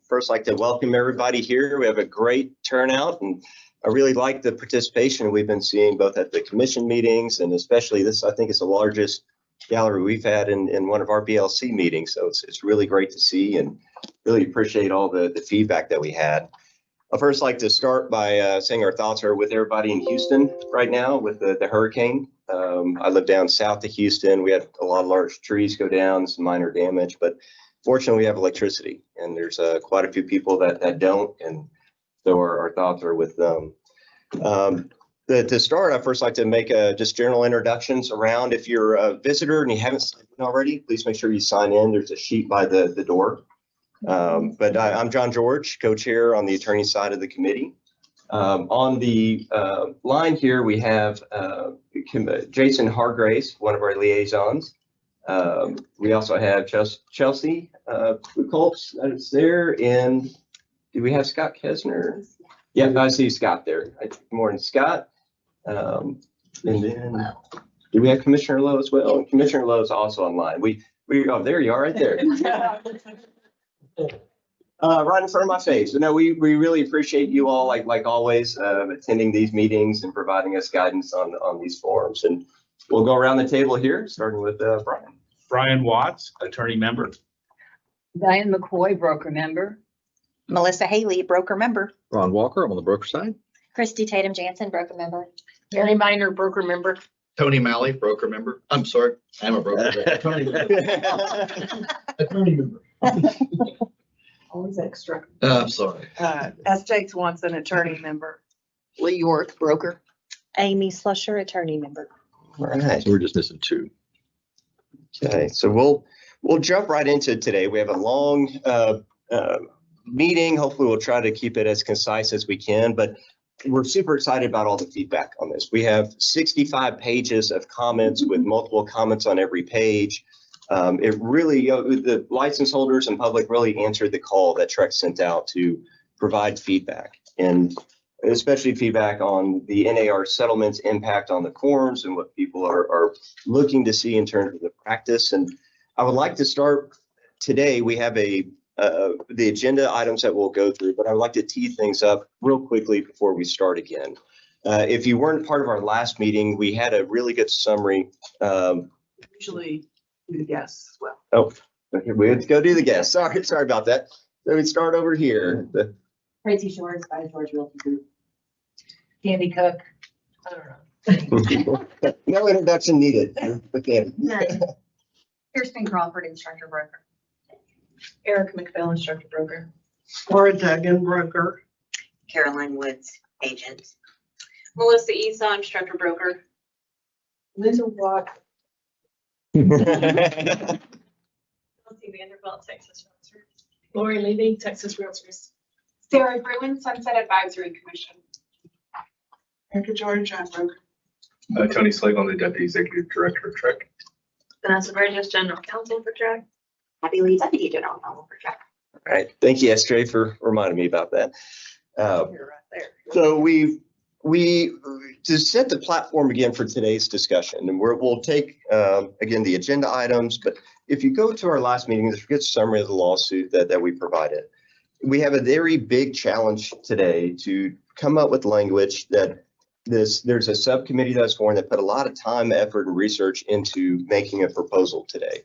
First, I'd like to welcome everybody here. We have a great turnout, and I really like the participation we've been seeing both at the commission meetings and especially this, I think, is the largest gallery we've had in one of our BLC meetings. So it's really great to see and really appreciate all the feedback that we had. I'd first like to start by saying our thoughts are with everybody in Houston right now with the hurricane. I live down south of Houston. We had a lot of large trees go down, some minor damage, but fortunately we have electricity, and there's quite a few people that don't, and so our thoughts are with them. To start, I'd first like to make just general introductions around. If you're a visitor and you haven't signed in already, please make sure you sign in. There's a sheet by the door. But I'm John George, co-chair on the attorney side of the committee. On the line here, we have Jason Hargraves, one of our liaisons. We also have Chelsea Colts that's there. And do we have Scott Kesner? Yeah, I see Scott there. Good morning, Scott. And then do we have Commissioner Lowe as well? And Commissioner Lowe is also online. Oh, there you are right there. Right in front of my face. So no, we really appreciate you all, like always, attending these meetings and providing us guidance on these forums. And we'll go around the table here, starting with Brian. Brian Watts, attorney member. Diane McCoy, broker member. Melissa Haley, broker member. Ron Walker, I'm on the broker side. Christy Tatum Jansen, broker member. Mary Minor, broker member. Tony Malley, broker member. I'm sorry, I'm a broker. Attorney member. Always extra. I'm sorry. S.J. Swanson, attorney member. Lee York, broker. Amy Slusher, attorney member. All right. So we're just missing two. Okay, so we'll jump right into today. We have a long meeting. Hopefully we'll try to keep it as concise as we can, but we're super excited about all the feedback on this. We have 65 pages of comments with multiple comments on every page. It really, the license holders and public really answered the call that Trek sent out to provide feedback, and especially feedback on the NAR settlements impact on the quorums and what people are looking to see in terms of the practice. And I would like to start today. We have the agenda items that we'll go through, but I would like to tee things up real quickly before we start again. If you weren't part of our last meeting, we had a really good summary. Usually do the guests as well. Oh, okay, we had to go do the guests. Sorry about that. So we start over here. Tracy Shores by George Realty Group. Candy Cook. I don't know. No introduction needed. Okay. Kirsten Crawford, instructor broker. Eric McPhail, instructor broker. Laura Duggan, broker. Caroline Woods, agent. Melissa Esau, instructor broker. Linda Watt. Chelsea Vanderbilt, Texas Realtors. Lori Levy, Texas Realtors. Sarah Bruin, Sunset Advisory Commission. Erica George, I'm broker. Tony Slagle, the deputy executive director of Trek. Vanessa Burgess, general counsel for Trek. Happy Lee, deputy general counsel for Trek. All right. Thank you, SJ, for reminding me about that. You're right there. So we to set the platform again for today's discussion, and we'll take again the agenda items. But if you go to our last meeting, there's a good summary of the lawsuit that we provided. We have a very big challenge today to come up with language that there's a subcommittee that's formed that put a lot of time, effort, and research into making a proposal today.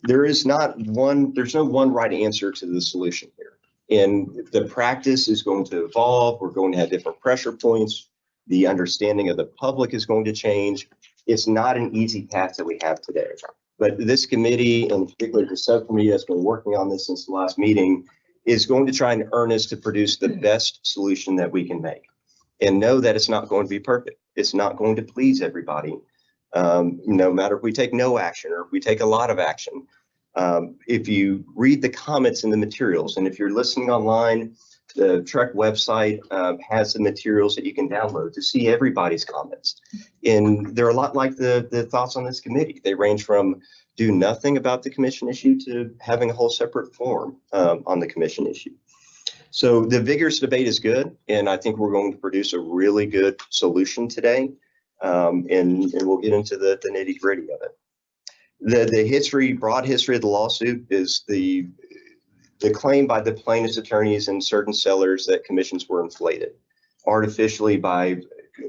There's no one right answer to the solution here. And the practice is going to evolve. We're going to have different pressure points. The understanding of the public is going to change. It's not an easy path that we have today. But this committee, and particularly the subcommittee that's been working on this since the last meeting, is going to try and earnest to produce the best solution that we can make. And know that it's not going to be perfect. It's not going to please everybody. No matter if we take no action or if we take a lot of action. If you read the comments in the materials, and if you're listening online, the Trek website has the materials that you can download to see everybody's comments. And they're a lot like the thoughts on this committee. They range from do nothing about the commission issue to having a whole separate forum on the commission issue. So the vigorous debate is good, and I think we're going to produce a really good solution today, and we'll get into the nitty gritty of it. The broad history of the lawsuit is the claim by the plaintiff's attorneys and certain sellers that commissions were inflated artificially by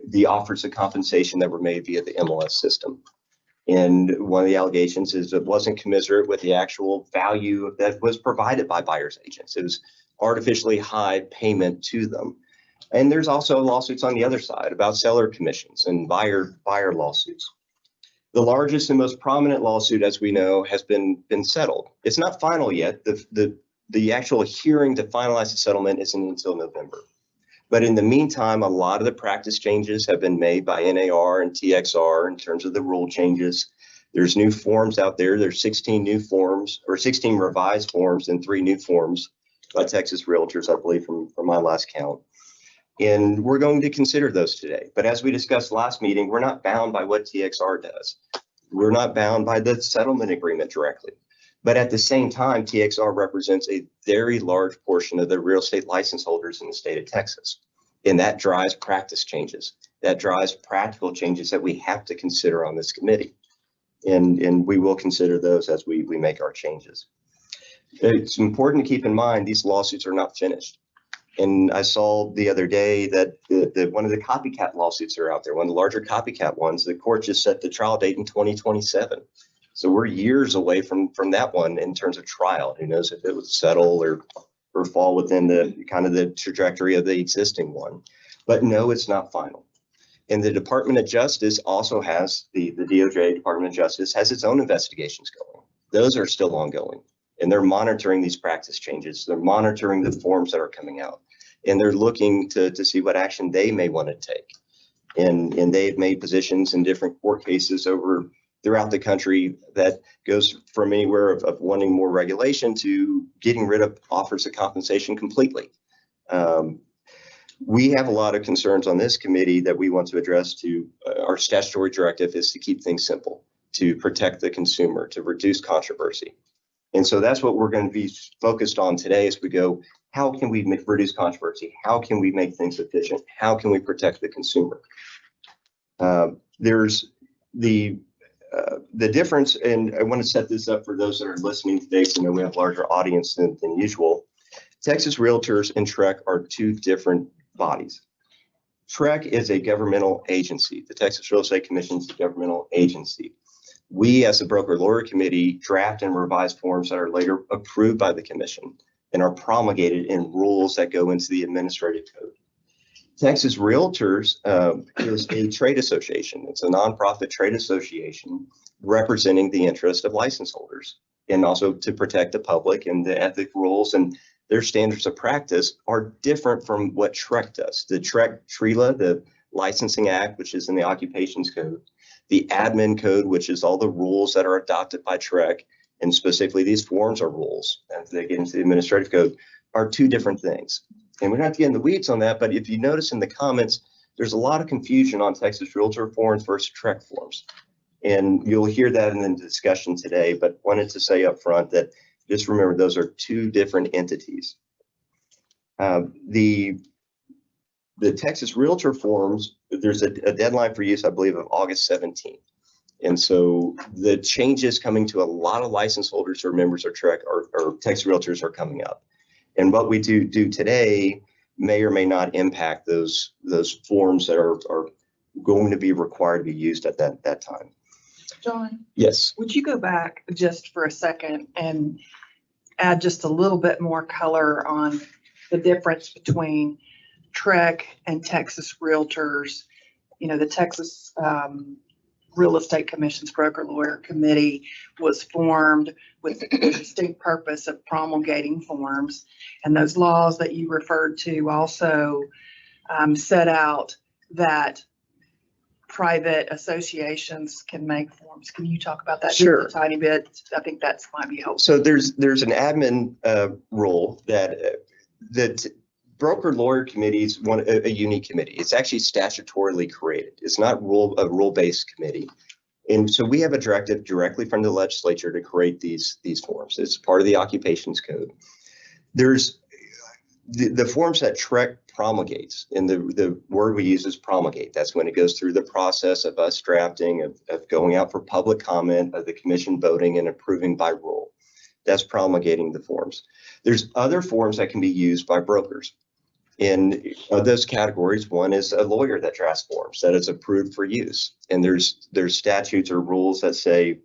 the offers of compensation that were made via the MLS system. And one of the allegations is it wasn't commensurate with the actual value that was provided by buyer's agents. It was artificially high payment to them. And there's also lawsuits on the other side about seller commissions and buyer lawsuits. The largest and most prominent lawsuit, as we know, has been settled. It's not final yet. The actual hearing to finalize the settlement isn't until November. But in the meantime, a lot of the practice changes have been made by NAR and TXR in terms of the rule changes. There's new forms out there. There's 16 new forms, or 16 revised forms and 3 new forms by Texas Realtors, I believe, from my last count. And we're going to consider those today. But as we discussed last meeting, we're not bound by what TXR does. We're not bound by the settlement agreement directly. But at the same time, TXR represents a very large portion of the real estate license holders in the state of Texas. And that drives practice changes. That drives practical changes that we have to consider on this committee. And we will consider those as we make our changes. It's important to keep in mind these lawsuits are not finished. And I saw the other day that one of the copycat lawsuits are out there, one of the larger copycat ones, the court just set the trial date in 2027. So we're years away from that one in terms of trial. Who knows if it would settle or fall within the kind of the trajectory of the existing one. But no, it's not final. And the Department of Justice also has, the DOJ, Department of Justice, has its own investigations going. Those are still ongoing. And they're monitoring these practice changes. They're monitoring the forms that are coming out. And they're looking to see what action they may want to take. And they've made positions in different court cases throughout the country that goes from anywhere of wanting more regulation to getting rid of offers of compensation completely. We have a lot of concerns on this committee that we want to address. To our statutory directive is to keep things simple, to protect the consumer, to reduce controversy. And so that's what we're going to be focused on today as we go, how can we reduce controversy? How can we make things efficient? How can we protect the consumer? There's the difference, and I want to set this up for those that are listening today, so I know we have a larger audience than usual. Texas Realtors and TREC are two different bodies. TREC is a governmental agency. The Texas Real Estate Commission is a governmental agency. We, as a broker-lawyer committee, draft and revise forms that are later approved by the commission and are promulgated in rules that go into the administrative code. Texas Realtors is a trade association. It's a nonprofit trade association representing the interest of license holders and also to protect the public, and the ethic rules and their standards of practice are different from what TREC does. The TRELA, the Licensing Act, which is in the Occupations Code, the Admin Code, which is all the rules that are adopted by TREC, and specifically these forms are rules, as they get into the administrative code, are two different things. And we're not to get in the weeds on that, but if you notice in the comments, there's a lot of confusion on Texas Realtor forms versus TREC forms. And you'll hear that in the discussion today, but wanted to say up front that just remember those are two different entities. The Texas Realtor forms, there's a deadline for use, I believe, of August 17th. And so the changes coming to a lot of license holders or members of TREC or Texas Realtors are coming up. And what we do today may or may not impact those forms that are going to be required to be used at that time. John, Yes. would you go back just for a second and add just a little bit more color on the difference between TREC and Texas Realtors? You know, the Texas Real Estate Commission's Broker Lawyer Committee was formed with the distinct purpose of promulgating forms. And those laws that you referred to also set out that private associations can make forms. Can you talk about that Sure. just a tiny bit? I think that's might be helpful. So there's an admin rule that Broker Lawyer Committee is a unique committee. It's actually statutorily created. It's not a rule-based committee. And so we have a directive directly from the legislature to create these forms. It's part of the Occupations Code. There's the forms that TREC promulgates, and the word we use is promulgate. That's when it goes through the process of us drafting, of going out for public comment, of the commission voting and approving by rule. That's promulgating the forms. There's other forms that can be used by brokers. In those categories, one is a lawyer that drafts forms that is approved for use. And there's statutes or rules that say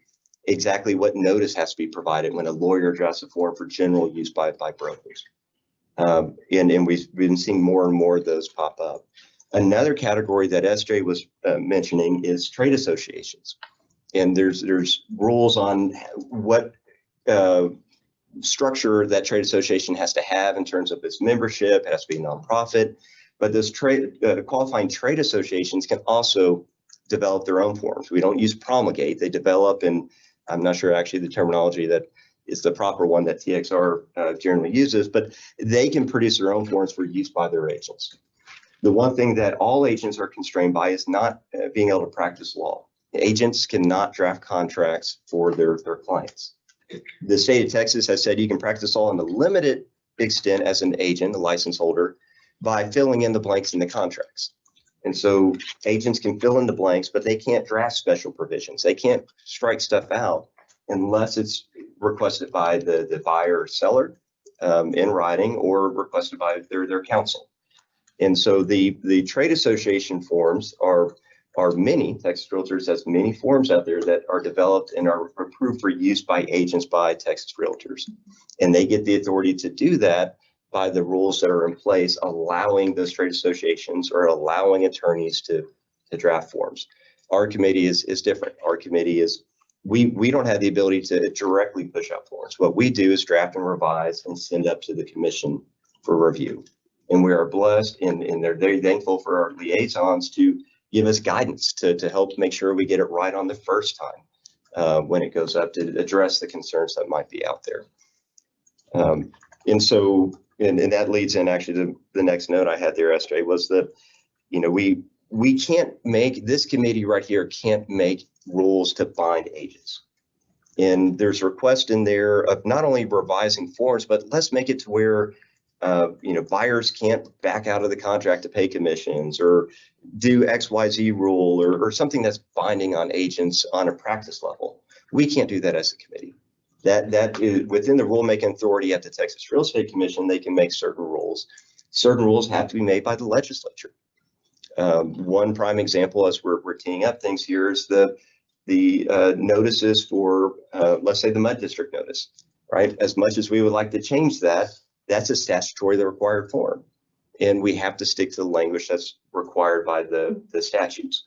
exactly what notice has to be provided when a lawyer drafts a form for general use by brokers. And we've been seeing more and more of those pop up. Another category that SJ was mentioning is trade associations. And there's rules on what structure that trade association has to have in terms of its membership. It has to be a nonprofit. But those qualifying trade associations can also develop their own forms. We don't use promulgate. They develop, and I'm not sure actually the terminology that is the proper one that TXR generally uses, but they can produce their own forms for use by their agents. The one thing that all agents are constrained by is not being able to practice law. Agents cannot draft contracts for their clients. The state of Texas has said you can practice law in a limited extent as an agent, a license holder, by filling in the blanks in the contracts. And so agents can fill in the blanks, but they can't draft special provisions. They can't strike stuff out unless it's requested by the buyer or seller in writing or requested by their counsel. And so the trade association forms are many. Texas Realtors has many forms out there that are developed and are approved for use by agents by Texas Realtors. And they get the authority to do that by the rules that are in place, allowing those trade associations or allowing attorneys to draft forms. Our committee is different. Our committee is, we don't have the ability to directly push out forms. What we do is draft and revise and send up to the commission for review. And we are blessed and they're very thankful for our liaisons to give us guidance to help make sure we get it right on the first time when it goes up to address the concerns that might be out there. And so, and that leads in actually to the next note I had there, SJ, was that, you know, we can't make, this committee right here can't make rules to bind agents. And there's a request in there of not only revising forms, but let's make it to where buyers can't back out of the contract to pay commissions or do XYZ rule or something that's binding on agents on a practice level. We can't do that as a committee. That is within the rulemaking authority at the Texas Real Estate Commission. They can make certain rules. Certain rules have to be made by the legislature. One prime example, as we're teeing up things here, is the notices for, let's say, the MUD district notice, right? As much as we would like to change that, that's a statutorily required form. And we have to stick to the language that's required by the statutes.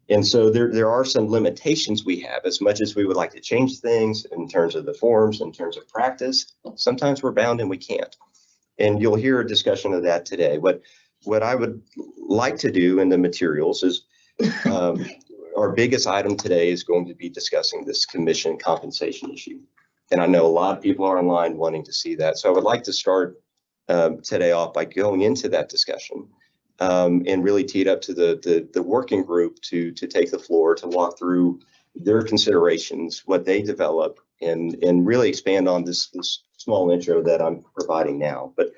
And so there are some limitations we have. As much as we would like to change things in terms of the forms, in terms of practice, sometimes we're bound and we can't. And you'll hear a discussion of that today. What I would like to do in the materials is our biggest item today is going to be discussing this commission compensation issue. And I know a lot of people are online wanting to see that. So I would like to start today off by going into that discussion and really tee it up to the working group to take the floor, to walk through their considerations, what they develop, and really expand on this small intro that I'm providing now. But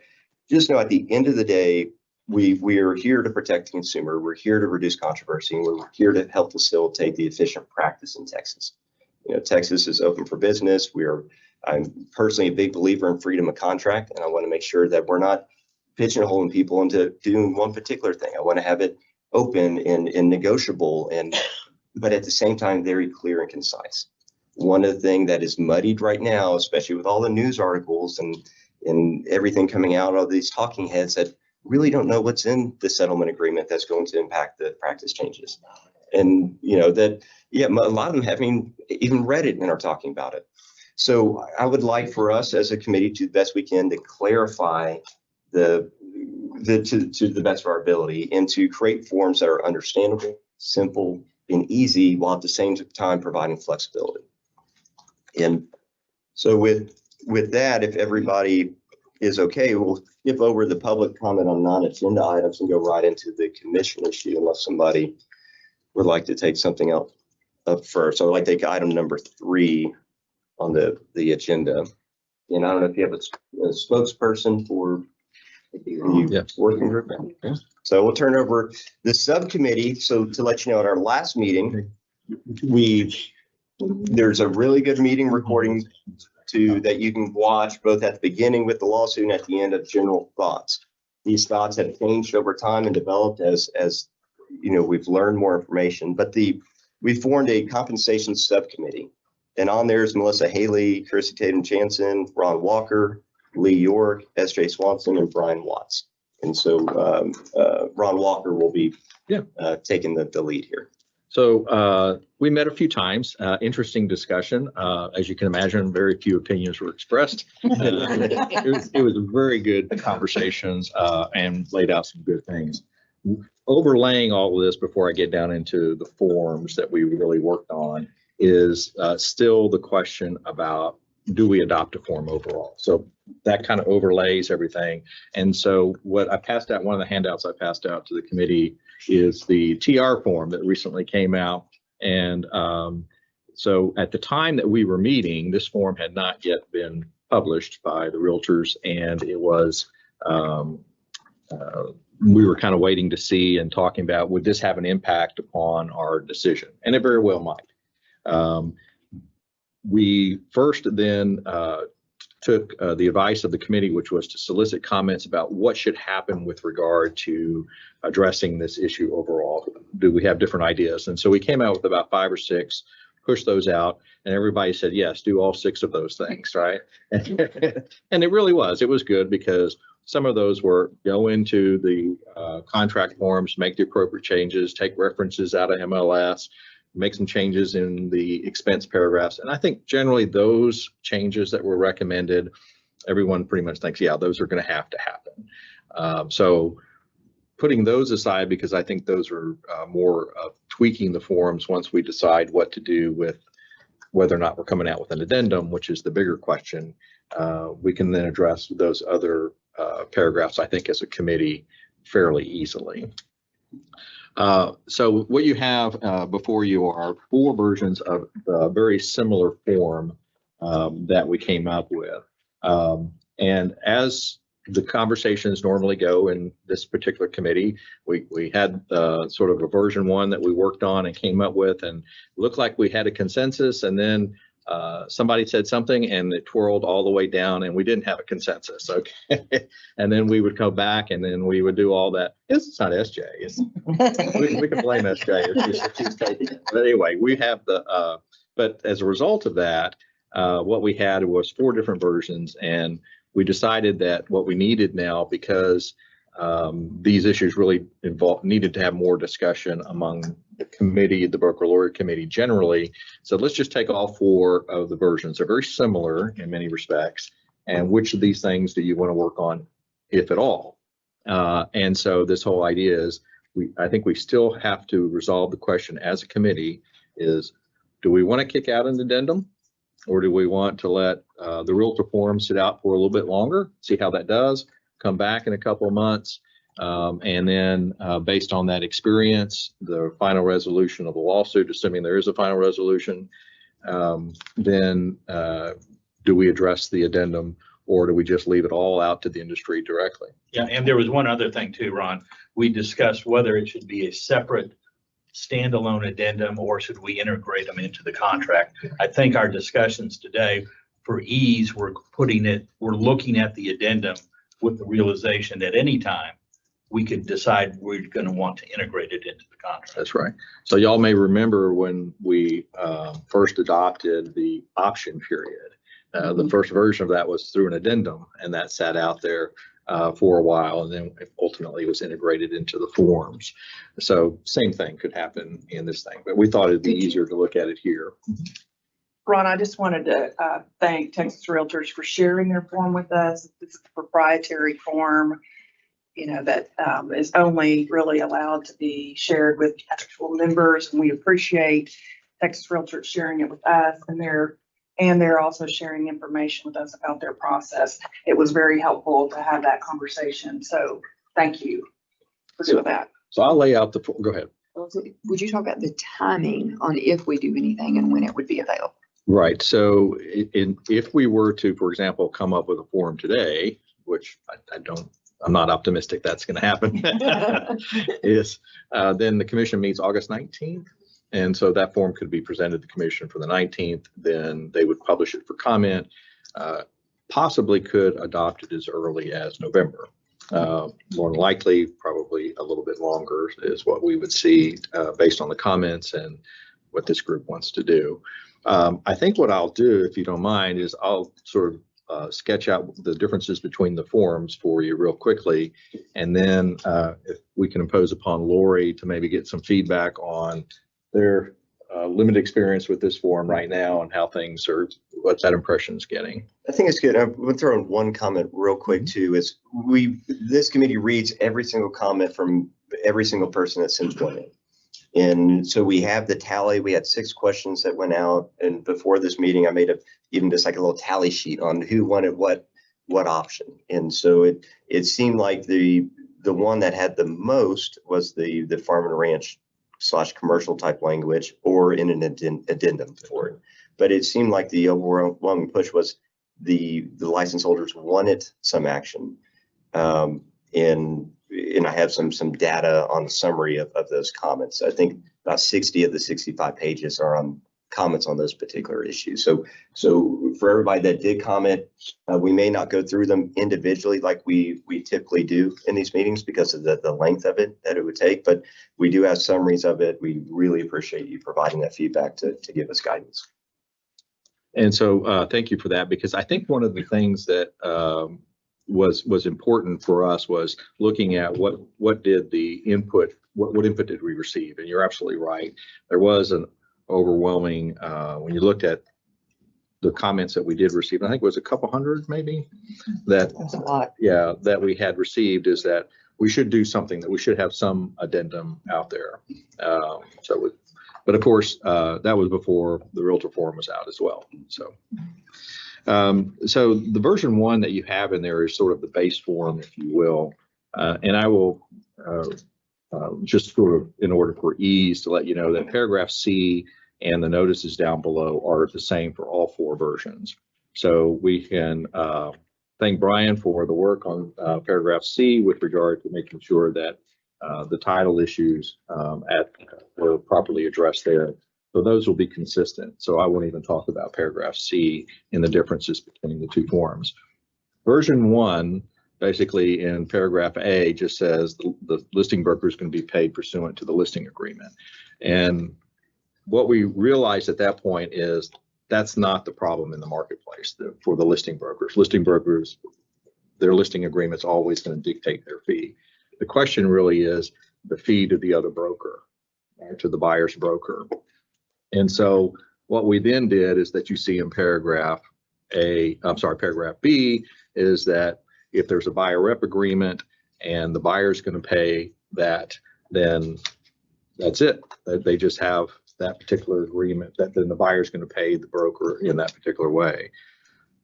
just know at the end of the day, we are here to protect the consumer. We're here to reduce controversy. And we're here to help facilitate the efficient practice in Texas. You know, Texas is open for business. I'm personally a big believer in freedom of contract, and I want to make sure that we're not pigeonholing people into doing one particular thing. I want to have it open and negotiable, but at the same time, very clear and concise. One of the things that is muddied right now, especially with all the news articles and everything coming out of these talking heads that really don't know what's in the settlement agreement that's going to impact the practice changes. And, a lot of them haven't even read it and are talking about it. So I would like for us as a committee to the best we can to clarify to the best of our ability and to create forms that are understandable, simple, and easy, while at the same time providing flexibility. And so with that, if everybody is okay, we'll skip over the public comment on non-agenda items and go right into the commission issue, unless somebody would like to take something else up first. So I'd like to take item number 3 on the agenda. And I don't know if you have a spokesperson for the working group. Yeah. So we'll turn over the subcommittee. So to let you know, at our last meeting, we There's a really good meeting recording that you can watch both at the beginning with the lawsuit and at the end of general thoughts. These thoughts have changed over time and developed as we've learned more information, but we formed a compensation subcommittee, and on there is Melissa Haley, Chrissy Tatum Jansen, Ron Walker, Lee York, S.J. Swanson, and Brian Watts. And so Ron Walker will be taking the lead here. So we met a few times, interesting discussion. As you can imagine, very few opinions were expressed. It was very good conversations and laid out some good things. Overlaying all of this before I get down into the forms that we really worked on is still the question about, do we adopt a form overall? So that kind of overlays everything. And so what I passed out, one of the handouts I passed out to the committee is the TR form that recently came out. And so at the time that we were meeting, this form had not yet been published by the realtors, and it was, we were kind of waiting to see and talking about, would this have an impact upon our decision? And it very well might. We first then took the advice of the committee, which was to solicit comments about what should happen with regard to addressing this issue overall. Do we have different ideas? And so we came out with about 5 or 6, pushed those out, and everybody said, yes, do all 6 of those things, right? And it really was. It was good because some of those were go into the contract forms, make the appropriate changes, take references out of MLS, make some changes in the expense paragraphs. And I think generally those changes that were recommended, everyone pretty much thinks, yeah, those are going to happen. So putting those aside, because I think those are more of tweaking the forms once we decide what to do with whether or not we're coming out with an addendum, which is the bigger question, we can then address those other paragraphs, I think, as a committee fairly easily. So what you have before you are 4 versions of a very similar form that we came up with. And as the conversations normally go in this particular committee, we had sort of a version 1 that we worked on and came up with, and looked like we had a consensus, and then somebody said something and it twirled all the way down and we didn't have a consensus. Okay. And then we would come back and then we would do all that. It's not SJ. We can blame SJ if she's taking it. But anyway, we have but as a result of that, what we had was 4 different versions, and we decided that what we needed now, because these issues really needed to have more discussion among the committee, the broker lawyer committee generally. So let's just take all 4 of the versions. They're very similar in many respects. And which of these things do you want to work on, if at all? And so this whole idea is, I think we still have to resolve the question as a committee is, do we want to kick out an addendum? Or do we want to let the realtor form sit out for a little bit longer, see how that does, come back in a couple of months, and then based on that experience, the final resolution of the lawsuit, assuming there is a final resolution, then do we address the addendum, or do we just leave it all out to the industry directly? Yeah, and there was one other thing too, Ron. We discussed whether it should be a separate standalone addendum or should we integrate them into the contract. I think our discussions today, for ease, we're looking at the addendum with the realization that any time we could decide we're going to want to integrate it into the contract. That's right. So y'all may remember when we first adopted the option period, the first version of that was through an addendum, and that sat out there for a while, and then ultimately was integrated into the forms. So same thing could happen in this thing, but we thought it'd be easier to look at it here. Ron, I just wanted to thank Texas Realtors for sharing their form with us. This is a proprietary form, that is only really allowed to be shared with actual members. And we appreciate Texas Realtors sharing it with us, and they're also sharing information with us about their process. It was very helpful to have that conversation. So thank you for doing that. So I'll lay out go ahead. Would you talk about the timing on if we do anything and when it would be available? Right. So if we were to, for example, come up with a form today, which I'm not optimistic that's going to happen, then the commission meets August 19th. And so that form could be presented to the commission for the 19th, then they would publish it for comment. Possibly could adopt it as early as November. More than likely, probably a little bit longer is what we would see based on the comments and what this group wants to do. I think what I'll do, if you don't mind, is I'll sort of sketch out the differences between the forms for you real quickly. And then if we can impose upon Lori to maybe get some feedback on their limited experience with this form right now and how things are, what that impression is getting. I think it's good. I'm going to throw in one comment real quick too. Is this committee reads every single comment from every single person that sends one in. And so we have the tally. We had 6 questions that went out, and before this meeting, I made even just like a little tally sheet on who wanted what option. And so it seemed like the one that had the most was the farm and ranch / commercial type language, or in an addendum for it. But it seemed like the overwhelming push was the license holders wanted some action. And I have some data on the summary of those comments. I think about 60 of the 65 pages are on comments on those particular issues. So for everybody that did comment, we may not go through them individually like we typically do in these meetings because of the length of it that it would take, but we do have summaries of it. We really appreciate you providing that feedback to give us guidance. And so thank you for that, because I think one of the things that was important for us was looking at what did the input, what input did we receive? And you're absolutely right. There was an overwhelming, when you looked at the comments that we did receive, I think it was a couple hundred maybe, that That's a lot. yeah, that we had received, is that we should do something, that we should have some addendum out there. But of course, that was before the Realtor Forum was out as well. So the version 1 that you have in there is sort of the base form, if you will. And I will just sort of, in order for ease, to let you know that paragraph C and the notices down below are the same for all 4 versions. So we can thank Brian for the work on paragraph C with regard to making sure that the title issues were properly addressed there. So those will be consistent. So I won't even talk about paragraph C and the differences between the 2 forms. Version 1, basically in paragraph A, just says the listing broker is going to be paid pursuant to the listing agreement. And what we realized at that point is that's not the problem in the marketplace for the listing brokers. Listing brokers, their listing agreement's always going to dictate their fee. The question really is the fee to the other broker, or to the buyer's broker. And so what we then did is that you see in paragraph B, is that if there's a buyer rep agreement and the buyer's going to pay that, then that's it. They just have that particular agreement, that then the buyer's going to pay the broker in that particular way.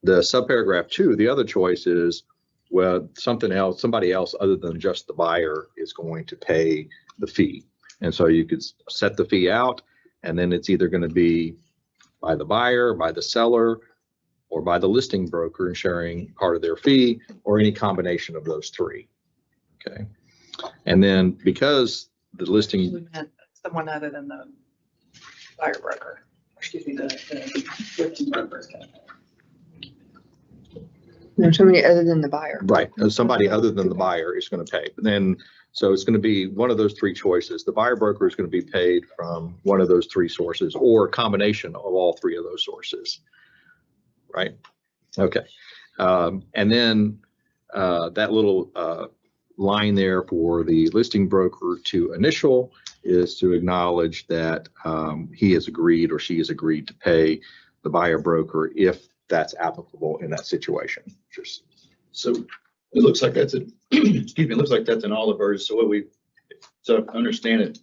The subparagraph 2, the other choice is, well, somebody else other than just the buyer is going to pay the fee. And so you could set the fee out, and then it's either going to be by the buyer, by the seller, or by the listing broker and sharing part of their fee, or any combination of those 3. Okay. And then because the listing, Usually meant someone other than the buyer broker, excuse me, the listing broker. There's somebody other than the buyer. right, somebody other than the buyer is going to pay. But then, so it's going to be one of those 3 choices. The buyer broker is going to be paid from one of those 3 sources, or a combination of all 3 of those sources. Right? Okay. And then that little line there for the listing broker to initial is to acknowledge that he has agreed or she has agreed to pay the buyer broker if that's applicable in that situation. So it looks like that's it. Excuse me. It looks like that's in all the versions. So understand it.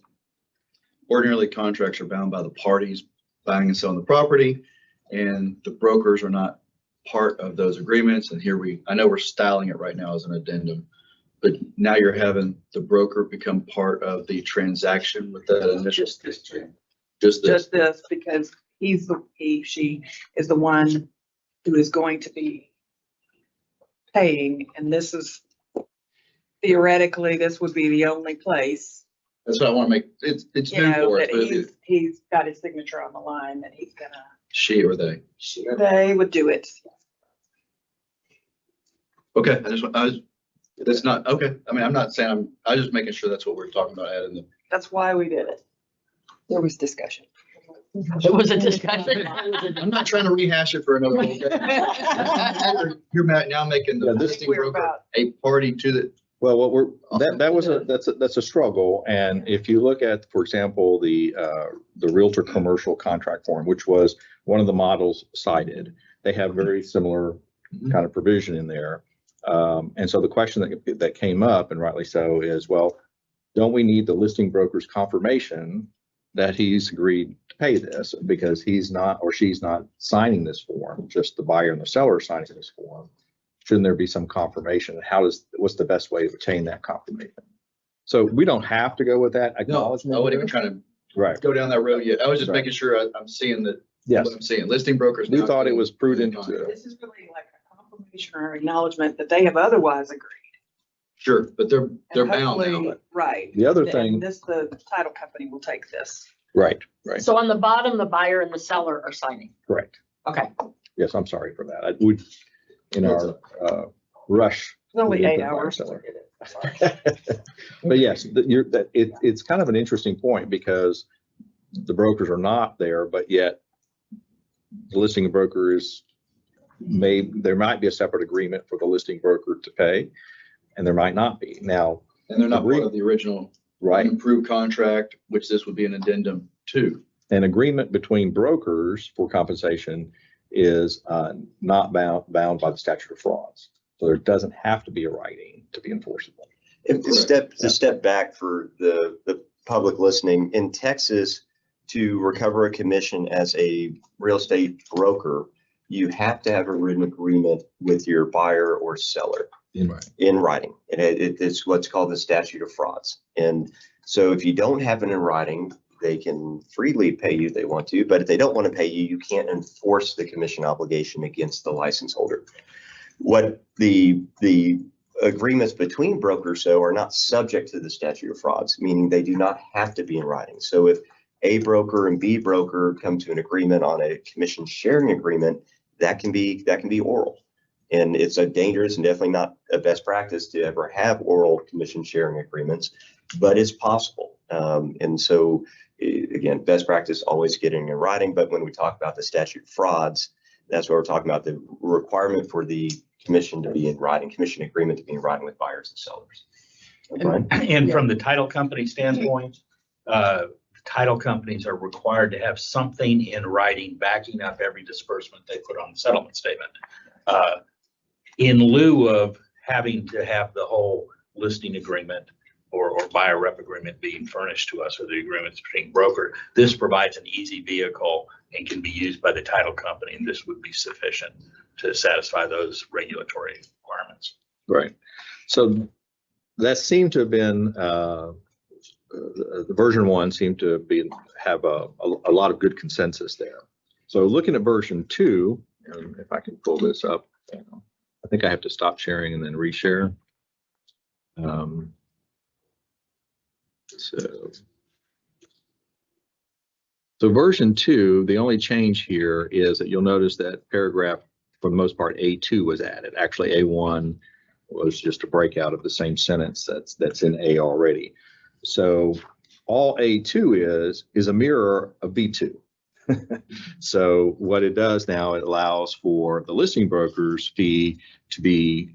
Ordinarily, contracts are bound by the parties buying and selling the property, and the brokers are not part of those agreements. And here I know we're styling it right now as an addendum, but now you're having the broker become part of the transaction with that initial. Just this, because she is the one who is going to be paying, and this is theoretically, this would be the only place That's what I want to make, it's You new know, for us, that but it'd be he's got his signature on the line that he's gonna, she or they. they would do it. Okay, that's not, okay. I mean, I'm not saying, I was just making sure that's what we're talking about adding the. That's why we did it. There was discussion. It was a discussion. I'm not trying to rehash it for another whole day. You're now making the Yeah, this- listing We're broker about- a party to the, Well, that's a struggle. And if you look at, for example, the Realtor commercial contract form, which was one of the models cited, they have very similar kind of provision in there. And so the question that came up, and rightly so, is, well, don't we need the listing broker's confirmation that he's agreed to pay this, because he's not, or she's not signing this form, just the buyer and the seller are signing this form? Shouldn't there be some confirmation? What's the best way to obtain that confirmation? So we don't have to go with that no, I acknowledgement. wasn't even trying to Right. go down that road yet. I was just Right. making sure I'm seeing that, Yes. what I'm seeing. Listing brokers. We now thought it getting was prudent the to- contract. This is really like a confirmation or acknowledgement that they have otherwise agreed. Sure, but they're And bound now. hopefully- Right. The other And thing, the title company will take this. right. So on the bottom, the buyer and the seller are signing. Correct. Okay. Yes, I'm sorry for that. In our rush. It's only we did 8 the buyer hours. seller. But yes, it's kind of an interesting point, because the brokers are not there, but yet the listing broker there might be a separate agreement for the listing broker to pay, and there might not be. Now, And they're not part of the original right, approved contract, which this would be an addendum to. an agreement between brokers for compensation is not bound by the statute of frauds. So there doesn't have to be a writing to be enforceable. If to step back for the public listening, in Texas, to recover a commission as a real estate broker, you have to have a written agreement with your buyer or seller in writing. And it's what's called the statute of frauds. And so if you don't have it in writing, they can freely pay you if they want to, but if they don't want to pay you, you can't enforce the commission obligation against the license holder. What the agreements between brokers, though, are not subject to the statute of frauds, meaning they do not have to be in writing. So if A broker and B broker come to an agreement on a commission sharing agreement, that can be oral. And it's a dangerous and definitely not a best practice to ever have oral commission sharing agreements, but it's possible. And so again, best practice always getting in writing. But when we talk about the statute of frauds, that's what we're talking about, the requirement for the commission to be in writing, commission agreement to be in writing with buyers and sellers. Brian? And from the title company standpoint, title companies are required to have something in writing backing up every disbursement they put on the settlement statement. In lieu of having to have the whole listing agreement or buyer rep agreement being furnished to us, or the agreements between broker, this provides an easy vehicle and can be used by the title company, and this would be sufficient to satisfy those regulatory requirements. Right. So that seemed to have been, the version 1 seemed to have a lot of good consensus there. So looking at version 2, and if I can pull this up, I think I have to stop sharing and then reshare. So version 2, the only change here is that you'll notice that paragraph, for the most part, A2 was added. Actually, A1 was just a breakout of the same sentence that's in A already. So all A2 is a mirror of B2. So what it does now, it allows for the listing broker's fee to be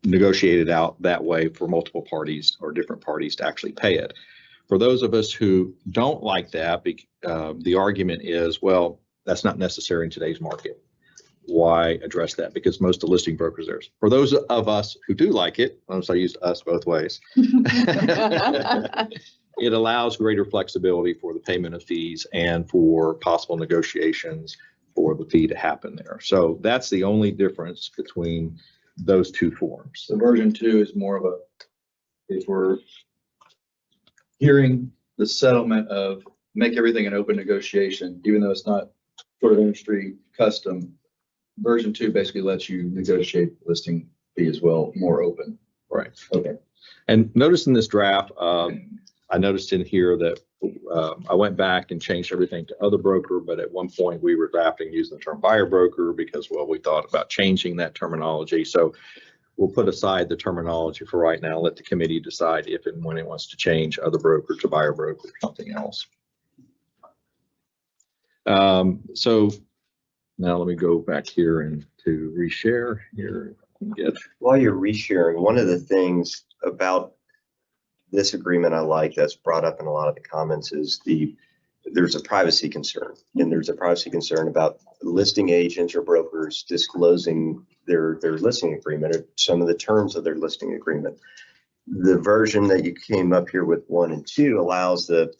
negotiated out that way for multiple parties or different parties to actually pay it. For those of us who don't like that, the argument is, well, that's not necessary in today's market. Why address that? Because most of the listing brokers there. For those of us who do like it, notice I used us both ways. It allows greater flexibility for the payment of fees and for possible negotiations for the fee to happen there. So that's the only difference between those two forms. So version 2 is more of if we're hearing the settlement of make everything an open negotiation, even though it's not sort of industry custom, version 2 basically lets you negotiate the listing fee as well, more open. Right. Okay. And notice in this draft, I noticed in here that I went back and changed everything to other broker, but at one point we were drafting using the term buyer broker because, well, we thought about changing that terminology. So we'll put aside the terminology for right now, let the committee decide if and when it wants to change other broker to buyer broker or something else. So now let me go back here and to reshare here. Get While you're resharing, one of the things about this agreement I like that's brought up in a lot of the comments is there's a privacy concern. And there's a privacy concern about listing agents or brokers disclosing their listing agreement or some of the terms of their listing agreement. The version that you came up here with 1 and 2 allows the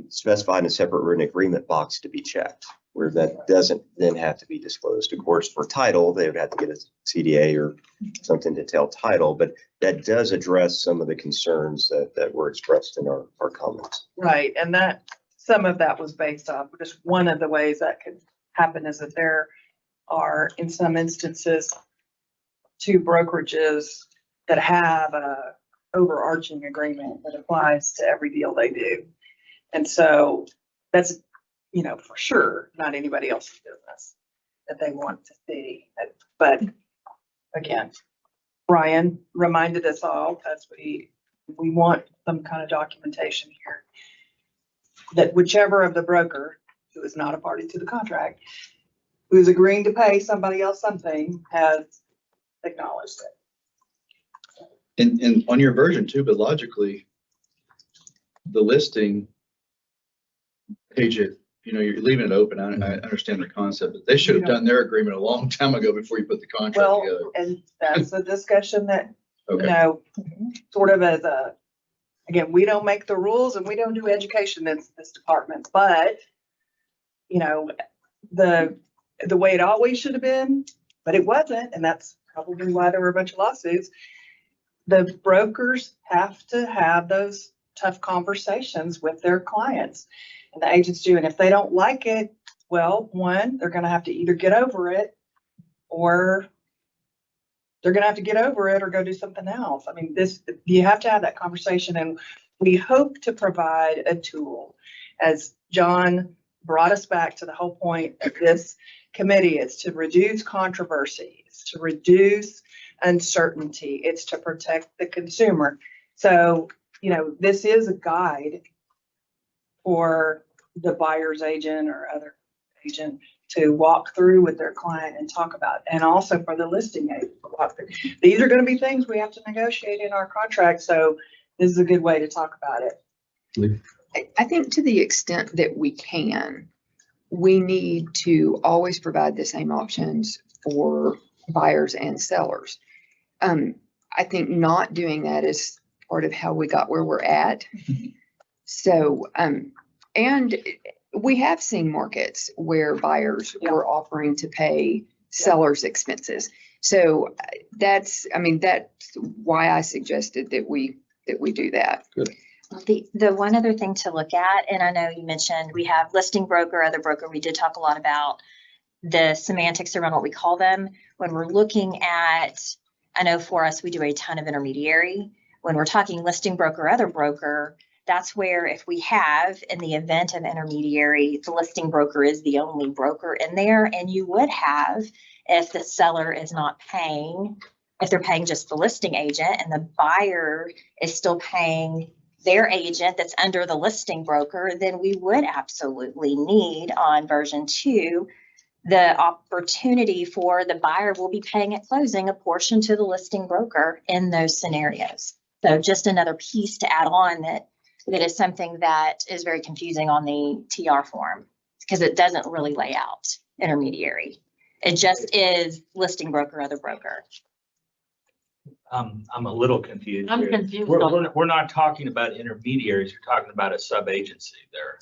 specified and separate written agreement box to be checked, where that doesn't then have to be disclosed. Of course, for title, they would have to get a CDA or something to tell title, but that does address some of the concerns that were expressed in our comments. Right, and that, some of that was based off, just one of the ways that could happen is that there are, in some instances, 2 brokerages that have a overarching agreement that applies to every deal they do. And so that's, for sure, not anybody else's business that they want to see. But again, Brian reminded us all, as we want some kind of documentation here, that whichever of the broker who is not a party to the contract, who is agreeing to pay somebody else something, has acknowledged it. And on your version too, but logically, the listing page, you're leaving it open. I understand the concept, but they should have done their agreement a long time ago before you put the contract Well, together. and that's a discussion that, Okay. sort of as a, again, we don't make the rules and we don't do education in this department, but, the way it always should have been, but it wasn't, and that's probably why there were a bunch of lawsuits. The brokers have to have those tough conversations with their clients, and the agents do. And if they don't like it, well, one, they're going to have to either get over it or they're going to have to get over it or go do something else. I mean, you have to have that conversation, and we hope to provide a tool. As John brought us back to the whole point of this committee, is to reduce controversy, it's to reduce uncertainty, it's to protect the consumer. So, this is a guide for the buyer's agent or other agent to walk through with their client and talk about, and also for the listing agent to walk through. These are going to be things we have to negotiate in our contract, so this is a good way to talk about it. I think to the extent that we can, we need to always provide the same options for buyers and sellers. I think not doing that is part of how we got where we're at. So, and we have seen markets where buyers were offering to pay sellers' expenses. So that's why I suggested that we do that. Good. The one other thing to look at, and I know you mentioned we have listing broker, other broker, we did talk a lot about the semantics around what we call them. When we're looking at, I know for us, we do a ton of intermediary. When we're talking listing broker, other broker, that's where if we have, in the event of intermediary, the listing broker is the only broker in there, and you would have, if the seller is not paying, if they're paying just the listing agent and the buyer is still paying their agent that's under the listing broker, then we would absolutely need on version 2 the opportunity for the buyer will be paying at closing a portion to the listing broker in those scenarios. So just another piece to add on that is something that is very confusing on the TR form, because it doesn't really lay out intermediary. It just is listing broker, other broker. I'm a little confused. I'm here. confused on that. We're not talking about intermediaries. You're talking about a sub-agency there.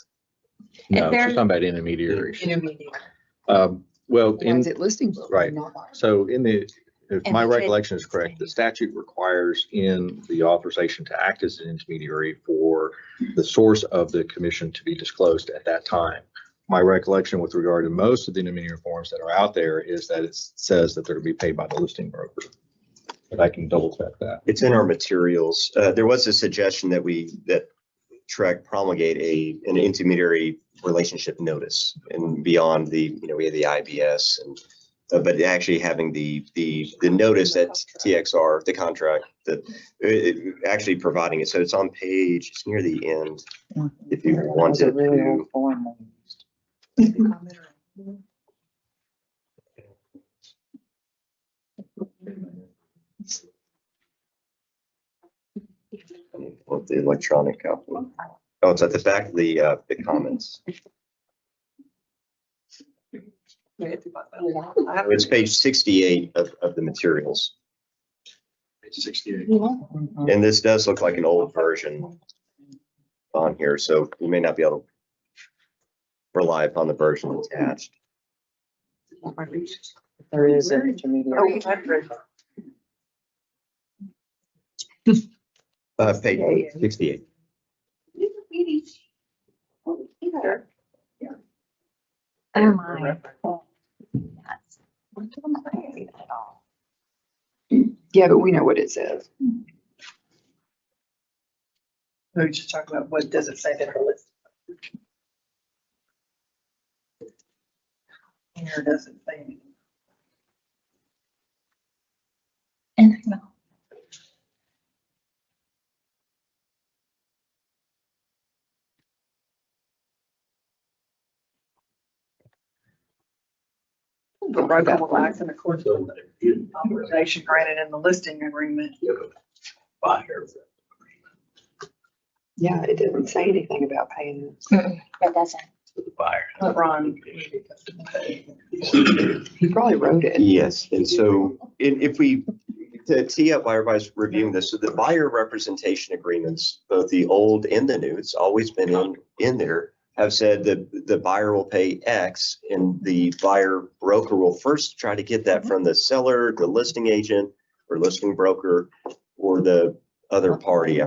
No, If they're- she's talking about intermediaries. Intermediary. Well, Why is it listing broker, right. not buyer? So if And my we could- recollection is correct, the statute requires in the authorization to act as an intermediary for the source of the commission to be disclosed at that time. My recollection with regard to most of the intermediary forms that are out there is that it says that they're to be paid by the listing broker. but I can double check that. It's in our materials. There was a suggestion that Trek promulgate an intermediary relationship notice and beyond we have the IBS and, but actually having the notice that TXR, the contract, that actually providing it. So it's on page, it's near the end. If you wanted to. With the electronic copy. Oh, it's at the back of the comments. It's page 68 of the materials. Page 68. And this does look like an old version on here, so you may not be able to rely upon the version attached. There is an intermediary. Page 68. Oh my. That's- I don't read it at all. Yeah, but we know what it says. We were just talking about what does it say there? Here doesn't say anything. And no. The broker will act in accordance with the authorization granted in the listing agreement. Yeah, it doesn't say anything about paying. It doesn't. The buyer. Ron. He probably wrote it. Yes, and so if we, to tee up while everybody's reviewing this, so the buyer representation agreements, both the old and the new, it's always been in there, have said that the buyer will pay X and the buyer broker will first try to get that from the seller, the listing agent or listing broker, or the other party.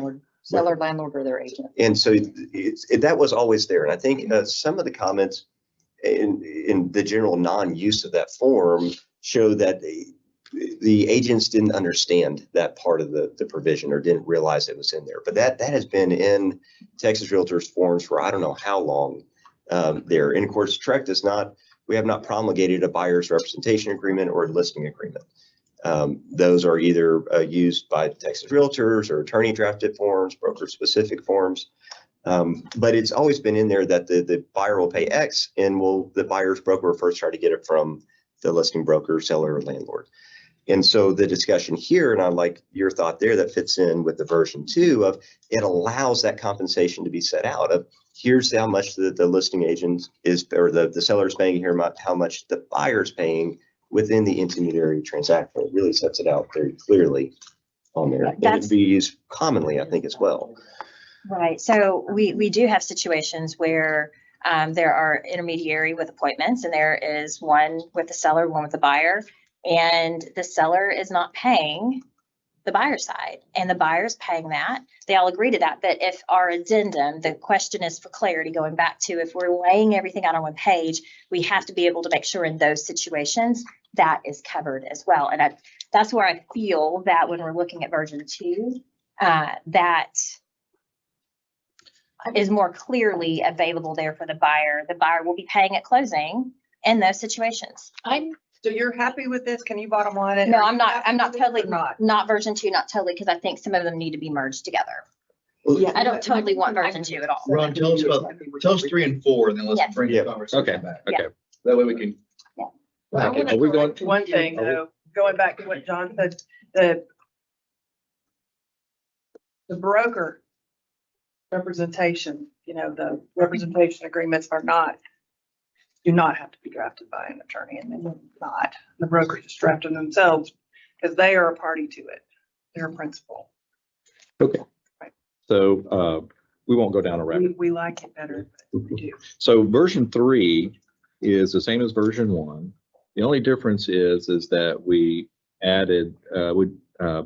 Seller, landlord, or their agent. And so that was always there. And I think some of the comments in the general non-use of that form show that the agents didn't understand that part of the provision or didn't realize it was in there. But that has been in Texas Realtors forms for I don't know how long there. And of course, Trek does not, we have not promulgated a buyer's representation agreement or a listing agreement. Those are either used by Texas Realtors or attorney drafted forms, broker specific forms. But it's always been in there that the buyer will pay X and the buyer's broker will first try to get it from the listing broker, seller, or landlord. And so the discussion here, and I like your thought there that fits in with the version 2 of it allows that compensation to be set out of here's how much the listing agent is, or the seller is paying, here how much the buyer's paying within the intermediary transaction. It really sets it out very clearly on there. And it'd be used commonly, I think, as well. Right. So we do have situations where there are intermediary with appointments, and there is one with the seller, one with the buyer, and the seller is not paying the buyer side and the buyer's paying that. They all agree to that. But if our addendum, the question is for clarity, going back to if we're laying everything out on one page, we have to be able to make sure in those situations that is covered as well. And that's where I feel that when we're looking at version 2, that is more clearly available there for the buyer. The buyer will be paying at closing in those situations. So you're happy with this? Can you bottom line it? No, Are I'm you not happy totally, with it or not. not version 2, not totally, because I think some of them need to be merged together. Yeah. I don't totally want version 2 at all. Ron, tell us 3 and 4, and then let's Yes. bring the Yeah. conversation back. Yeah. That way we can. I Okay, want are we to going- correct one thing though, going back to what John said, the broker representation, the representation agreements do not have to be drafted by an attorney, and they're not. The broker just draft them themselves because they are a party to it. They're a principal. Okay. So we won't go down a rabbit. We like it better, but we do. So version 3 is the same as version 1. The only difference is that we added,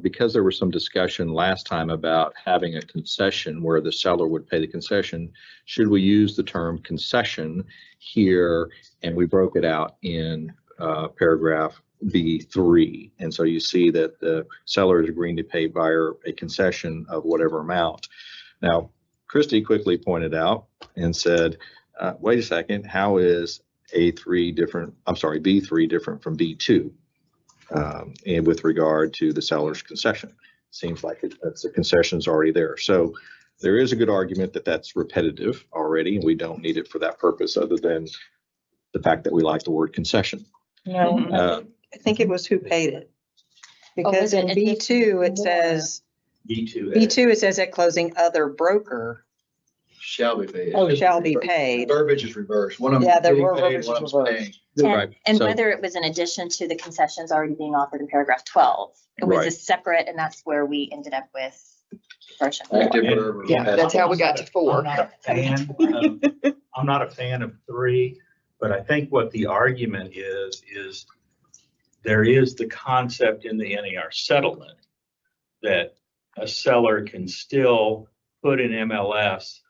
because there was some discussion last time about having a concession where the seller would pay the concession, should we use the term concession here? And we broke it out in paragraph B3. And so you see that the seller is agreeing to pay buyer a concession of whatever amount. Now, Christie quickly pointed out and said, wait a second, how is B3 different from B2? And with regard to the seller's concession, seems like the concession's already there. So there is a good argument that that's repetitive already, and we don't need it for that purpose other than the fact that we like the word concession. No, I think it was who paid it. Because in B2, it says, B2, it says at closing, other broker Shall be paid. shall be paid. Verbiage is reversed. One of them Yeah, the getting paid, verbiage is one of them's reversed. paying. Right. And So- whether it was in addition to the concessions already being offered in paragraph 12, it was a Right. separate, and that's where we ended up with version 4. Active verb. or Yeah, passive. that's how we got to I'm 4. not a fan of 3, but I think what the argument is there is the concept in the NAR settlement that a seller can still put in MLS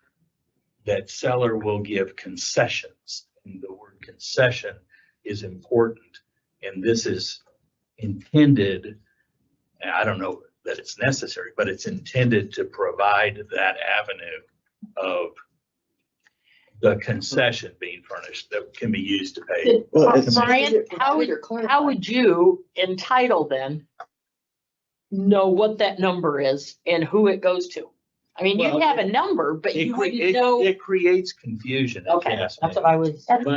that seller will give concessions. And the word concession is important. And this is intended, and I don't know that it's necessary, but it's intended to provide that avenue of the concession being furnished that can be used to pay. Well, it's- Brian, how would you entitle then know what that number is and who it goes to? I mean, you'd Well, have a number, but It you cre- wouldn't it- know. it creates confusion. if you Okay, ask that's me. what I was. But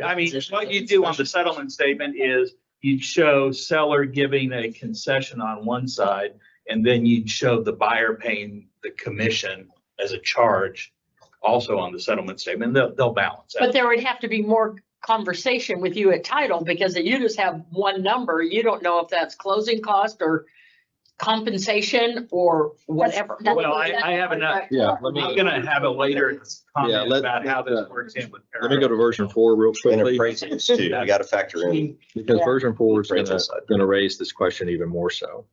I mean, what you do on the settlement statement is you'd show seller giving a concession on one side, and then you'd show the buyer paying the commission as a charge also on the settlement statement. They'll balance But out. there would have to be more conversation with you at title because you just have one number. You don't know if that's closing cost or compensation or whatever. That's- Well, I have enough. Yeah, I'm gonna have a later comment about how this works in with. Let me go to version 4 real And quickly, appraisals too. You got to factor in. because Yeah. version 4 is Appraisal side. gonna raise this question even more so.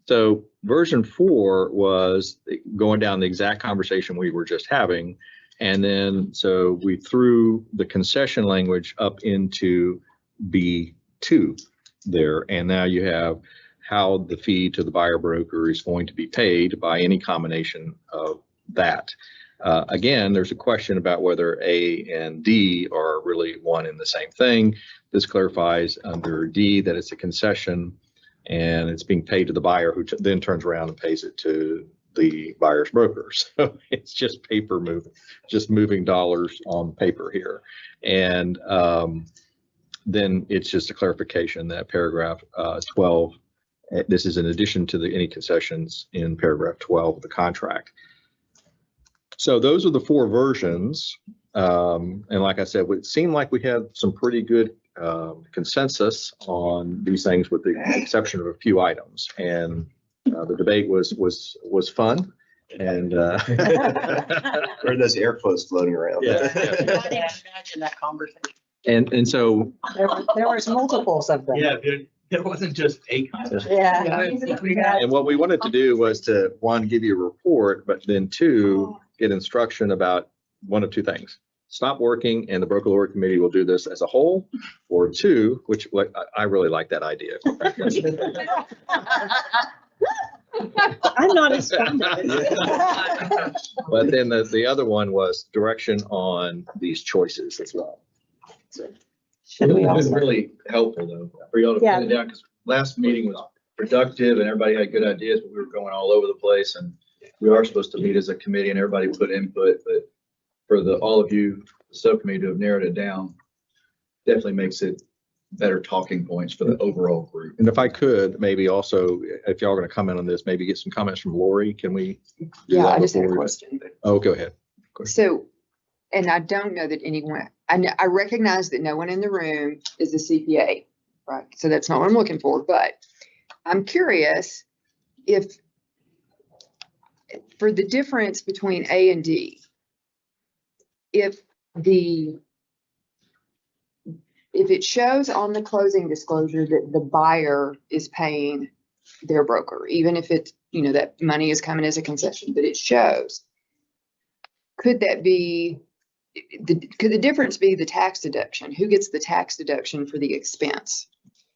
So version 4 was going down the exact conversation we were just having. And then, so we threw the concession language up into B2 there. And now you have how the fee to the buyer broker is going to be paid by any combination of that. Again, there's a question about whether A and D are really one and the same thing. This clarifies under D that it's a concession and it's being paid to the buyer, who then turns around and pays it to the buyer's broker. So it's just paper moving, just moving dollars on paper here. And then it's just a clarification that paragraph 12, this is in addition to any concessions in paragraph 12 of the contract. So those are the 4 versions. And like I said, it seemed like we had some pretty good consensus on these things with the exception of a few items. And the debate was fun. And Or those air quotes floating around. Yeah. I didn't imagine that conversation. and so There was multiples of them. Yeah, there wasn't just a concession. Yeah. And what we wanted to do was to, 1, give you a report, but then 2, get instruction about one of 2 things. Stop working and the broker lawyer committee will do this as a whole, or 2, which I really like that idea. I'm not as fond of it. But then the other one was direction on these choices as well. Should we It's also? been really helpful though, for y'all to Yeah. put it down, because last meeting was productive and everybody had good ideas, but we were going all over the place, and we are supposed to meet as a committee and everybody put input, but for all of you, the subcommittee to have narrowed it down definitely makes it better talking points for the overall group. And if I could, maybe also, if y'all are going to comment on this, maybe get some comments from Lori. Can we? do Yeah, that I just had a before we- question. Oh, go ahead. So, and I don't know that anyone, I recognize that no one in the room is a CPA, right? So that's not what I'm looking for, but I'm curious if, for the difference between A and D, if it shows on the closing disclosure that the buyer is paying their broker, even if it's, that money is coming as a concession, but it shows, could that be could the difference be the tax deduction? Who gets the tax deduction for the expense?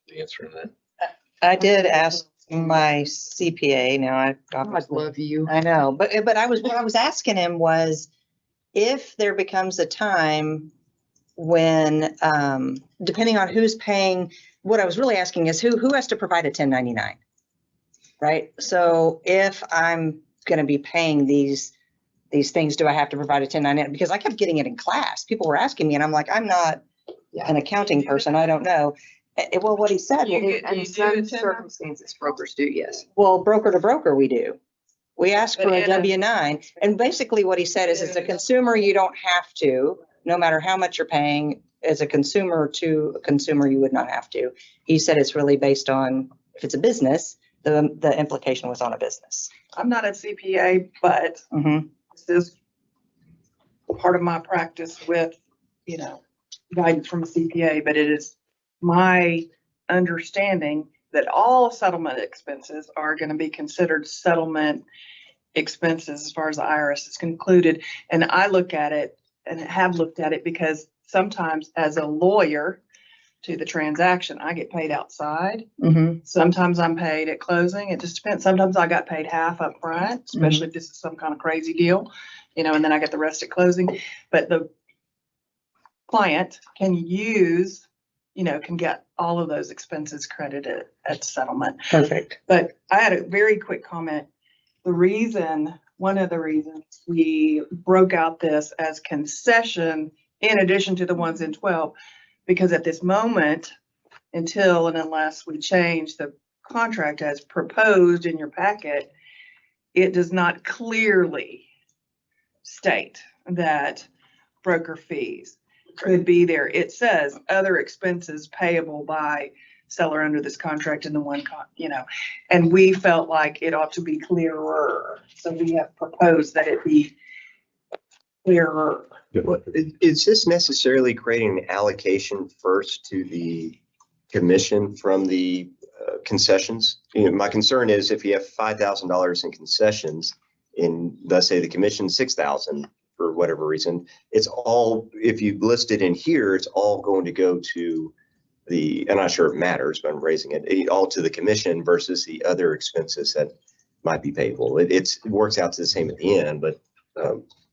The answer to that. I did ask my CPA. Now I God obviously, love you. I know, but what I was asking him was if there becomes a time when, depending on who's paying, what I was really asking is who has to provide a 1099? Right? So if I'm going to be paying these things, do I have to provide a 1099? Because I kept getting it in class. People were asking me and I'm like, I'm not an accounting person. I don't know. Well, what he said, In some circumstances, brokers do, yes. well, broker to broker, we do. We ask for But a in a- W-9. And basically what he said is, as a consumer, you don't have to, no matter how much you're paying. As a consumer to a consumer, you would not have to. He said it's really based on, if it's a business, the implication was on a business. I'm not a CPA, but Mhm. this is part of my practice with, guidance from a CPA, but it is my understanding that all settlement expenses are going to be considered settlement expenses as far as the IRS is concluded. And I look at it and have looked at it because sometimes as a lawyer to the transaction, I get paid outside. Mhm. Sometimes I'm paid at closing. It just depends. Sometimes I got paid half up front, especially if this is some kind of crazy deal, and then I get the rest at closing. But the client can can get all of those expenses credited at settlement. Perfect. But I had a very quick comment. One of the reasons we broke out this as concession in addition to the ones in 12, because at this moment, until and unless we change the contract as proposed in your packet, it does not clearly state that broker fees could be there. It says other expenses payable by seller under this contract in the and we felt like it ought to be clearer. So we have proposed that it be clearer. Is this necessarily creating an allocation first to the commission from the concessions? My concern is if you have $5,000 in concessions in, let's say the commission 6,000 for whatever reason, it's all, if you list it in here, it's all going to go to I'm not sure it matters, but I'm raising it all to the commission versus the other expenses that might be payable. It works out to the same at the end, but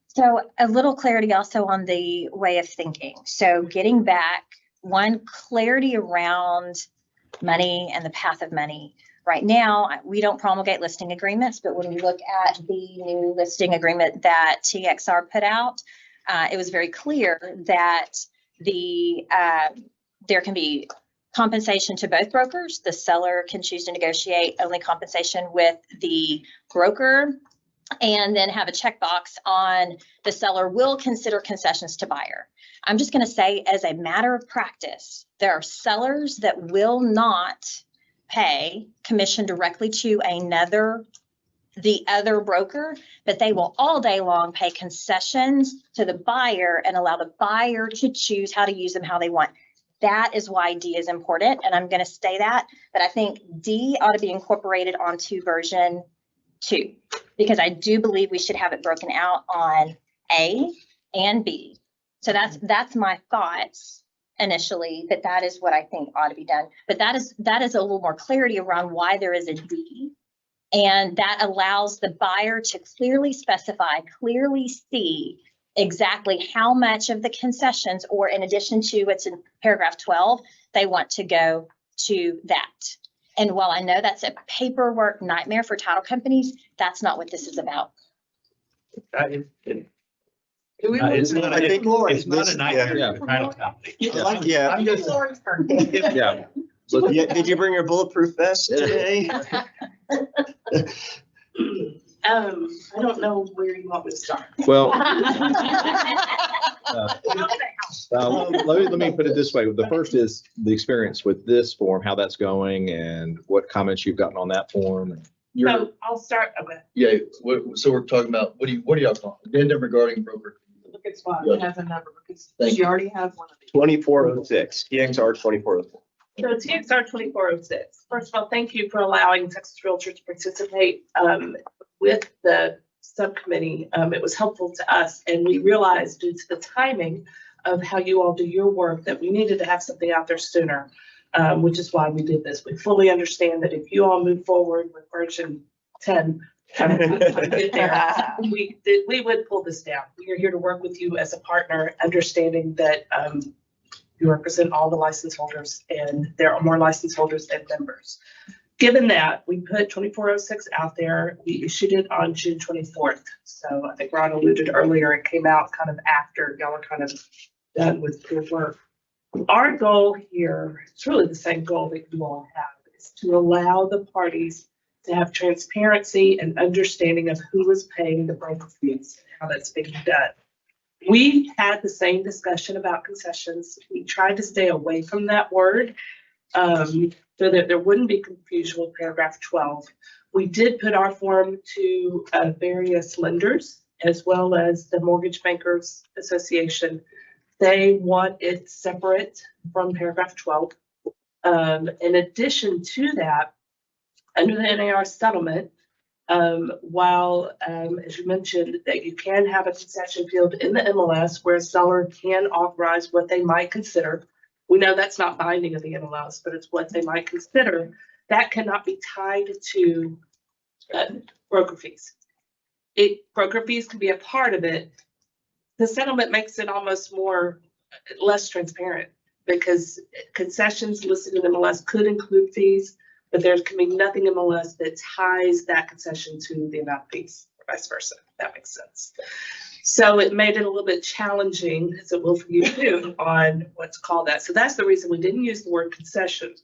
So a little clarity also on the way of thinking. So getting back, one, clarity around money and the path of money. Right now, we don't promulgate listing agreements, but when we look at the new listing agreement that TXR put out, it was very clear that there can be compensation to both brokers. The seller can choose to negotiate only compensation with the broker, and then have a checkbox on the seller will consider concessions to buyer. I'm just going to say, as a matter of practice, there are sellers that will not pay commission directly to the other broker, but they will all day long pay concessions to the buyer and allow the buyer to choose how to use them how they want. That is why D is important, and I'm going to say that, but I think D ought to be incorporated onto version 2, because I do believe we should have it broken out on A and B. So that's my thoughts initially, that is what I think ought to be done. But that is a little more clarity around why there is a D. And that allows the buyer to clearly specify, clearly see exactly how much of the concessions, or in addition to what's in paragraph 12, they want to go to that. And while I know that's a paperwork nightmare for title companies, that's not what this is about. It's not I think it's not a this- nightmare yeah. for the title company. yeah. I'm just, Yeah. Yeah, did you bring your bulletproof vest today? I don't know where you want me to start. Well, let me put it this way. The first is the experience with this form, how that's going and what comments you've gotten on that form. So I'll start, okay, Yeah, so we're talking about, what are y'all talking? Addendum regarding broker. Look at Spot, it has a number because Thank she already has one of these. 2406, TXR 2406. so TXR 2406. First of all, thank you for allowing Texas Realtor to participate with the subcommittee, it was helpful to us. And we realized due to the timing of how you all do your work that we needed to have something out there sooner, which is why we did this. We fully understand that if you all move forward with version 10, get there, we would pull this down. We are here to work with you as a partner, understanding that you represent all the license holders and there are more license holders than members. Given that, we put 2406 out there. We issued it on June 24th. So I think Ron alluded earlier, it came out kind of after y'all were kind of done with your work. Our goal here, it's really the same goal that you all have, is to allow the parties to have transparency and understanding of who is paying the broker fees and how that's being done. We had the same discussion about concessions. We tried to stay away from that word so that there wouldn't be confusion with paragraph 12. We did put our form to various lenders as well as the Mortgage Bankers Association. They want it separate from paragraph 12. In addition to that, under the NAR settlement, while, as you mentioned, that you can have a concession field in the MLS where a seller can authorize what they might consider. We know that's not binding of the MLS, but it's what they might consider. That cannot be tied to broker fees. Broker fees can be a part of it. The settlement makes it almost less transparent because concessions listed in MLS could include fees, but there can be nothing in MLS that ties that concession to the amount of fees, or vice versa. If that makes sense. So it made it a little bit challenging, as it will for you too, on what to call that. So that's the reason we didn't use the word concession.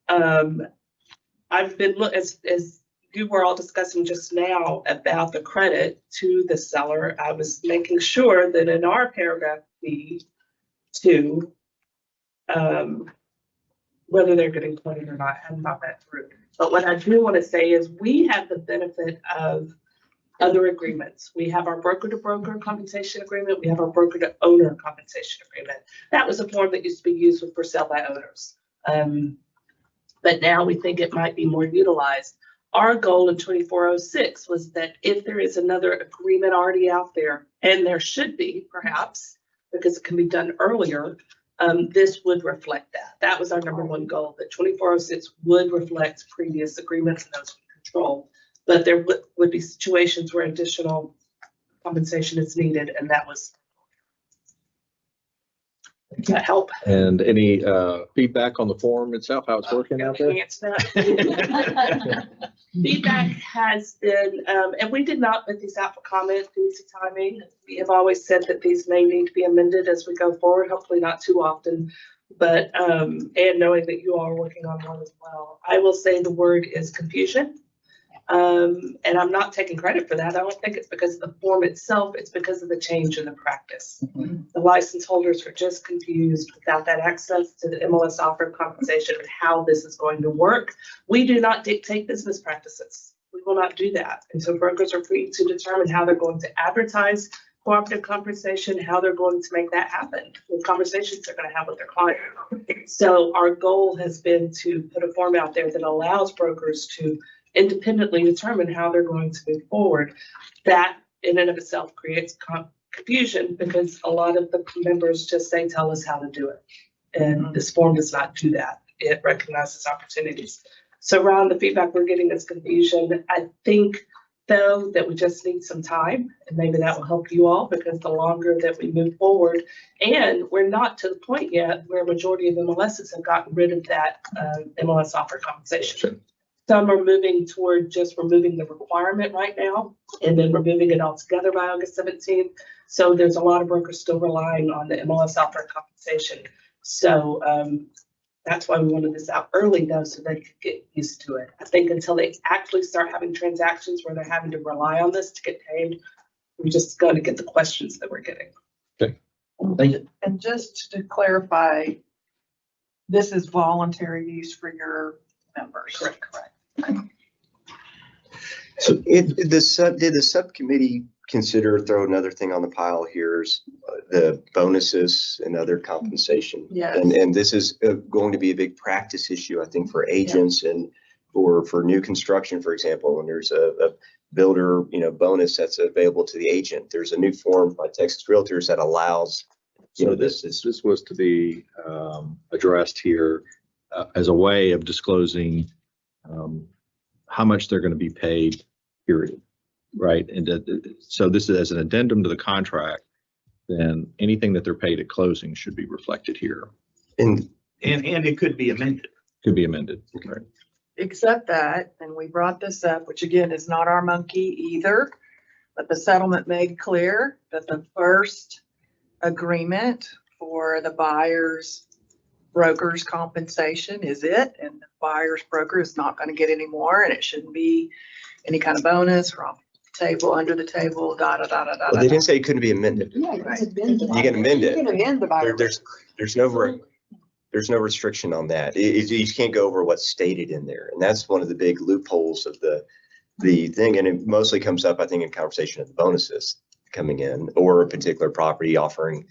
I've been, as you were all discussing just now about the credit to the seller, I was making sure that in our paragraph B2, whether they're getting credit or not, I have not read through. But what I do want to say is we have the benefit of other agreements. We have our broker-to-broker compensation agreement. We have our broker-to-owner compensation agreement. That was a form that used to be used for sale by owners. But now we think it might be more utilized. Our goal in 2406 was that if there is another agreement already out there, and there should be perhaps, because it can be done earlier, this would reflect that. That was our number one goal, that 2406 would reflect previous agreements and those we control. But there would be situations where additional compensation is needed, and that was that help. And any feedback on the form itself, how it's working out there? Feedback has been, and we did not put these out for comment due to timing. We have always said that these may need to be amended as we go forward, hopefully not too often, but, and knowing that you all are working on one as well. I will say the word is confusion. And I'm not taking credit for that. I don't think it's because of the form itself. It's because of the change in the practice. Mm-hmm. The license holders are just confused without that access to the MLS offer compensation and how this is going to work. We do not dictate business practices. We will not do that. And so brokers are free to determine how they're going to advertise cooperative compensation, how they're going to make that happen, what conversations they're going to have with their client. So our goal has been to put a form out there that allows brokers to independently determine how they're going to move forward. That in and of itself creates confusion because a lot of the members just say, tell us how to do it. And this form does not do that. It recognizes opportunities. So Ron, the feedback we're getting is confusion. I think though that we just need some time, and maybe that will help you all, because the longer that we move forward, and we're not to the point yet where a majority of MLSs have gotten rid of that MLS offer compensation. Some are moving toward just removing the requirement right now, and then removing it altogether by August 17th. So there's a lot of brokers still relying on the MLS offer compensation. So that's why we wanted this out early, though, so they could get used to it. I think until they actually start having transactions where they're having to rely on this to get paid, we're just going to get the questions that we're getting. Okay, thank you. And just to clarify, this is voluntary use for your members. Correct. So did the subcommittee consider throw another thing on the pile here is the bonuses and other compensation? Yes. And this is going to be a big practice issue, I think, for agents and for new construction, for example, when there's a builder, bonus that's available to the agent. There's a new form by Texas Realtors that allows, So this was to be addressed here as a way of disclosing how much they're going to be paid, period. Right. And so this is as an addendum to the contract, then anything that they're paid at closing should be reflected here. and And it could be amended. Could be amended. Right. Except that, and we brought this up, which again is not our monkey either, but the settlement made clear that the first agreement for the buyer's broker's compensation is it, and the buyer's broker is not going to get any more, and it shouldn't be any kind of bonus or off the table, under the table, da, da, da, da, da. well, they didn't say it couldn't be amended. Yeah, you can amend You can amend it. You can amend the buyer. There's no restriction on that. You just can't go over what's stated in there. And that's one of the big loopholes of the thing. And it mostly comes up, I think, in conversation of the bonuses coming in, or a particular property offering,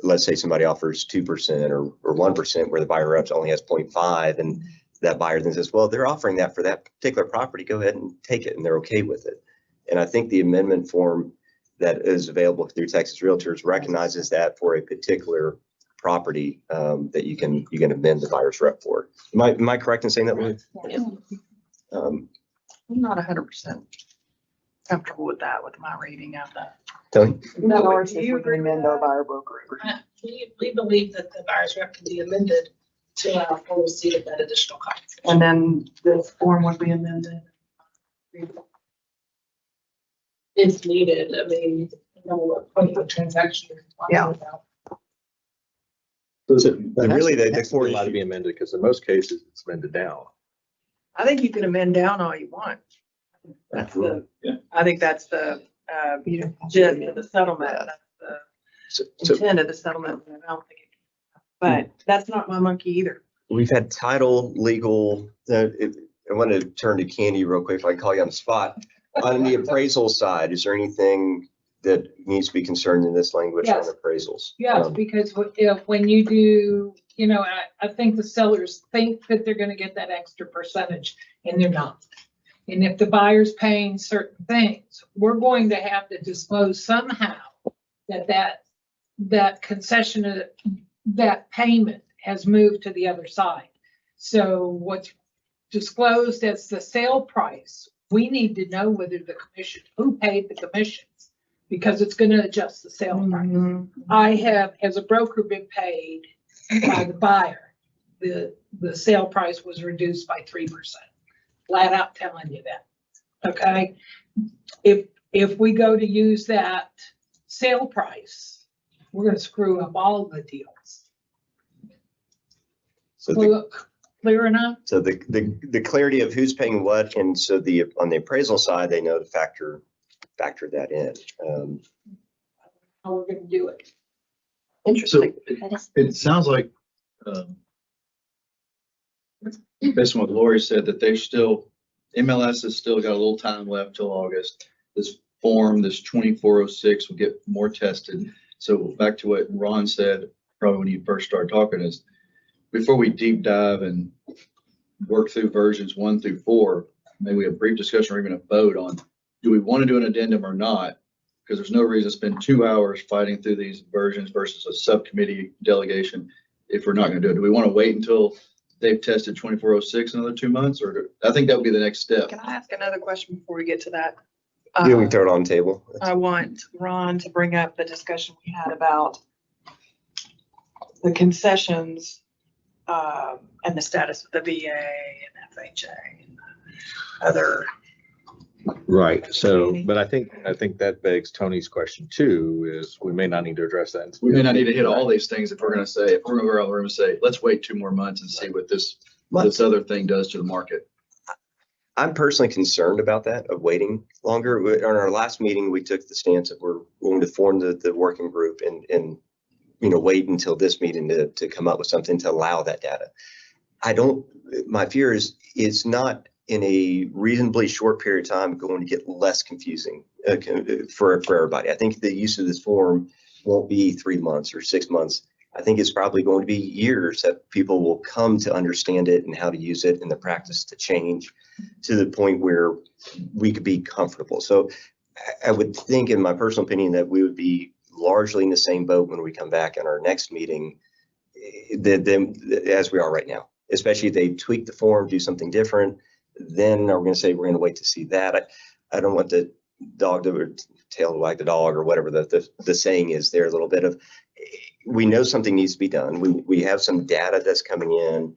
let's say somebody offers 2% or 1% where the buyer reps only has 0.5, and that buyer then says, well, they're offering that for that particular property, go ahead and take it, and they're okay with it. And I think the amendment form that is available through Texas Realtors recognizes that for a particular property that you can amend the buyer's rep for. Am I correct in saying that, Lou? I'm not 100% comfortable with that, with my reading of that. Tony? No, Or do if you we can agree with amend our that? buyer broker agreement. We believe that the buyer's rep can be amended to allow full receipt of that additional compensation. And then this form would be amended. If needed, I mean, what the transaction. you're Yeah. talking about. And really, the It's core allowed to be issue, amended because in most cases it's amended down. I think you can amend down all you want. That's the, Yeah. I think that's the, gist of the settlement. That's the so intent of the settlement. I don't think it can. But that's not my monkey either. we've had title, legal, I want to turn to Candy real quick if I can call you on the spot. On the appraisal side, is there anything that needs to be concerned in this language on Yes. appraisals? Yes, because when you do, I think the sellers think that they're gonna get that extra percentage and they're not. And if the buyer's paying certain things, we're going to have to disclose somehow that concession, that payment has moved to the other side. So what's disclosed as the sale price, we need to know whether the commission, who paid the commissions, because it's gonna adjust the sale price. I have, as a broker, been paid by the buyer. The sale price was reduced by 3%. Flat out telling you that, okay? If we go to use that sale price, we're gonna screw up all the deals. So Clear enough? So the clarity of who's paying what, and so on the appraisal side, they know to factor that in. How we're gonna do it. So Interesting. it sounds like, based on what Lori said, that MLS has still got a little time left till August. This form, this 2406 will get more tested. So back to what Ron said, probably when you first started talking, is before we deep dive and work through versions 1 through 4, maybe a brief discussion or even a vote on, do we want to do an addendum or not? Because there's no reason to spend 2 hours fighting through these versions versus a subcommittee delegation if we're not going to do it. Do we want to wait until they've tested 2406 another 2 months, or I think that would be the next step. Can I ask another question before we get to that? Yeah, we can throw it on the table. I want Ron to bring up the discussion we had about the concessions and the status of the VA and FHA and other. Right. So, but I think that begs Tony's question too, is we may not need to address that. We may not need to hit all these things if we're going to say, if we're going to go around the room and say, let's wait 2 more months and see what this other thing does to the market. I'm personally concerned about that, of waiting longer. On our last meeting, we took the stance that we're going to form the working group and wait until this meeting to come up with something to allow that data. My fear is it's not in a reasonably short period of time going to get less confusing for everybody. I think the use of this form won't be 3 months or 6 months. I think it's probably going to be years that people will come to understand it and how to use it and the practice to change to the point where we could be comfortable. So I would think, in my personal opinion, that we would be largely in the same boat when we come back in our next meeting as we are right now, especially if they tweak the form, do something different. Then we're going to say we're going to wait to see that. I don't want the dog to tail to wag the dog, or whatever the saying is there. A little bit of, we know something needs to be done. We have some data that's coming in.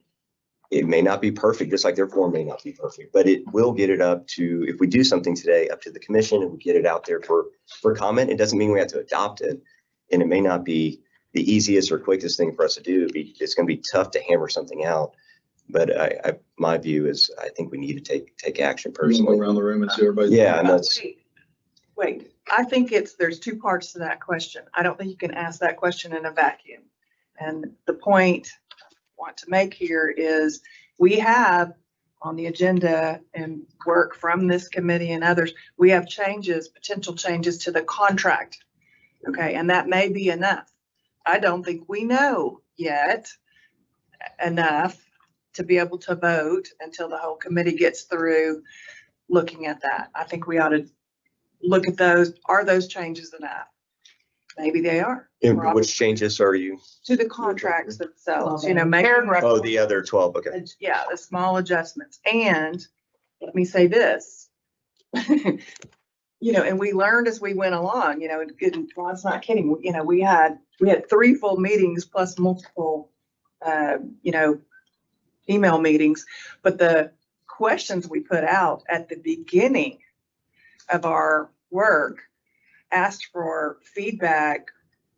It may not be perfect, just like their form may not be perfect, but it will get it up to, if we do something today, up to the commission and we get it out there for comment. It doesn't mean we have to adopt it, and it may not be the easiest or quickest thing for us to do. It's going to be tough to hammer something out. But my view is, I think we need to take action Go personally. around the room and see everybody. Yeah, and that's, Wait, I think there's two parts to that question. I don't think you can ask that question in a vacuum. And the point I want to make here is, we have on the agenda and work from this committee and others, we have potential changes to the contract. Okay, and that may be enough. I don't think we know yet enough to be able to vote until the whole committee gets through looking at that. I think we ought to look at those. Are those changes enough? Maybe they are. and which changes are you? To the contracts themselves, Well, making, paragraph- Oh, the other 12, okay. yeah, the small adjustments. And let me say this, and we learned as we went along, and Ron's not kidding. We had 3 full meetings plus multiple, email meetings, but the questions we put out at the beginning of our work asked for feedback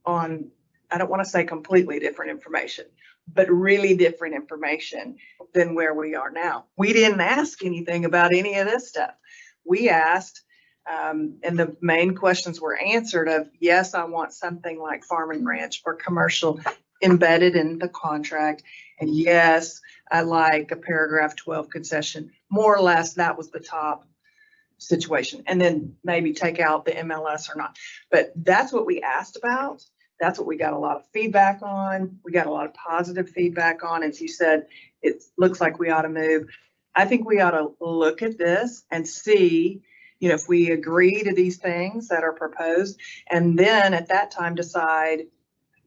on, I don't want to say completely different information, but really different information than where we are now. We didn't ask anything about any of this stuff. We asked, and the main questions were answered of, yes, I want something like farm and ranch or commercial embedded in the contract. And yes, I like a paragraph 12 concession. More or less, that was the top situation. And then maybe take out the MLS or not. But that's what we asked about. That's what we got a lot of feedback on. We got a lot of positive feedback on. As you said, it looks like we ought to move. I think we ought to look at this and see, if we agree to these things that are proposed, and then at that time decide,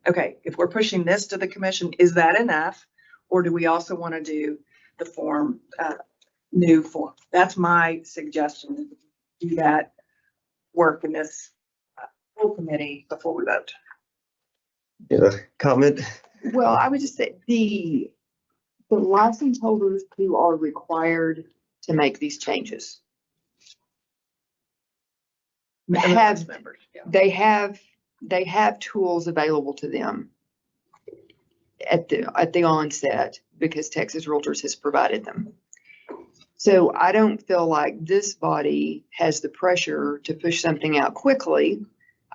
okay, if we're pushing this to the commission, is that enough? Or do we also want to do the form, new form? That's my suggestion. Do that work in this full committee before we vote. Comment? Well, I would just say the license holders who are required to make these changes have, members. Yeah. they have tools available to them at the onset, because Texas Realtors has provided them. So I don't feel like this body has the pressure to push something out quickly.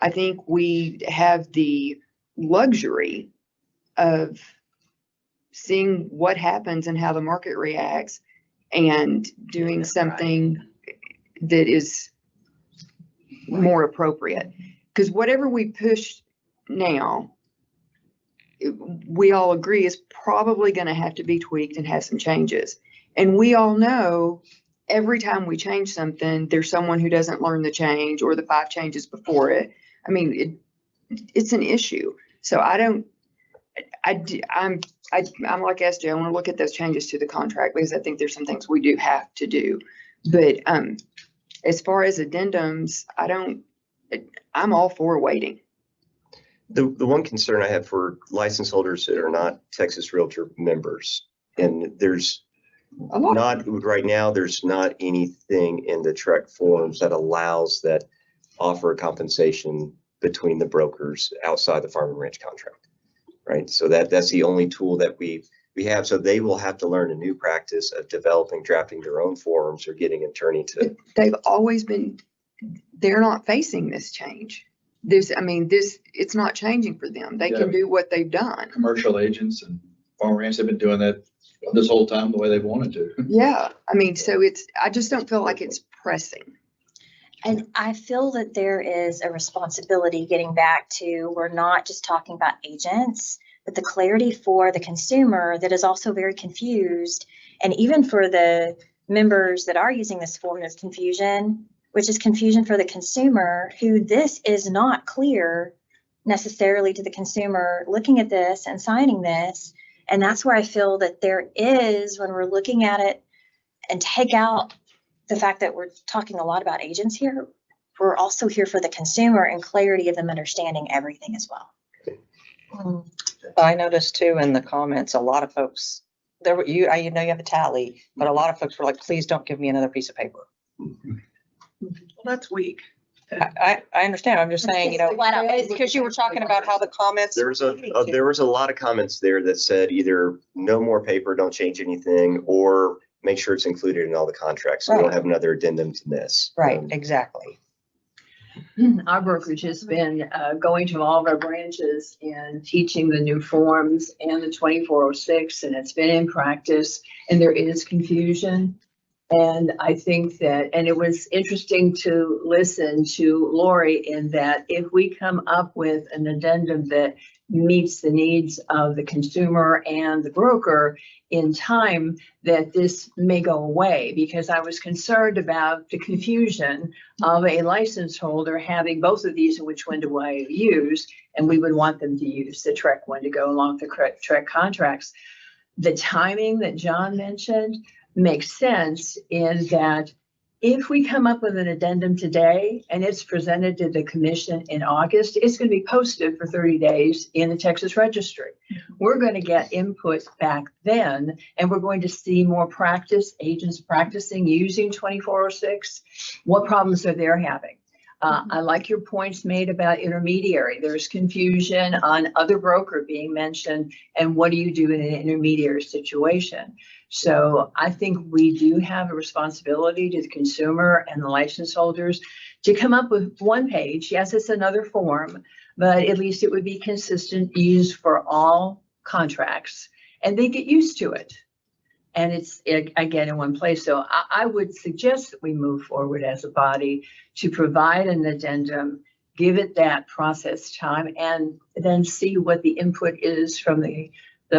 I think we have the luxury of seeing what happens and how the market reacts, and doing something that is more appropriate. Because whatever we push now, we all agree is probably going to have to be tweaked and have some changes. And we all know every time we change something, there's someone who doesn't learn the change or the 5 changes before it. I mean, it's an issue. So I'm like SJ, I want to look at those changes to the contract, because I think there's some things we do have to do. But as far as addendums, I'm all for waiting. The one concern I have for license holders that are not Texas Realtor members, and there's right now, there's not anything in the TREC forms that allows that offer a compensation between the brokers outside the farm and ranch contract, right? So that's the only tool that we have. So they will have to learn a new practice of drafting their own forms or getting an attorney to. They've always been, they're not facing this change. It's not changing for them. They can do what they've done. Commercial agents and farm ranch, they've been doing that this whole time the way they've wanted to. Yeah, so I just don't feel like it's pressing. And I feel that there is a responsibility, getting back to, we're not just talking about agents, but the clarity for the consumer that is also very confused. And even for the members that are using this form, there's confusion, which is confusion for the consumer, who this is not clear necessarily to the consumer looking at this and signing this. And that's where I feel that there is, when we're looking at it and take out the fact that we're talking a lot about agents here, we're also here for the consumer and clarity of them understanding everything as well. I noticed too in the comments, a lot of folks, there were, you know you have a tally, but a lot of folks were like, please don't give me another piece of paper. Well, that's weak. I understand. I'm just saying, you know, it's because you were talking about how the comments. There was a lot of comments there that said either no more paper, don't change anything, or make sure it's included in all the contracts. So we don't have another addendum to this. Right, exactly. Our brokerage has been going to all of our branches and teaching the new forms and the 2406, and it's been in practice, and there is confusion. And I think that, and it was interesting to listen to Lori in that if we come up with an addendum that meets the needs of the consumer and the broker in time, that this may go away, because I was concerned about the confusion of a license holder having both of these and which one do I use, and we would want them to use the Trek one to go along with the Trek contracts. The timing that John mentioned makes sense in that if we come up with an addendum today and it's presented to the commission in August, it's going to be posted for 30 days in the Texas Registry. We're going to get input back then, and we're going to see more agents practicing using 2406. What problems are they having? I like your points made about intermediary. There's confusion on other broker being mentioned, and what do you do in an intermediary situation? So I think we do have a responsibility to the consumer and the license holders to come up with one page. Yes, it's another form, but at least it would be consistent, used for all contracts, and they get used to it. And it's, again, in one place. So I would suggest that we move forward as a body to provide an addendum, give it that process time, and then see what the input is from the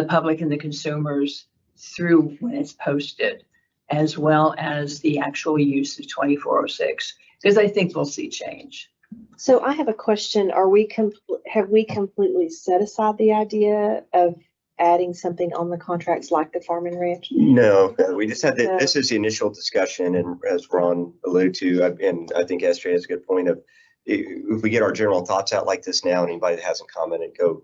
public and the consumers through when it's posted, as well as the actual use of 2406, because I think we'll see change. So I have a question. Have we completely set aside the idea of adding something on the contracts like the farm and ranch? No, we just had this is the initial discussion, and as Ron alluded to, and I think SJ has a good point of, if we get our general thoughts out like this now, and anybody that hasn't commented, go,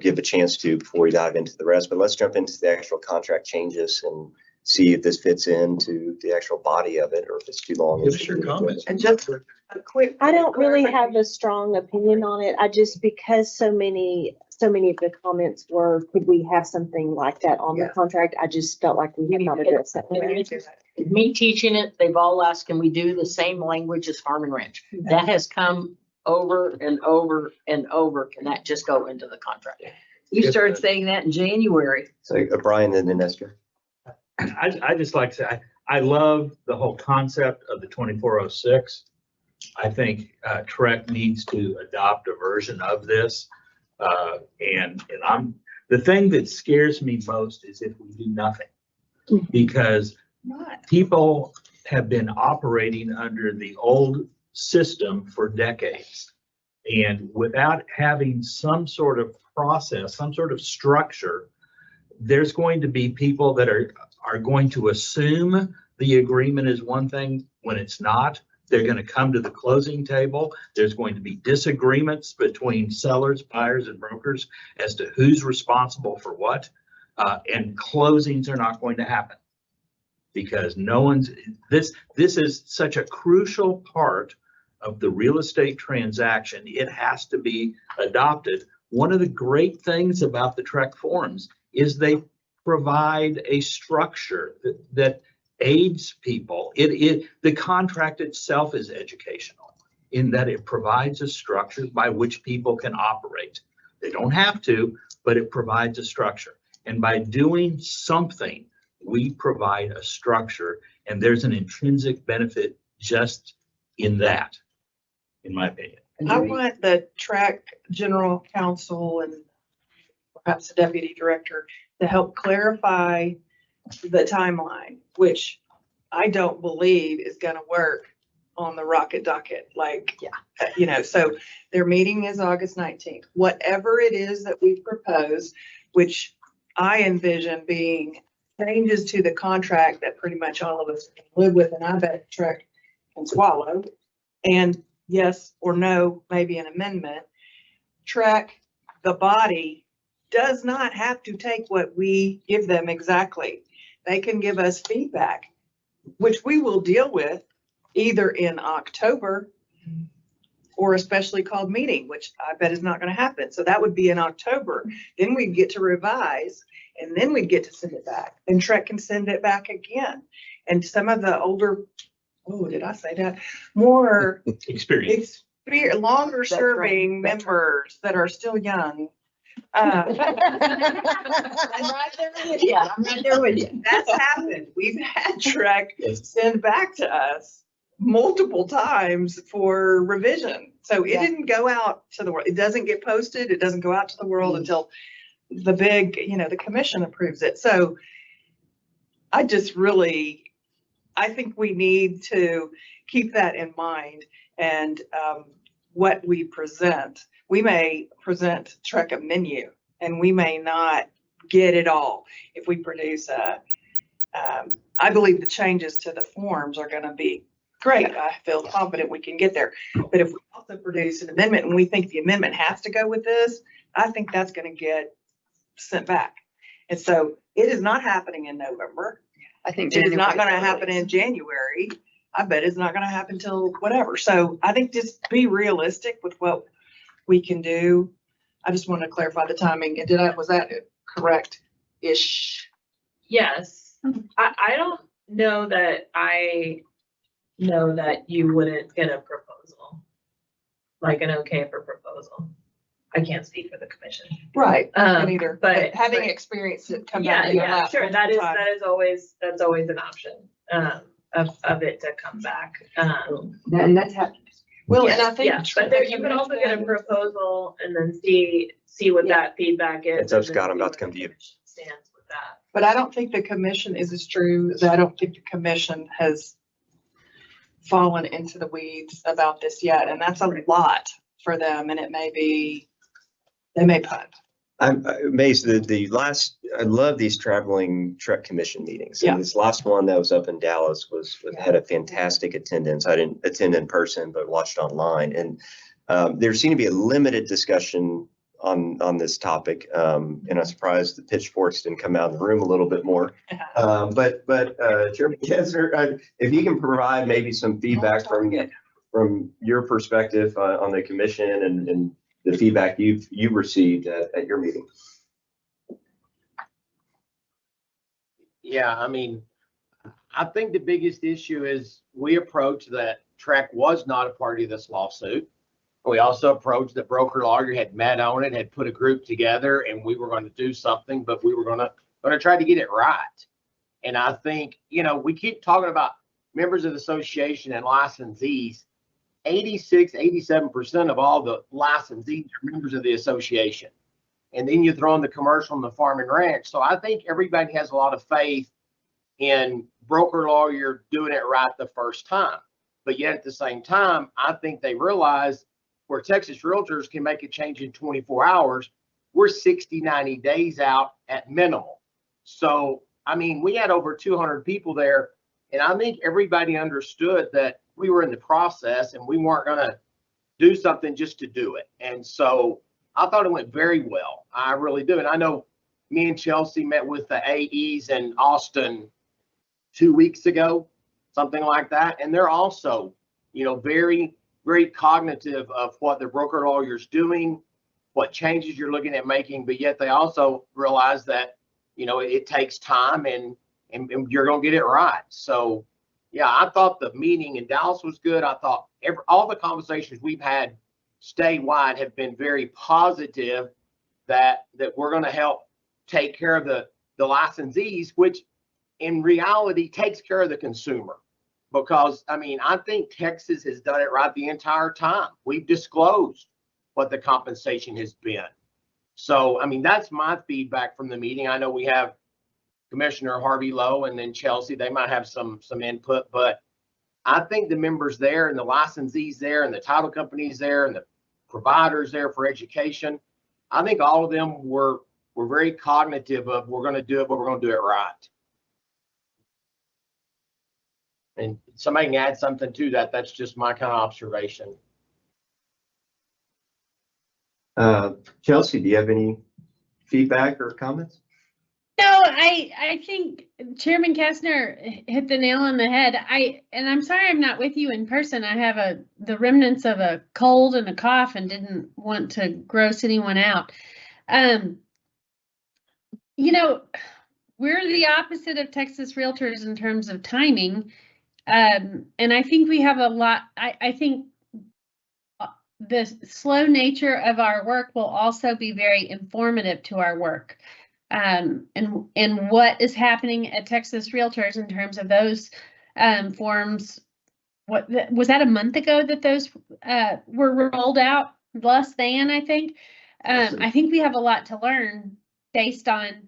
give a chance to before we dive into the rest. But let's jump into the actual contract changes and see if this fits into the actual body of it, or if it's too long. Give us your comments. And just a quick. I don't really have a strong opinion on it. Because so many of the comments were, could we have something like that on the contract? I just felt like we had not addressed that. Me teaching it, they've all asked, can we do the same language as farm and ranch? That has come over and over and over. Can that just go into the contract? You started saying that in January. So Brian and then Esther. I just like to say, I love the whole concept of the 2406. I think Trek needs to adopt a version of this. And the thing that scares me most is if we do nothing, because people have been operating under the old system for decades. And without having some sort of process, some sort of structure, there's going to be people that are going to assume the agreement is one thing when it's not. They're going to come to the closing table. There's going to be disagreements between sellers, buyers, and brokers as to who's responsible for what. And closings are not going to happen, because this is such a crucial part of the real estate transaction. It has to be adopted. One of the great things about the Trek forms is they provide a structure that aids people. The contract itself is educational in that it provides a structure by which people can operate. They don't have to, but it provides a structure. And by doing something, we provide a structure, and there's an intrinsic benefit just in that, in my opinion. I want the Trek General Counsel and perhaps the deputy director, to help clarify the timeline, which I don't believe is gonna work on the rocket docket, like, so their meeting is August 19th. Whatever it is that we propose, which I envision being changes to the contract that pretty much all of us can live with, and I bet Trek can swallow. And yes or no, maybe an amendment. Trek, the body, does not have to take what we give them exactly. They can give us feedback, which we will deal with either in October or a specially called meeting, which I bet is not going to happen. So that would be in October. Then we'd get to revise, and then we'd get to send it back. And Trek can send it back again. And some of the older, oh, did I say that? More longer serving members that are still young. I'm right there with you. I'm right there with you. That's happened. We've had Trek send back to us multiple times for revision. So it didn't go out to the world. It doesn't get posted. It doesn't go out to the world until the big, the commission approves it. So I think we need to keep that in mind. And what we present, we may present Trek a menu, and we may not get it all. If we produce I believe the changes to the forms are going to be great. I feel confident we can get there. But if we also produce an amendment and we think the amendment has to go with this, I think that's going to get sent back. And so it is not happening in November. I think It is not January going to happen in January. I bet it's not going to happen till whatever. So I think just be realistic with what we can do. I just want to clarify the timing. And was that correct-ish? Yes, I don't know that I know that you wouldn't get a proposal, like an okay for proposal. I can't speak for the commission. Right. Either. But having experienced it come Yeah, back. yeah, sure. That's always an option, of it to come back. And that's happened. Well, yes, and I think. yeah, but there, you can also get a proposal and then see what that feedback is. It's up, Scott. I'm about to come to you. Stands with that. But I don't think the commission is true. That I don't think the commission has fallen into the weeds about this yet. And that's a lot for them. And they may punt. I'm amazed that I love these traveling Trek commission meetings. Yeah. And this last one that was up in Dallas had a fantastic attendance. I didn't attend in person, but watched online. And there seemed to be a limited discussion on this topic. And I'm surprised the pitchforks didn't come out in the room a little bit more. But Chairman Kessler, if you can provide maybe some feedback from your perspective on the commission and the feedback you've received at your meeting. Yeah, I mean, I think the biggest issue is we approached that Trek was not a party to this lawsuit. We also approached that broker lawyer had met on it, had put a group together, and we were going to do something, but we were going to try to get it right. And I think, we keep talking about members of the association and licensees. 87% of all the licensees are members of the association. And then you throw in the commercial and the farm and ranch. So I think everybody has a lot of faith in broker lawyer doing it right the first time. But yet at the same time, I think they realize where Texas Realtors can make a change in 24 hours, we're 60, 90 days out at minimal. So, I mean, we had over 200 people there, and I think everybody understood that we were in the process and we weren't going to do something just to do it. And so I thought it went very well. I really do. And I know me and Chelsea met with the AEs in Austin 2 weeks ago, something like that. And they're also, very, very cognitive of what the broker lawyer's doing, what changes you're looking at making, but yet they also realize that, it takes time and you're going to get it right. So, yeah, I thought the meeting in Dallas was good. I thought all the conversations we've had statewide have been very positive that we're going to help take care of the licensees, which in reality takes care of the consumer. Because, I mean, I think Texas has done it right the entire time. We've disclosed what the compensation has been. So, I mean, that's my feedback from the meeting. I know we have Commissioner Harvey Lowe and then Chelsea, they might have some input, but I think the members there and the licensees there and the title companies there and the providers there for education, I think all of them were very cognitive of we're going to do it, but we're going to do it right. And somebody can add something to that. That's just my kind of observation. Chelsea, do you have any feedback or comments? No, I think Chairman Kastner hit the nail on the head. And I'm sorry I'm not with you in person. I have the remnants of a cold and a cough and didn't want to gross anyone out. You know, we're the opposite of Texas Realtors in terms of timing. And I think we have a lot, I think the slow nature of our work will also be very informative to our work. And what is happening at Texas Realtors in terms of those forms. Was that a month ago that those were rolled out? Less than, I think. I think we have a lot to learn based on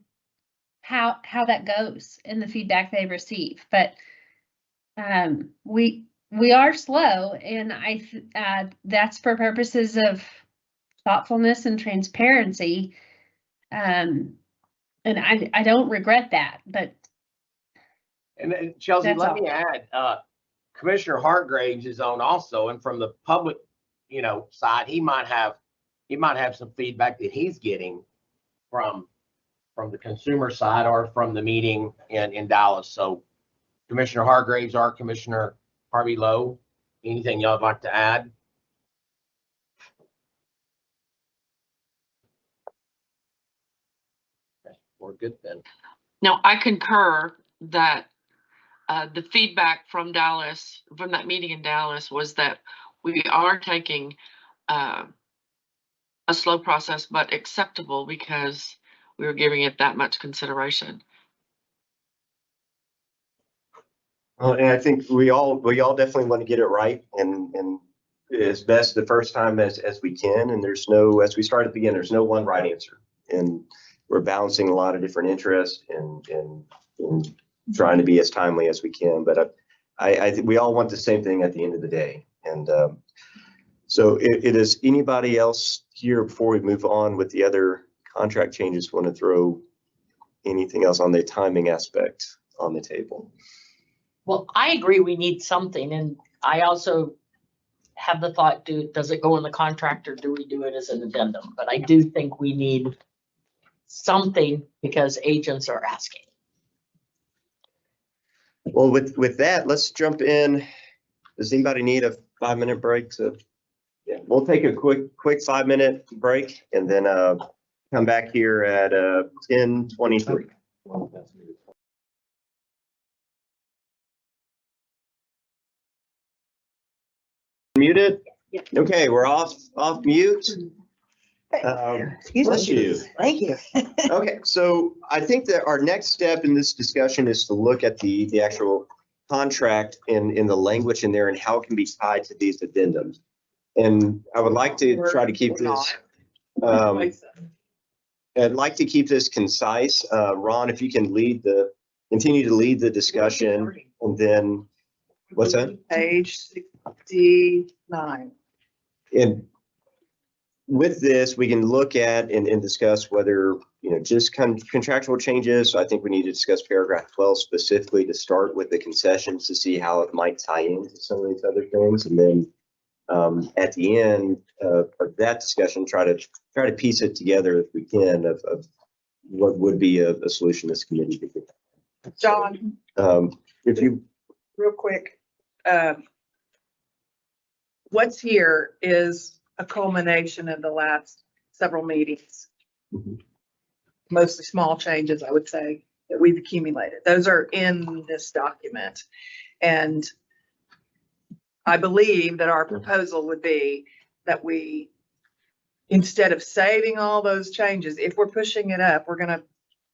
how that goes and the feedback they receive. But we are slow, and that's for purposes of thoughtfulness and transparency. And I don't regret that, but. And Chelsea, let me add, Commissioner Hargraves is on also, and from the public, side, he might have some feedback that he's getting from the consumer side or from the meeting in Dallas. So Commissioner Hargraves or Commissioner Harvey Lowe, anything y'all would like to add? Okay, we're good then. No, I concur that the feedback from Dallas, from that meeting in Dallas, was that we are taking a slow process, but acceptable because we were giving it that much consideration. Well, and I think we all definitely want to get it right and as best the first time as we can. And there's no, as we start at the beginning, there's no one right answer. And we're balancing a lot of different interests and trying to be as timely as we can. But I think we all want the same thing at the end of the day. And so it is anybody else here before we move on with the other contract changes want to throw anything else on the timing aspect on the table? Well, I agree we need something, and I also have the thought, does it go in the contract or do we do it as an addendum? But I do think we need something because agents are asking. Well, with that, let's jump in. Does anybody need a 5-minute break? So yeah, we'll take a quick 5-minute break and then come back here at 10:23. Muted? Okay, we're off mute. Bless you. Thank you. Okay, so I think that our next step in this discussion is to look at the actual contract in the language in there and how it can be tied to these addendums. And I would like to try to keep this. I'd like to keep this concise. Ron, if you can continue to lead the discussion, and then what's that? Page 69. And with this, we can look at and discuss whether, just contractual changes. So I think we need to discuss paragraph 12 specifically to start with the concessions to see how it might tie into some of these other things. And then at the end of that discussion, try to piece it together if we can of what would be a solution this committee could get. John, If you real quick, what's here is a culmination of the last several meetings. Mostly small changes, I would say, that we've accumulated. Those are in this document. And I believe that our proposal would be that we, instead of saving all those changes, if we're pushing it up, we're going to,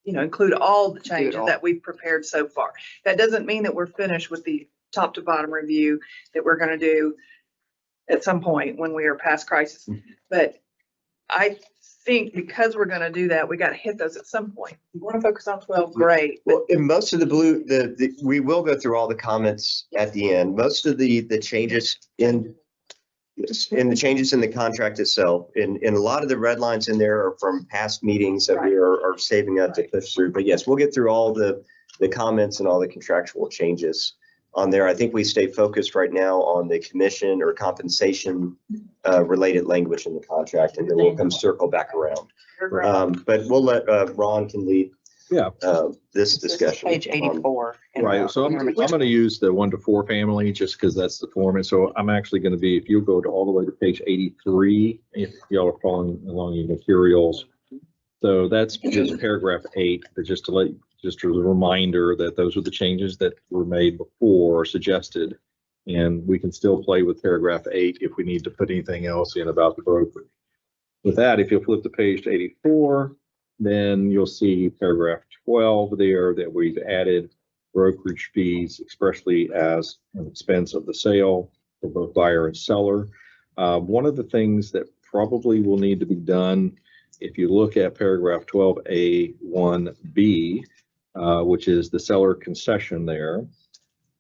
include all the changes that we've prepared so far. That doesn't mean that we're finished with the top to bottom review that we're going to do at some point when we are past crisis. But I think because we're gonna do that, we gotta hit those at some point. You wanna focus on 12, great. Well, in most of we will go through all the comments at the end. Most of the changes in the changes in the contract itself, and a lot of the red lines in there are from past meetings that we are saving up to push through. But yes, we'll get through all the comments and all the contractual changes on there. I think we stay focused right now on the commission or compensation related language in the contract, and then we'll come circle back around. But we'll let Ron can lead this discussion. Page 84. Right, so I'm going to use the 1 to 4 family just because that's the form. And so I'm actually going to be, if you go to all the way to page 83, if y'all are following along your materials. So that's just paragraph 8, but just as a reminder that those are the changes that were made before or suggested. And we can still play with paragraph 8 if we need to put anything else in about the brokerage. With that, if you'll flip to page 84, then you'll see paragraph 12 there that we've added brokerage fees expressly as an expense of the sale for both buyer and seller. One of the things that probably will need to be done, if you look at paragraph 12A1B, which is the seller concession there,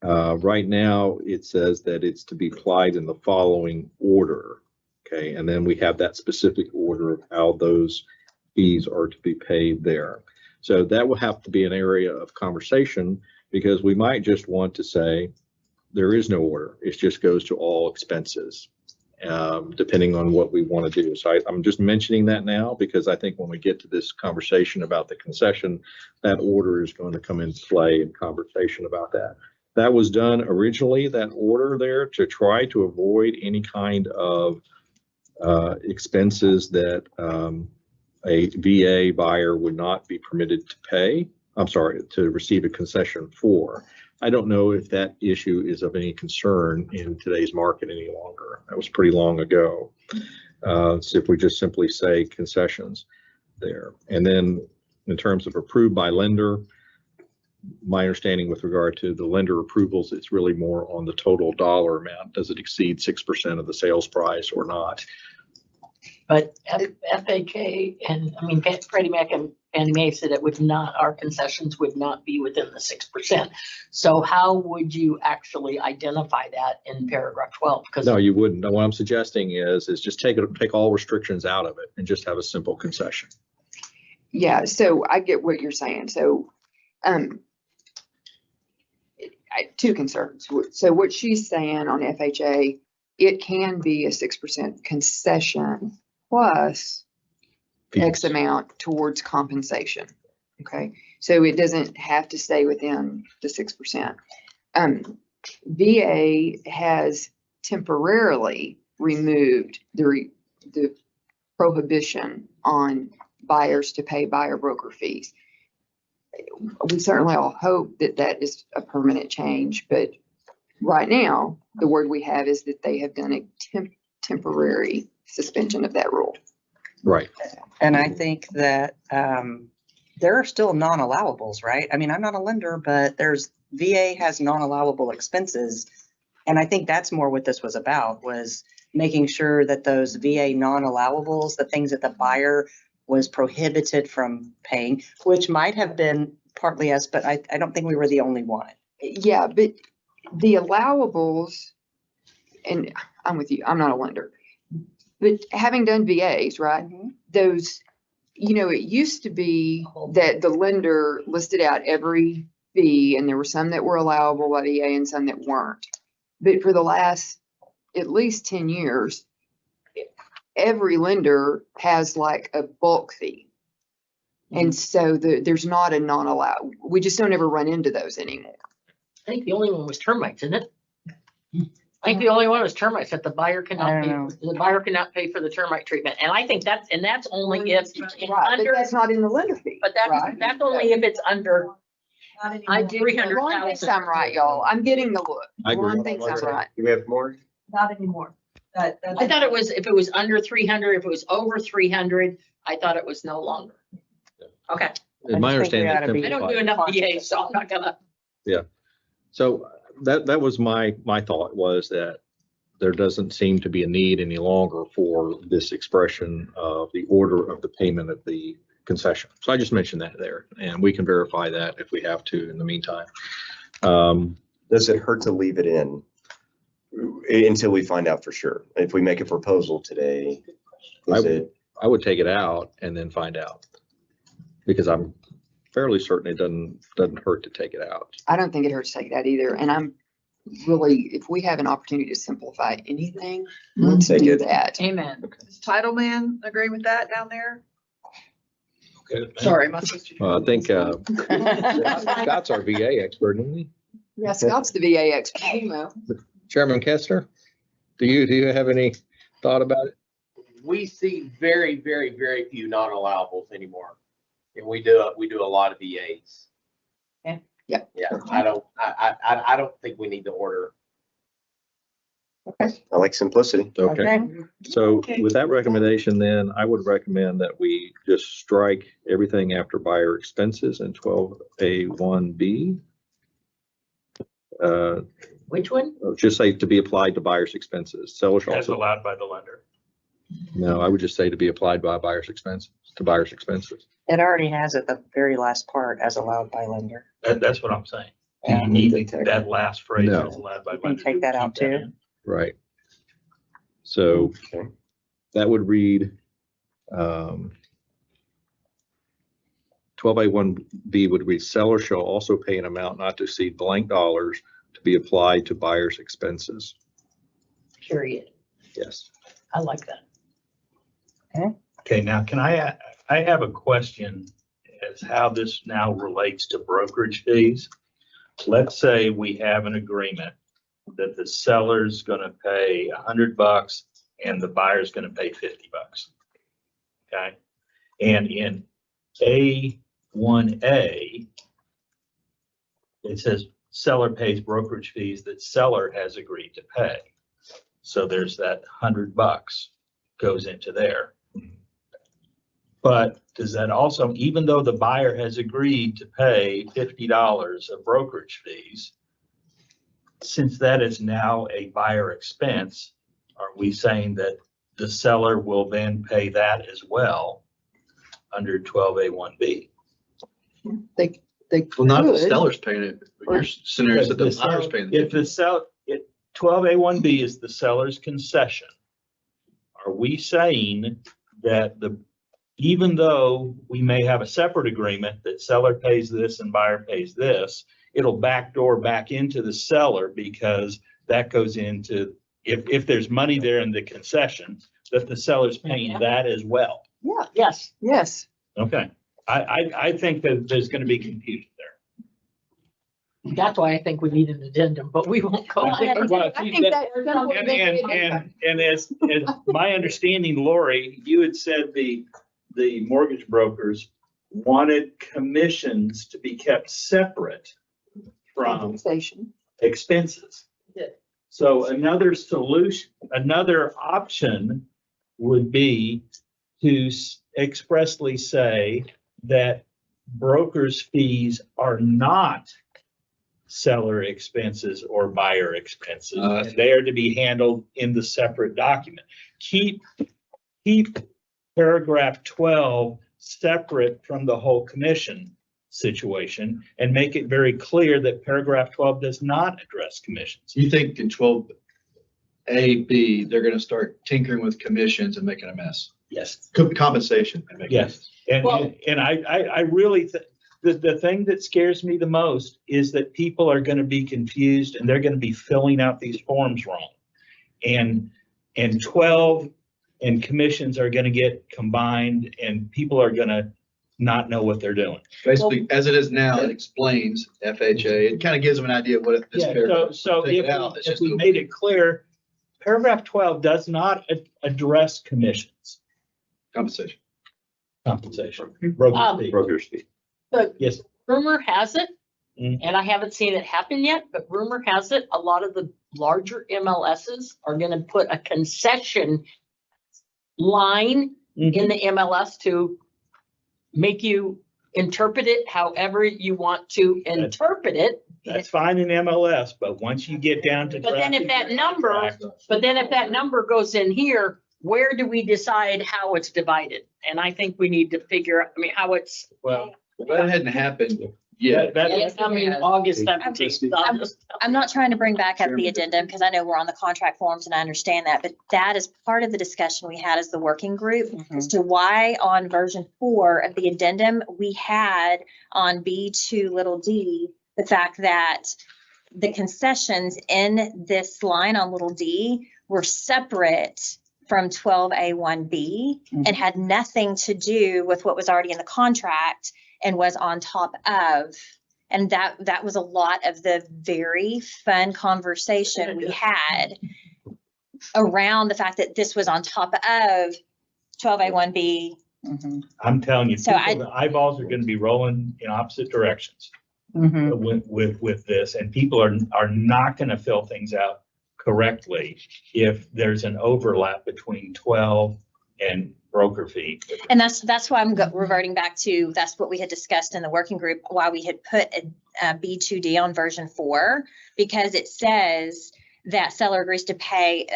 right now it says that it's to be applied in the following order. Okay, and then we have that specific order of how those fees are to be paid there. So that will have to be an area of conversation, because we might just want to say there is no order. It just goes to all expenses, depending on what we want to do. So I'm just mentioning that now because I think when we get to this conversation about the concession, that order is going to come into play in conversation about that. That was done originally, that order there, to try to avoid any kind of expenses that a VA buyer would not be permitted to pay. I'm sorry, to receive a concession for. I don't know if that issue is of any concern in today's market any longer. That was pretty long ago. So if we just simply say concessions there. And then in terms of approved by lender, my understanding with regard to the lender approvals, it's really more on the total dollar amount. Does it exceed 6% of the sales price or not? But FHA and, I mean, Freddie Mac and Fannie Mae said it would not, our concessions would not be within the 6%. So how would you actually identify that in paragraph 12? Because no, you wouldn't. No, what I'm suggesting is just take all restrictions out of it and just have a simple concession. Yeah, so I get what you're saying. So, two concerns. So what she's saying on FHA, it can be a 6% concession plus X amount towards compensation. Okay, so it doesn't have to stay within the 6%. VA has temporarily removed the prohibition on buyers to pay buyer broker fees. We certainly all hope that that is a permanent change, but right now, the word we have is that they have done a temporary suspension of that rule. Right. And I think that there are still non-allowables, right? I mean, I'm not a lender, but VA has non-allowable expenses. And I think that's more what this was about, was making sure that those VA non-allowables, the things that the buyer was prohibited from paying, which might have been partly us, but I don't think we were the only one. Yeah, but the allowables, and I'm with you, I'm not a lender, but having done VAs, right? Mm-hmm. Those, it used to be that the lender listed out every fee, and there were some that were allowable by VA and some that weren't. But for the last at least 10 years, every lender has like a bulk fee. And so there's not a non-allowed. We just don't ever run into those anymore. I think the only one was termites, isn't it? I think the only one was termites, that the buyer cannot pay for the termite treatment. And I think that's only if it's under. But that's not in the lender fee. But that's only if it's under. I do 300,000. Ron thinks I'm right, y'all. I'm getting the look. Ron thinks I'm right. Do we have more? Not anymore. I thought it was, if it was under 300, if it was over 300, I thought it was no longer. Okay. My understanding. I don't do enough VA, so I'm not gonna. Yeah. So that was my thought, was that there doesn't seem to be a need any longer for this expression of the order of the payment of the concession. So I just mentioned that there, and we can verify that if we have to in the meantime. Does it hurt to leave it in until we find out for sure? If we make a proposal today, I would take it out and then find out, because I'm fairly certain it doesn't hurt to take it out. I don't think it hurts to take that either. And I'm really, if we have an opportunity to simplify anything, let's Take do it. that. Amen. Does Title Man agree with that down there? Okay. Sorry, am I supposed to? I think Scott's our VA expert, isn't he? Yeah, Scott's the VA expert, you know. Chairman Kestner, do you have any thought about it? We see very, very, very few non-allowables anymore. And we do a lot of VAs. Yeah. Yeah, I don't think we need to order. I like simplicity. Okay. So with that recommendation, then I would recommend that we just strike everything after buyer expenses in 12A1B. Which one? Just say to be applied to buyer's expenses. Seller shall As also, allowed by the lender. no, I would just say to be applied by buyer's expense, to buyer's expenses. It already has it, the very last part, as allowed by lender. That's what I'm saying. Yeah. You need that last phrase No. as allowed by You can lender. take that out Keep too. in. Right. So Okay. that would read 12A1B would read, seller shall also pay an amount not to exceed blank dollars to be applied to buyer's expenses. Period. Yes. I like that. Okay, now can I have a question as how this now relates to brokerage fees. Let's say we have an agreement that the seller's gonna pay $100 and the buyer's gonna pay $50. Okay, and in A1A, it says seller pays brokerage fees that seller has agreed to pay. So there's that $100 goes into there. But does that also, even though the buyer has agreed to pay $50 of brokerage fees, since that is now a buyer expense, are we saying that the seller will then pay that as well under 12A1B? They Well, not if the could. seller's paying it, but your scenario said the buyer's paying If it. the 12A1B is the seller's concession, are we saying that even though we may have a separate agreement that seller pays this and buyer pays this, it'll backdoor back into the seller because that goes into, if there's money there in the concession, that the seller's paying that as well. Yeah, Yes. yes. Okay, I think that there's gonna be confusion there. That's why I think we need an addendum, but we won't go I think- there. I think that. And as my understanding, Lori, you had said the mortgage brokers wanted commissions to be kept separate from Compensation. expenses. Yeah. So another solution, another option would be to expressly say that brokers' fees are not seller expenses or buyer expenses. And they are to be handled in the separate document. Keep paragraph 12 separate from the whole commission situation and make it very clear that paragraph 12 does not address commissions. You think in 12A, B, they're gonna start tinkering with commissions and making a mess? Yes. Compensation. and making a Yes. And I really, the thing that scares me the most is that people are going to be confused and they're going to be filling out these forms wrong. And 12 and commissions are going to get combined and people are going to not know what they're doing. Basically, as it is now, it explains FHA. It kind of gives them an idea of what this Yeah, paragraph. so Take it if out, it's if just we made it clear, paragraph 12 does not address commissions, Compensation. compensation, broker's fee. Broker's fee. But Yes. rumor has it, Mm. and I haven't seen it happen yet, but rumor has it, a lot of the larger MLSs are gonna put a concession line in the MLS to make you interpret it however you want to interpret it. That's fine in MLS, but once you get down to. But then if that drafting number, contracts, but then if that number goes in here, where do we decide how it's divided? And I think we need to figure, I mean, how it's. Well, That hadn't happened yet. Yes, I mean, August 17th. I'm not trying to bring back up the addendum because I know we're on the contract forms and I understand that, but that is part of the discussion we had as the working group as to why on version 4 of the addendum, we had on B2 little d, the fact that the concessions in this line on little d were separate from 12A1B and had nothing to do with what was already in the contract and was on top of. And that was a lot of the very fun conversation we had around the fact that this was on top of 12A1B. I'm telling you, So the eyeballs are gonna be rolling in opposite directions with this, and people are not gonna fill things out correctly if there's an overlap between 12 and broker fee. And that's why I'm reverting back to, that's what we had discussed in the working group, why we had put a B2D on version 4, because it says that seller agrees to pay,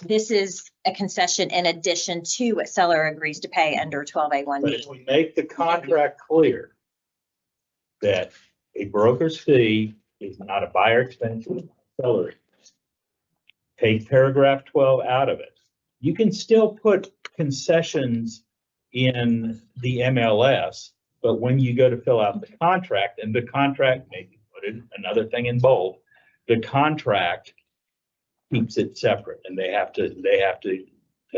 this is a concession in addition to what seller agrees to pay under 12A1B. But if we make the contract clear that a broker's fee is not a buyer expense, it's a seller expense, take paragraph 12 out of it. You can still put concessions in the MLS, but when you go to fill out the contract, and the contract, maybe put it another thing in bold, the contract keeps it separate, and they have to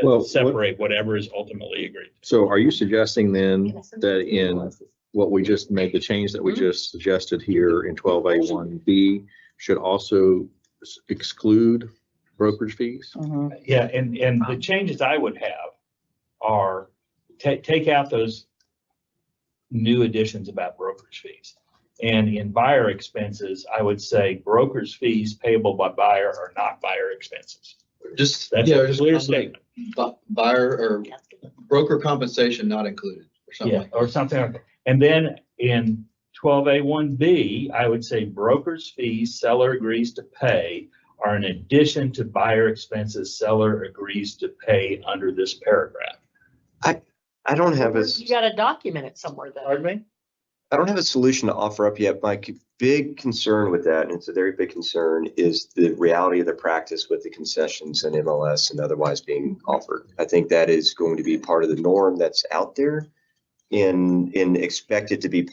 Well, separate whatever is ultimately agreed. So are you suggesting then that in what we just made, the change that we just suggested here in 12A1B should also exclude brokerage fees? Yeah, and the changes I would have are take out those new additions about brokerage fees. And in buyer expenses, I would say broker's fees payable by buyer are not buyer expenses. Just, That's yeah, a just clear like statement. buyer or broker compensation not included or something Yeah, like or something like that. And then in 12A1B, I would say broker's fees seller agrees to pay are in addition to buyer expenses seller agrees to pay under this paragraph. I don't have a, You gotta document it somewhere then. Pardon me? I don't have a solution to offer up yet. My big concern with that, and it's a very big concern, is the reality of the practice with the concessions and MLS and otherwise being offered. I think that is going to be part of the norm that's out there and expected to be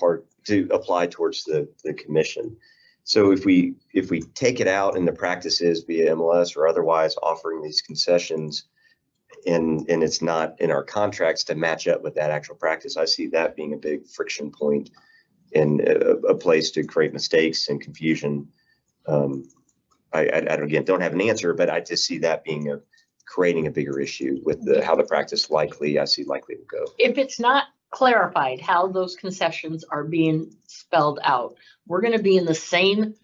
to apply towards the commission. So if we take it out and the practice is via MLS or otherwise offering these concessions and it's not in our contracts to match up with that actual practice, I see that being a big friction point and a place to create mistakes and confusion. I don't have an answer, but I just see that being creating a bigger issue with how the practice likely to go. If it's not clarified how those concessions are being spelled out, we're gonna be in the same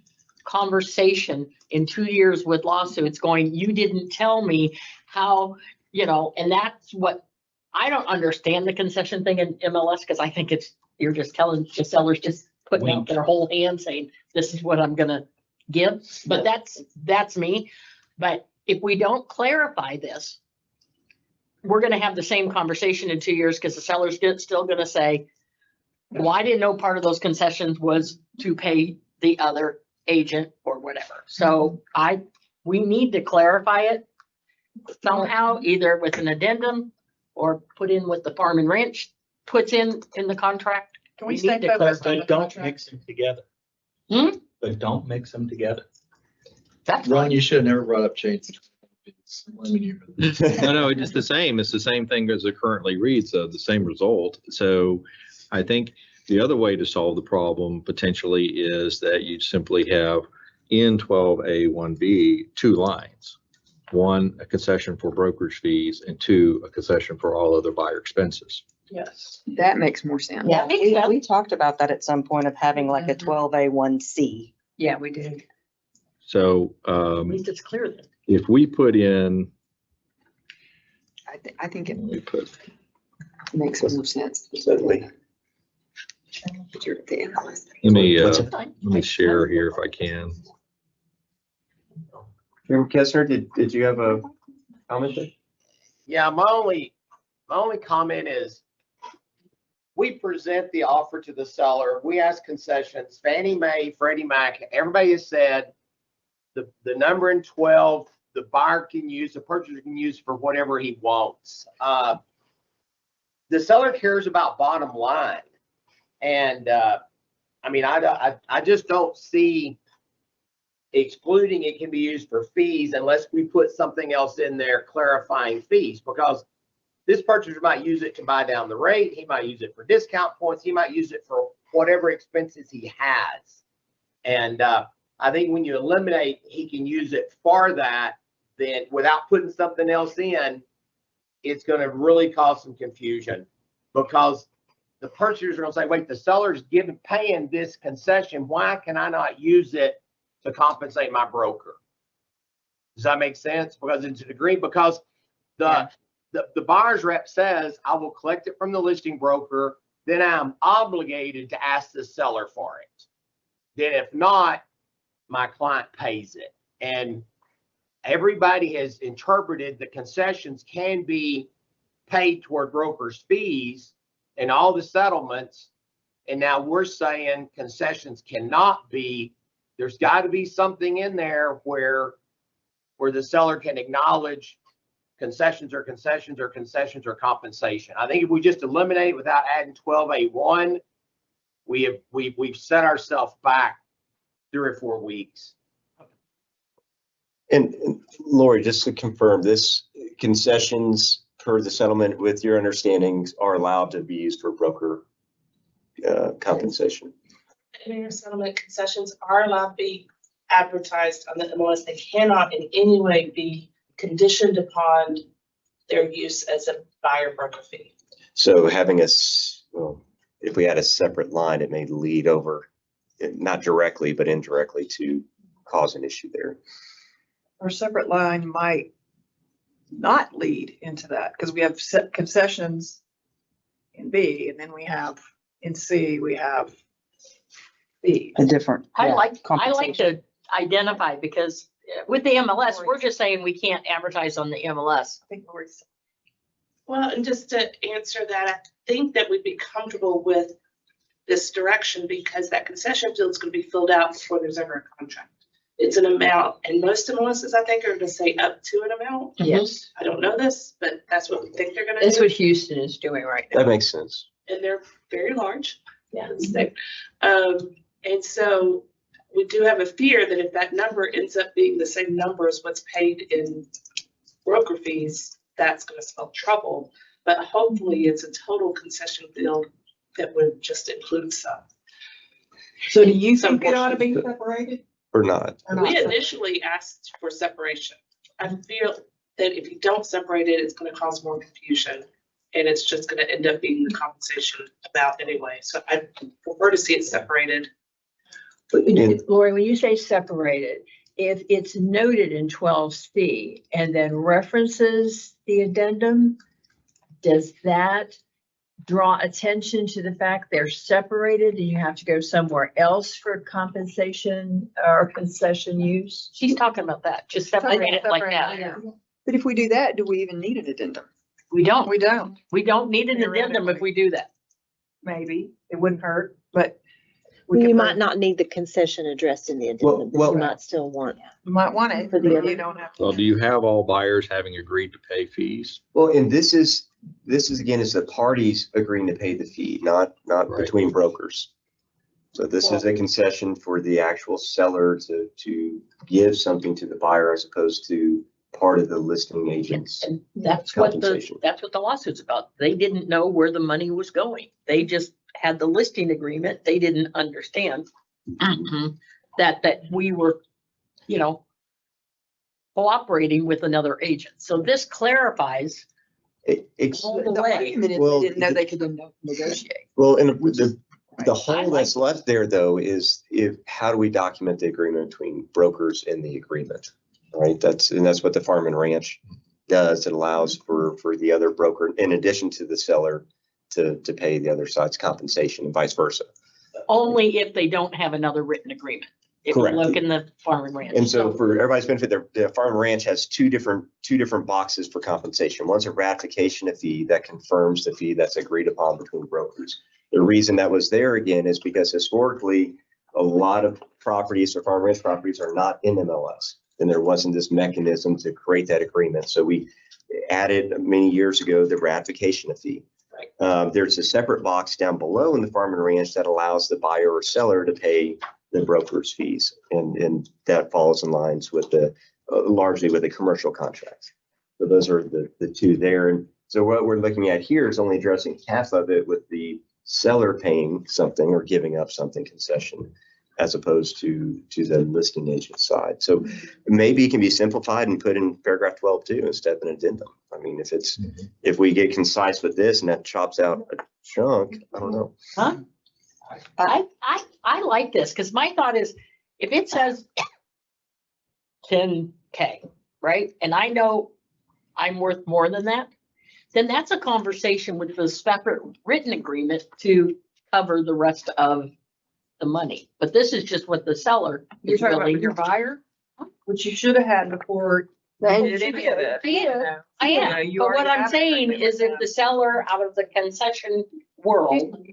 conversation in 2 years with lawsuits going, you didn't tell me how, and that's what, I don't understand the concession thing in MLS, because I think you're just telling the sellers, just putting out their whole hand saying, this is what I'm gonna give, but that's me. But if we don't clarify this, we're gonna have the same conversation in 2 years, because the seller's still gonna say, well, I didn't know part of those concessions was to pay the other agent or whatever. So we need to clarify it somehow, either with an addendum or put in what the farm and ranch puts in the contract. Can we We stay need to focused on the But don't contract? mix them together. But don't mix them together. That's Ron, you should have never brought up change. No, it's the same. It's the same thing as it currently reads, the same result. So I think the other way to solve the problem potentially is that you simply have in 12A1B 2 lines. 1, a concession for brokerage fees, and 2, a concession for all other buyer expenses. Yes. That makes more sense. Yeah, makes sense. we talked about that at some point of having like a 12A1C. Yeah, we did. So At least it's clear then. if we put in, I think it we put makes more sense. Certainly. Let me share here if I can. Chairman Kestner, did you have a comment there? Yeah, my only comment is we present the offer to the seller. We ask concessions. Fannie Mae, Freddie Mac, everybody has said the number in 12, the buyer can use, the purchaser can use for whatever he wants. The seller cares about bottom line. And I mean, I just don't see excluding it can be used for fees unless we put something else in there clarifying fees, because this purchaser might use it to buy down the rate. He might use it for discount points. He might use it for whatever expenses he has. And I think when you eliminate, he can use it for that, then without putting something else in, it's going to really cause some confusion, because the purchasers are going to say, wait, the seller's paying this concession. Why can I not use it to compensate my broker? Does that make sense? Because it's an agreement, because the buyer's rep says, I will collect it from the listing broker, then I'm obligated to ask the seller for it. Then if not, my client pays it. And everybody has interpreted the concessions can be paid toward broker's fees and all the settlements. And now we're saying concessions cannot be. There's got to be something in there where the seller can acknowledge concessions or compensation. I think if we just eliminate it without adding 12A1, we've set ourselves back 3 or 4 weeks. And Lori, just to confirm, this concessions per the settlement, with your understandings, are allowed to be used for broker compensation. Settlement concessions are allowed to be advertised on the MLS. They cannot in any way be conditioned upon their use as a buyer broker fee. So having if we had a separate line, it may lead over, not directly, but indirectly, to cause an issue there. Our separate line might not lead into that, because we have set concessions in B, and then we have in C, we have B. A different. I like to identify, because with the MLS, we're just saying we can't advertise on the MLS. I think Lori's. Well, and just to answer that, I think that we'd be comfortable with this direction, because that concession field is going to be filled out before there's ever a contract. It's an amount, and most MLSs, I think, are going to say up to an amount. Yes. I don't know this, but that's what we think they're going to do. That's what Houston is doing right now. That makes sense. And they're very large. Yeah. And so we do have a fear that if that number ends up being the same number as what's paid in broker fees, that's going to spell trouble. But hopefully it's a total concession field that would just include some. So do you think it ought to be separated? Or not? We initially asked for separation. I feel that if you don't separate it, it's going to cause more confusion, and it's just going to end up being the compensation amount anyway. So I prefer to see it separated. Lori, when you say separated, if it's noted in 12C and then references the addendum, does that draw attention to the fact they're separated and you have to go somewhere else for compensation or concession use? She's talking about that, just separate it like that. Yeah. But if we do that, do we even need an addendum? We don't. We don't. We don't need an addendum if we do that. Maybe it wouldn't hurt, but You might not need the concession addressed in the addendum, but you might still want. You might want it, For the but other- you don't have to. Well, do you have all buyers having agreed to pay fees? Well, and this is again, is the parties agreeing to pay the fee, not Right. between brokers. So this is a concession for the actual seller to give something to the buyer as opposed to part of the listing agent's And that's what compensation. that's what the lawsuit's about. They didn't know where the money was going. They just had the listing agreement. They didn't understand that we were, cooperating with another agent. So this clarifies all the The way. argument is Well, they didn't know they could negotiate. Well, and the I hole like that's left there though is how do we document the agreement between brokers and the agreement? Right? That's what the farm and ranch does. It allows for the other broker, in addition to the seller, to pay the other side's compensation and vice versa. Only if they don't have another written agreement. If you Correct. look in the farm and ranch. And so for everybody's benefit, the farm and ranch has two different boxes for compensation. One's a ratification of fee that confirms the fee that's agreed upon between brokers. The reason that was there again is because historically, a lot of properties or farm and ranch properties are not in MLS. And there wasn't this mechanism to create that agreement. So we added many years ago the ratification of fee. There's a separate box down below in the farm and ranch that allows the buyer or seller to pay the broker's fees. And that falls in lines with the largely with the commercial contracts. So those are the two there. And so what we're looking at here is only addressing half of it with the seller paying something or giving up something concession, as opposed to the listing agent side. So maybe it can be simplified and put in paragraph 12 too, instead of an addendum. I mean, if we get concise with this and that chops out a chunk, I don't know. Huh? I like this, because my thought is, if it says 10K, right? And I know I'm worth more than that, then that's a conversation with the separate written agreement to cover the rest of the money. But this is just what the seller You're is talking about really. with your buyer, which you should have had before. you did any of it. I am, You but what already I'm have saying agreement is with if the seller out of the concession world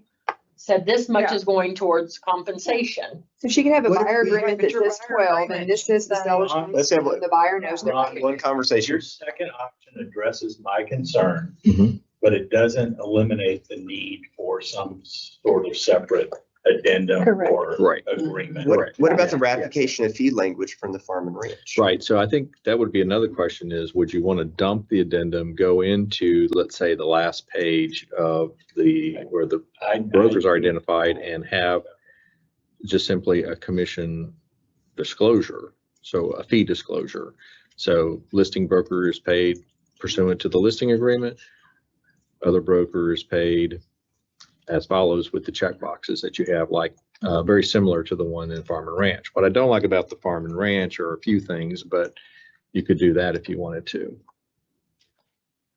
said this much Yeah. is going towards compensation. So she can have a What if buyer we- agreement that says 12 and this says the seller's. Let's have The buyer knows they're. one conversation. Your second option addresses my concern, Mhm. but it doesn't eliminate the need for some sort of separate addendum Correct. or Right. agreement. What about the ratification of fee language from the farm and ranch? Right, so I think that would be another question is, would you want to dump the addendum, go into, let's say, the last page of where the brokers are identified and have just simply a commission disclosure, so a fee disclosure. So listing broker is paid pursuant to the listing agreement. Other broker is paid as follows with the check boxes that you have, like very similar to the one in farm and ranch. What I don't like about the farm and ranch are a few things, but you could do that if you wanted to.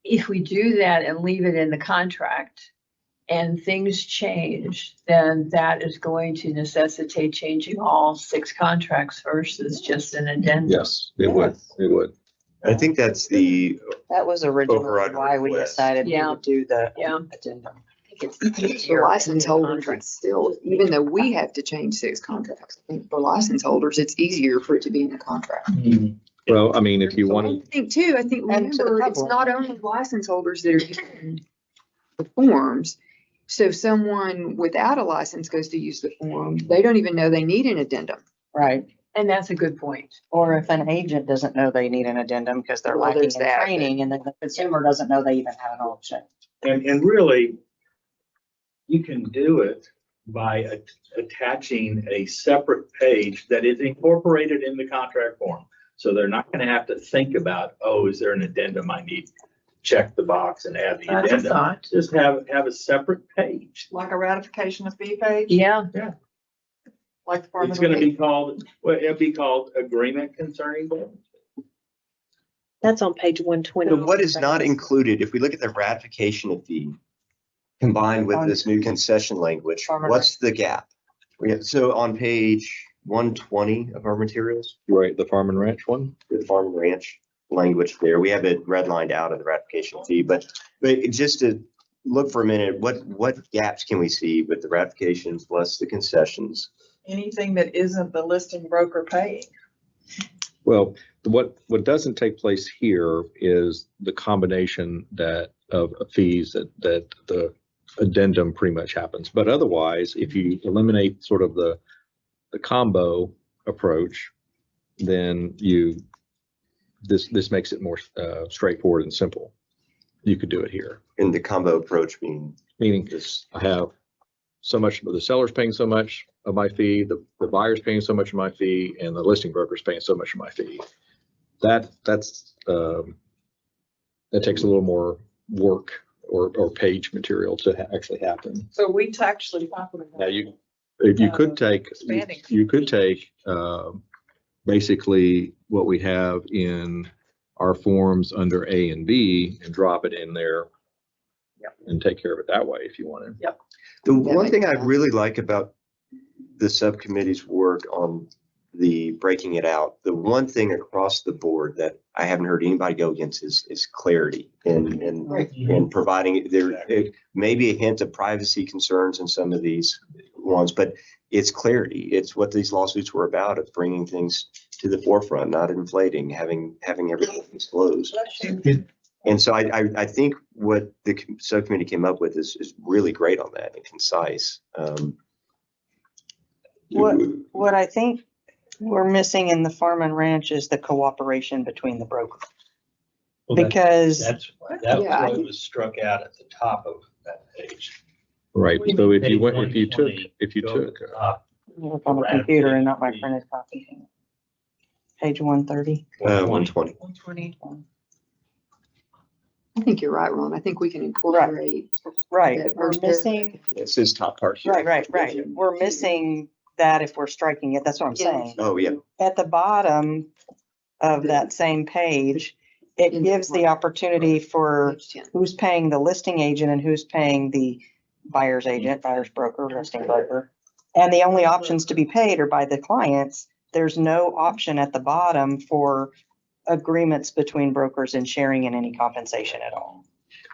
If we do that and leave it in the contract and things change, then that is going to necessitate changing all 6 contracts versus just an addendum. Yes, it would, it would. I think that's the That was originally override why we request. decided we Yeah. would do the Yeah. addendum. For license holders, it's still, even though we have to change 6 contracts, I think for license holders, it's easier for it to be in the contract. Well, I mean, if you I wanted, think too, I think, And to the remember, it's public. not only license holders that are using the forms. So if someone without a license goes to use the form, they don't even know they need an addendum. Right. And that's a good point. Or if an agent doesn't know they need an addendum because they're Well, lacking there's in that, but- training, and then the consumer doesn't know they even have an option. And really, you can do it by attaching a separate page that is incorporated in the contract form. So they're not going to have to think about, oh, is there an addendum I need? Check the box and add the That's a addendum. thought. Just have a separate page. Like a ratification of fee page, Yeah. like the farm It's and going to ranch. be called, well, it'll be called agreement concerning. That's on page 120. So what is not included, if we look at the ratification of fee combined with this new concession language, Farm and what's the gap? So on page 120 of our materials, right, the farm and ranch one? the farm and ranch language there, we have it redlined out of the ratification fee, but just to look for a minute, what gaps can we see with the ratifications plus the concessions? Anything that isn't the listing broker paying. Well, what doesn't take place here is the combination of fees that the addendum pretty much happens. But otherwise, if you eliminate sort of the combo approach, then this makes it more straightforward and simple. You could do it here. In the combo approach Meaning I have so much, the seller's paying so much of my fee, the buyer's paying so much of my fee, and the listing broker's paying so much of my fee. That takes a little more work or page material to actually happen. So we actually talking about. Now you could take basically what we have in our forms under A and B and drop it in there and take care of it that way if you wanted. The That one makes thing I sense. really like about the subcommittee's work on the breaking it out, the one thing across the board that I haven't heard anybody go against is clarity and providing it may be a hint of privacy concerns in some of these ones, but it's clarity. It's what these lawsuits were about, of bringing things to the forefront, not inflating, having everything disclosed. And so I think what the subcommittee came up with is really great on that and concise. What I think we're missing in the farm and ranch is the cooperation between the broker. Well, Because That Yeah, was what was struck out at the top of that page. Right. What do you So mean, if you page went, if you go to took, the top. look on the computer and not my printed copy. Page 130. 120. 120. I think you're right, Ron. I think we can incorporate. Right, that we're first paragraph. missing, It's his top part. here. right. We're missing that if we're striking it. That's what I'm Yes. saying. Oh, yeah. At the bottom of that same page, it gives the opportunity for Page 10. who's paying the listing agent and who's paying the buyer's agent, buyer's broker, listing broker. And the only options to be paid are by the clients. There's no option at the bottom for agreements between brokers and sharing in any compensation at all.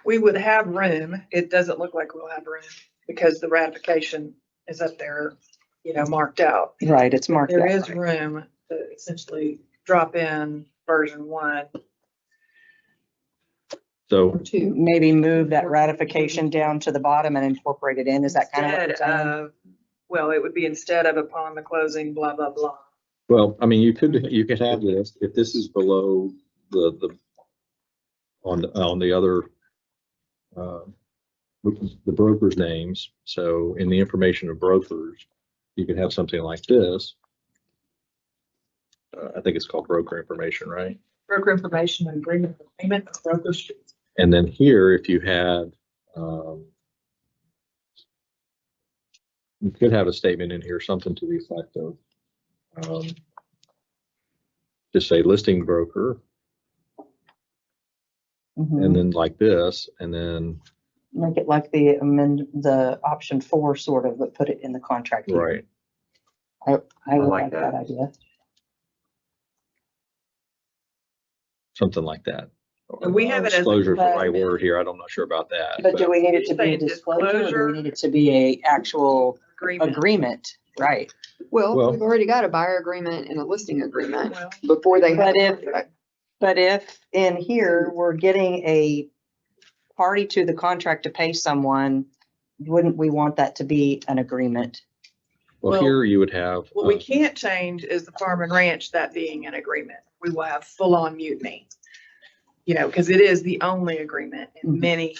We would have room. It doesn't look like we'll have room because the ratification is up there, marked out. Right, it's marked There out, is right. room to essentially drop in version 1. so Two. Maybe move that ratification down to the bottom and incorporate it in. Is that kind of what you're Instead saying? of, well, it would be instead of upon the closing, blah, blah, blah. well, I mean, you could have this, if this is below on the other, the brokers' names. So in the information of brokers, you could have something like this. I think it's called broker information, right? Broker information and agreement for payment of broker's fees. And then here, if you had, you could have a statement in here, something to the effect of, just say listing broker, Mhm. and then like this, and then, Make it like the option 4 sort of, but put it in the contract. here. right. I would like like that idea. Something like that. And we have it as a- Disclosure is the right word here. I'm not sure about that. But do we need it to be a Saying disclosure or do disclosure. we need it to be a actual Agreement. agreement? Right. Well- We've already got a buyer agreement and a listing agreement Well, before they have. But if in here, we're getting a party to the contract to pay someone, wouldn't we want that to be an agreement? Well, Well, here you would have. What we can't change is the farm and ranch, that being an agreement. We will have full-on mutiny. Because it is the only agreement in Mhm. many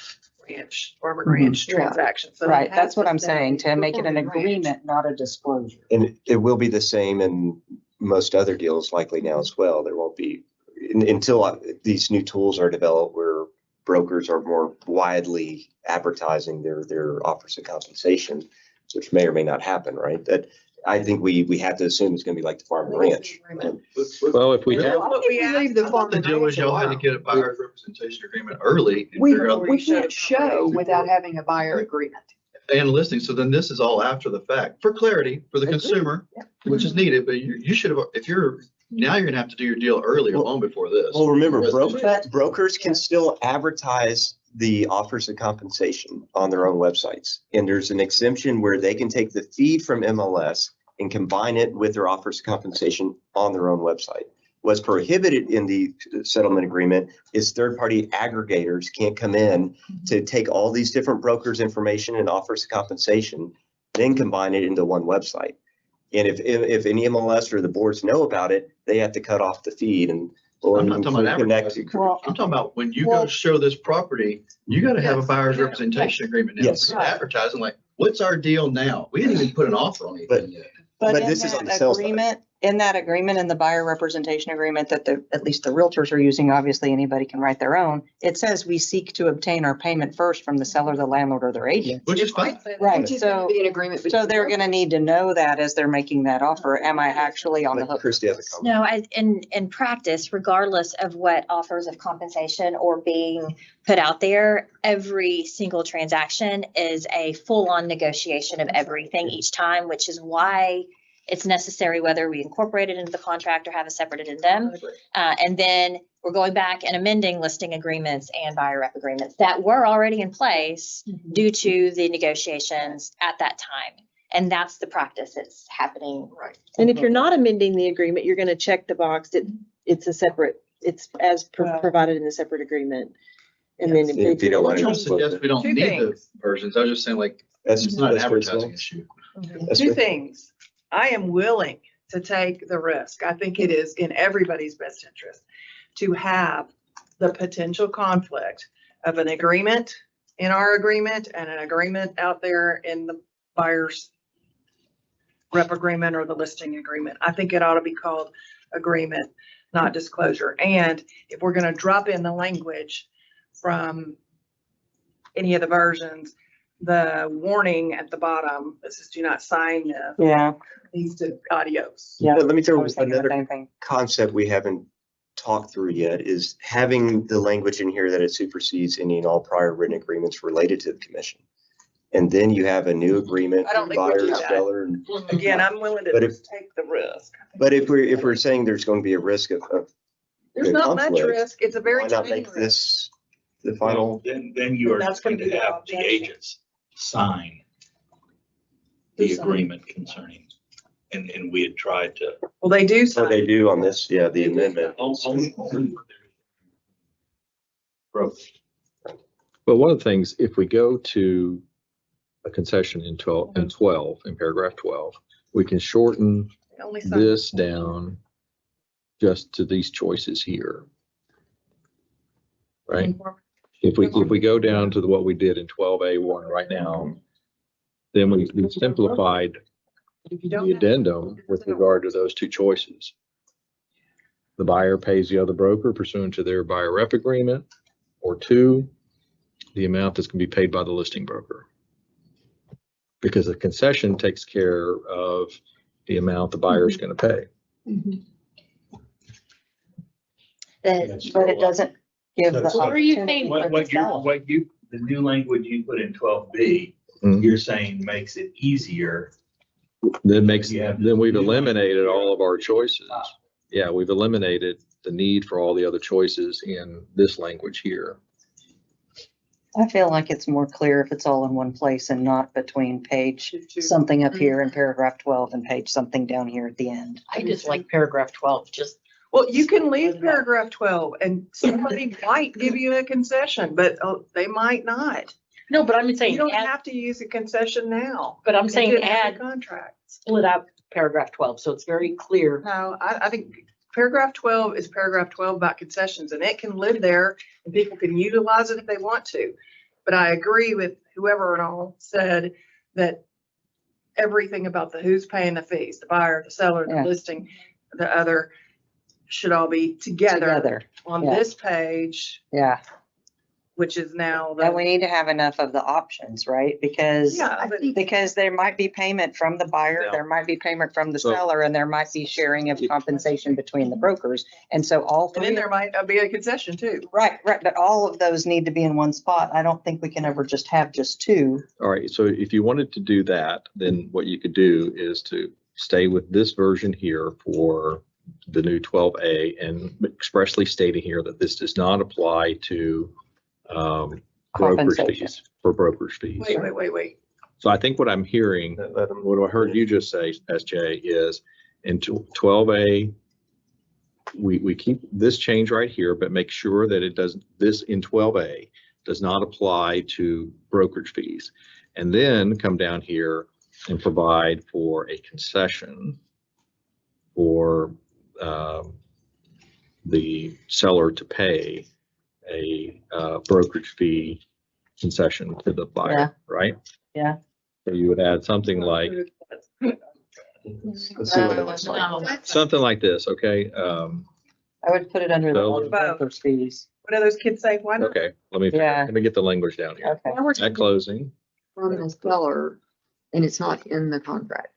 farm and ranch Yeah. transactions. So Right, it that's has what to I'm stay saying, to make it an farm and ranch. agreement, not a disclosure. And it will be the same in most other deals likely now as well. There won't be, until these new tools are developed where brokers are more widely advertising their offers of compensation, which may or may not happen, right? That I think we have to assume it's going to be like the farm and ranch. Well, if we And have, that's what we If we asked leave the them. farm The and deal is y'all had to ranch get a buyer's representation agreement early and We, figure out we can't show without having a buyer agreement. and listing. So then this is all after the fact for clarity for the Agreed. consumer, which is needed, but you should have, now you're gonna have to do your deal early or long before this. Well, remember, Residential. brokers can still advertise the offers of compensation on their own websites. And there's an exemption where they can take the feed from MLS and combine it with their offers of compensation on their own website. What's prohibited in the settlement agreement is third-party aggregators can't come in to take all these different brokers' information and offers of compensation, then combine it into one website. And if any MLS or the boards know about it, they have to cut off the feed and. Or I'm not talking about connect. advertising. I'm talking about when you go show this property, you gotta have a buyer's representation agreement. Now. Yes. Advertising like, what's our deal now? We didn't even put an offer on anything yet. But But in this is on the that sales side. agreement, in that agreement, in the buyer representation agreement that at least the realtors are using, obviously anybody can write their own. It says we seek to obtain our payment first from the seller, the landlord, or their agent. Which is fine. Right, Which is gonna so, be an agreement. so they're gonna need to know that as they're making that offer. Am I actually on the hook? Christie has a comment. No, in practice, regardless of what offers of compensation or being put out there, every single transaction is a full-on negotiation of everything each time, which is why it's necessary whether we incorporate it into the contract or have a separate addendum. And then we're going back and amending listing agreements and buyer rep agreements that were already in place due to the negotiations at that time. And that's the practice that's happening. Right. And if you're not amending the agreement, you're gonna check the box that it's a separate, it's as provided in the separate agreement. And then. If you don't want I'm trying to to suggest we don't Two need the things. versions. I was just saying like, That's it's not an that's advertising reasonable. issue. That's Two fair. things. I am willing to take the risk. I think it is in everybody's best interest to have the potential conflict of an agreement in our agreement and an agreement out there in the buyer's rep agreement or the listing agreement. I think it ought to be called agreement, not disclosure. And if we're going to drop in the language from any of the versions, the warning at the bottom, this is do not sign this, Yeah, needs to adios. yeah. Let me I throw was thinking the another same thing. concept we haven't talked through yet is having the language in here that it supersedes any and all prior written agreements related to the commission. And then you have a new agreement, I don't think we'll buyer, do that. seller. And Again, I'm willing to But if- take the risk. But if we're saying there's going to be a risk of There's the not much conflict, risk. It's a very why not tiny make risk. this the final? Then you are That's going gonna to be the have the objection. agents sign the Who sign? agreement concerning, and we had tried to. Well, they do Oh, sign. they do on this, yeah, the amendment. But one of the things, if we go to a concession in 12, in paragraph 12, we can shorten They only sign. this down just to these choices here. Right? If we go down to what we did in 12A1 right now, then we simplified If the you don't have- addendum with regard to those two choices. The buyer pays the other broker pursuant to their buyer rep agreement, or two, the amount that's going to be paid by the listing broker. Because the concession takes care of the amount the buyer is going to pay. But it doesn't give the So- What are you opportunity saying? for the seller. The new language you put in 12B, Mhm. you're saying makes it easier. Then Yeah. we've eliminated all of our choices. Yeah, we've eliminated the need for all the other choices in this language here. I feel like it's more clear if it's all in one place and not between page something up here in paragraph 12 and page something down here at the end. I just like paragraph 12, just. Well, you can leave paragraph 12 and somebody might give you a concession, but they might not. No, but I'm You saying don't add, have to use a concession now. but I'm It's saying in every add, contract. split out paragraph 12, so it's very clear. No, I think paragraph 12 is paragraph 12 about concessions and it can live there and people can utilize it if they want to. But I agree with whoever and all said that everything about the who's paying the fees, the buyer, the seller, the Yeah. listing, the other should all be together on yeah. this page, Yeah, which is now and we the. need to have enough of the options, right? Because, Yeah, but because there might be payment from the buyer, Yeah. there might be payment from the So- seller, and there might be sharing of compensation between the brokers. And so all and then three, there might be a concession too. right, but all of those need to be in one spot. I don't think we can ever just have just two. All right, so if you wanted to do that, then what you could do is to stay with this version here for the new 12A and expressly stating here that this does not apply to brokerage Compensation. fees, for brokerage fees. Wait. So I think what I'm hearing, what I heard you just say, SJ, is in 12A, we keep this change right here, but make sure that it does, this in 12A does not apply to brokerage fees. And then come down here and provide for a concession for the seller to pay a brokerage fee concession to the buyer, Yeah. right? Yeah. So you would add something like, Let's see what it looks like. Something like this, okay? I would put it under the So- other broker's fees. What do those kids say? Why not? Okay, let Yeah. me get the language down here. Okay. At closing, From the seller, and it's not in the contract.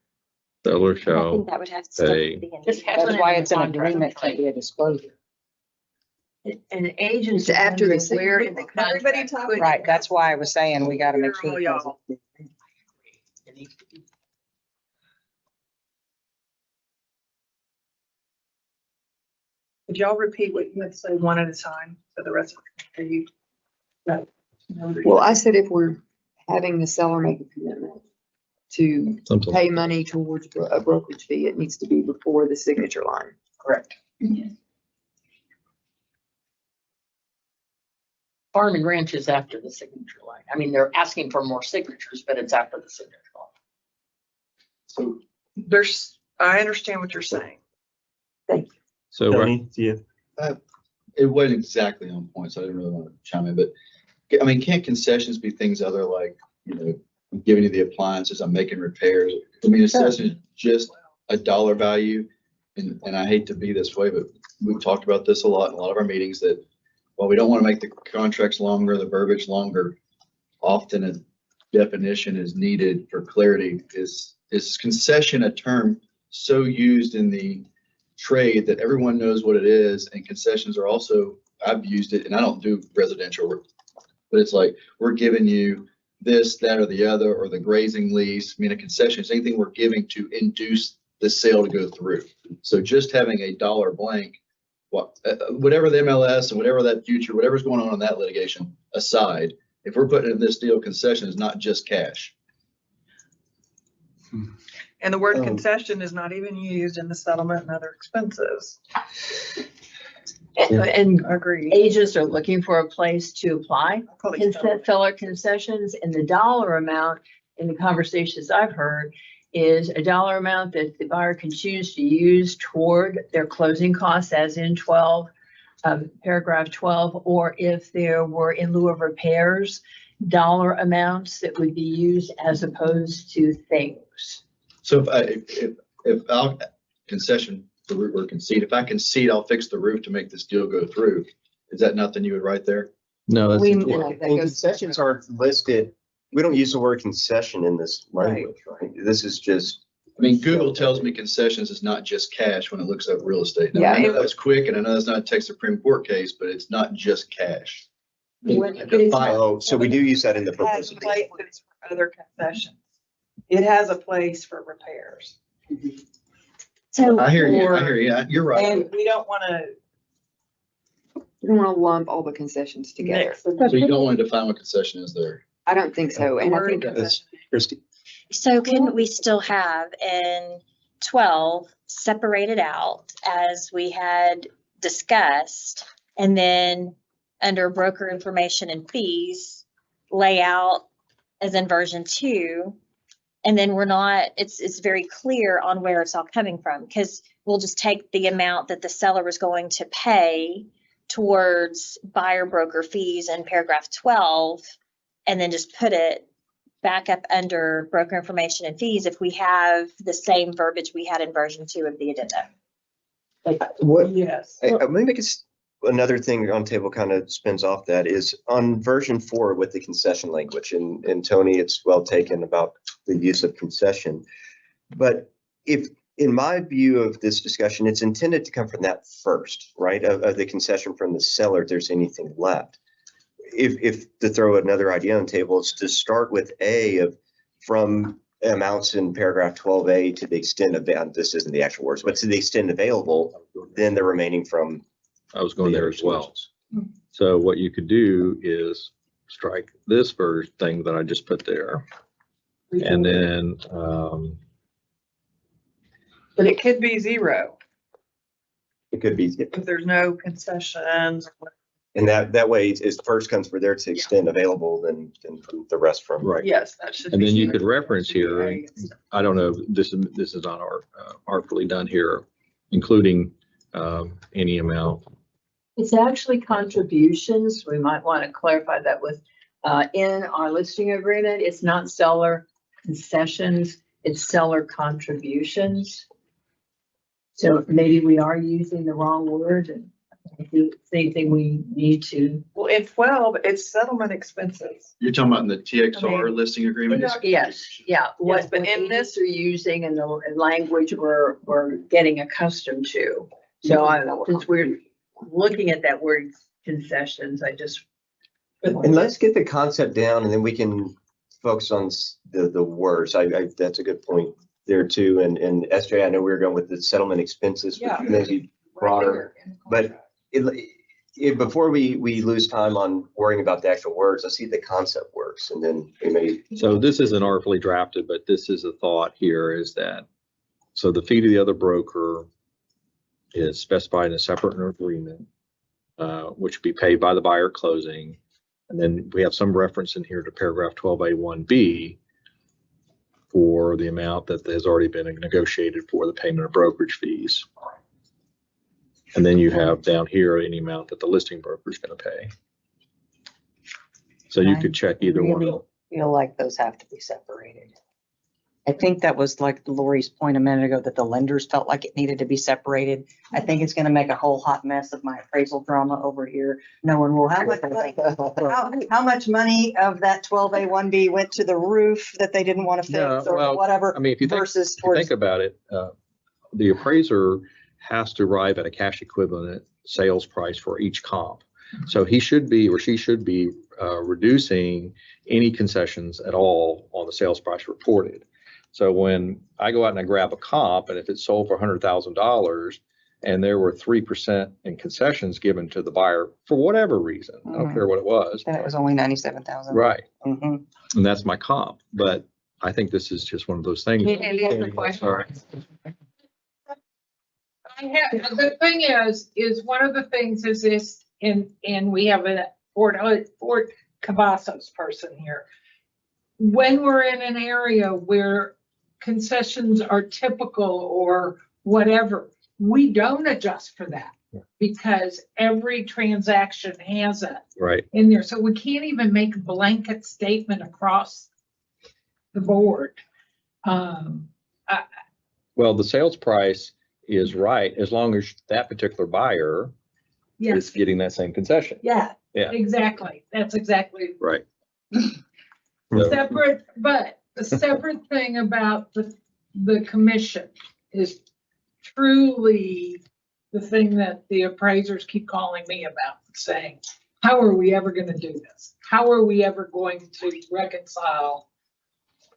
seller I shall think that would have to still pay. be in. Just have That's it why in the it's an contract. agreement, can't be a disclosure. An agent. It's after the Where in the Everybody contract. talking. Right, that's why I was saying we gotta make sure. All y'all. it It needs to be. Could y'all repeat what you had to say one at a time for the rest of you? Well, I said if we're having the seller make a commitment to Something pay like that. money towards a brokerage fee, it needs to be before the signature line. Correct. Farm and ranch is after the signature line. I mean, they're asking for more signatures, but it's after the signature line. So I understand what you're saying. So, Tony, do you? it wasn't exactly on point, so I didn't really want to chime in, but I mean, can't concessions be things other like, I'm giving you the appliances, I'm making repairs? I mean, concessions is just a dollar value. And I hate to be this way, but we've talked about this a lot in a lot of our meetings that while we don't want to make the contracts longer, the verbiage longer, often a definition is needed for clarity. Is concession a term so used in the trade that everyone knows what it is? And concessions are also, I've used it, and I don't do residential work, but it's like, we're giving you this, that, or the other, or the grazing lease. I mean, a concession is anything we're giving to induce the sale to go through. So just having a dollar blank, whatever the MLS and whatever that future, whatever's going on in that litigation aside, if we're putting in this deal, concession is not just cash. And the word concession is not even used in the settlement and other expenses. And Agreed. agents are looking for a place to apply Call it settlement. seller concessions, and the dollar amount in the conversations I've heard is a dollar amount that the buyer can choose to use toward their closing costs, as in paragraph 12, or if there were in lieu of repairs, dollar amounts that would be used as opposed to things. So if I'll concession the roof or concede, if I concede, I'll fix the roof to make this deal go through. Is that nothing you would write there? No, that's. We- Well, that and goes- concessions aren't listed. We don't use the word concession in this language, right? This is just. I mean, Google tells me concessions is not just cash when it looks up real estate. Now, Yeah, I know it- that was quick, and I know that's not a Texas Supreme Court case, but it's not just cash. Oh, so we do use that in the It has proposal. a place for other concessions. It has a place for repairs. So. I hear you, you're right. And we don't want to You don't want to lump all the concessions together. mix them. So you don't want to define what concession is there. I don't think so. And I think That's Christie. So can we still have in 12 separated out as we had discussed, and then under broker information and fees, lay out as in version 2, and then it's very clear on where it's all coming from, because we'll just take the amount that the seller is going to pay towards buyer broker fees in paragraph 12, and then just put it back up under broker information and fees if we have the same verbiage we had in version 2 of the addendum. What, Yes. maybe it's another thing on table kind of spins off that is on version 4 with the concession language, and Tony, it's well taken about the use of concession. But if, in my view of this discussion, it's intended to come from that first, right? Of the concession from the seller, if there's anything left. If to throw another idea on the table, it's to start with from amounts in paragraph 12A to the extent of, this isn't the actual words, but to the extent available, then the remaining from. I was going the there other as well. sources. So what you could do is strike this first thing that I just put there. And then, But it could be 0 It could be, if there's no concessions. and that way is first comes for there to extent available, then from the rest from. right. Yes, that should be. And then you zero. could reference here, A and stuff. I don't know, this is not artfully done here, including any amount. It's actually contributions. We might want to clarify that with, in our listing agreement, it's not seller concessions. it's seller contributions. So maybe we are using the wrong word, and I think same thing we need to. Well, in 12, it's settlement expenses. You're talking about in the TXR I mean, listing agreement? Yes, yeah. Yes, but in this are using and the language we're getting accustomed to. So since we're looking at that word concessions, I just. And let's get the concept down and then we can focus on the words. That's a good point there too. And SJ, I know we were going with the settlement expenses, Yeah. but maybe broader. But before we lose time on worrying about the actual words, let's see if the concept works and then we may. So this isn't artfully drafted, but this is a thought here is that, so the fee to the other broker is specified in a separate agreement, which would be paid by the buyer at closing. And then we have some reference in here to paragraph 12A1B for the amount that has already been negotiated for the payment of brokerage fees. And then you have down here any amount that the listing broker is going to pay. So you could check either Really one. feel like those have to be separated. I think that was like Lori's point a minute ago, that the lenders felt like it needed to be separated. I think it's gonna make a whole hot mess of my appraisal drama over here. No one will, how much money of that 12A1B went to the roof that they didn't want to No, fix or well, whatever I mean, if you versus think about it, the appraiser has to arrive at a cash equivalent sales price for each comp. So he should be, or she should be, reducing any concessions at all on the sales price reported. So when I go out and I grab a comp, and if it's sold for $100,000 and there were 3% in concessions given to the buyer for whatever reason, I don't care what it was. then it was only 97,000. Right. Mhm. And that's my comp. But I think this is just one of those things. Sorry. The thing is one of the things is this, and we have a Fort Cavazos person here. When we're in an area where concessions are typical or whatever, we don't adjust for that because every transaction has it Right. in there. So we can't even make a blanket statement across the board. Well, the sales price is right as long as that particular buyer is Yes, getting that same concession. yeah, Yeah. exactly. That's exactly Right. separate, but the separate thing about the commission is truly the thing that the appraisers keep calling me about, saying, how are we ever going to do this? How are we ever going to reconcile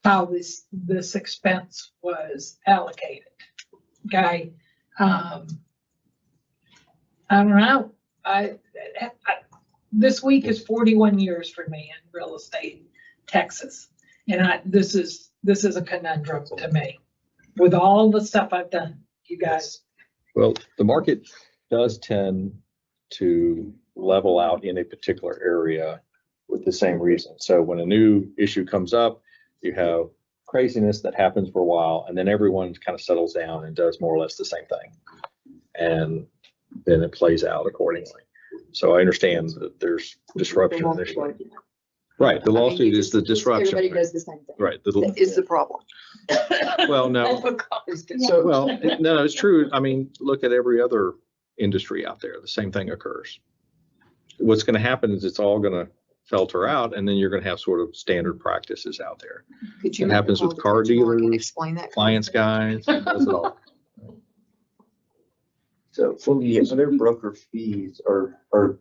how this expense was allocated? Okay. I don't know. This week is 41 years for me in real estate, Texas. And this is a conundrum to me with all the stuff I've done, you guys. Well, the market does tend to level out in a particular area with the same reason. So when a new issue comes up, you have craziness that happens for a while, and then everyone kind of settles down and does more or less the same thing. And then it plays out accordingly. So I understand that there's disruption initially. Right, the lawsuit is the disruption. Everybody does the same thing. Right. That is the problem. Well, no. So, well, no, it's true. I mean, look at every other industry out there. The same thing occurs. What's going to happen is it's all going to filter out, and then you're going to have sort of standard practices out there. Could you It happens with car dealers, explain that? clients, guys, it does it all. So for the other broker fees, are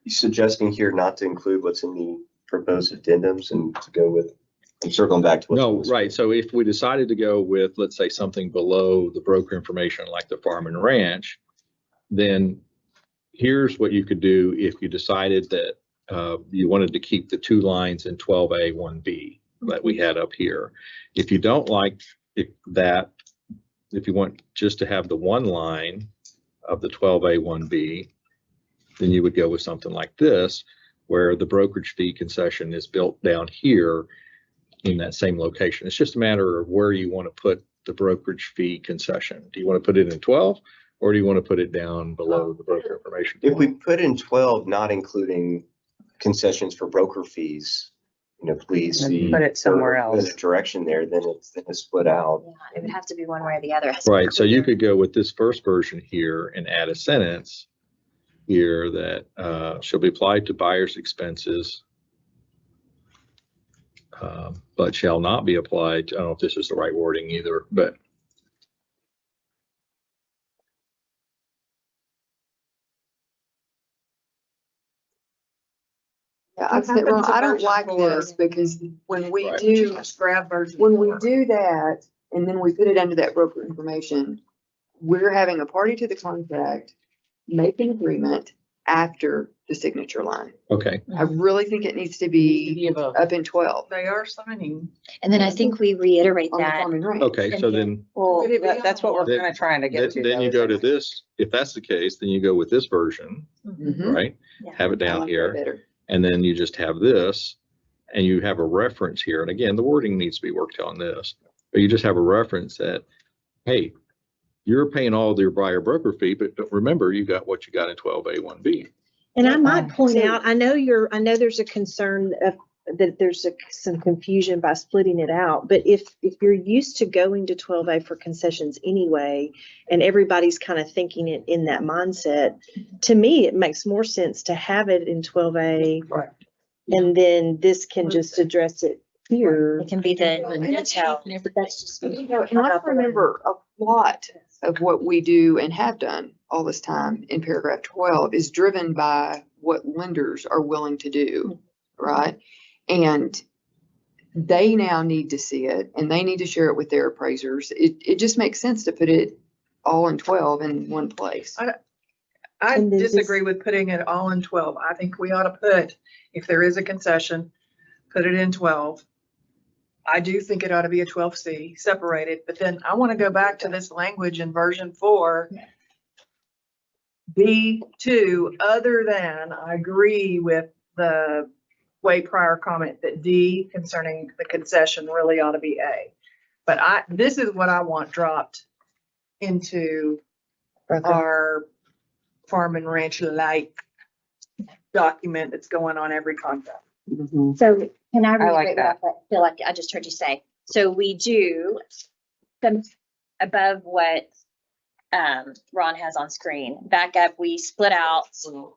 you suggesting here not to include what's in the proposed addendums and to go with, I'm circling back to what's. No, right. So if we decided to go with, let's say, something below the broker information, like the farm and ranch, then here's what you could do if you decided that you wanted to keep the two lines in 12A1B that we had up here. If you don't like that, if you want just to have the one line of the 12A1B, then you would go with something like this, where the brokerage fee concession is built down here in that same location. It's just a matter of where you want to put the brokerage fee concession. Do you want to put it in 12, or do you want to put it down below the broker information? If we put in 12, not including concessions for broker fees, please And see. put it somewhere or else. A direction there, then it's split out. Yeah, it would have to be one way or the other. Right, so you could go with this first version here and add a sentence here that shall be applied to buyer's expenses, but shall not be applied to, I don't know if this is the right wording either, but Yeah, I said, well, I don't like this because when we Right. do, Just grab version when we 4. do that, and then we put it under that broker information, we're having a party to the contract make an agreement after the signature line. okay. I really think it needs to be up in 12 They are signing. And then I think we reiterate on the that. farm and ranch. Okay, so then, Well, Could it be that's what we're Then- kind of trying to get to. then though, you is go that- to this, if that's the case, then you go with this version, Mhm. right? Yeah. Have it I down like that here, better. and then you just have this, and you have a reference here. And again, the wording needs to be worked on this, but you just have a reference that, hey, you're paying all of your buyer broker fee, but remember, you got what you got in 12A1B. And I might point So- out, I know there's a concern of, that there's some confusion by splitting it out, but if you're used to going to 12A for concessions anyway, and everybody's kind of thinking it in that mindset, to me, it makes more sense to have it in 12A. Right. And then this can just address it here. It can be the detail. But that's just. You know, and let's remember, a lot of what we do and have done all this time in paragraph 12 is driven by what lenders are willing to do, right? And they now need to see it and they need to share it with their appraisers. It just makes sense to put it all in 12 in one place. I And then disagree with putting it all in 12. I think we ought to put, if there is a concession, put it in 12. I do think it ought to be a 12C separated, but then I want to go back to this language in version 4. B2, other than, I agree with the way prior comment that D concerning the concession really ought to be A. But this is what I want dropped into our farm and ranch like document that's going on every contract. So can I I like reiterate what I feel like I just heard you say? So we do some above what Ron has on screen. Back up, we split out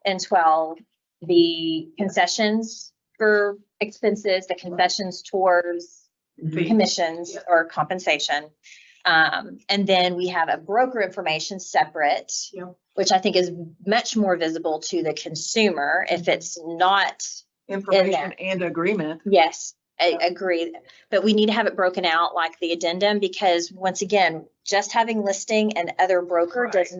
in 12 the concessions for expenses, the concessions towards commissions or compensation. And then we have a broker information separate, which I think is much more visible to the consumer if it's not Information and agreement. Yes, I agree. But we need to have it broken out like the addendum, because once again, just having listing and other broker is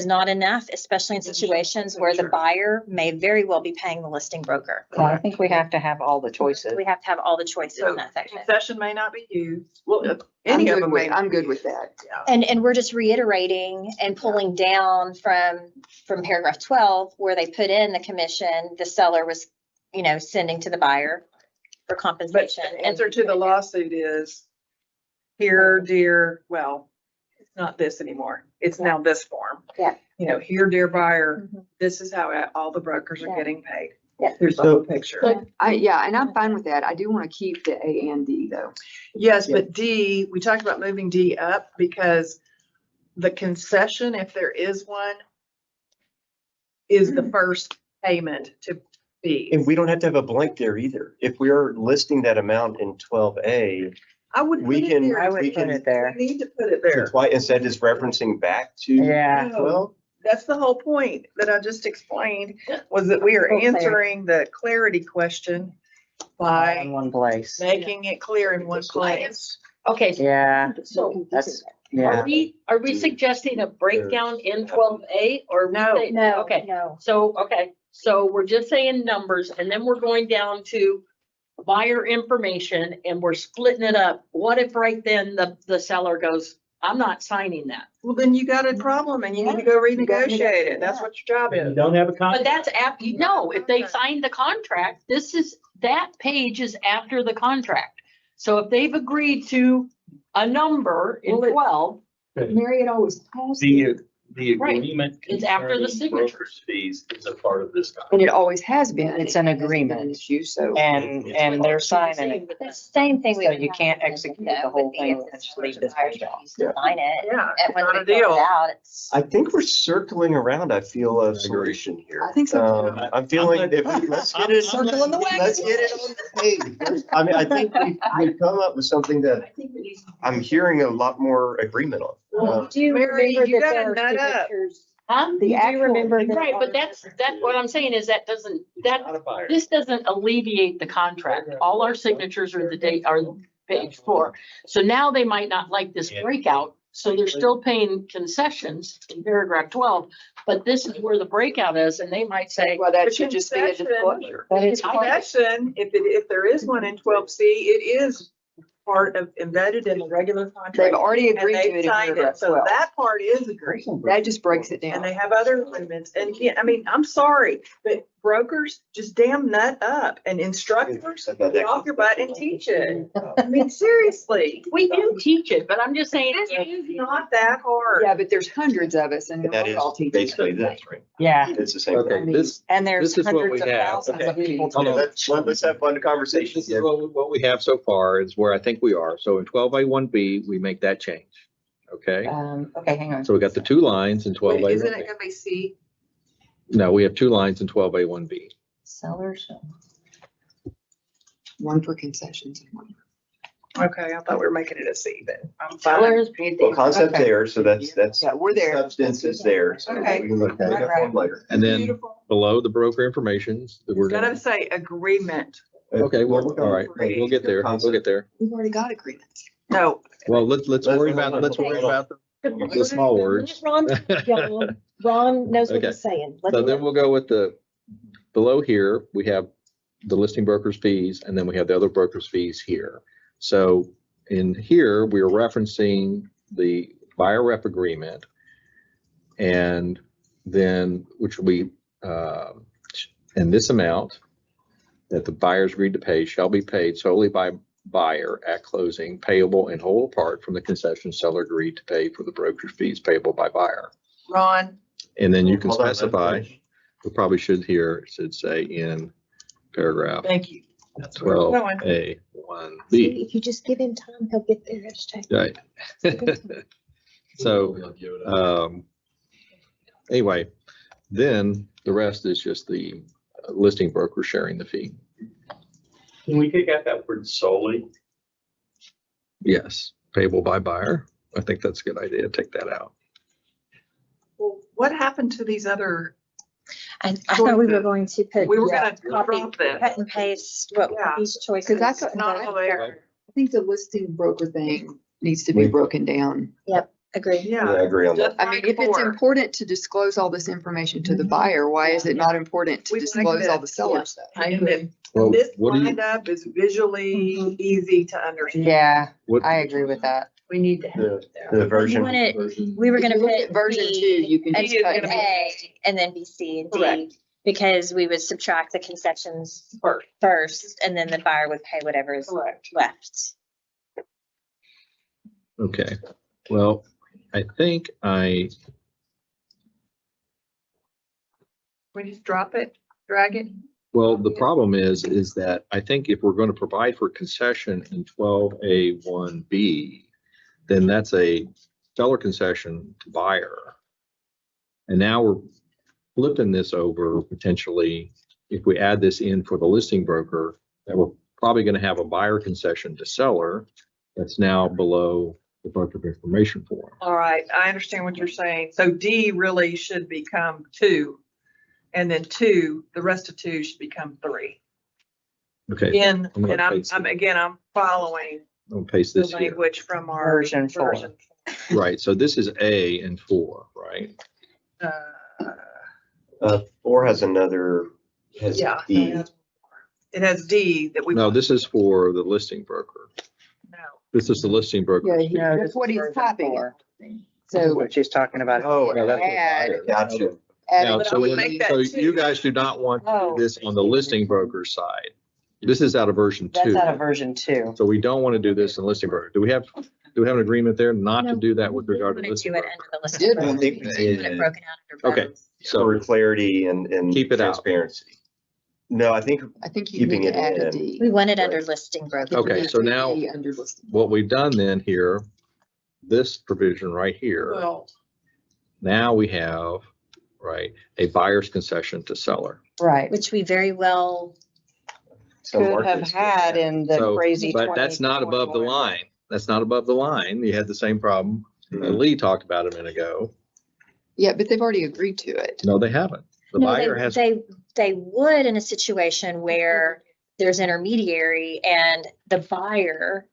not enough, especially in situations where the buyer may very well be paying the listing broker. So I think we have to have all the choices. We have to have all the choices in that section. Concession may not be used. Well, any of them may. I'm good with that. And we're just reiterating and pulling down from paragraph 12, where they put in the commission, the seller was, sending to the buyer for But compensation. the answer to the lawsuit is, here, dear, well, it's not this anymore. It's now this form. Yeah. Here, dear buyer, this is how all the brokers are getting paid. Yeah. Here's the whole picture. And I'm fine with that. I do want to keep the A and D though. Yes, but D, we talked about moving D up because the concession, if there is one, is the first payment to B. And we don't have to have a blank there either. If we are listing that amount in 12A, I would put we it can- there. I would we put can- it there. We need to put it there. why instead is referencing back to. Yeah. No, that's the whole point that I just explained, was that we are Okay. answering the clarity question In by one place. making it clear in one place. Okay, Yeah, so that's, are yeah. we suggesting a breakdown in 12A or? No. Okay, No. so we're just saying numbers and then we're going down to buyer information and we're splitting it up. What if right then the seller goes, I'm not signing that? Well, then you got a problem and you need to go renegotiate it. That's what your job You is. don't have a But contract. that's no, if they signed the contract, that page is after the contract. So if they've agreed to a number in 12, Mary, it always passes. The Right. agreement. It's after the concerning signatures. broker's fees is a part of this And contract. it always has been. It's an It hasn't been an agreement. issue, so. And they're signing it. The same thing. So you can't execute the whole thing and just leave this page off. To sign it. Yeah, And when not we a fill it deal. out, it's. I think we're circling around, I feel, a agree. solution here. I think so, too. I'm feeling, if we, let's get it, Circling the wagon. let's get it on the page. I mean, I think we've come up with something that I'm hearing a lot more agreement on. You do Mary, remember you that gotta there are nut up. signatures. Huh? The You do actual- remember that Right, are- but that's what I'm saying is that doesn't, that, Not a buyer. this doesn't alleviate the contract. All our signatures are the date, are page 4. So now they might not like this breakout, so they're still paying concessions in paragraph 12. But this is where the breakout is, and they might say, Well, that should just be a Concession. disclosure. That is Concession, if there is one in 12C, it is part of embedded in the regular contract. They've already And agreed to they it in signed paragraph it, so 12. that part is agreed. That just breaks it And down. they have other agreements. And yeah, I mean, I'm sorry, but brokers just damn nut up and instructors, get off your butt and teach it. I mean, seriously, we do teach it, but I'm just saying. it is not that hard. Yeah, but there's hundreds of us and That we're is all teaching. basically this, right? Yeah, It's the same Okay, thing. this, and there's This is what we hundreds of have. thousands of Okay. people. Okay, let's have fun conversation. this is what we have so far is where I think we are. So in 12A1B, we make that change. Okay, Okay, hang on. so we got the 2 lines in Wait, 12A1B. isn't it gonna be C? No, we have 2 lines in 12A1B. Sellers. One for concessions and one. Okay, I thought we were making it a C then. I'm fine. Sellers paid Well, the. concept Okay. there, so that's, Yeah, we're there. substance is there, so Okay. we can look at it Right. later. And then Beautiful. below the broker informations that we're Gotta gonna, say agreement. okay, well, all right, we'll get there. We'll get there. We've already got agreements. No, Well, let's worry about the small words. Ron, Ron knows what Okay. he's saying. Let So him then know. we'll go with below here, we have the listing broker's fees, and then we have the other broker's fees here. So in here, we are referencing the buyer rep agreement. And then, which will be, and this amount that the buyers agreed to pay shall be paid solely by buyer at closing, payable in whole or part from the concession seller agreed to pay for the broker's fees payable by buyer. Ron, And then you can Hold on, let me specify, finish. we probably should here, it should say in paragraph thank you. That's where we're going. 12A1B. See, if you just give him time, he'll get there. Just take- Right. So, anyway, then the rest is just the listing broker sharing the fee. Can we take out that word solely? Yes, payable by buyer. I think that's a good idea. Take that out. Well, what happened to these other, I thought we were going to put. we were yeah, gonna drop this. Cut and paste what Yeah. these choices. Because that's Not all there. I think the listing broker thing needs to be broken down. Agree. Yeah, I Yeah. agree on that. Just I mean, if it's four. important to disclose all this information to the buyer, why is it not important to We like disclose all the this. seller stuff? I agree. Well, This what do you, lined up is visually easy to understand. Yeah, what, I agree with that. We need to have. The version. We were gonna If you look put at version B 2, you can and just cut and A and then B, C, and D. Correct. Because we would subtract the concessions first, and then the buyer would pay whatever is Correct. left. okay. Well, I think We just drop it, drag it. well, the problem is that I think if we're going to provide for concession in 12A1B, then that's a seller concession to buyer. And now we're flipping this over potentially, if we add this in for the listing broker, that we're probably going to have a buyer concession to seller that's now below the broker information form. All right, I understand what you're saying. So D really should become 2. And then 2, the rest of 2 should become 3. Okay, In, I'm gonna and paste I'm following I'll paste the this here. language from our Version 4. version. Right, so this is A and 4, right? 4 has another, has Yeah. D. It has D that we. No, this is for the listing broker. No. This is the listing broker. Yeah, that's what he's typing. This is So what she's talking about. Oh, Yeah, that's add, gotcha. Now, add, But I so, would make that so too. you guys do not want to Oh. do this on the listing broker side. This is out of version That's 2. out of version 2. So we don't want to do this in listing broker. Do we have Do we have an agreement there not to No, do that with we regard to wanted listing to it broker? under the list. Did of want brokers. it We wanted it broken out under Okay, both. so For clarity and Keep it out. transparency. No, I think I think you keeping need it to add a in. D. We want it under listing broker. Okay, so now Under listing. what we've done then here, this provision right here, Well, now we have, right, a buyer's concession to seller. Right. Which we very well, some Could have markets- had in the So, crazy. but that's not above the 2021. line. That's not above the line. You had the same problem that Mhm. Lee talked about a minute ago. Yeah, but they've already agreed to it. No, they haven't. The no, buyer has, they would in a situation where there's intermediary and the buyer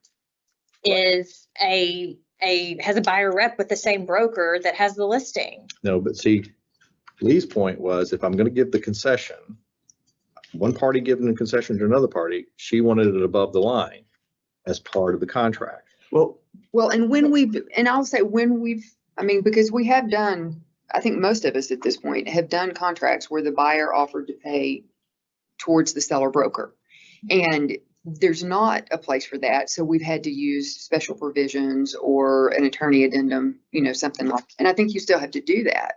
is has a buyer rep with the same broker that has the listing. no, but see, Lee's point was if I'm going to give the concession, one party giving the concession to another party, she wanted it above the line as part of the contract. Well, Well, and I'll say I mean, because we have done, I think most of us at this point have done contracts where the buyer offered to pay towards the seller broker. And there's not a place for that. So we've had to use special provisions or an attorney addendum, something like, and I think you still have to do that.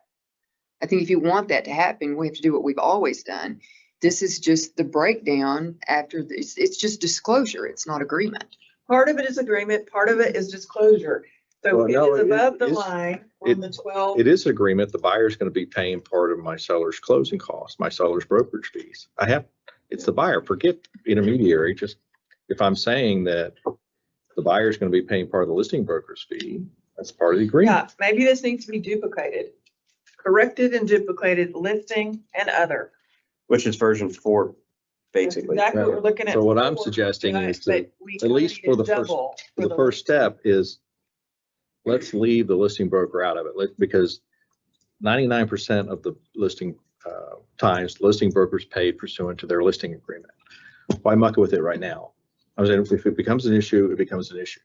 I think if you want that to happen, we have to do what we've always done. This is just the breakdown after this. It's just disclosure. It's not agreement. part of it is agreement, part of it is disclosure. So Well, it no, is above the it's- line on the 12. It is agreement. The buyer's going to be paying part of my seller's closing costs, my seller's brokerage fees. It's the buyer. Forget intermediary. Just if I'm saying that the buyer's going to be paying part of the listing broker's fee, that's part of the agreement. Yeah, maybe this needs to be duplicated, corrected and duplicated, listing and other. which is version 4, basically. Exactly what we're looking at. So what I'm before, suggesting but is to, we at kinda least need for to the first, double the first step is let's leave the listing broker out of it because 99% of the listing times, listing brokers paid pursuant to their listing agreement. Why muck with it right now? I was saying if it becomes an issue, it becomes an issue.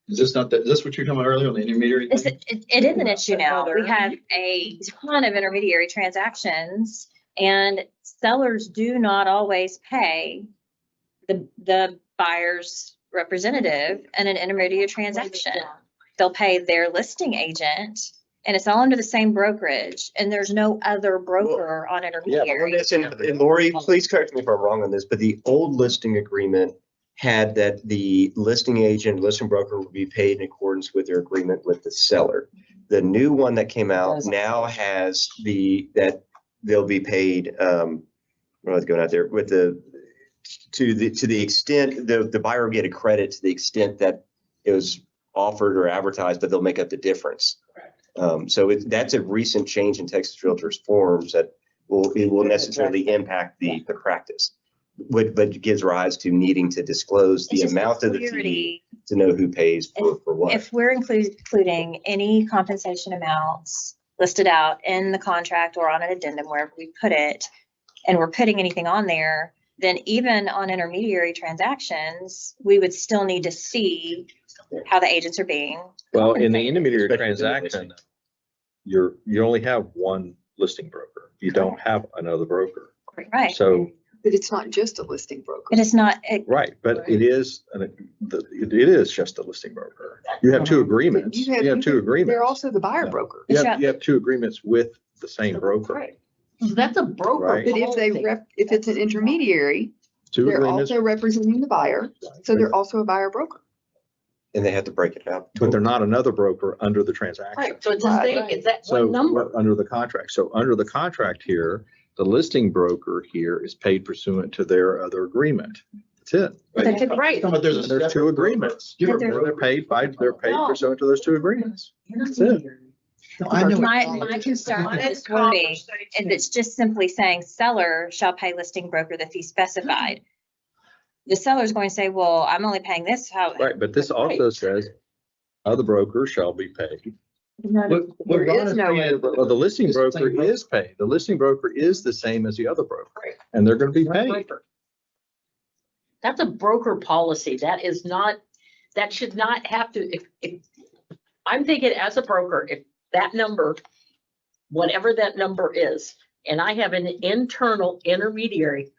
Is this what you're talking about earlier on the intermediary It's, thing? it is an issue now. We have a ton of intermediary transactions and sellers do not always pay the buyer's representative in an intermediary transaction. They'll pay their listing agent and it's all under the same brokerage and there's no other broker on Yeah, intermediary. and Lori, please correct me if I'm wrong on this, but the old listing agreement had that the listing agent, listing broker would be paid in accordance with their agreement with the seller. The new one that came out now has that they'll be paid, what was going out there with to the extent the buyer will get a credit to the extent that it was offered or advertised, but they'll make up the difference. So that's a recent change in Texas Realtors forms that will necessarily impact the practice. But gives rise to needing to disclose the It's just amount of the fee clarity. to know who pays for what. If we're including any compensation amounts listed out in the contract or on an addendum, wherever we put it, and we're putting anything on there, then even on intermediary transactions, we would still need to see how the agents are being. Well, in the intermediary Especially in the transaction, you only have one listing broker. You don't have another broker. Right. So, But it's not just a listing broker. It is not, right, but it is just a listing broker. You have two agreements. You have two agreements. They're also the buyer broker. You have two agreements with the same broker. Right. So that's a broker Right. But if policy. if it's an intermediary, Two they're agreements, also representing the buyer. So they're also a buyer broker. And they have to break it out. but they're not another broker under the transaction. Right, so it's the same, it's that So one number. under the contract. So under the contract here, the listing broker here is paid pursuant to their other agreement. That's it. Right. But there's a There's two separate agreements. You're a But They're paid pursuant to those two agreements. That's it. No, I know. my concern is wording, is it's just simply saying seller shall pay listing broker the fee specified. The seller's going to say, well, I'm only paying this, how? Right, but this also says other brokers shall be paid. There is no other broker. Well, the listing It's the same broker broker. is paid. The listing broker is the same as the other broker, and they're going to be paid. That's a broker policy. That is not, that should not have to, if I'm thinking as a broker, if that number, whatever that number is, and I have an internal intermediary,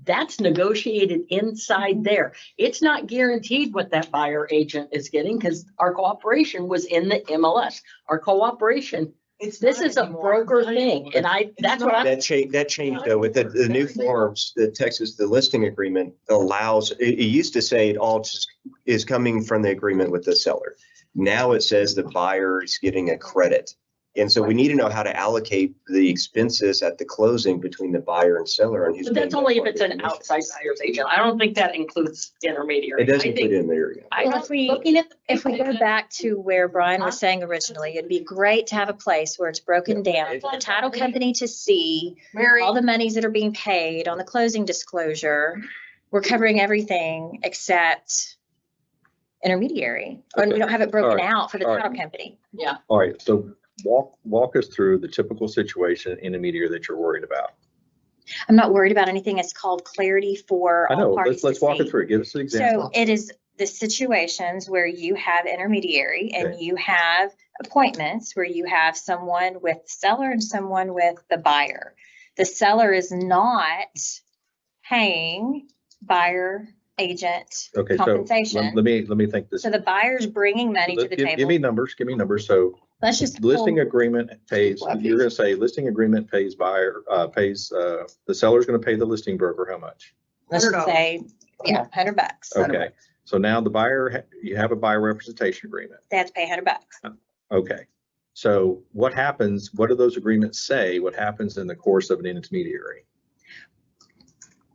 That's negotiated inside there. It's not guaranteed what that buyer agent is getting because our cooperation was in the MLS. Our cooperation, this is a broker thing, and that's what That changed though with the new forms, the listing agreement allows, it used to say it all just is coming from the agreement with the seller. Now it says the buyer is getting a credit. And so we need to know how to allocate the expenses at the closing between the buyer and seller and who's. But that's paying only that if it's part of an the commission. outside buyer's agent. I don't think that includes intermediary. It does I think- include intermediary. I Well, don't, if we, looking at the. if we go back to where Brian was saying originally, it'd be great to have a place where it's broken down for the title company to see Mary, all the monies that are being paid on the closing disclosure. We're covering everything except intermediary, and we Okay. don't have it broken All right. out for the All right. title company. Yeah. All right, so walk us through the typical situation intermediary that you're worried about. I'm not worried about anything. It's called clarity for I know, all parties let's to walk it see. through. Give us an So example. it is the situations where you have intermediary and Okay. you have appointments where you have someone with seller and someone with the buyer. The seller is not paying buyer agent Okay, so compensation. let me think this. So the buyer's bringing money to the Give me table. numbers. So Let's just listing pull- agreement pays, you're gonna say listing agreement pays buyer, the seller's gonna pay the listing broker how much? let's just say, yeah, $100. Okay, so now the buyer, you have a buyer representation agreement. They have to pay $100. Okay, so what happens, what do those agreements say? What happens in the course of an intermediary?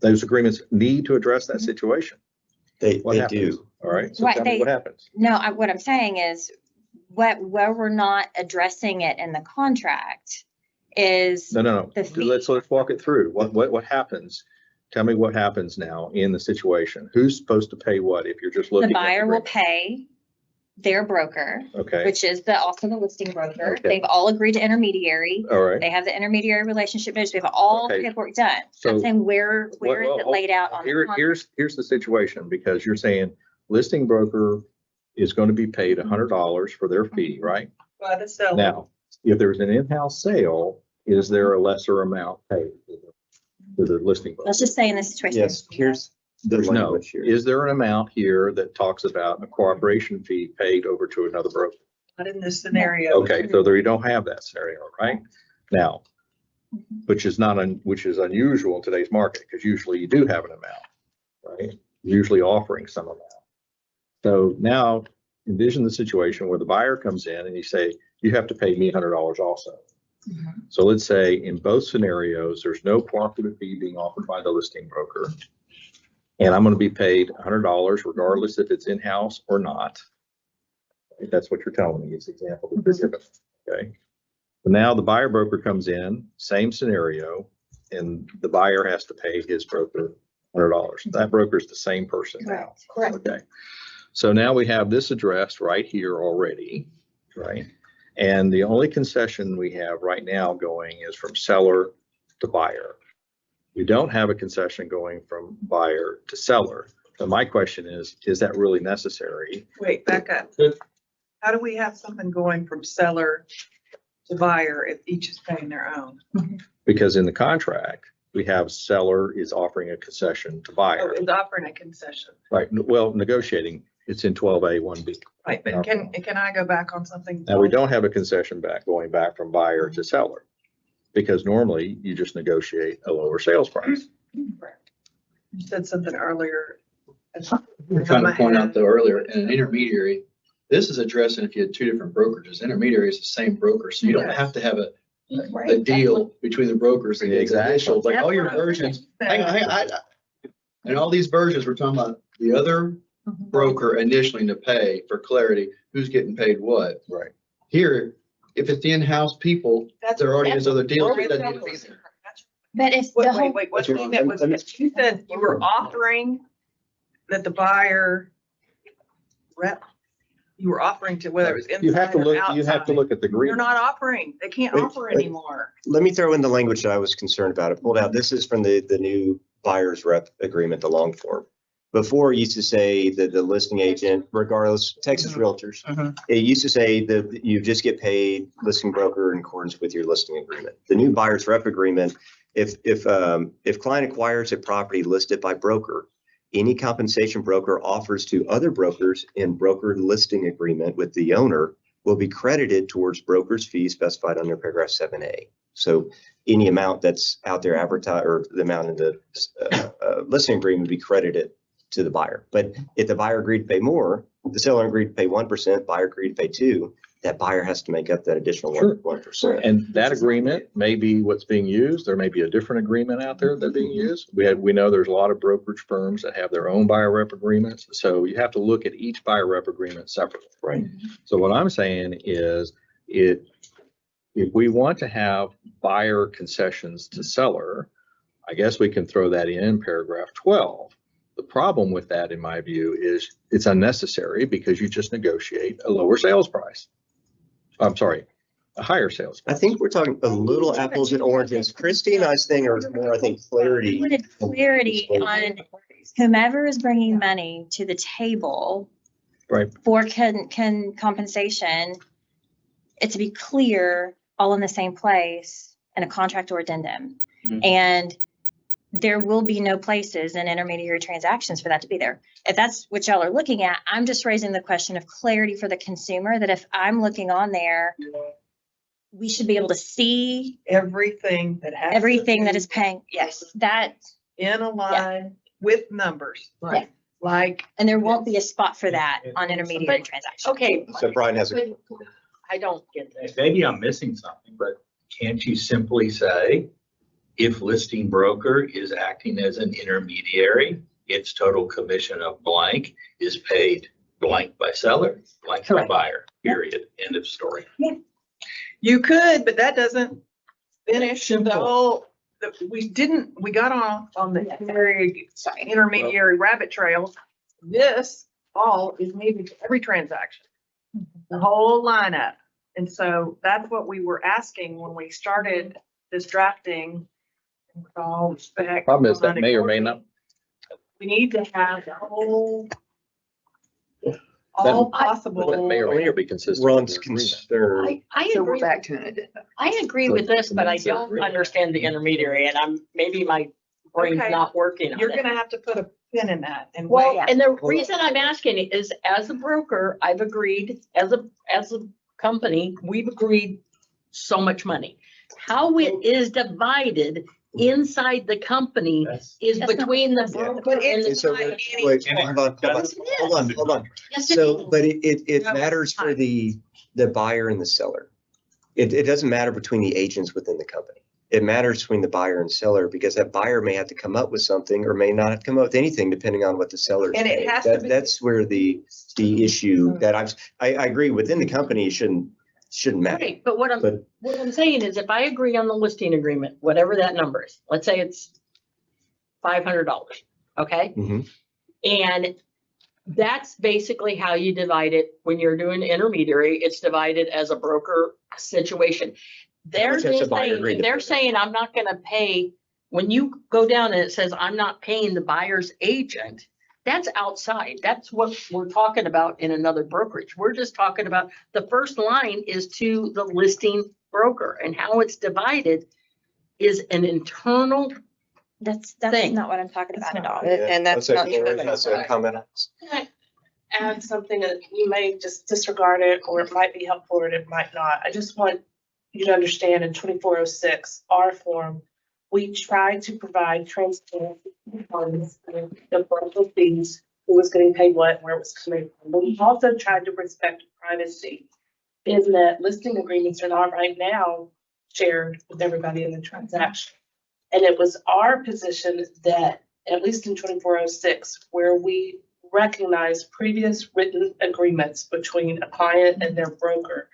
Those agreements need to address that situation. They What happens? do. All right, so Right, tell me what happens. No, what I'm saying is where we're not addressing it in the contract is No. the fee. Let's walk it through. What happens? Tell me what happens now in the situation. Who's supposed to pay what if you're just looking the at the buyer will agreement? pay their broker, Okay, which is also the listing broker. Okay. They've all agreed to intermediary. all right. They have the intermediary relationship notice. We have all Okay. paperwork done. So- I'm saying where is Well, it laid out on the contract? Here's the situation, because you're saying listing broker is going to be paid $100 for their fee, right? by the seller. Now, if there's an in-house sale, is there a lesser amount paid to the listing broker? Let's just say in this situation. Yes, here's the There's no. language here. Is there an amount here that talks about a cooperation fee paid over to another broker? Not in this scenario. Okay, so there you don't have that scenario, right? Now, which is unusual in today's market, because usually you do have an amount, right? Usually offering some amount. So now envision the situation where the buyer comes in and you say, you have to pay me $100 also. So let's say in both scenarios, there's no cooperative fee being offered by the listing broker. And I'm going to be paid $100 regardless if it's in-house or not. If that's what you're telling me, is the example that you're giving. Okay. So now the buyer broker comes in, same scenario, and the buyer has to pay his broker $100. That broker is the same person now. Correct. Okay. So now we have this addressed right here already, right? And the only concession we have right now going is from seller to buyer. We don't have a concession going from buyer to seller. So my question is that really necessary? Wait, back up. How do we have something going from seller to buyer if each is paying their own? Because in the contract, we have seller is offering a concession to Oh, buyer, it's offering a concession. right? Well, negotiating, it's in 12A 1B. Right, but can I go back on something? Now, we don't have a concession going back from buyer to seller, because normally you just negotiate a lower sales price. You said something earlier. We're trying to point out though earlier, an intermediary, this is addressing if you had two different brokerages. Intermediary is the same broker, so you don't have to have a deal between the brokers and get the initials. Like all your versions, hang on. And all these versions, we're talking about the other broker initially to pay for clarity, who's getting paid what. Right. Here, if it's the in-house people, there already is other deals. It doesn't need to be there. But if the whole, Wait, what thing that was, you said you were offering that the buyer rep, you were offering to whether it was You have inside to or look, you have to outside. look at the They're agreement. not offering. They can't Wait, offer wait. anymore. Let me throw in the language that I was concerned about. I pulled out, this is from the new buyer's rep agreement, the long form. Before it used to say that the listing agent, regardless, Texas Realtors, it used to say that you just get paid listing broker in accordance with your listing agreement. The new buyer's rep agreement, if client acquires a property listed by broker, any compensation broker offers to other brokers in broker listing agreement with the owner will be credited towards broker's fees specified under paragraph 7A. So any amount that's out there advertised or the amount in the listing agreement would be credited to the buyer. But if the buyer agreed to pay more, the seller agreed to pay 1%, buyer agreed to pay 2%, that buyer has to make up that additional 1%. And that agreement may be what's being used. There may be a different agreement out there that's being used. We know there's a lot of brokerage firms that have their own buyer rep agreements. So you have to look at each buyer rep agreement separately. Right. So what I'm saying is if we want to have buyer concessions to seller, I guess we can throw that in paragraph 12. The problem with that, in my view, is it's unnecessary because you just negotiate a lower sales price. I'm sorry, a higher sales price. I think we're talking a little apples and oranges. Christy and I's thing are more, I think, clarity. We wanted clarity on whomever is bringing money to the table Right. for compensation, it to be clear, all in the same place in a contract or addendum. And there will be no places in intermediary transactions for that to be there. If that's what y'all are looking at, I'm just raising the question of clarity for the consumer, that if I'm looking on there, we should be able to see Everything that has. everything that is paying. Yes, that. In a line with numbers. Right. Like. And there won't be a spot for that on intermediary transactions. Okay. So Brian has a. I don't get this. Maybe I'm missing something, but can't you simply say, if listing broker is acting as an intermediary, its total commission of blank is paid blank by seller, blank by buyer, period, end of story. You could, but that doesn't finish the whole, we got on the intermediary rabbit trail. This all is needed for every transaction, the whole lineup. And so that's what we were asking when we started this drafting. With all respect. Problem is that may or may not. We need to have the whole, all possible. That may or may not be consistent. Ron's concern. I So agree. we're back to an addendum. I agree with this, but I don't understand the intermediary, and maybe my brain's Okay. not working on You're it. gonna have to put a pin in that and Well, wait. and the reason I'm asking is, as a broker, I've agreed, as a company, we've agreed so much money. How it is divided inside the company is between the broker and the So, client. wait, hold on. Yes, it So, is. but it matters for the buyer and the seller. It doesn't matter between the agents within the company. It matters between the buyer and seller because that buyer may have to come up with something or may not have to come up with anything depending on what the seller is And it paying. has to be- That's where the issue that I agree within the company shouldn't matter. Right, but what But I'm saying is, if I agree on the listing agreement, whatever that number is, let's say it's $500, okay? Mhm. And that's basically how you divide it when you're doing intermediary. It's divided as a broker situation. They're much has the just buyer saying, agreed to they're pay? saying, I'm not gonna pay, when you go down and it says, I'm not paying the buyer's agent, that's outside. That's what we're talking about in another brokerage. We're just talking about, the first line is to the listing broker, and how it's divided is an internal That's thing. not what I'm talking about at all. And that's not true. That's a comment. Can I add something that you may just disregard it, or it might be helpful, or it might not? I just want you to understand, in 2406, our form, we try to provide transparency on the broker fees, who was getting paid what, where it was coming from. But we've also tried to respect privacy, in that listing agreements are not right now shared with everybody in the transaction. And it was our position that, at least in 2406, where we recognize previous written agreements between a client and their broker,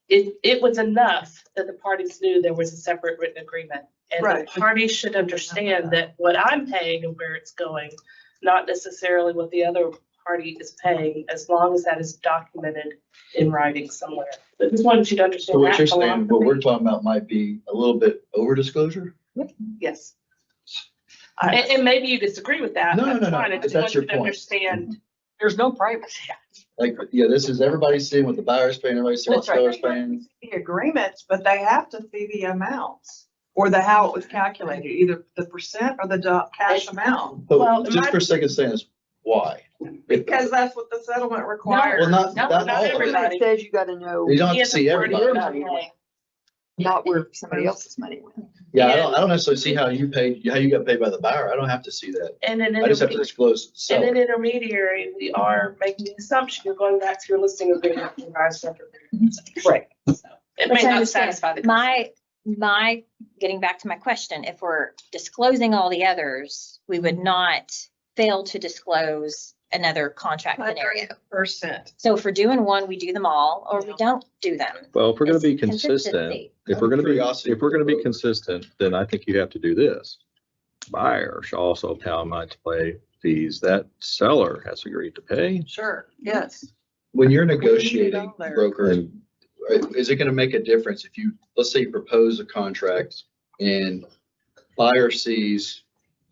it was enough that the parties knew there was a separate written agreement. And Right. the parties should understand that what I'm paying and where it's going, not necessarily what the other party is paying, as long as that is documented in writing somewhere. But I just wanted you to So understand what that. you're saying, what we're talking about might be a little bit over disclosure? Yes. And maybe you disagree with that. No, no, That's no, no, fine. I but just that's want you your to point. understand. There's no privacy. Like, yeah, this is, everybody's seeing what the buyer's paying, everybody's seeing what the seller's paying. The agreements, but they have to see the amounts or how it was calculated, either the percent or the cash amount. But just for a second saying this, why? Because that's what the settlement requires. Well, not No, all not of it. everybody. It says you gotta know. You don't have to see everybody. Not where somebody else's money went. Yeah, I don't necessarily see how you got paid by the buyer. I don't have to see that. And then I just have to disclose the And seller. an intermediary, we are making the assumption, you're going back to your listing agreement. Right. It Which may I not understand. satisfy the. My, getting back to my question, if we're disclosing all the others, we would not fail to disclose another contract scenario. %. So if we're doing one, we do them all, or we don't do them. Well, if we're going to be It's consistent, consistency. if we're going to be, Curiosity. if we're going to be consistent, then I think you have to do this. Buyer shall also pay how much play fees that seller has agreed to pay. Sure, yes. When you're on negotiating, there. broker, is it gonna make a difference if you, let's say you propose a contract and buyer sees,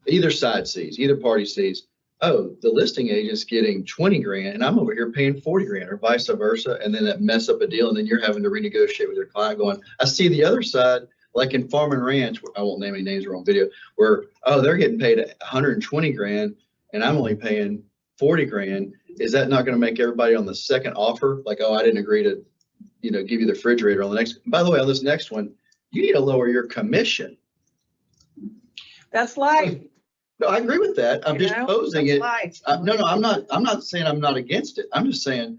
either side sees, either party sees, oh, the listing agent's getting 20 grand and I'm over here paying 40 grand or vice versa, and then that mess up a deal and then you're having to renegotiate with your client going, I see the other side, like in Farm and Ranch, I won't name any names, we're on video, where, oh, they're getting paid 120 grand and I'm only paying 40 grand. Is that not gonna make everybody on the second offer, like, oh, I didn't agree to, give you the refrigerator on the next, by the way, on this next one, you need to lower your commission. That's life. No, I agree with that. I'm just posing That's it. life. No, I'm not saying I'm not against it. I'm just saying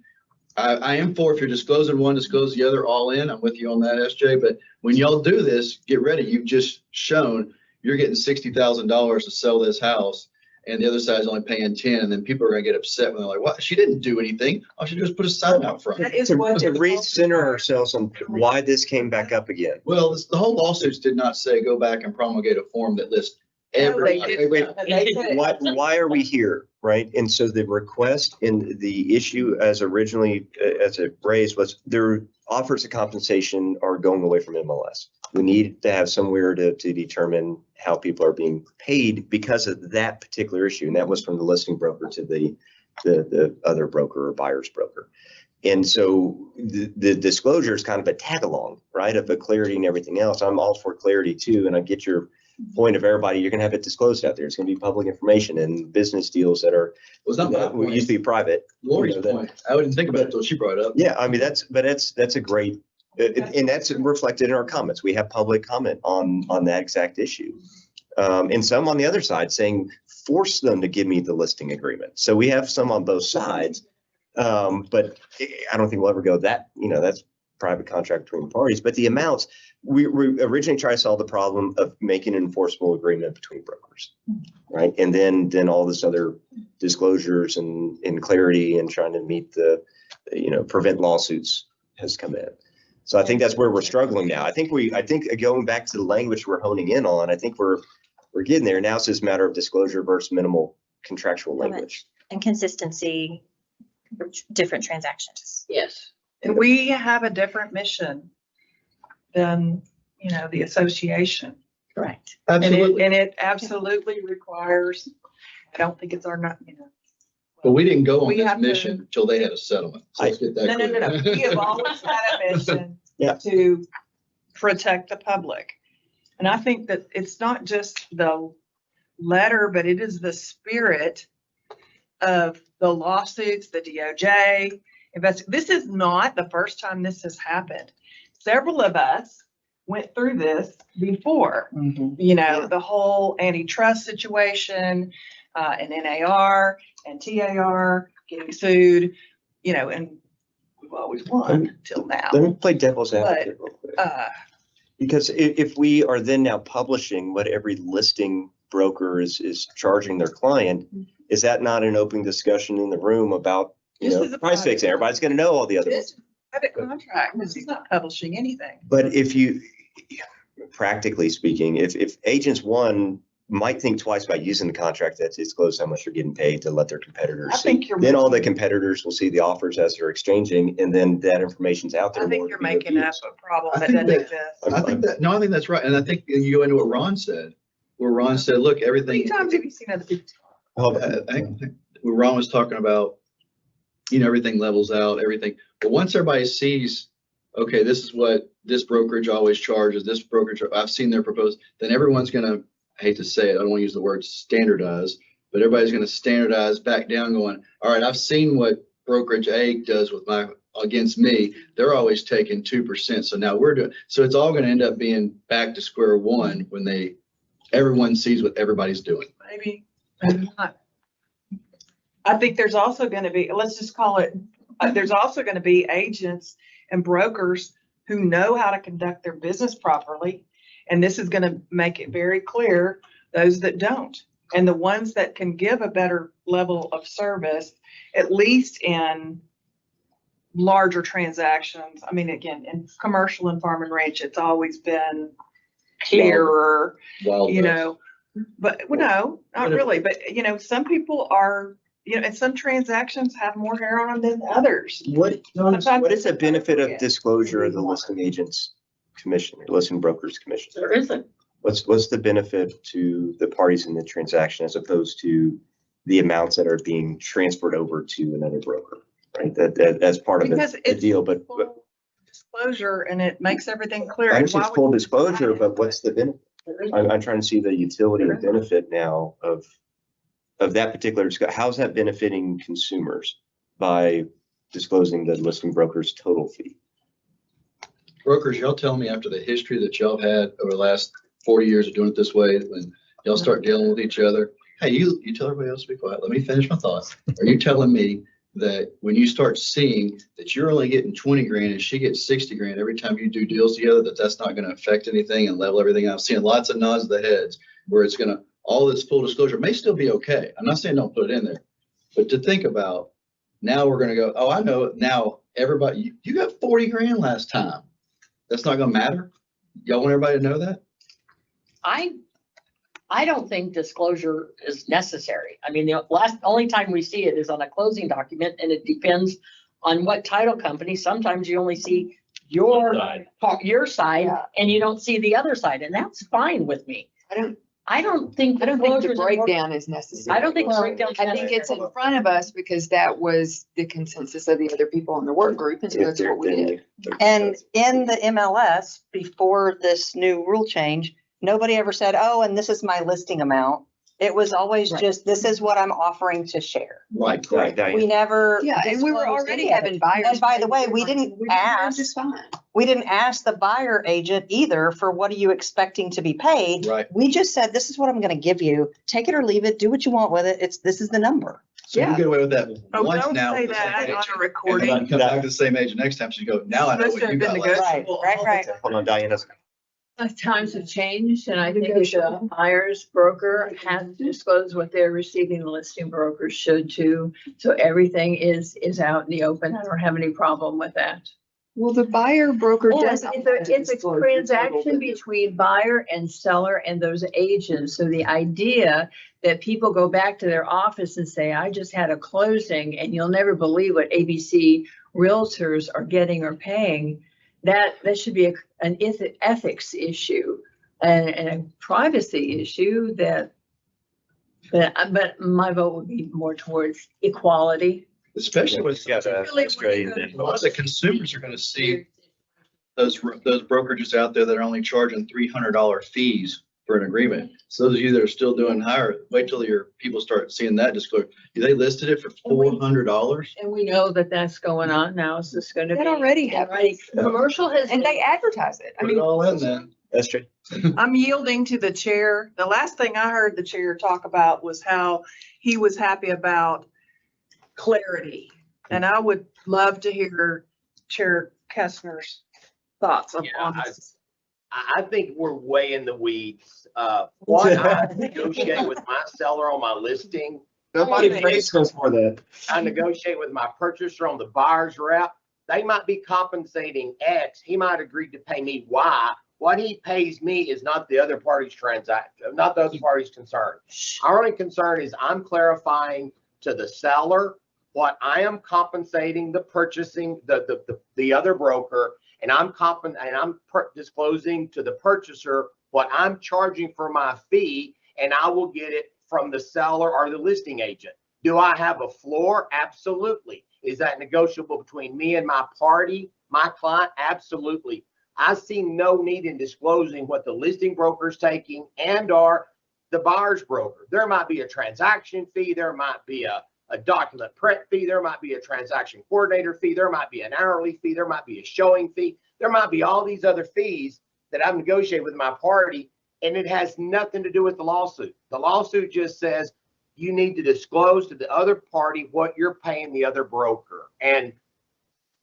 I am for, if you're disclosing one, disclose the other all in. I'm with you on that, SJ. But when y'all do this, get ready. You've just shown you're getting $60,000 to sell this house and the other side's only paying 10. And then people are gonna get upset when they're like, what? She didn't do anything. All she did was put a sign out front. That is To what. recenter ourselves on why this came back up again. Well, the whole lawsuits did not say go back and promulgate a form that lists No, they everybody. did wait. not. They did. Why are we here, right? And so the request in the issue as originally, as it raised, was their offers of compensation are going away from MLS. We need to have somewhere to determine how people are being paid because of that particular issue. And that was from the listing broker to the other broker or buyer's broker. And so the disclosure is kind of a tag along, right, of the clarity and everything else. I'm all for clarity too. And I get your point of everybody, you're gonna have it disclosed out there. It's gonna be public information and business deals that are, Was not my point. used to be private. Lori's You know, that- point. I wouldn't think about it until she brought it up. Yeah, I mean, that's a great, and that's reflected in our comments. We have public comment on that exact issue. And some on the other side saying, force them to give me the listing agreement. So we have some on both sides. But I don't think we'll ever go that, that's private contract between the parties. But the amounts, we originally tried to solve the problem of making an enforceable agreement between brokers, right? And then all this other disclosures and clarity and trying to meet the, prevent lawsuits has come in. So I think that's where we're struggling now. I think going back to the language we're honing in on, I think we're getting there. Now it's just a matter of disclosure versus minimal contractual language. And consistency for different transactions. Yes. And we have a different mission than, the association. Correct. Absolutely. And it absolutely requires, I don't think it's our, But we didn't go on We this have to- mission until they had a settlement. So let's get that no. clear. We have always had a mission Yeah. to protect the public. And I think that it's not just the letter, but it is the spirit of the lawsuits, the DOJ. This is not the first time this has happened. Several of us went through this before, the whole antitrust situation, and NAR and TAR getting sued, and we've always won till now. Let me play devil's But, advocate real quick. Because if we are then now publishing what every listing broker is charging their client, is that not an open discussion in the room about, This is a price fixing? Everybody's going to know all the other ones. This is a private contract, this is not publishing anything. But if you, practically speaking, if agents one might think twice about using the contract that disclose how much they're getting paid to let their competitors I see. think you're Then all the making- competitors will see the offers as they're exchanging, and then that information's out there. I think more you're to be making up reviewed. a problem I that think doesn't that- exist. I think that's right. And I think you go into what Ron said. where Ron said, look, How many everything. times have you seen other people? I think where Ron was talking about, everything levels out, everything. But once everybody sees, okay, this is what this brokerage always charges, this brokerage, I've seen their proposed, then everyone's gonna, I hate to say it, I don't want to use the word standardize, but everybody's gonna standardize back down going, all right, I've seen what brokerage A does with against me. They're always taking 2%. So now we're doing, so it's all gonna end up being back to square one when everyone sees what everybody's doing. Maybe, maybe not. I think there's also going to be, let's just call it, there's also going to be agents and brokers who know how to conduct their business properly. And this is going to make it very clear, those that don't. And the ones that can give a better level of service, at least in larger transactions. I mean, again, in commercial and farm and ranch, it's always been clearer, Wild you West. know, but well, no, not really. But, some people are, and some transactions have more hair on them than others. What Sometimes is the benefit of Yeah. disclosure of the listing agents commission or listing brokers commission? There isn't. What's the benefit to the parties in the transaction as opposed to the amounts that are being transferred over to another broker, right? That as part of Because the it's deal, but full disclosure and it makes everything clear. I And understand why it's full would- disclosure, but what's the benefit? I'm trying to see the utility and benefit now of that particular, how's that benefiting consumers by disclosing the listing broker's total fee? Brokers, y'all tell me after the history that y'all had over the last 40 years of doing it this way, when y'all start dealing with each other, hey, you tell everybody else to be quiet. Let me finish my thoughts. Are you telling me that when you start seeing that you're only getting 20 grand and she gets 60 grand every time you do deals together, that's not going to affect anything and level everything out? I'm seeing lots of nods of the heads where it's going to, all this full disclosure may still be okay. I'm not saying don't put it in there, but to think about now we're going to go, oh, I know now everybody, you got 40 grand last time. That's not going to matter. Y'all want everybody to know that? I don't think disclosure is necessary. I mean, the only time we see it is on a closing document, and it depends on what title company. Sometimes you only see your side and you don't see the other side, and that's fine with me. I don't think the disclosure breakdown is necessary. I don't think the breakdown's I think it's in front of us because that was the consensus of the other people in the work group, and so that's what we did. And in the MLS, before this new rule change, nobody ever said, oh, and this is my listing amount. It was always just, this is what I'm offering to share. Right. We never. Yeah, and we were disclosed already any of having it. buyers. And by the way, we didn't ask, we didn't ask the buyer agent either for what are you expecting to be paid? Right. We just said, this is what I'm going to give you. Take it or leave it. Do what you want with it. This is the number. So you get away with that Oh, once don't now. say with the same that age. on a And recording. then come back to the same age next time, so you go, now I know Supposed to what you have been got last time. negotiable. Hold on, Diana's. Times have changed, and I think the buyer's broker has to disclose what they're receiving. The listing brokers should too. So everything is out in the open. I don't have any problem with that. Well, the buyer broker And doesn't. it's a transaction between buyer and seller and those agents. So the idea that people go back to their office and say, I just had a closing, and you'll never believe what ABC realtors are getting or paying, that should be an ethics issue and a privacy issue but my vote would be more towards equality. Especially when the consumers are going to see those brokerages out there that are only charging $300 fees for an agreement. So those of you that are still doing higher, wait till your people start seeing that disclosure. They listed it for $400. And we know that that's going on now. Is this going to be? That already happens. Commercial has. And they advertise it. I Put it mean, all in then. That's true. I'm yielding to the chair. The last thing I heard the chair talk about was how he was happy about clarity. And I would love to hear Chair Kessner's thoughts on this. I think we're way in the weeds. What I negotiate with my seller on my listing. Nobody prays us for that. I negotiate with my purchaser on the buyer's rep. They might be compensating X. He might agree to pay me Y. What he pays me is not the other party's transaction, not the other party's concern. Our only concern is I'm clarifying to the seller what I am compensating the purchasing, the other broker, and I'm disclosing to the purchaser what I'm charging for my fee, and I will get it from the seller or the listing agent. Do I have a floor? Absolutely. Is that negotiable between me and my party, my client? Absolutely. I see no need in disclosing what the listing broker is taking and or the buyer's broker. There might be a transaction fee. There might be a document prep fee. There might be a transaction coordinator fee. There might be an hourly fee. There might be a showing fee. There might be all these other fees that I've negotiated with my party, and it has nothing to do with the lawsuit. The lawsuit just says you need to disclose to the other party what you're paying the other broker. And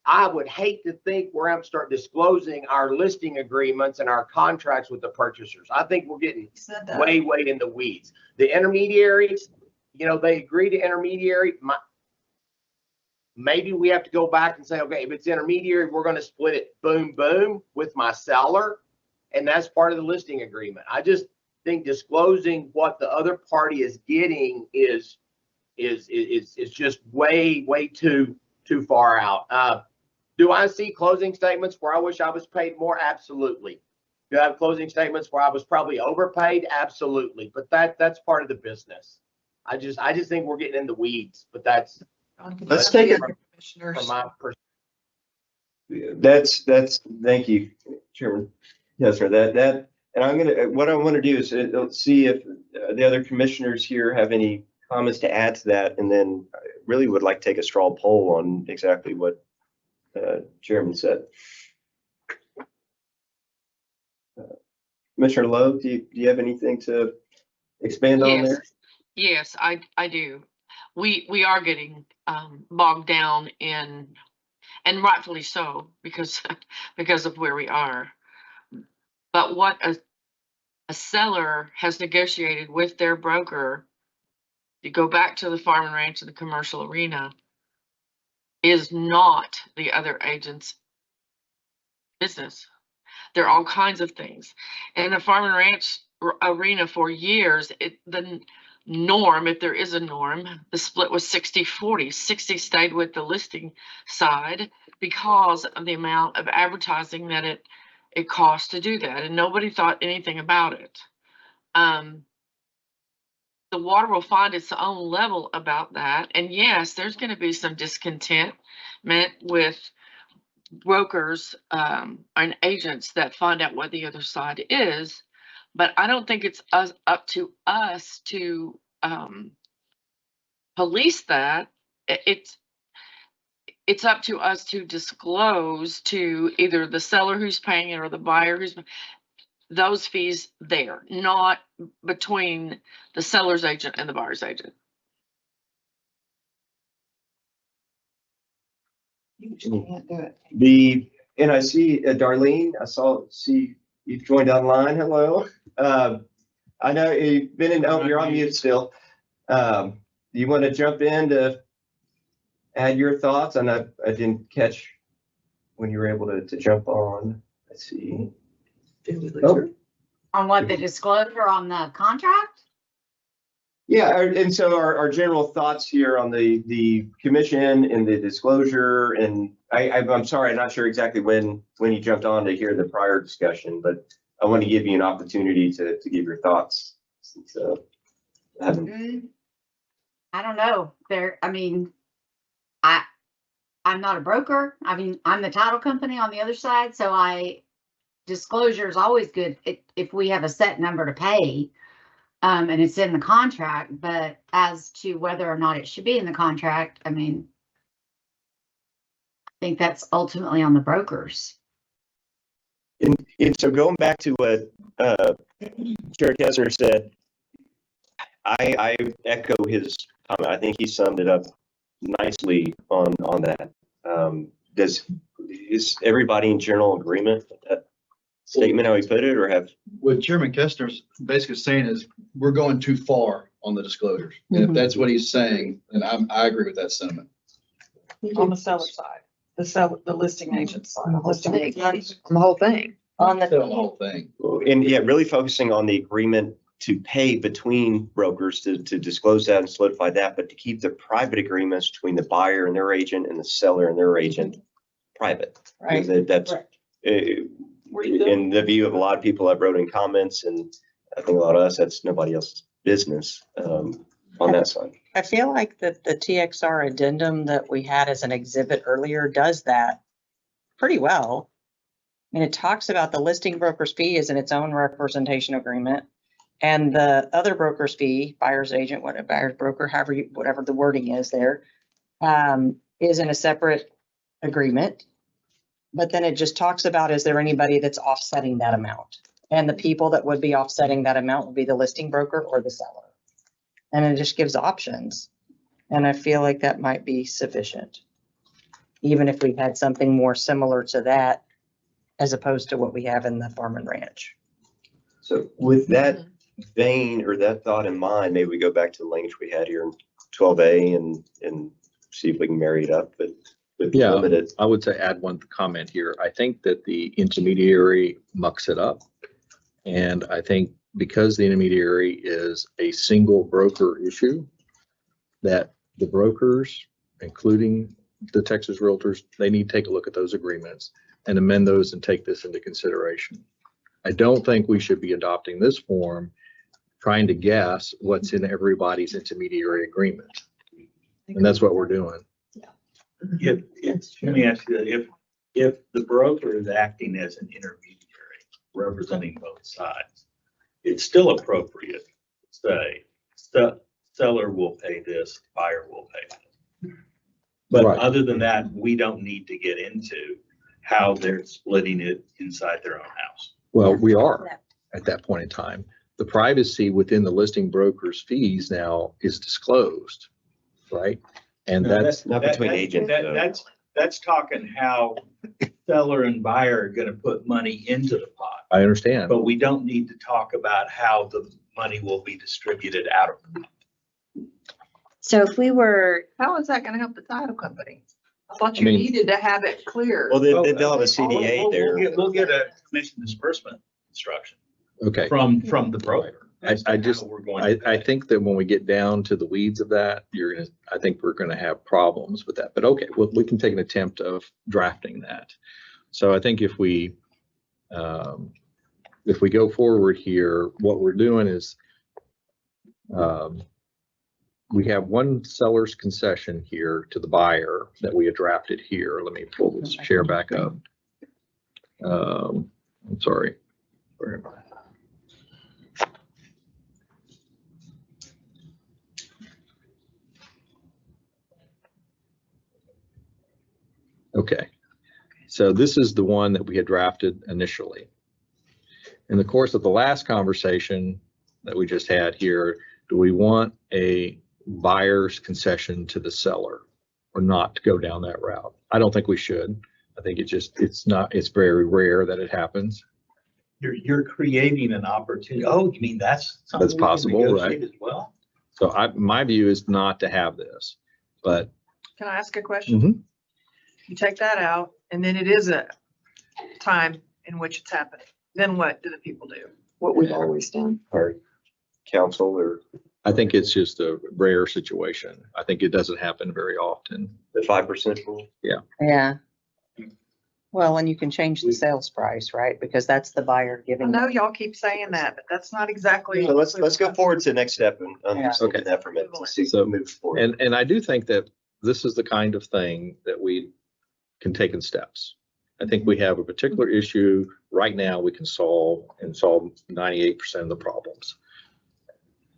I would hate to think we're going to start disclosing our listing agreements and our contracts with the purchasers. I think we're getting way in the weeds. The intermediaries, they agree to intermediary. Maybe we have to go back and say, okay, if it's intermediary, we're going to split it boom, boom with my seller. And that's part of the listing agreement. I just think disclosing what the other party is getting is just way too far out. Do I see closing statements where I wish I was paid more? Absolutely. Do I have closing statements where I was probably overpaid? Absolutely. But that's part of the business. I just think we're getting in the weeds, but Let's take it from my perspective. That's thank you, Chairman. Yes, sir. And what I want to do is see if the other commissioners here have any comments to add to that, and then I really would like to take a straw poll on exactly what Chairman said. Commissioner Lowe, do you have anything to expand on there? Yes, I do. We are getting bogged down in, and rightfully so, because of where we are. But what a seller has negotiated with their broker, you go back to the farm and ranch and the commercial arena, is not the other agent's business. There are all kinds of things. In the farm and ranch arena for years, the norm, if there is a norm, the split was 60-40. 60 stayed with the listing side because of the amount of advertising that it costs to do that, and nobody thought anything about it. The water will find its own level about that, and yes, there's going to be some discontentment with brokers and agents that find out what the other side is, but I don't think it's up to us to police that. It's up to us to disclose to either the seller who's paying it or the buyer who's those fees there, not between the seller's agent and the buyer's agent. And I see Darlene, see you've joined online. Hello. I know you've been you're on mute still. You want to jump in to add your thoughts? And I didn't catch when you were able to jump on. Let's see. On what, the disclosure on the contract? Yeah, and so our general thoughts here on the commission and the disclosure, and I'm sorry, I'm not sure exactly when you jumped on to hear the prior discussion, but I want to give you an opportunity to give your thoughts. So, I don't know. I'm not a broker. I'm the title company on the other side, so disclosure is always good if we have a set number to pay. And it's in the contract, but as to whether or not it should be in the contract, I think that's ultimately on the brokers. And so going back to what Chair Kessler said, I echo his comment. I think he summed it up nicely on that. Is everybody in general agreement with that statement, how he put it, or have? What Chairman Kessler's basically saying is we're going too far on the disclosures. And if that's what he's saying, then I agree with that sentiment. On the seller side, the listing agent side, on the whole thing. On the whole thing. And yeah, really focusing on the agreement to pay between brokers to disclose that and solidify that, but to keep the private agreements between the buyer and their agent and the seller and their agent private. Right. That's in the view of a lot of people that wrote in comments, and I think a lot of us, that's nobody else's business on that side. I feel like that the TXR addendum that we had as an exhibit earlier does that pretty well. And it talks about the listing broker's fee is in its own representation agreement. And the other broker's fee, buyer's agent, whatever, buyer's broker, however, whatever the wording is there, is in a separate agreement. But then it just talks about, is there anybody that's offsetting that amount? And the people that would be offsetting that amount would be the listing broker or the seller. And it just gives options. And I feel like that might be sufficient. Even if we had something more similar to that, as opposed to what we have in the farm and ranch. So with that vein or that thought in mind, maybe we go back to the language we had here in 12A and see if we can marry it up, but with Yeah, limited. I would say add one comment here. I think that the intermediary mucks it up. And I think because the intermediary is a single broker issue, that the brokers, including the Texas Realtors, they need to take a look at those agreements and amend those and take this into consideration. I don't think we should be adopting this form, trying to guess what's in everybody's intermediary agreement. And that's what we're doing. Let me ask you, if the broker is acting as an intermediary representing both sides, it's still appropriate to say, seller will pay this, buyer will pay this. But Right. other than that, we don't need to get into how they're splitting it inside their own house. Well, we are at that point in time. The privacy within the listing broker's fees now is disclosed, right? And No, that's not between agents, though. That's talking how seller and buyer are gonna put money into the pot. I understand. But we don't need to talk about how the money will be distributed out of the pot. So if we were, How is that gonna help the title company? I thought I you mean- needed to have it clear. Well, they'll have a CDA there. We'll get a commission disbursement instruction okay. from the broker. as to I how just, we're going to I pay. think that when we get down to the weeds of that, I think we're gonna have problems with that. But okay, well, we can take an attempt of drafting that. So I think if we go forward here, what we're doing is we have one seller's concession here to the buyer that we had drafted here. Let me pull this chair back up. I'm sorry. Where am I? Okay, so this is the one that we had drafted initially. In the course of the last conversation that we just had here, do we want a buyer's concession to the seller or not to go down that route? I don't think we should. I think it's very rare that it happens. You're creating an opportunity. Oh, you mean that's something That's we can possible, negotiate right? as well? So my view is not to have this, but Can I ask a question? Mhm. You take that out and then it is a time in which it's happening. Then what do the people do? What we've always done. Or counsel or I think it's just a rare situation. I think it doesn't happen very often. the 5% rule. Yeah. Well, and you can change the sales price, right? Because that's the buyer I giving. know y'all keep saying that, but that's not exactly. So let's go forward to the next step and understand that for a minute to see So- move forward. And I do think that this is the kind of thing that we can take in steps. I think we have a particular issue right now we can solve 98% of the problems.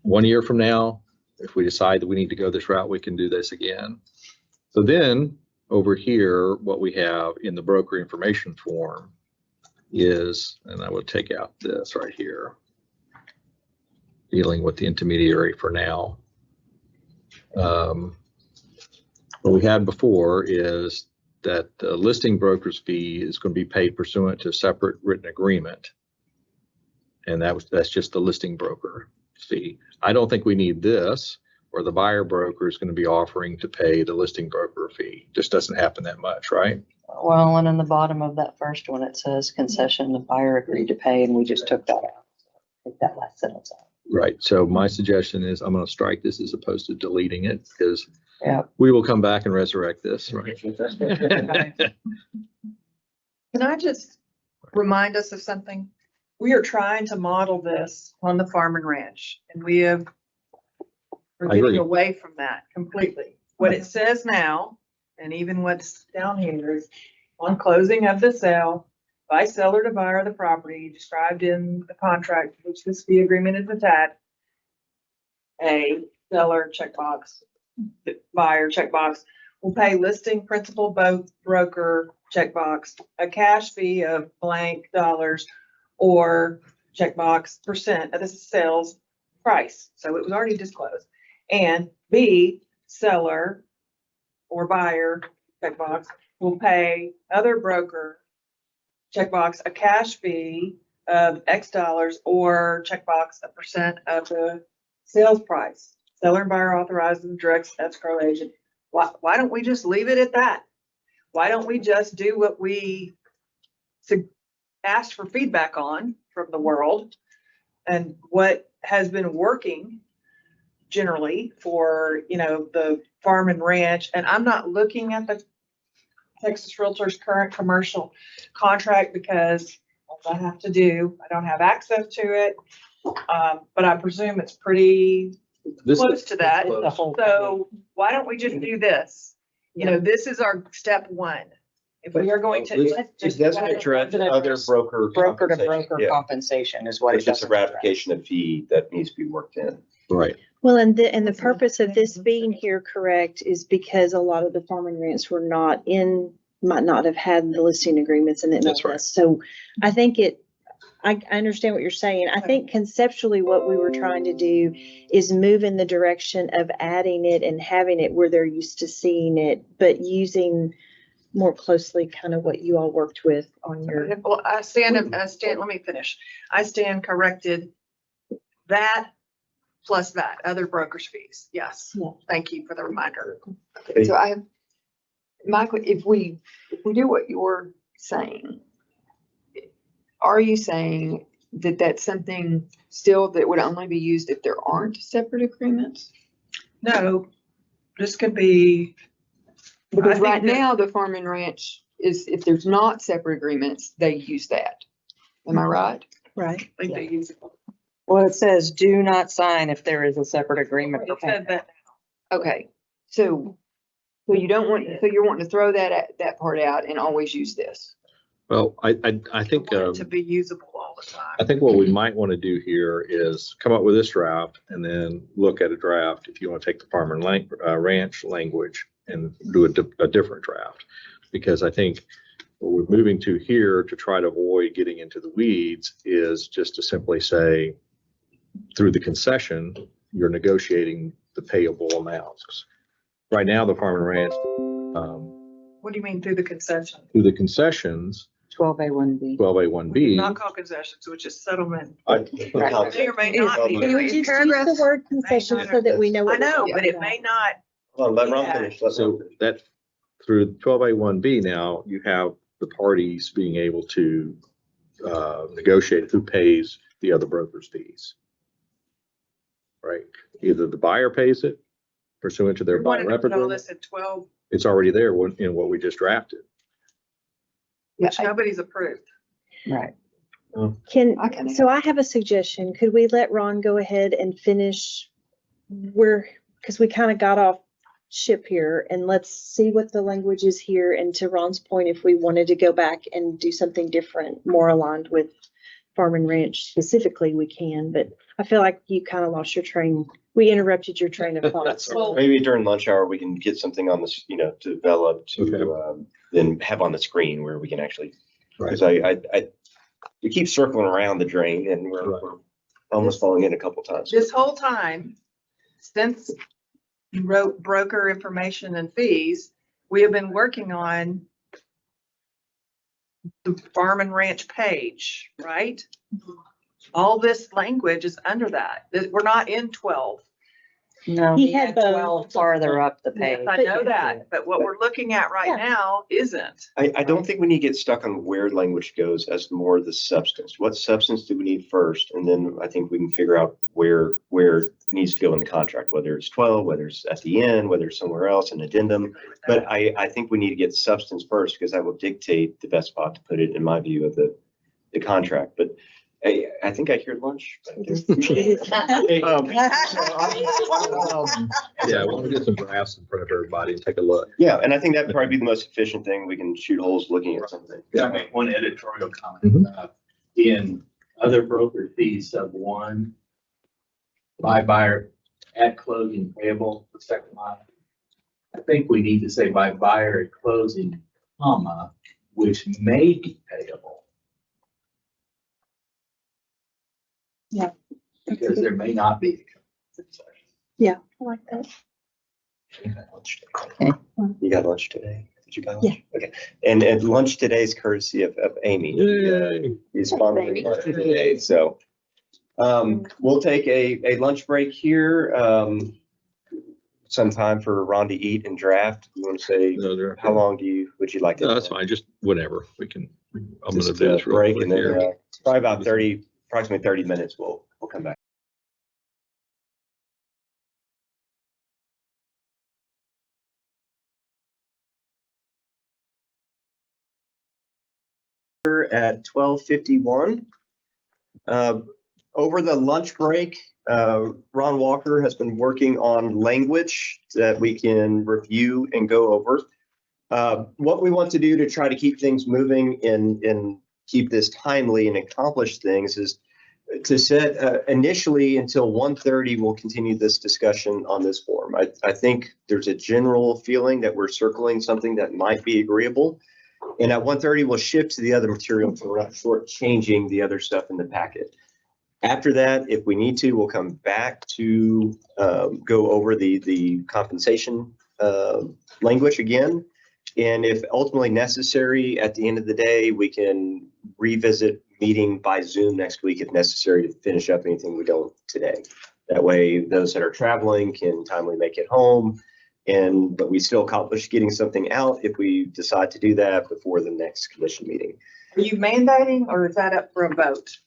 1 year from now, if we decide that we need to go this route, we can do this again. So then over here, what we have in the broker information form is, and I would take out this right here, dealing with the intermediary for now. What we had before is that the listing broker's fee is going to be paid pursuant to a separate written agreement. And that's just the listing broker fee. I don't think we need this, or the buyer broker is going to be offering to pay the listing broker fee. Just doesn't happen that much, right? Well, and in the bottom of that first one, it says concession, the buyer agreed to pay, and we just took that out. Take that last sentence out. Right. So my suggestion is I'm going to strike this as opposed to deleting it, because Yeah. we will come back and resurrect this, right? Can I just remind us of something? We are trying to model this on the farm and ranch, and we're I agree. getting away from that completely. What it says now, and even what's down here, is on closing of the sale by seller to buyer of the property described in the contract, which this fee agreement is attached. A seller checkbox, the buyer checkbox will pay listing principal both broker checkbox, a cash fee of blank dollars or checkbox percent of the sales price. So it was already disclosed. And B, seller or buyer checkbox will pay other broker checkbox a cash fee of X dollars or checkbox a percent of the sales price. Seller and buyer authorizes and directs escrow agent. Why don't we just leave it at that? Why don't we just do what we asked for feedback on from the world and what has been working generally for, the farm and ranch? And I'm not looking at the Texas Realtor's current commercial contract because I have to do, I don't have access to it. But I presume it's pretty close to that. So why don't we just do this? This is our step one. If we are going to. It doesn't address other broker. Broker to compensation. broker Yeah. compensation is what it It's just a doesn't address. ratification of fee that needs to be worked in. Right. Well, and the purpose of this being here, correct, is because a lot of the farm and ranch might not have had the listing agreements and That's right. So I think I understand what you're saying. I think conceptually what we were trying to do is move in the direction of adding it and having it where they're used to seeing it, but using more closely kind of what you all worked with on your. Well, I stand, let me finish. I stand corrected. That plus that, other broker's fees. Yes. Yeah. Thank you for the reminder. So Michael, if we do what you're saying, are you saying that that's something still that would only be used if there aren't separate agreements? No, this could be. Because I right think that- now, the farm and ranch is, if there's not separate agreements, they use that. Am I right? Right. I think they use it. Well, it says do not sign if there is a separate agreement for It said payment. that. Okay, so you don't want, so you're wanting to throw that part out and always use this? Well, I think, I want it to be usable all the time. I think what we might want to do here is come up with this draft and then look at a draft. If you want to take the farm and ranch language and do a different draft. Because I think what we're moving to here to try to avoid getting into the weeds is just to simply say, through the concession, you're negotiating the payable amounts. Right now, the farm and ranch, What do you mean through the concession? through the concessions, 12A1B. 12A1B. Not called concessions, which is settlement. Right. May or may not be. Can we just use the word concession so that we know I what? know, we're but talking it may not. Hold on, let Ron Yeah. finish. Let Ron So finish. that through 12A1B now, you have the parties being able to negotiate who pays the other broker's fees. Right? Either the buyer pays it pursuant to their We wanted buyer to put all agreement. this at 12, It's already there in what we just drafted. which nobody's approved. Right. So I have a suggestion. Could we let Ron go ahead and finish because we kind of got off ship here, and let's see what the language is here. And to Ron's point, if we wanted to go back and do something different, more aligned with farm and ranch specifically, we can, but I feel like you kind of lost your train. We interrupted your train of thought. So maybe during lunch hour, we can get something on this, develop to then have on the screen where we can actually, because we keep circling around the drain and we're almost falling in a couple times. This whole time, since you wrote broker information and fees, we have been working on the farm and ranch page, right? All this language is under that. We're not in 12. No, He he had had both. 12 farther up the page. I know that, but what we're looking at right now isn't. I don't think we need to get stuck on where language goes as more the substance. What substance do we need first? And then I think we can figure out where it needs to go in the contract, whether it's 12, whether it's at the end, whether it's somewhere else, an addendum. But I think we need to get substance first because that will dictate the best spot to put it, in my view, of the contract, but I think I hear lunch. Yeah, we'll get some graphs in front of everybody and take a look. Yeah, and I think that'd probably be the most efficient thing. We can shoot holes looking at something. Can I make one editorial comment? Mhm. In other broker fees, sub one, by buyer at closing payable, the second line. I think we need to say by buyer at closing, comma, which may be payable. Yeah. Because there may not be. Yeah, I like that. You got lunch today? You got lunch today? Did you got Yeah. lunch? Okay. And lunch today is courtesy of Amy. Yay. He's sponsoring lunch today, so. We'll take a lunch break here. Some time for Ron to eat and draft. You want to say, how long would you like to? No, that's fine. Just whenever we can. I'm going to Just do this real break quick and then here. probably about approximately 30 minutes. We'll come back. At 12:51. Over the lunch break, Ron Walker has been working on language that we can review and go over. What we want to do to try to keep things moving and keep this timely and accomplish things is to set initially until 1:30, we'll continue this discussion on this form. I think there's a general feeling that we're circling something that might be agreeable. And at 1:30, we'll shift to the other material, so we're not shortchanging the other stuff in the packet. After that, if we need to, we'll come back to go over the compensation language again. And if ultimately necessary, at the end of the day, we can revisit meeting by Zoom next week if necessary to finish up anything we don't today. That way, those that are traveling can timely make it home. But we still accomplish getting something out if we decide to do that before the next commission meeting. Are you mandating or is that up for a vote?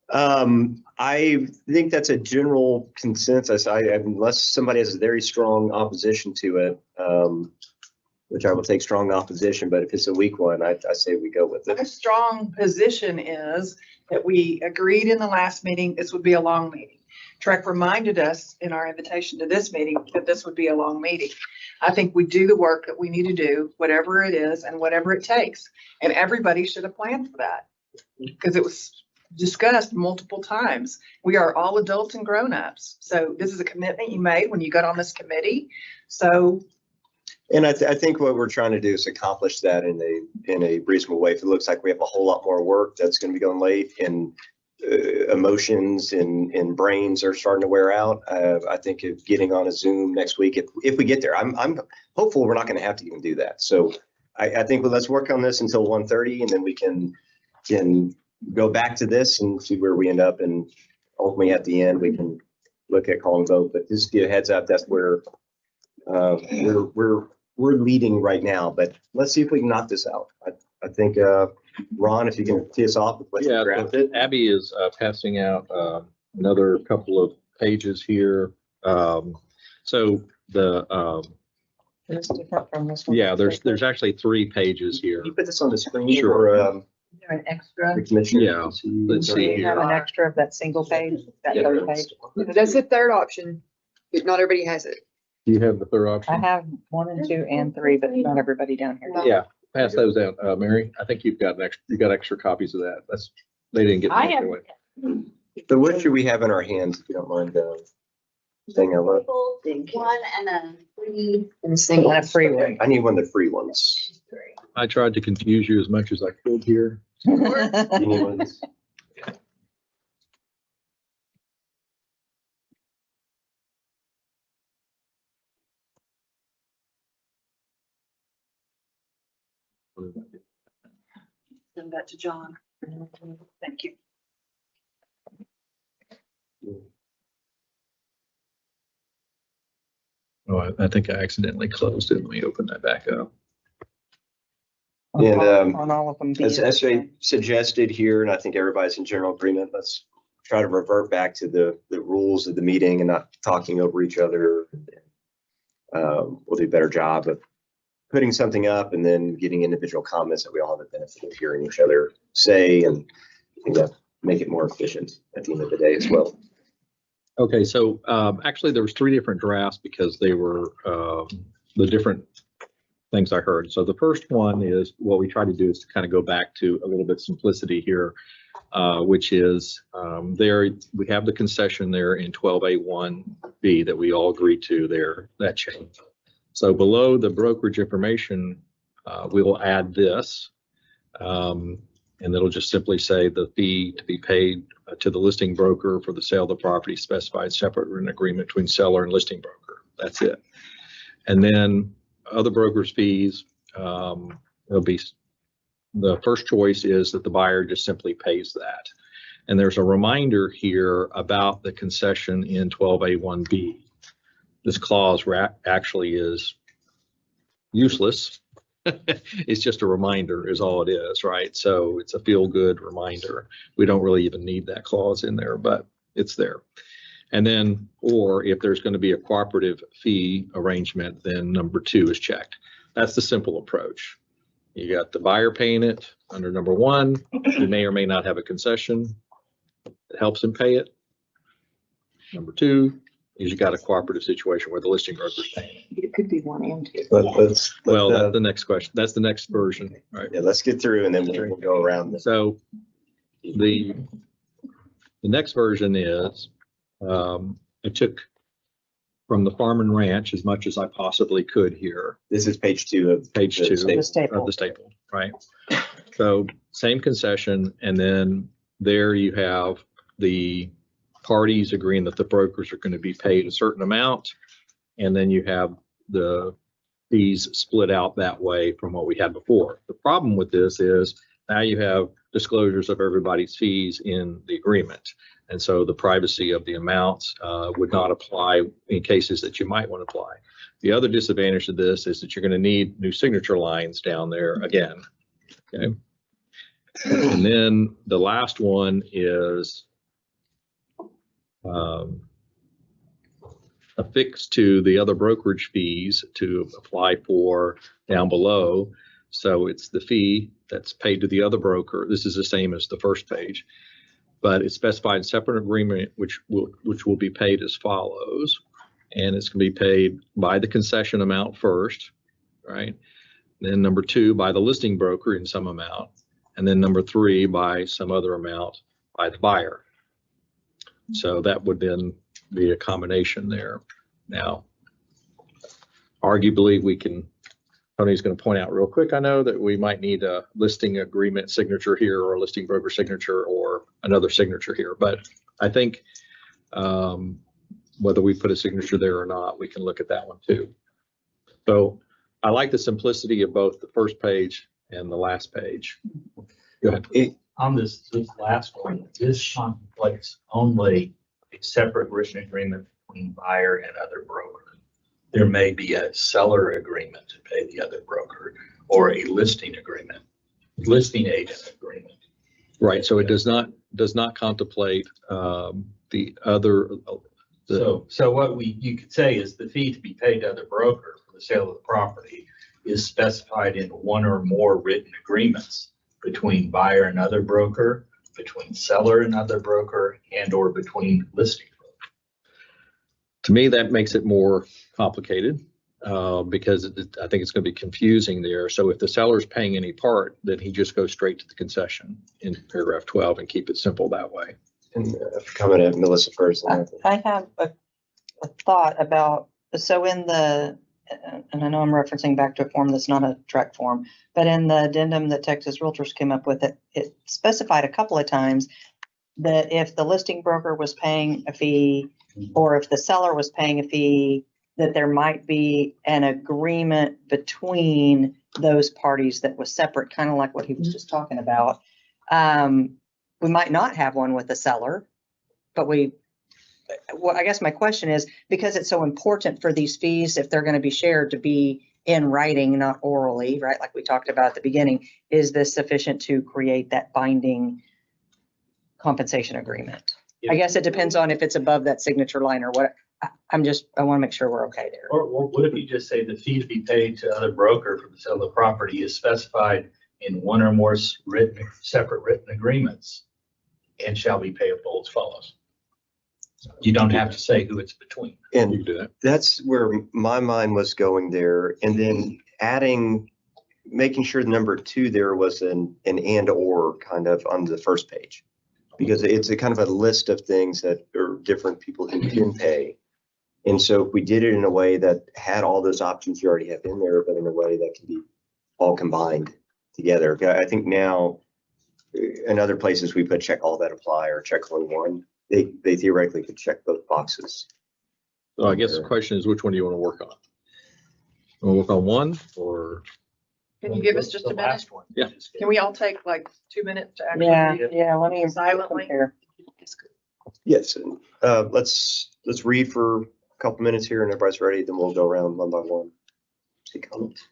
I think that's a general consensus. Unless somebody has a very strong opposition to it, which I will take strong opposition, but if it's a weak one, I say we go with My it. strong position is that we agreed in the last meeting, this would be a long meeting. Trek reminded us in our invitation to this meeting that this would be a long meeting. I think we do the work that we need to do, whatever it is and whatever it takes. And everybody should have planned for that because it was discussed multiple times. We are all adults and grown-ups. So this is a commitment you made when you got on this committee. So. And I think what we're trying to do is accomplish that in a reasonable way. If it looks like we have a whole lot more work that's going to be going late and emotions and brains are starting to wear out, I think of getting on a Zoom next week, if we get there, I'm hopeful we're not going to have to even do that. So I think let's work on this until 1:30 and then we can go back to this and see where we end up. And ultimately at the end, we can look at call and vote, but just give a heads up. That's where we're leading right now, but let's see if we can knock this out. I think, Ron, if you can tee us off with what you drafted. Abby is passing out another couple of pages here. So the It's different from this one. yeah, there's actually 3 pages here. Can you put this on the screen? Sure. Or, An extra. the commissioner Yeah, can see? let's see You have here. an extra of that single page, that Yeah. third page. That's the third option, but not everybody has it. Do you have the third I option? have 1 and 2 and 3, but not everybody down here. Yeah, pass those out. Mary, I think you got extra copies of that. They didn't get. I them have- anyway. So what should we have in our hands, if you don't mind saying out loud? One and a free. And single and a free one. I need one of the free ones. I tried to confuse you as much as I could here. You need one of these? Send that to John. Thank you. Oh, I think I accidentally closed it. Let me open that back up. And On all of them. as SJ suggested here, and I think everybody's in general agreement, let's try to revert back to the rules of the meeting and not talking over each other. We'll do a better job of putting something up and then getting individual comments that we all have the benefit of hearing each other say. And Yeah, make it more efficient at the end of the day as well. Okay, so actually there was 3 different drafts because they were the different things I heard. So the first one is what we try to do is to kind of go back to a little bit simplicity here, which is there we have the concession there in 12A1B that we all agreed to there, that change. So below the brokerage information, we will add this, and it'll just simply say the fee to be paid to the listing broker for the sale of the property specified separate in agreement between seller and listing broker. That's it. And then other brokers' fees, it'll be, the first choice is that the buyer just simply pays that. And there's a reminder here about the concession in 12A1B. This clause actually is useless. It's just a reminder is all it is, right? So it's a feel-good reminder. We don't really even need that clause in there, but it's there. And then, or if there's going to be a cooperative fee arrangement, then number 2 is checked. That's the simple approach. You got the buyer paying it under number 1. He may or may not have a concession that helps him pay it. Number 2 is you got a cooperative situation where the listing broker's paying. It could be 1 and 2. That's the next question. That's the next version, right? Yeah, let's get through and then we'll go around this. So the next version is I took from the farm and ranch as much as I possibly could here. This is page 2 of page 2 of the staple. staple, right? So same concession, and then there you have the parties agreeing that the brokers are going to be paid a certain amount, and then you have the fees split out that way from what we had before. The problem with this is now you have disclosures of everybody's fees in the agreement. And so the privacy of the amounts would not apply in cases that you might want to apply. The other disadvantage of this is that you're going to need new signature lines down there again. Okay. And then the last one is affixed to the other brokerage fees to apply for down below. So it's the fee that's paid to the other broker. This is the same as the first page, but it's specified in separate agreement, which will be paid as follows. And it's going to be paid by the concession amount first, right? Then number 2, by the listing broker in some amount. And then number 3, by some other amount by the buyer. So that would then be a combination there. Now, arguably Tony's going to point out real quick, I know that we might need a listing agreement signature here or a listing broker signature or another signature here. But I think whether we put a signature there or not, we can look at that one too. So I like the simplicity of both the first page and the last page. Go ahead. On this last one, this contemplates only a separate written agreement between buyer and other broker. There may be a seller agreement to pay the other broker or a listing agreement, listing agent agreement. Right. So it does not contemplate the other. So what you could say is the fee to be paid to other broker for the sale of the property is specified in one or more written agreements between buyer and other broker, between seller and other broker, and or between listing. To me, that makes it more complicated because I think it's going to be confusing there. So if the seller is paying any part, then he just goes straight to the concession in paragraph 12 and keep it simple that way. And comment at Melissa first. I have a thought about, so in the, and I know I'm referencing back to a form that's not a track form, but in the addendum that Texas Realtors came up with, it specified a couple of times that if the listing broker was paying a fee or if the seller was paying a fee, that there might be an agreement between those parties that was separate, kind of like what he was just talking about. We might not have one with the seller, but I guess my question is, because it's so important for these fees, if they're going to be shared, to be in writing, not orally, right? Like we talked about at the beginning, is this sufficient to create that binding compensation agreement? I guess it depends on if it's above that signature line or what. I want to make sure we're okay there. Or what if you just say the fee to be paid to other broker for the sale of the property is specified in one or more separate written agreements and shall be payable as follows. You don't have to say who it's between. You can And do that. that's where my mind was going there. And then adding, making sure number 2 there was an and or kind of on the first page. Because it's a kind of a list of things that are different people who can pay. And so if we did it in a way that had all those options you already have in there, but in a way that can be all combined together. I think now in other places we put check all that apply or check only one. They theoretically could check both boxes. So I guess the question is, which one do you want to work on? Want to work on one or? Can you give us just The a minute? last one. Yeah. Can we all take like 2 minutes to actually Yeah, read it yeah, let me silently? compare. Yes, and let's read for a couple minutes here and everybody's ready, then we'll go around one by one. See comments.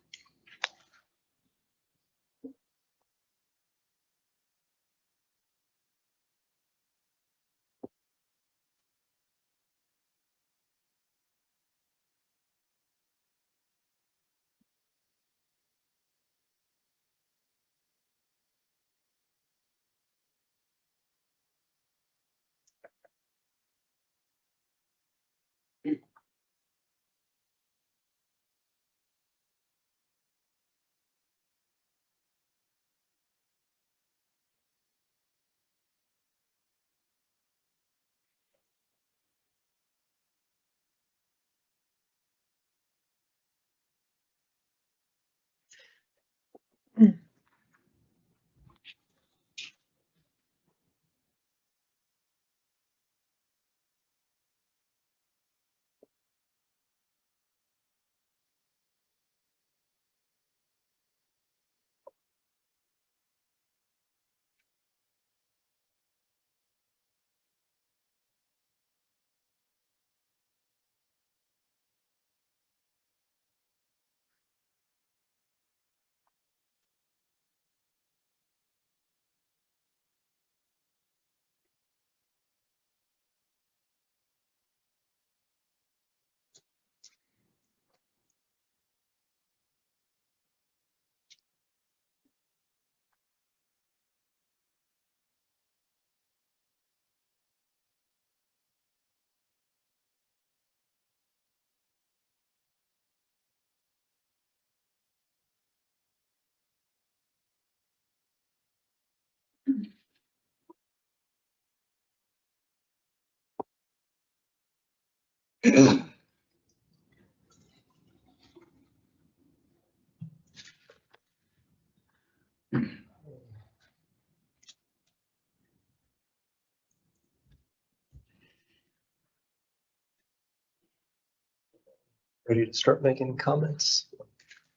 Ready to start making comments?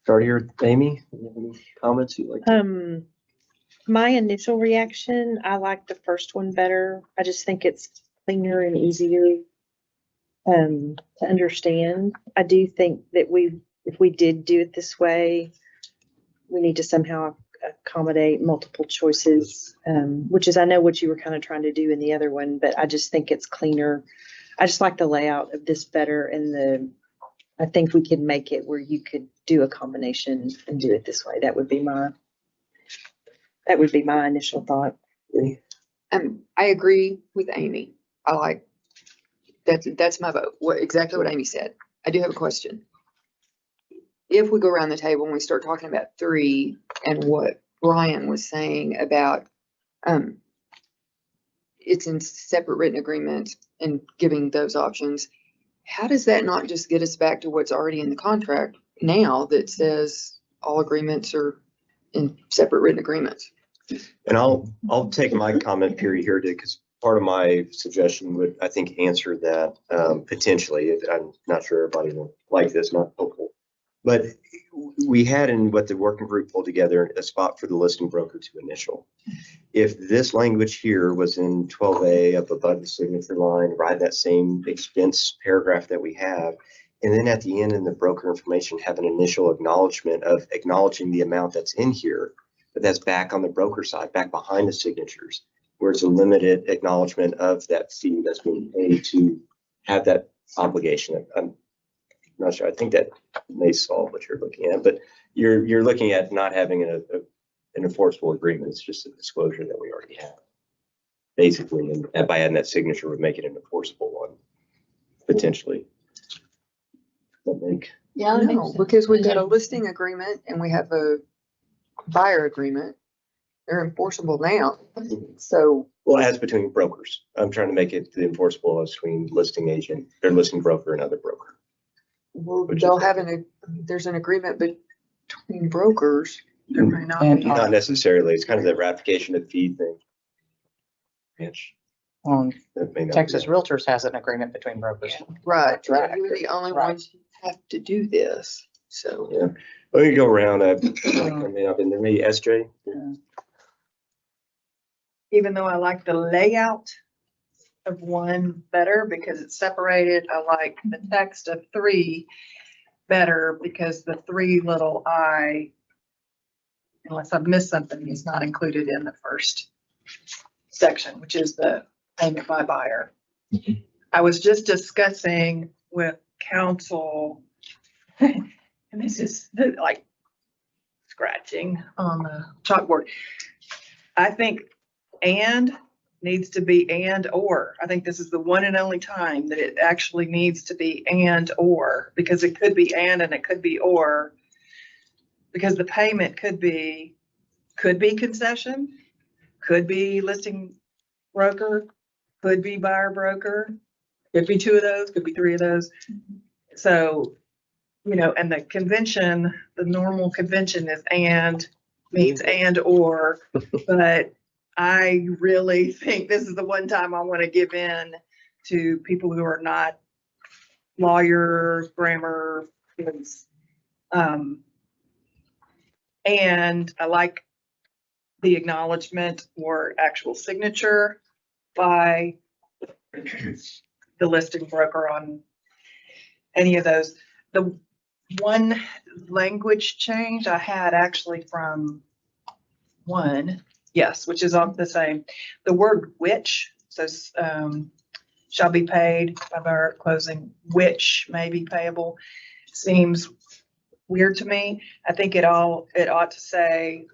Start here, Amy. Any comments you'd like to? My initial reaction, I like the first one better. I just think it's cleaner and easier to understand. I do think that if we did do it this way, we need to somehow accommodate multiple choices, which is, I know what you were kind of trying to do in the other one, but I just think it's cleaner. I just like the layout of this better, and I think we can make it where you could do a combination and do it this way. That would be my initial thought. I agree with Amy. I like, that's my vote. Exactly what Amy said. I do have a question. If we go around the table and we start talking about 3 and what Brian was saying about, it's in separate written agreement and giving those options, how does that not just get us back to what's already in the contract now that says all agreements are in separate written agreements? And I'll take my comment period here because part of my suggestion would, I think, answer that potentially. I'm not sure everybody will like this, not hopeful. But we had in what the working group pulled together a spot for the listing broker to initial. If this language here was in 12A up above the signature line, right, that same expense paragraph that we have, and then at the end in the broker information have an initial acknowledgement of acknowledging the amount that's in here, but that's back on the broker side, back behind the signatures, where it's a limited acknowledgement of that fee that's being paid to have that obligation. I'm not sure. I think that may solve what you're looking at, but you're looking at not having an enforceable agreement. It's just a disclosure that we already have. basically, and by adding that signature, would make it an enforceable one, potentially. That make, Yeah. No, because we've got a listing agreement and we have a buyer agreement. They're enforceable now. So, well, as between brokers. I'm trying to make it enforceable between listing agent, or listing broker and other broker. well, Which they'll is- have there's an agreement between brokers. There may not And- be. Not necessarily. It's kind of the ratification of fee thing. Which that may not be- Texas Realtors has an agreement between brokers. Right. Right. You're the only Right. ones who have to do this. So, Yeah. Let me go around. Coming up, and then maybe SJ. Even though I like the layout of one better because it's separated, I like the text of 3 better because the 3 little I, unless I've missed something, is not included in the first section, which is the payment by buyer. I was just discussing with council, and this is like scratching on the chalkboard. I think and needs to be and or. I think this is the one and only time that it actually needs to be and or, because it could be and it could be or. Because the payment could be concession, could be listing broker, could be buyer broker, could be 2 of those, could be 3 of those. So, and the convention, the normal convention is and means and or, but I really think this is the one time I want to give in to people who are not lawyers, grammar students. And I like the acknowledgement or actual signature by the listing broker on any of those. The one language change I had actually from one, yes, which is on the same, the word which says shall be paid by buyer at closing, which may be payable, seems weird to me. I think it ought to say,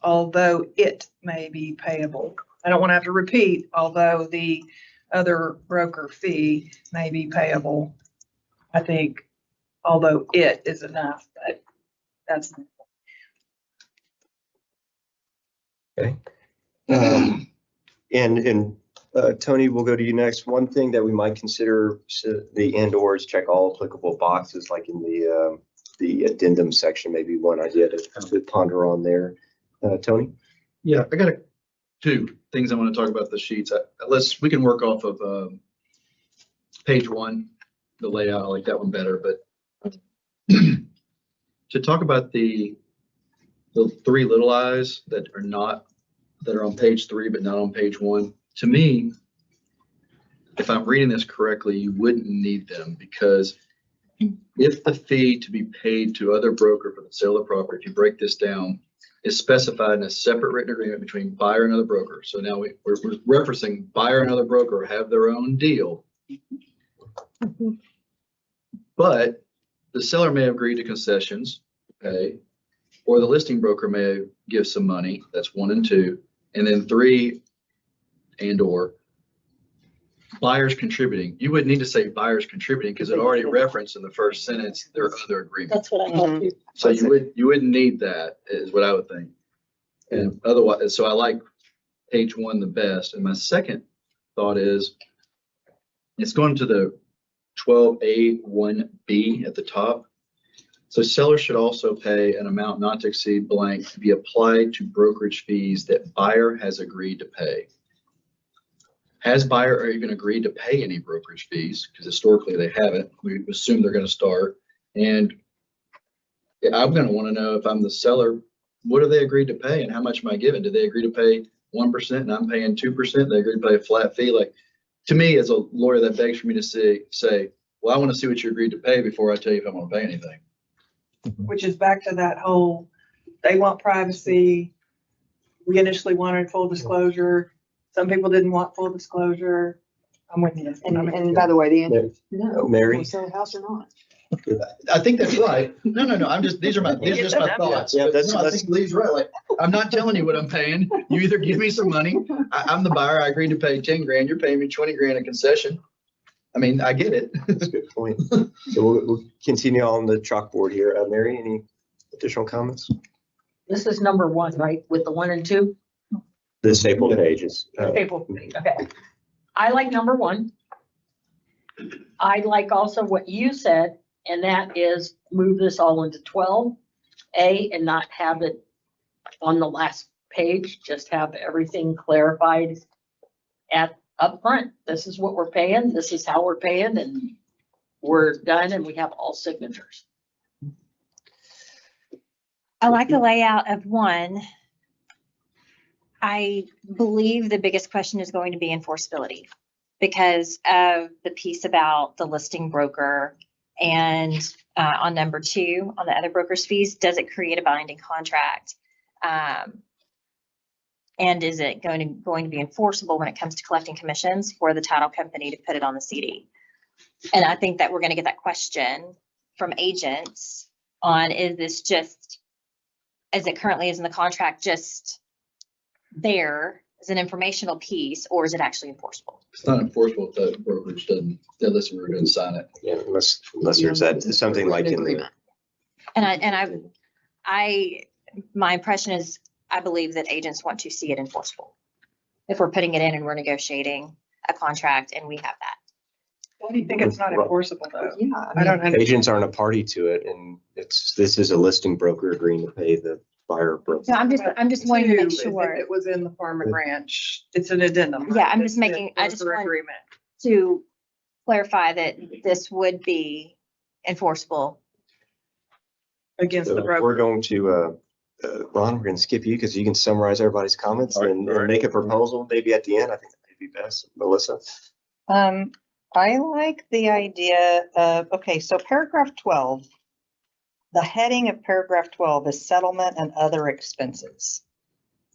although it may be payable. I don't want to have to repeat, although the other broker fee may be payable. I think although it is enough, but that's. Okay. And Tony, we'll go to you next. One thing that we might consider the and or is check all applicable boxes, like in the addendum section, maybe one idea to ponder on there. Tony? Yeah, I got 2 things I want to talk about the sheets. We can work off of page 1, the layout. I like that one better, but to talk about the 3 little I's that are on page 3, but not on page 1, to me, if I'm reading this correctly, you wouldn't need them, because if the fee to be paid to other broker for the sale of property, if you break this down, is specified in a separate written agreement between buyer and other broker. So now we're referencing buyer and other broker have their own deal. But the seller may have agreed to concessions, okay, or the listing broker may give some money. That's 1 and 2. And then 3 and or buyers contributing. You wouldn't need to say buyers contributing because it already referenced in the first sentence their other agreement. That's what I thought too. So you wouldn't need that, is what I would think. And otherwise, so I like page 1 the best. And my second thought is it's going to the 12A1B at the top. So sellers should also pay an amount not to exceed blank to be applied to brokerage fees that buyer has agreed to pay. Has buyer even agreed to pay any brokerage fees? Because historically they haven't. We assume they're going to start. And I'm going to want to know, if I'm the seller, what have they agreed to pay and how much am I giving? Did they agree to pay 1% and I'm paying 2%? They agreed to pay a flat fee. Like, to me, as a lawyer, that begs for me to say, well, I want to see what you agreed to pay before I tell you if I'm going to pay anything. Which is back to that whole, they want privacy. We initially wanted full disclosure. Some people didn't want full disclosure. I'm with you. And by the way, the answer is No, no. Mary? Will sell a house or not? I think that's right. No, these are just my thoughts. Yeah, But that's- no, I that's- think Lee's right. Like, I'm not telling you what I'm paying. You either give me some money. I'm the buyer. I agreed to pay 10 grand. You're paying me 20 grand in concession. I mean, I get it. That's a good point. So we'll continue on the chalkboard here. Mary, any additional comments? This is number one, right, with the 1 and 2? The staple pages. People, okay. I like number 1. I like also what you said, and that is move this all into 12A and not have it on the last page, just have everything clarified up front. This is what we're paying, this is how we're paying, and we're done, and we have all signatures. I like the layout of 1. I believe the biggest question is going to be enforceability because of the piece about the listing broker. And on number 2, on the other broker's fees, does it create a binding contract? And is it going to be enforceable when it comes to collecting commissions for the title company to put it on the CD? And I think that we're going to get that question from agents on, is this just, as it currently is in the contract, just there as an informational piece, or is it actually enforceable? It's not enforceable if the brokerage doesn't, the listener doesn't sign it. Yeah, unless there's that, something like in the. And my impression is, I believe that agents want to see it enforceable. If we're putting it in and we're negotiating a contract and we have that. Why do you think it's not enforceable though? Yeah. I don't know. Agents aren't a party to it, and this is a listing broker agreeing to pay the buyer broker. So I'm just wanting to make Two, if sure. It was in the farm and ranch. It's an addendum. Yeah, right? I'm just It's a making, I just broker want agreement. to clarify that this would be enforceable. Against So the broker. we're going to, Ron, we're going to skip you because you can summarize everybody's comments and make a proposal maybe at the end. I think that would be best. Melissa? I like the idea of, okay, so paragraph 12, the heading of paragraph 12 is settlement and other expenses.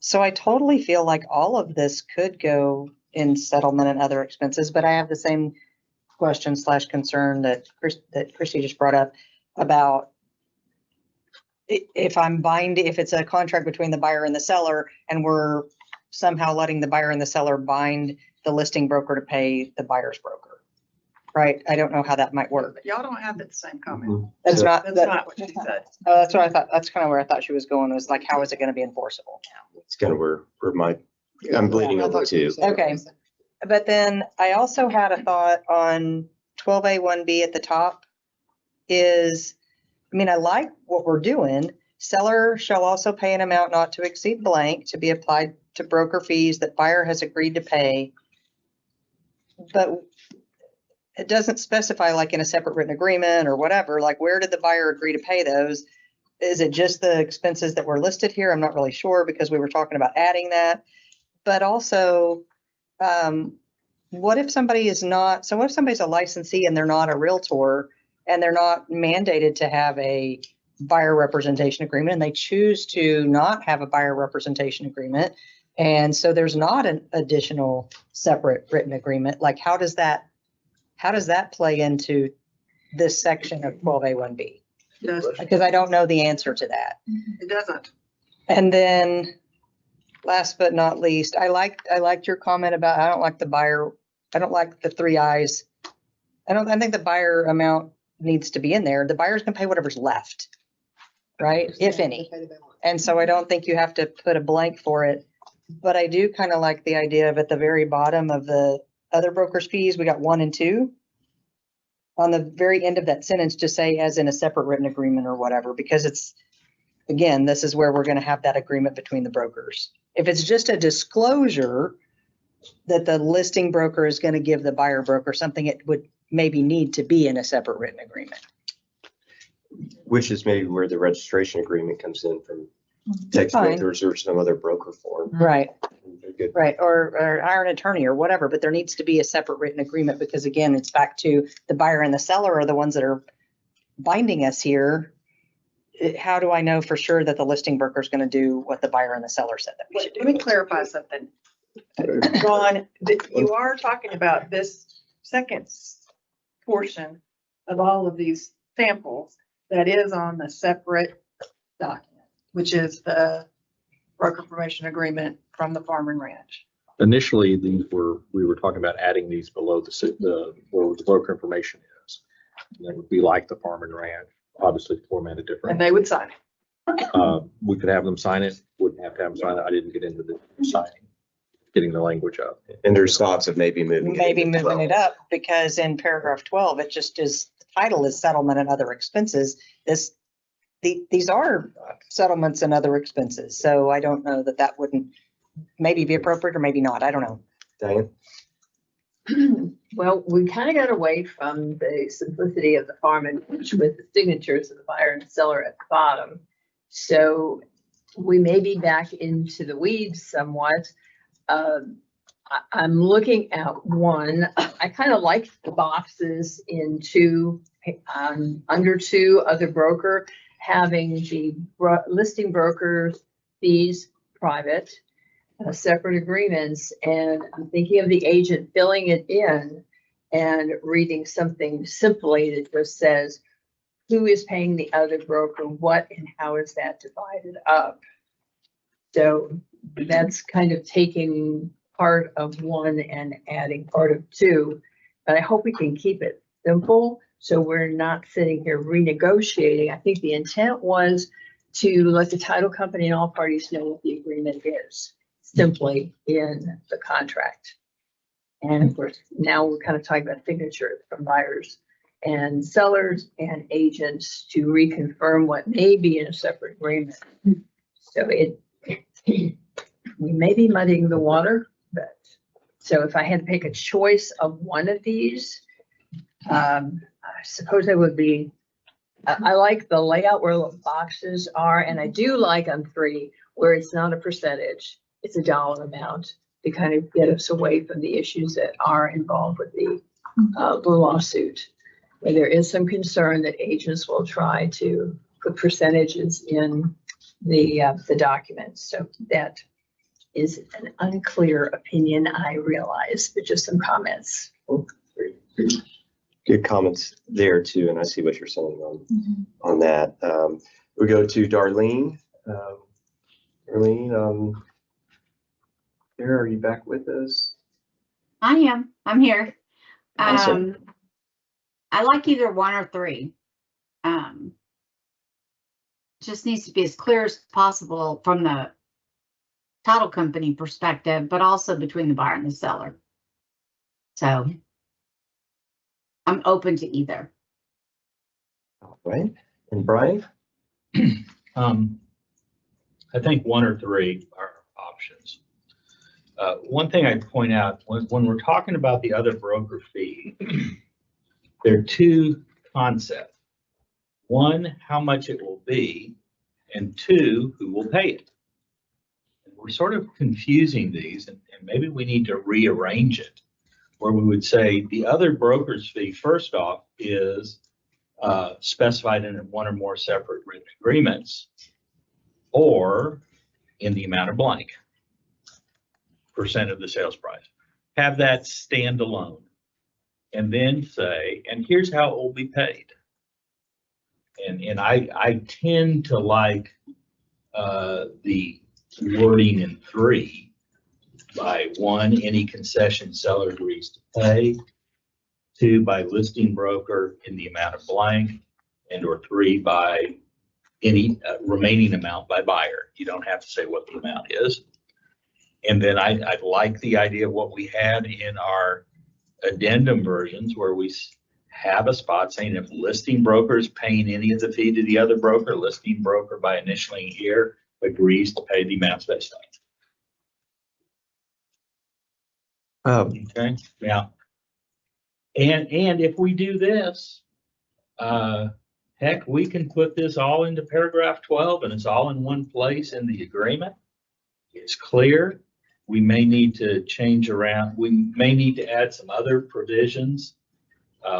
So I totally feel like all of this could go in settlement and other expenses, but I have the same question / concern that Christy just brought up about if it's a contract between the buyer and the seller and we're somehow letting the buyer and the seller bind the listing broker to pay the buyer's broker. Right? I don't know how that might work. But y'all don't have the same comment. That's not, That's not what she said. that's what I thought. That's kind of where I thought she was going, was like, how is it going to be enforceable? It's kind of where I'm bleeding over to. Okay. But then I also had a thought on 12A1B at the top is, I mean, I like what we're doing. Seller shall also pay an amount not to exceed blank to be applied to broker fees that buyer has agreed to pay. But it doesn't specify like in a separate written agreement or whatever, like where did the buyer agree to pay those? Is it just the expenses that were listed here? I'm not really sure because we were talking about adding that. But also, what if somebody is not, so what if somebody's a licensee and they're not a realtor and they're not mandated to have a buyer representation agreement and they choose to not have a buyer representation agreement? And so there's not an additional separate written agreement. Like, how does that play into this section of 12A1B? Because I don't know the answer to that. It doesn't. And then last but not least, I liked your comment about, I don't like the buyer. I don't like the 3 eyes. I think the buyer amount needs to be in there. The buyer's gonna pay whatever's left, right? If any. And so I don't think you have to put a blank for it. But I do kind of like the idea of at the very bottom of the other broker's fees, we got 1 and 2. On the very end of that sentence, just say as in a separate written agreement or whatever, because it's, again, this is where we're going to have that agreement between the brokers. If it's just a disclosure that the listing broker is going to give the buyer broker something, it would maybe need to be in a separate written agreement. Which is maybe where the registration agreement comes in from Texas Fine. Realtors or some other broker form. Right. Very good. Right, or hire an attorney or whatever, but there needs to be a separate written agreement because again, it's back to the buyer and the seller are the ones that are binding us here. How do I know for sure that the listing broker is going to do what the buyer and the seller said that we should do? Let me clarify something. Ron, you are talking about this second portion of all of these sample that is on the separate document, which is the broker information agreement from the farm and ranch. Initially, we were talking about adding these below where the broker information is. And that would be like the farm and ranch, obviously formatted And different. they would sign it. We could have them sign it, wouldn't have to have them sign it. I didn't get into the signing, getting the language up. And there's thoughts of maybe moving. Maybe to moving 12. it up, because in paragraph 12, it just is, the title is settlement and other expenses. These are settlements and other expenses. So I don't know that wouldn't maybe be appropriate or maybe not. I don't know. Diane? Well, we kind of got away from the simplicity of the farm and ranch with the signatures of the buyer and seller at the bottom. So we may be back into the weeds somewhat. I'm looking at one, I kind of like the boxes in two, under two, other broker, having the listing brokers fees private, separate agreements, and I'm thinking of the agent filling it in and reading something simply that just says, who is paying the other broker, what and how is that divided up? So that's kind of taking part of one and adding part of two, but I hope we can keep it simple so we're not sitting here renegotiating. I think the intent was to let the title company and all parties know what the agreement is, simply in the contract. And of course, now we're kind of talking about signatures from buyers and sellers and agents to reconfirm what may be in a separate agreement. So we may be muddying the water, but so if I had to pick a choice of one of these, I suppose I would be, I like the layout where the boxes are, and I do like on 3 where it's not a percentage, it's a dollar amount to kind of get us away from the issues that are involved with the lawsuit. Where there is some concern that agents will try to put percentages in the documents. So that is an unclear opinion, I realize, but just some comments. Good comments there too, and I see what you're saying on that. We go to Darlene. Darlene, Sarah, are you back with us? I am. I'm here. Awesome. I like either 1 or 3. Just needs to be as clear as possible from the title company perspective, but also between the buyer and the seller. So I'm open to either. All right. And Brian? I think 1 or 3 are options. One thing I'd point out, when we're talking about the other broker fee, there are 2 concepts. 1, how much it will be, and 2, who will pay it. And we're sort of confusing these, and maybe we need to rearrange it, where we would say the other broker's fee, first off, is specified in 1 or more separate written agreements, or in the amount of blank % of the sales price. Have that stand alone, and then say, and here's how it will be paid. And I tend to like the wording in 3 by 1, any concession seller agrees to pay, 2, by listing broker in the amount of blank, and or 3, by any remaining amount by buyer. You don't have to say what the amount is. And then I like the idea of what we had in our addendum versions, where we have a spot saying if listing broker is paying any of the fee to the other broker, listing broker by initialing here agrees to pay the amount specified. Okay, yeah. And if we do this, heck, we can put this all into paragraph 12 and it's all in one place in the agreement. It's clear. We may need to change around. We may need to add some other provisions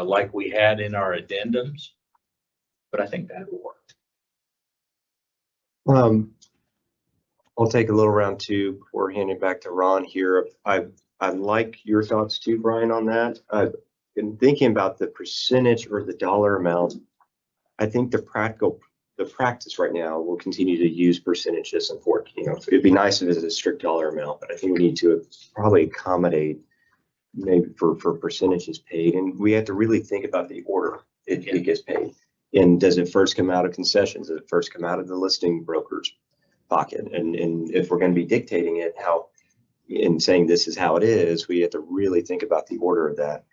like we had in our addendums, but I think that will work. I'll take a little round 2 before handing back to Ron here. I like your thoughts too, Brian, on that. I've been thinking about the percentage or the dollar amount I think the practice right now will continue to use percentages and fork. It'd be nice if it's a strict dollar amount, but I think we need to probably accommodate maybe for percentages paid. And we have to really think about the order it gets paid. And does it first come out of concessions? Does it first come out of the listing broker's pocket? And if we're going to be dictating it, in saying this is how it is, we have to really think about the order of that.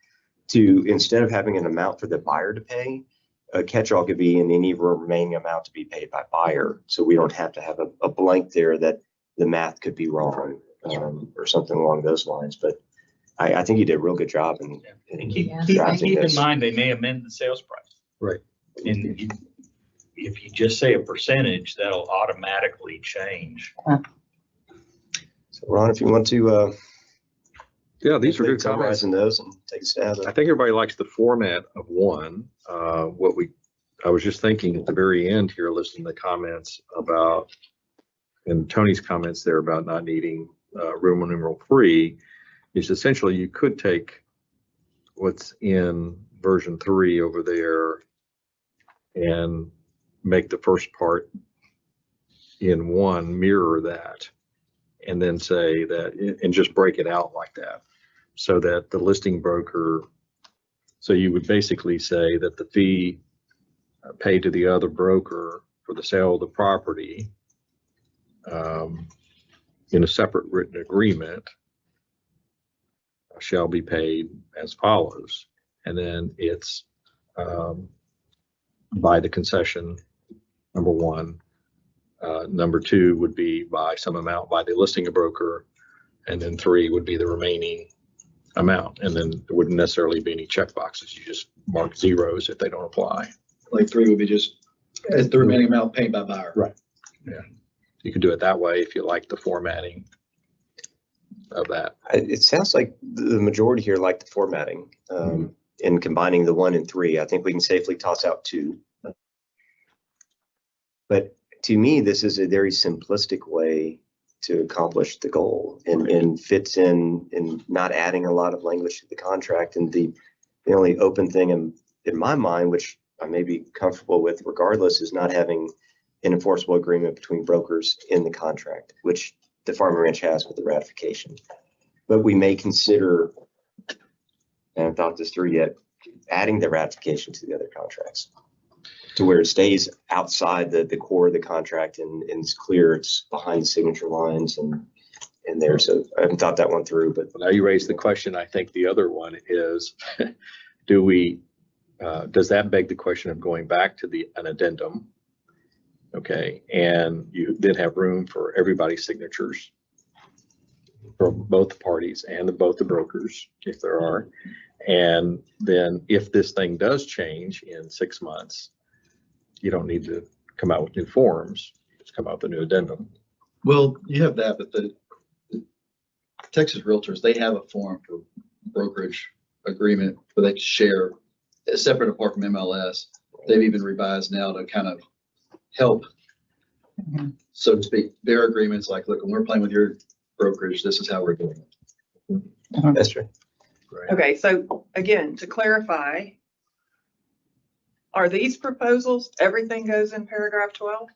Instead of having an amount for the buyer to pay, a catch-all could be in any remaining amount to be paid by buyer. So we don't have to have a blank there that the math could be wrong or something along those lines. But I think you did a real good job in Keep drafting in this. mind, they may amend the sales price. Right. And if you just say a percentage, that'll automatically change. So Ron, if you want to, Yeah, these are good comments. summarizing those and take a stab at I it. think everybody likes the format of one. I was just thinking at the very end here, listening to the comments about, and Tony's comments there about not needing Roman numeral 3, is essentially you could take what's in version 3 over there and make the first part in 1 mirror that, and then say that, and just break it out like that, so that the listing broker, so you would basically say that the fee paid to the other broker for the sale of the property in a separate written agreement shall be paid as follows. And then it's by the concession, number 1. Number 2 would be by some amount by the listing broker. And then 3 would be the remaining amount. And then there wouldn't necessarily be any check boxes. You just mark zeros if they don't apply. Like 3 would be just as the remaining amount paid by buyer. Right. Yeah. You could do it that way if you like the formatting of that. It sounds like the majority here like the formatting in combining the 1 and 3. I think we can safely toss out 2. But to me, this is a very simplistic way to accomplish the goal and fits in not adding a lot of language to the contract. And the only open thing in my mind, which I may be comfortable with regardless, is not having an enforceable agreement between brokers in the contract, which the Farm and Ranch has with the ratification. But we may consider, and I haven't thought this through yet, adding the ratification to the other contracts to where it stays outside the core of the contract and it's clear it's behind the signature lines and there. So I haven't thought that one through, but Now you raised the question. I think the other one is, does that beg the question of going back to an addendum? Okay, and you then have room for everybody's signatures from both parties and both the brokers, if there are. And then if this thing does change in 6 months, you don't need to come out with new forms, just come out with a new addendum. Well, you have that, but the Texas Realtors, they have a form for brokerage agreement where they share, separate apart from MLS. They've even revised now to kind of help, so to speak, their agreements, like, look, when we're playing with your brokerage, this is how we're doing it. that's true. Okay, so again, to clarify, are these proposals, everything goes in paragraph 12?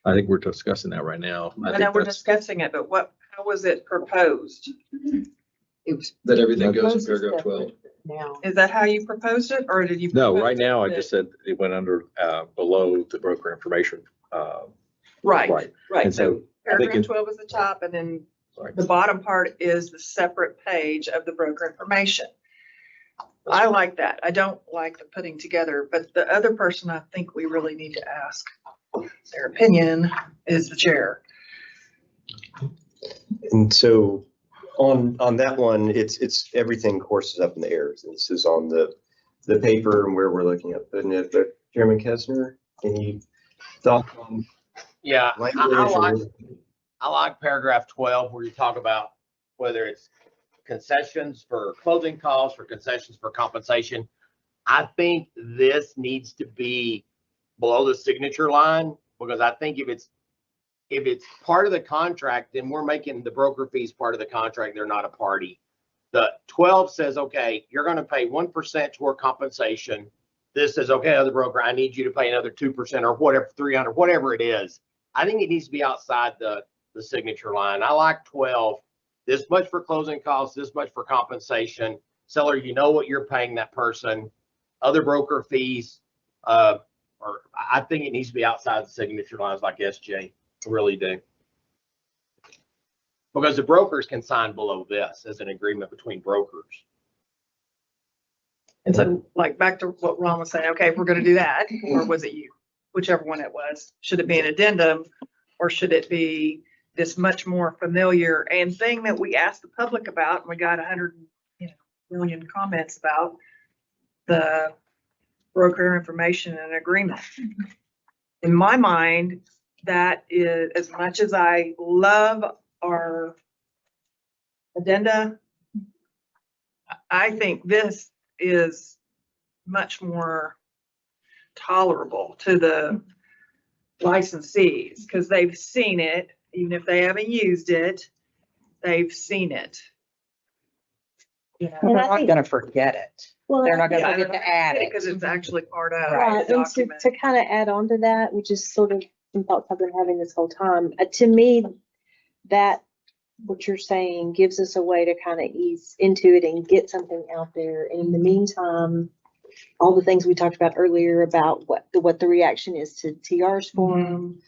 I think we're discussing that right now. I know think we're that's- discussing it, but how was it proposed? It was That everything goes in paragraph 12. Now. Is that how you proposed it, or did you? No, propose right now I it just said it went under below the broker information. Right, Right. right. And So I think paragraph 12 is the top, and then Right. the bottom part is the separate page of the broker information. I like that. I don't like the putting together, but the other person I think we really need to ask their opinion is the chair. And so on that one, it's everything courses up in the air. This is on the paper and where we're looking at putting it. But Chairman Kessner, any thoughts on? Yeah, language I like paragraph 12 where you talk about whether it's concessions for closing costs or concessions for compensation. I think this needs to be below the signature line, because I think if it's part of the contract, then we're making the broker fees part of the contract. They're not a party. The 12 says, okay, you're going to pay 1% toward compensation this says, okay, other broker, I need you to pay another 2% or whatever, 300, whatever it is. I think it needs to be outside the signature line. I like 12, this much for closing costs, this much for compensation. Seller, you know what you're paying that person, other broker fees, or I think it needs to be outside the signature lines like SJ. I really do. Because the brokers can sign below this as an agreement between brokers. And so like back to what Ron was saying, okay, if we're gonna do that, or was it you? Whichever one it was. Should it be an addendum or should it be this much more familiar and thing that we asked the public about and we got 100 million comments about, the broker information and agreement? In my mind, that is, as much as I love our addenda, I think this is much more tolerable to the licensees because they've seen it, even if they haven't used it, they've seen it. You know, And They're I not think- gonna forget it. Well, They're not yeah, gonna forget to add it. because it's actually part of Right, the and to document. kind of add on to that, which is sort of some thoughts I've been having this whole time, to me, that what you're saying gives us a way to kind of ease into it and get something out there. And in the meantime, all the things we talked about earlier about what the reaction is to TR's forum.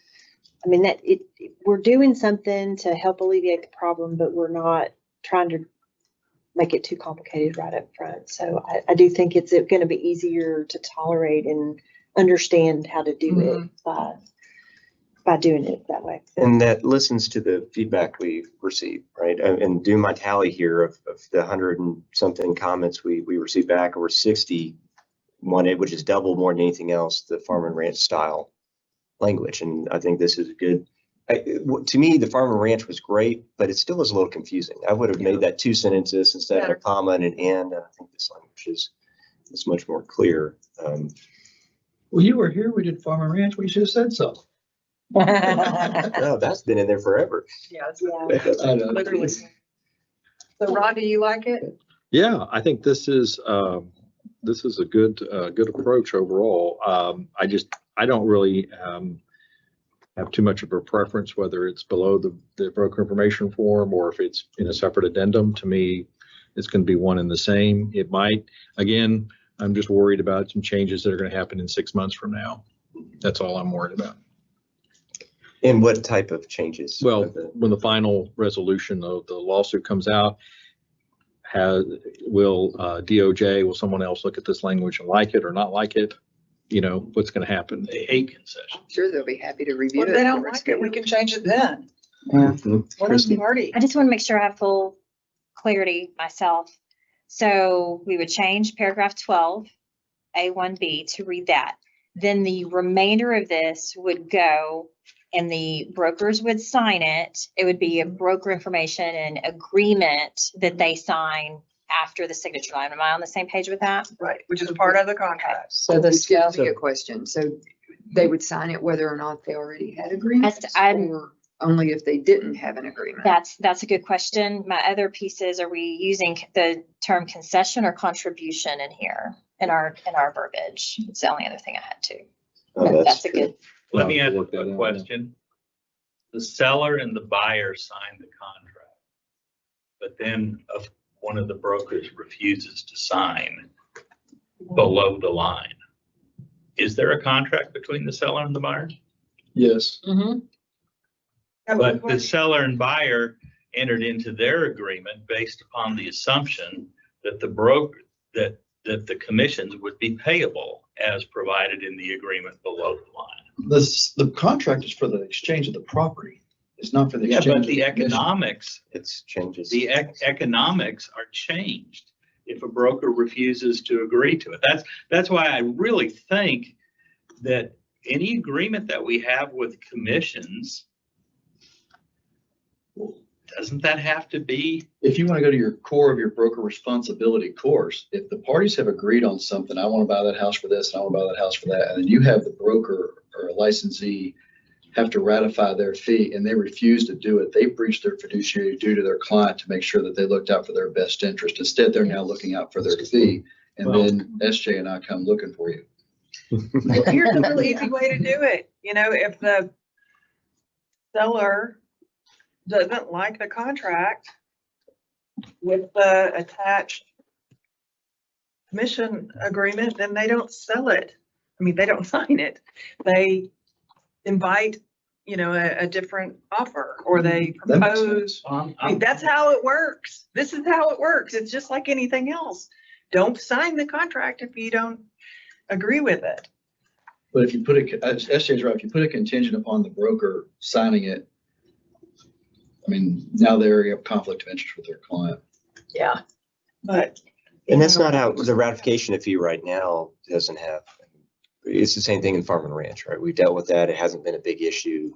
I mean, we're doing something to help alleviate the problem, but we're not trying to make it too complicated right up front. So I do think it's going to be easier to tolerate and understand how to do it by doing it that way. And that listens to the feedback we receive, right? And do my tally here of the 100 and something comments we received back, over 60 wanted, which is double more than anything else, the farm and ranch style language. And I think this is a good, to me, the farm and ranch was great, but it still is a little confusing. I would have made that 2 sentences instead of a comma and an and. And I think this language is much more clear. Well, you were here, we did farm and ranch, we should have said so. No, that's been in there forever. Yeah, it's I know. literally. So Ron, do you like it? Yeah, I think this is a good approach overall. I don't really have too much of a preference whether it's below the broker information form or if it's in a separate addendum. To me, it's going to be one and the same. It might, again, I'm just worried about some changes that are going to happen in 6 months from now. That's all I'm worried about. And what type of changes? Well, when the final resolution of the lawsuit comes out, will someone else look at this language and like it or not like it? You know, what's going to happen? They hate concessions. I'm sure they'll be happy to review Well, it. if they don't like it, we can change it then. What is the party? I just want to make sure I have full clarity myself. So we would change paragraph 12, A1B to read that. Then the remainder of this would go and the brokers would sign it. It would be a broker information and agreement that they sign after the signature line. Am I on the same page with that? Right, which is part of the contract. So this gives me a question. So they would sign it whether or not they already had agreements or only if they didn't have an agreement? That's a good question. My other piece is, are we using the term concession or contribution in here in our verbiage? It's the only other thing I had too. That's a good. Let me ask a question. The seller and the buyer sign the contract, but then one of the brokers refuses to sign below the line. Is there a contract between the seller and the buyer? Yes. But the seller and buyer entered into their agreement based upon the assumption that the broker, that the commissions would be payable as provided in the agreement below the line. The contract is for the exchange of the property. It's not for the Yeah, exchange. but of the commission. economics, It's changes. the economics are changed if a broker refuses to agree to it. That's why I really think that any agreement that we have with commissions, doesn't that have to be? If you want to go to your core of your broker responsibility course, if the parties have agreed on something, I want to buy that house for this, and I want to buy that house for that, and then you have the broker or a licensee have to ratify their fee and they refuse to do it, they breached their fiduciary duty to their client to make sure that they looked out for their best interest. Instead, they're now looking out for their fee, and then SJ and I come looking for you. Here's a really easy way to do it. You know, if the seller doesn't like the contract with the attached commission agreement, then they don't sell it. I mean, they don't sign it. They invite, you know, a different offer, or they That makes propose. I mean, that's how it works. This is how it works. It's just like anything else. Don't sign the contract if you don't agree with it. But if you put it, SJ's right, if you put a contingent upon the broker signing it, I mean, now they're in conflict of interest with their client. Yeah. But. And that's not how the ratification fee right now doesn't have. It's the same thing in farm and ranch, right? We dealt with that. It hasn't been a big issue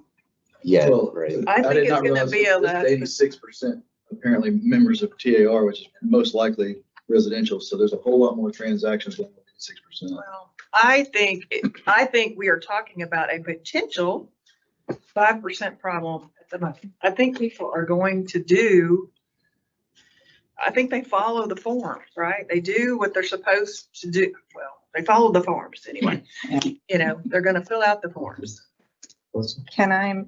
yet, Well, right? I think did it's not gonna realize be a that less. 86% apparently members of TAR, which is most likely residential. So there's a whole lot more transactions than 86%. Well, I think we are talking about a potential 5% problem at the moment. I think people are going to do, I think they follow the forms, right? They do what they're supposed to do. Well, they follow the forms anyway. You know, they're gonna fill out the forms. Can I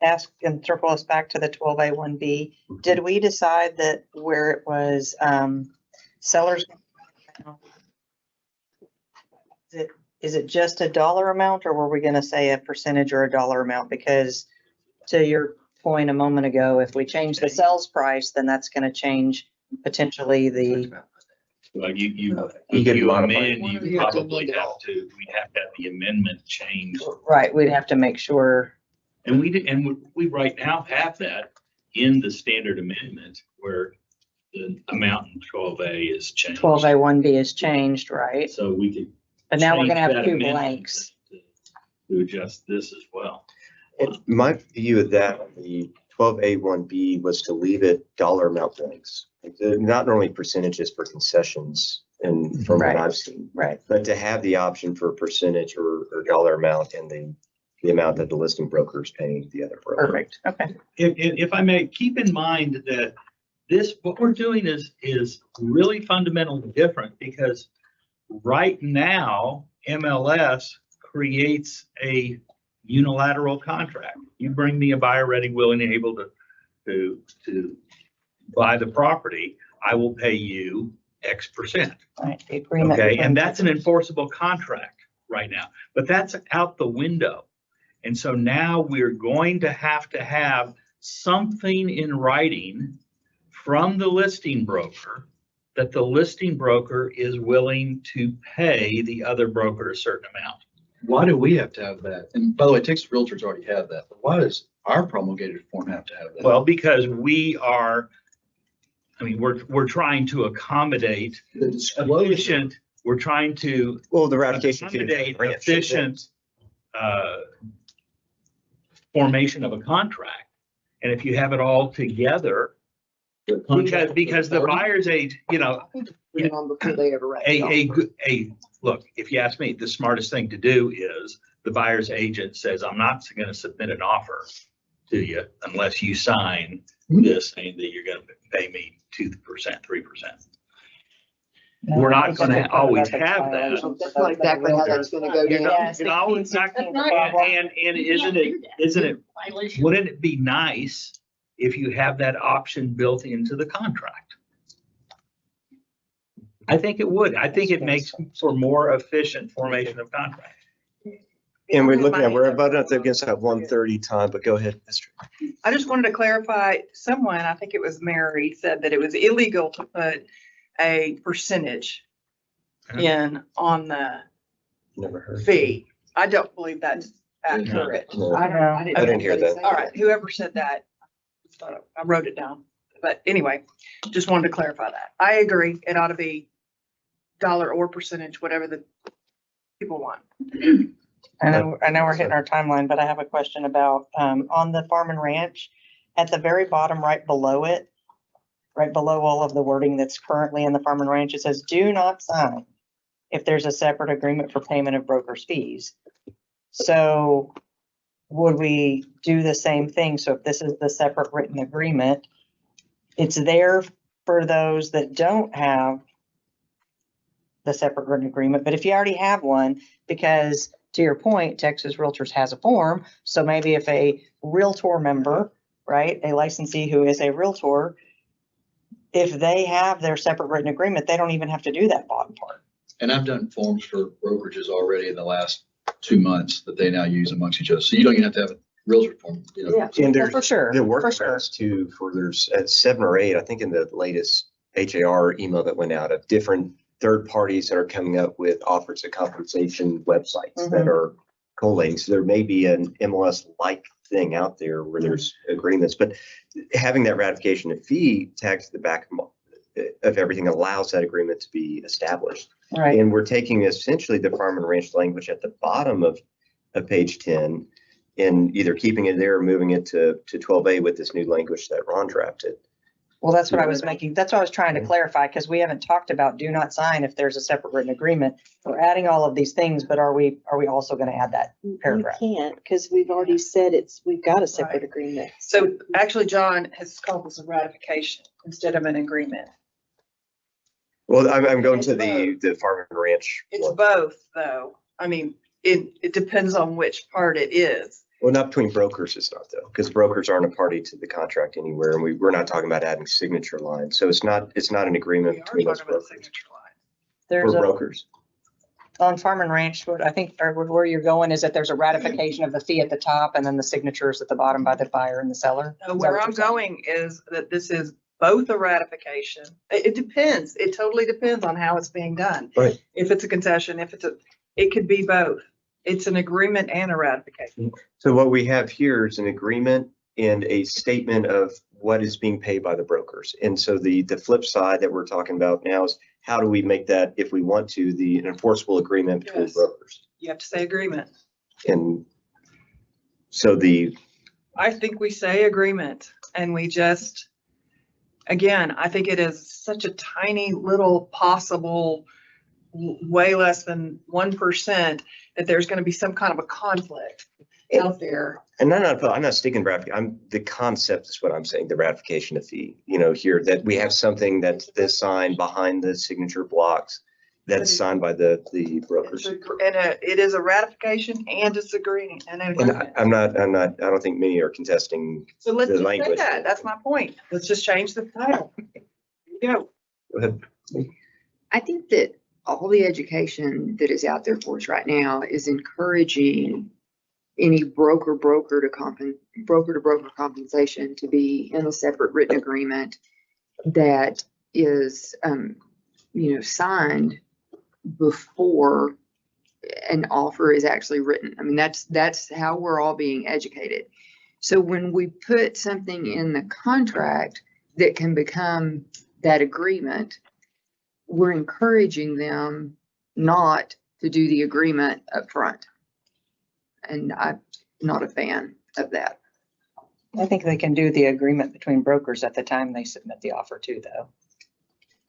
ask and circle us back to the 12A1B? Did we decide that where it was sellers? Is it just a dollar amount, or were we going to say a percentage or a dollar amount? Because to your point a moment ago, if we change the sales price, then that's going to change potentially the. Well, You if could you modify amend, it. you probably have to, we'd have to have the amendment changed. Right, we'd have to make sure. And we did, and we right now have that in the standard amendment where the amount in 12A is changed. 12A1B is changed, right? So we could. But now we're change going to have that two amendment blanks. To adjust this as well. And my view of that, the 12A1B was to leave it dollar amount blanks. Like, not normally percentages for concessions and from Right. what I've seen, Right. but to have the option for a percentage or dollar amount and the amount that the listing broker is paying the other broker. Perfect. Okay. If I may, keep in mind that what we're doing is really fundamentally different, because right now, MLS creates a unilateral contract. You bring me a buyer ready, willing, and able to buy the property, I will pay you X percent. Right. The agreement. Okay, and that's an enforceable contract right now, but that's out the window. And so now we're going to have something in writing from the listing broker that the listing broker is willing to pay the other broker a certain amount. Why do we have to have that? And by the way, Texas Realtors already have that, but why does our promulgated form have to have that? Well, because we're trying to accommodate The disclosure. efficient, we're trying to Well, the ratification fee. accommodate efficient formation of a contract. And if you have it all together, because the buyer's age, Before they ever look, if you ask me, the smartest thing to do is the buyer's agent says, I'm not going to submit an offer to you unless you sign this saying that you're going to pay me 2%, 3%. We're not going to always have that. That's not exactly how that's gonna go You're down. not- you're always not- And isn't it, wouldn't it be nice if you have that option built into the contract? I think it would. I think it makes for more efficient formation of contract. And we're about up against that 1:30 time, but go ahead, Mr. I just wanted to clarify, someone, I think it was Mary, said that it was illegal to put a percentage in on the Never heard. fee. I don't believe that's accurate. No. I didn't hear that. All right, whoever said that, I wrote it down. But anyway, just wanted to clarify that. I agree. It ought to be dollar or percentage, whatever the people want. I know we're hitting our timeline, but I have a question about, on the farm and ranch, at the very bottom, right below it, right below all of the wording that's currently in the farm and ranch, it says, do not sign if there's a separate agreement for payment of broker's fees. So would we do the same thing? So if this is the separate written agreement, it's there for those that don't have the separate written agreement. But if you already have one, because to your point, Texas Realtors has a form. So maybe if a Realtor member, right, a licensee who is a Realtor, if they have their separate written agreement, they don't even have to do that bottom part. And I've done forms for brokerages already in the last 2 months that they now use amongst each other. So you don't even have to have a realtor form, you know. Yeah, And there's for sure. the For sure. workarounds too, for there's 7 or 8, I think in the latest HAR email that went out, of different third parties that are coming up with offers of compensation websites that are collating. So there may be an MLS-like thing out there where there's agreements, but having that ratification of fee tagged to the back of everything allows that agreement to be established. Right. And we're taking essentially the farm and ranch language at the bottom of page 10 and either keeping it there or moving it to 12A with this new language that Ron drafted. Well, that's what I was making. That's what I was trying to clarify, because we haven't talked about do not sign if there's a separate written agreement. We're adding all of these things, but are we also going to add that paragraph? You can't, because we've already said we've got a separate agreement. So actually, John has called this a ratification instead of an agreement. Well, I'm going to the farm and ranch. It's both, though. I mean, it depends on which part it is. Well, not between brokers, it's not though, because brokers aren't a party to the contract anywhere, and we're not talking about adding signature lines. So it's not an agreement between us brokers. There's For a, brokers. on farm and ranch, what I think, or where you're going is that there's a ratification of the fee at the top and then the signatures at the bottom by the buyer and the seller. No, Is that where what I'm you're saying? going is that this is both a ratification. It depends. It totally depends on how it's being done. Right. If it's a concession, it could be both. It's an agreement and a ratification. So what we have here is an agreement and a statement of what is being paid by the brokers. And so the flip side that we're talking about now is how do we make that, if we want to, an enforceable agreement between Yes. brokers? You have to say agreement. And so I think we say agreement and we just, again, I think it is such a tiny little possible, way less than 1%, that there's going to be some kind of a conflict out there. And I'm not sticking ratification. The concept is what I'm saying, the ratification of fee, here, that we have something that's signed behind the signature blocks that's signed by the brokers. It is a ratification and it's agreeing and an And agreement. I don't think many are contesting So let's the just say language. that. That's my point. Let's just change the title. Here you go. Go ahead. I think that all the education that is out there for us right now is encouraging any broker to broker compensation to be in a separate written agreement that is, signed before an offer is actually written. I mean, that's how we're all being educated. So when we put something in the contract that can become that agreement, we're encouraging them not to do the agreement up front. And I'm not a fan of that. I think they can do the agreement between brokers at the time they submit the offer too, though.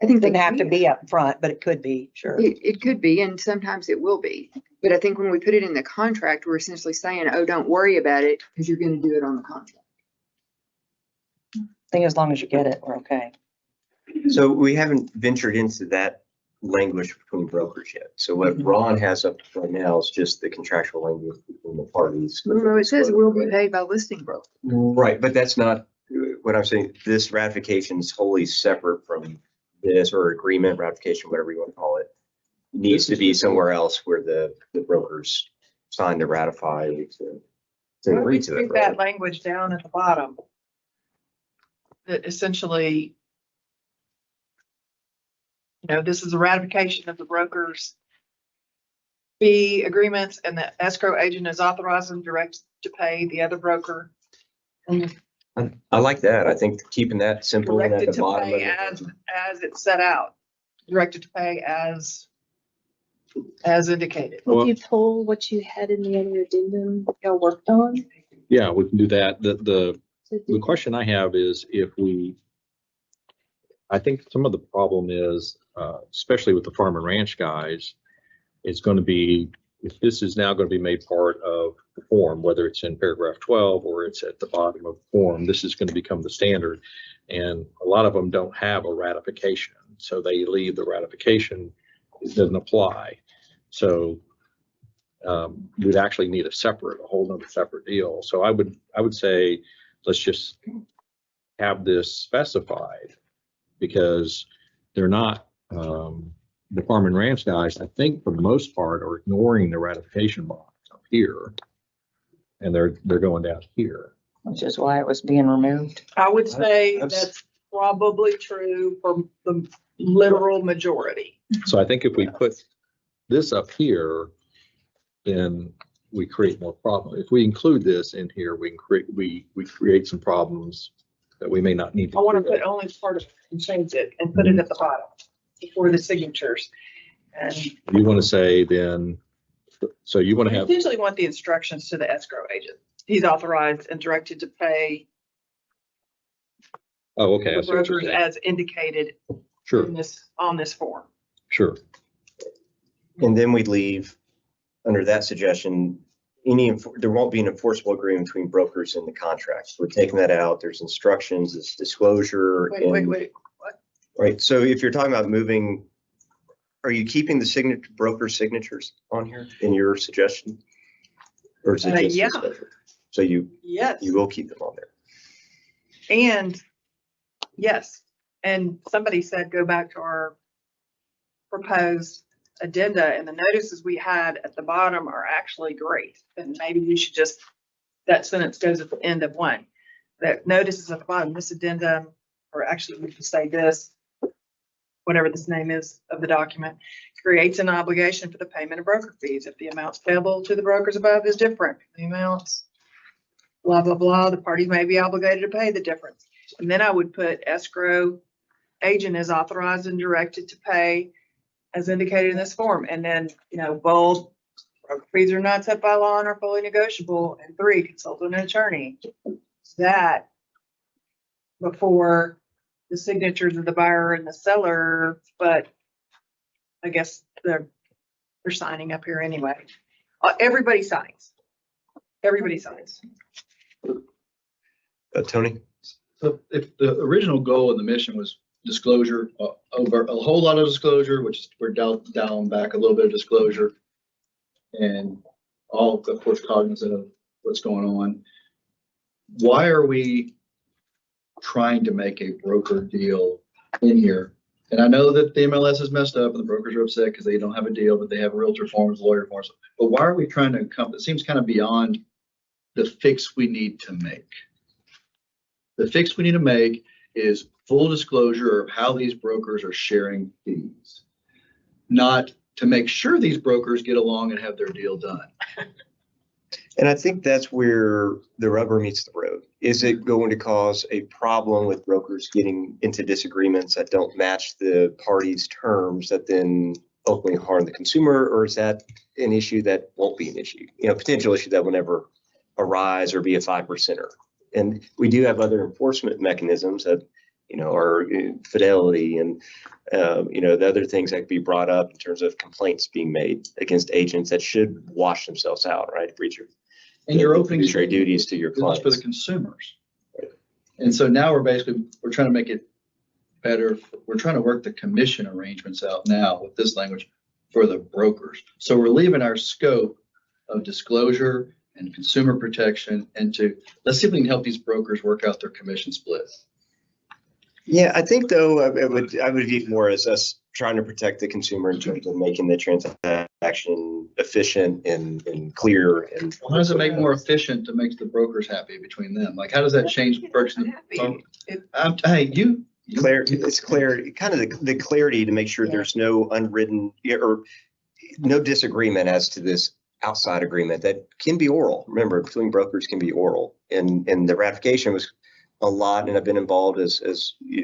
I think It doesn't have to be up front, but it could be, sure. It could be, and sometimes it will be. But I think when we put it in the contract, we're essentially saying, oh, don't worry about it because you're going to do it on the contract. I think as long as you get it, we're okay. So we haven't ventured into that language between brokers yet. So what Ron has up right now is just the contractual language between the parties. No, it says we'll be paid by listing broker. Right, but that's not what I'm saying. This ratification is wholly separate from this, or agreement, ratification, whatever you want to call it. Needs to be somewhere else where the brokers sign to ratify to agree to it. Keep that language down at the bottom. That essentially, this is a ratification of the broker's fee agreements, and the escrow agent is authorized and directed to pay the other broker. And I like that. I think keeping that simple and at directed the to bottom of pay it. as it's set out. Directed to pay as indicated. Would you pull what you had in the other addendum y'all worked on? Yeah, we can do that. The question I have is I think some of the problem is, especially with the farm and ranch guys, it's going to be, if this is now going to be made part of the form, whether it's in paragraph 12 or it's at the bottom of the form, this is going to become the standard. And a lot of them don't have a ratification. So they leave the ratification it doesn't apply. So we'd actually need a whole nother separate deal. So I would say, let's just have this specified, because they're not, the farm and ranch guys, I think for the most part, are ignoring the ratification bonds up here. And they're going down here. Which is why it was being removed. I would say I'm that's probably true for the literal majority. So I think if we put this up here, then we create more problems. If we include this in here, we create some problems that we may not need to. I want to create. put only part of it and change it and put it at the bottom before the signatures. And You want to say then, so you want to I have, essentially want the instructions to the escrow agent. He's authorized and directed to pay oh, okay. I the see what you're brokers saying. as indicated Sure, in on this form. sure. And then we leave, under that suggestion, there won't be an enforceable agreement between brokers and the contracts. We're taking that out. There's instructions, it's disclosure. Wait. What? Right, so if you're talking about moving, are you keeping the broker signatures on here in your suggestion? Or is it just Yeah. disclosure? So you Yes. will keep them on there. And yes, and somebody said, go back to our proposed addenda, and the notices we had at the bottom are actually great. And maybe you should just, that sentence goes at the end of one. That notices at the bottom, this addendum, or actually we could say this, whatever this name is of the document, creates an obligation for the payment of broker fees. If the amounts payable to the brokers above is different, the amounts, blah, blah, blah, the parties may be obligated to pay the difference. And then I would put escrow agent is authorized and directed to pay as indicated in this form. And then, bold, broker fees are not set by law and are fully negotiable. And 3, consult an attorney. That before the signatures of the buyer and the seller, but I guess they're signing up here anyway. Everybody signs. Everybody signs. Tony? So if the original goal of the mission was disclosure, over a whole lot of disclosure, which we're down back a little bit of disclosure, and all, of course, cognizant of what's going on, why are we trying to make a broker deal in here? And I know that the MLS is messed up and the brokers are upset because they don't have a deal, but they have realtor forms, lawyer forms. But why are we trying to encompass? It seems kind of beyond the fix we need to make. The fix we need to make is full disclosure of how these brokers are sharing fees, not to make sure these brokers get along and have their deal done. And I think that's where the rubber meets the road. Is it going to cause a problem with brokers getting into disagreements that don't match the parties' terms that then ultimately harm the consumer? Or is that an issue that won't be an issue? Potential issue that will never arise or be a 5%er. And we do have other enforcement mechanisms that, are fidelity and, the other things that could be brought up in terms of complaints being made against agents that should wash themselves out, right? Breach of And you're opening fiduciary duties to your business clients. for the consumers. And so now we're trying to make it better. We're trying to work the commission arrangements out now with this language for the brokers. So we're leaving our scope of disclosure and consumer protection let's see if we can help these brokers work out their commission split. Yeah, I think though, I would view it more as us trying to protect the consumer in terms of making the transaction efficient and clear. And How does it make more efficient to make the brokers happy between them? Like, how does that change the person? Clarity, it's clarity, kind of the clarity to make sure there's no unwritten or no disagreement as to this outside agreement that can be oral. Remember, between brokers can be oral, and the ratification was a lot, and I've been involved as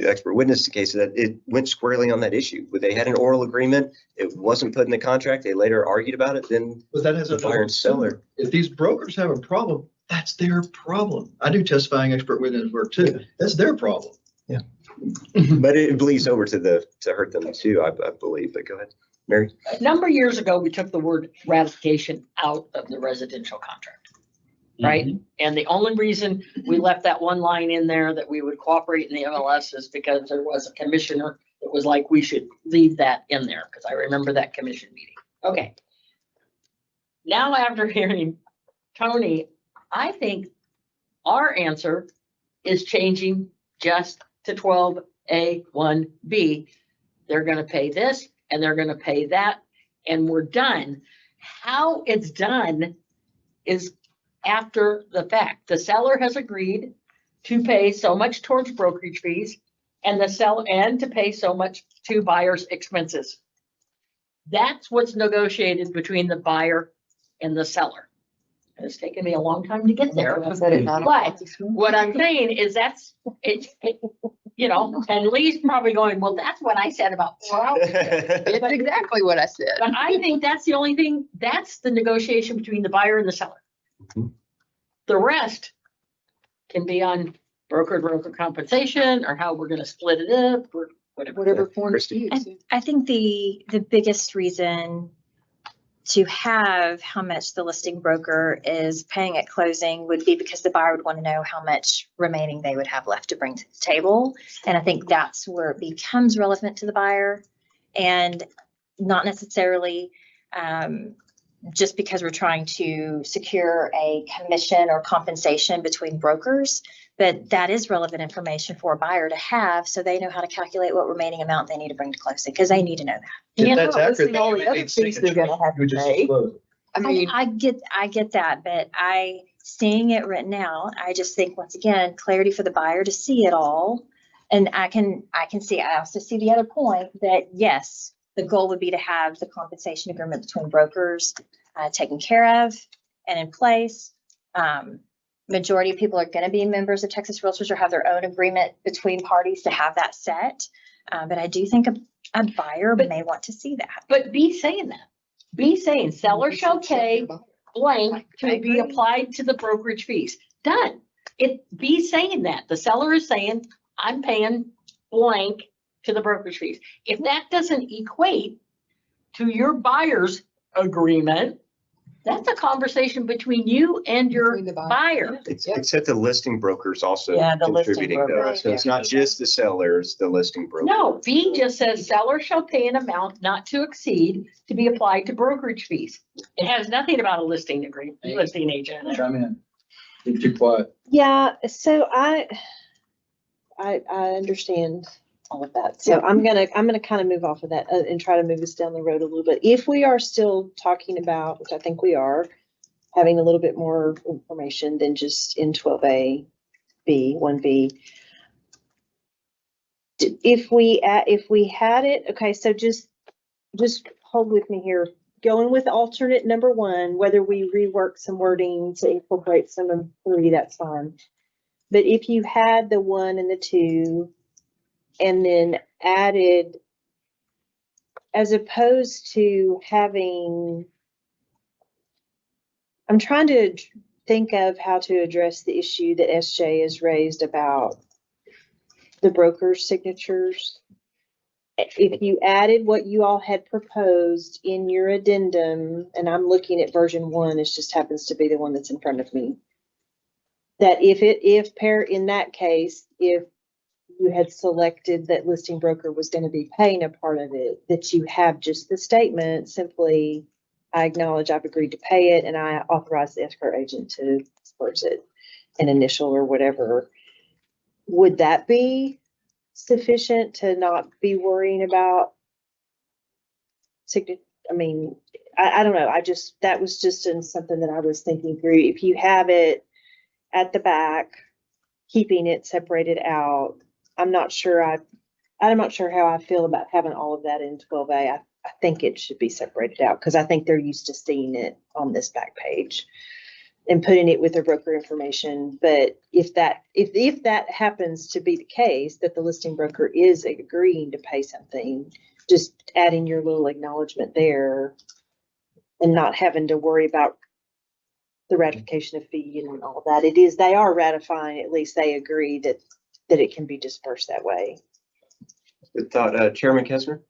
expert witness to cases that it went squarely on that issue. Where they had an oral agreement, it wasn't put in the contract. They later argued about it. Then but that has the buyer and seller. If these brokers have a problem, that's their problem. I do testifying expert witness work too. That's their problem. Yeah, but it bleeds over to hurt them too, I believe. But go ahead, Mary. A number of years ago, we took the word ratification out of the residential contract. Right? And the only reason we left that one line in there that we would cooperate in the MLS is because there was a commissioner It was like we should leave that in there, because I remember that commission meeting. Okay. Now, after hearing Tony, I think our answer is changing just to 12A1B. They're gonna pay this and they're gonna pay that, and we're done. How it's done is after the fact. The seller has agreed to pay so much towards brokerage fees and to pay so much to buyer's expenses. That's what's negotiated between the buyer and the seller. And it's taken me a long time to get there. But what I'm saying is that's it, you know, and Lee's probably going, well, that's what I said about 4 hours ago. It's exactly what I said. But I think that's the only thing, that's the negotiation between the buyer and the seller. The rest can be on broker compensation or how we're gonna split it up or whatever. Form is used. I think the biggest reason to have how much the listing broker is paying at closing would be because the buyer would want to know how much remaining they would have left to bring to the table. And I think that's where it becomes relevant to the buyer, and not necessarily just because we're trying to secure a commission or compensation between brokers, but that is relevant information for a buyer to have so they know how to calculate what remaining amount they need to bring to closing, because they need to know that. If that's accurate, all the other fees they're gonna have to pay. I mean, I get that, but seeing it written out, I just think, once again, clarity for the buyer to see it all. And I also see the other point that, yes, the goal would be to have the compensation agreement between brokers taken care of and in place. Majority of people are going to be members of Texas Realtors or have their own agreement between parties to have that set. But I do think a buyer may want to see that. But be saying that. Be saying seller shall pay blank to be applied to the brokerage fees. Done. Be saying that. The seller is saying, I'm paying blank to the brokerage fees. If that doesn't equate to your buyer's agreement, that's a conversation between you and your buyer. Except the listing broker's also Yeah, the listing contributing broker. though. So it's not just the sellers, the listing broker. No, B just says seller shall pay an amount not to exceed to be applied to brokerage fees. It has nothing about a listing agreement, listing agent. Chime in. Keep too quiet. Yeah, so I understand all of that. So I'm gonna kind of move off of that and try to move us down the road a little bit. If we are still talking about, which I think we are, having a little bit more information than just in 12A, B, 1B. If we had it, okay, so just hold with me here. Going with alternate number 1, whether we rework some wording to incorporate some of 3, that's fine. But if you had the 1 and the 2, and then added, as opposed to having, I'm trying to think of how to address the issue that SJ has raised about the broker's signatures. If you added what you all had proposed in your addendum, and I'm looking at version 1, it just happens to be the one that's in front of me. That in that case, if you had selected that listing broker was going to be paying a part of it, that you have just the statement, simply, I acknowledge I've agreed to pay it and I authorize the escrow agent to disperse it, an initial or whatever. Would that be sufficient to not be worrying about signature? I mean, I don't know. That was just something that I was thinking through. If you have it at the back, keeping it separated out, I'm not sure how I feel about having all of that in 12A. I think it should be separated out because I think they're used to seeing it on this back page and putting it with their broker information. But if that happens to be the case, that the listing broker is agreeing to pay something, just adding your little acknowledgement there and not having to worry about the ratification of fee and all that. They are ratifying, at least they agree that it can be dispersed that way. Good thought. Chairman Kessler?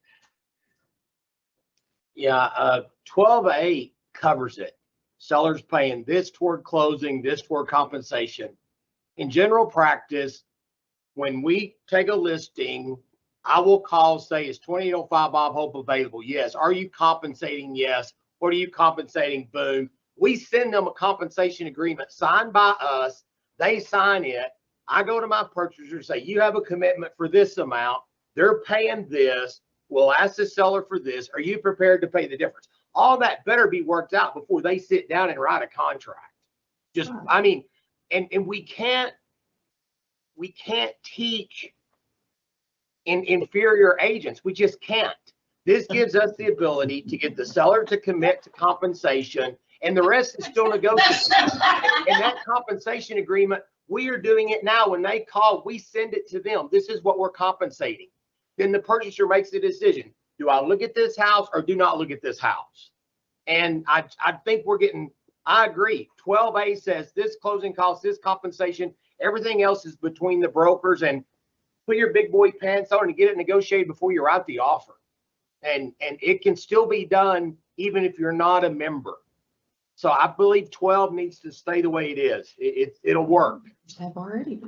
Yeah, 12A covers it. Sellers paying this toward closing, this toward compensation. In general practice, when we take a listing I will call, say, is 2805 Bob Hope available? Yes. Are you compensating? Yes. What are you compensating? Boom. We send them a compensation agreement signed by us. They sign it. I go to my purchaser, say, you have a commitment for this amount. They're paying this. We'll ask the seller for this. Are you prepared to pay the difference? All that better be worked out before they sit down and write a contract. Just, I mean, and we can't teach in inferior agents. We just can't. This gives us the ability to get the seller to commit to compensation, and the rest is still negotiable. And that compensation agreement, we are doing it now. When they call, we send it to them. This is what we're compensating. Then the purchaser makes the decision. Do I look at this house or do not look at this house? And I think we're getting, I agree. 12A says this closing cost, this compensation, everything else is between the brokers, and put your big boy pants on and get it negotiated before you're out the offer. And it can still be done even if you're not a member. So I believe 12 needs to stay the way it is. It'll work. I've already.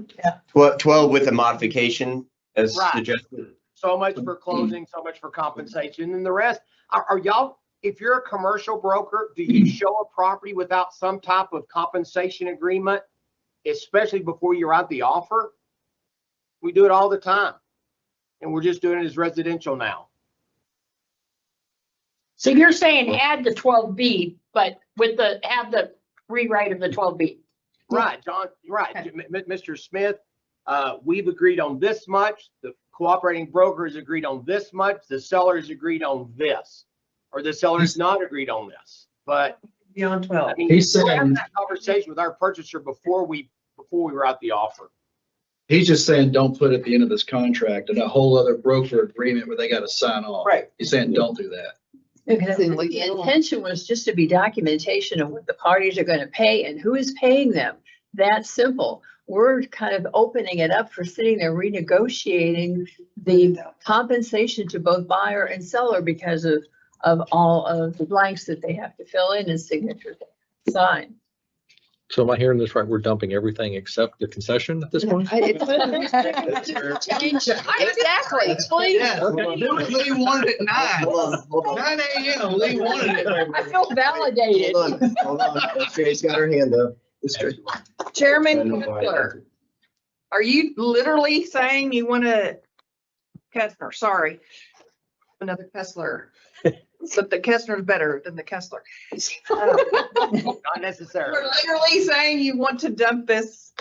12 with a modification as Right. suggested. So much for closing, so much for compensation, and the rest. Are y'all, if you're a commercial broker, do you show a property without some type of compensation agreement, especially before you're out the offer? We do it all the time, and we're just doing it as residential now. So you're saying add the 12B, but add the rewrite of the 12B. Right, John, right. Mr. Smith, we've agreed on this much. The cooperating broker has agreed on this much. The seller has agreed on this, or the seller has not agreed on this. But Beyond 12. I mean, He's we're having saying- that conversation with our purchaser before we were out the offer. He's just saying, don't put at the end of this contract and a whole other broker agreement where they got to sign off. Right. He's saying, don't do that. It's in The legal. intention was just to be documentation of what the parties are going to pay and who is paying them. That's simple. We're kind of opening it up for sitting there renegotiating the compensation to both buyer and seller because of all of the blanks that they have to fill in and signatures sign. So am I hearing this right? We're dumping everything except the concession at this point? Exactly. Yeah, Lee wanted it 9 a.m. Lee wanted it. I feel validated. Hold on. Sherry's got her hand up. Chairman Kessler, are you literally saying you want to, Kessler, sorry, another Kessler, but the Kessler's better than the Kessler. Not necessarily. You're literally saying you want to dump this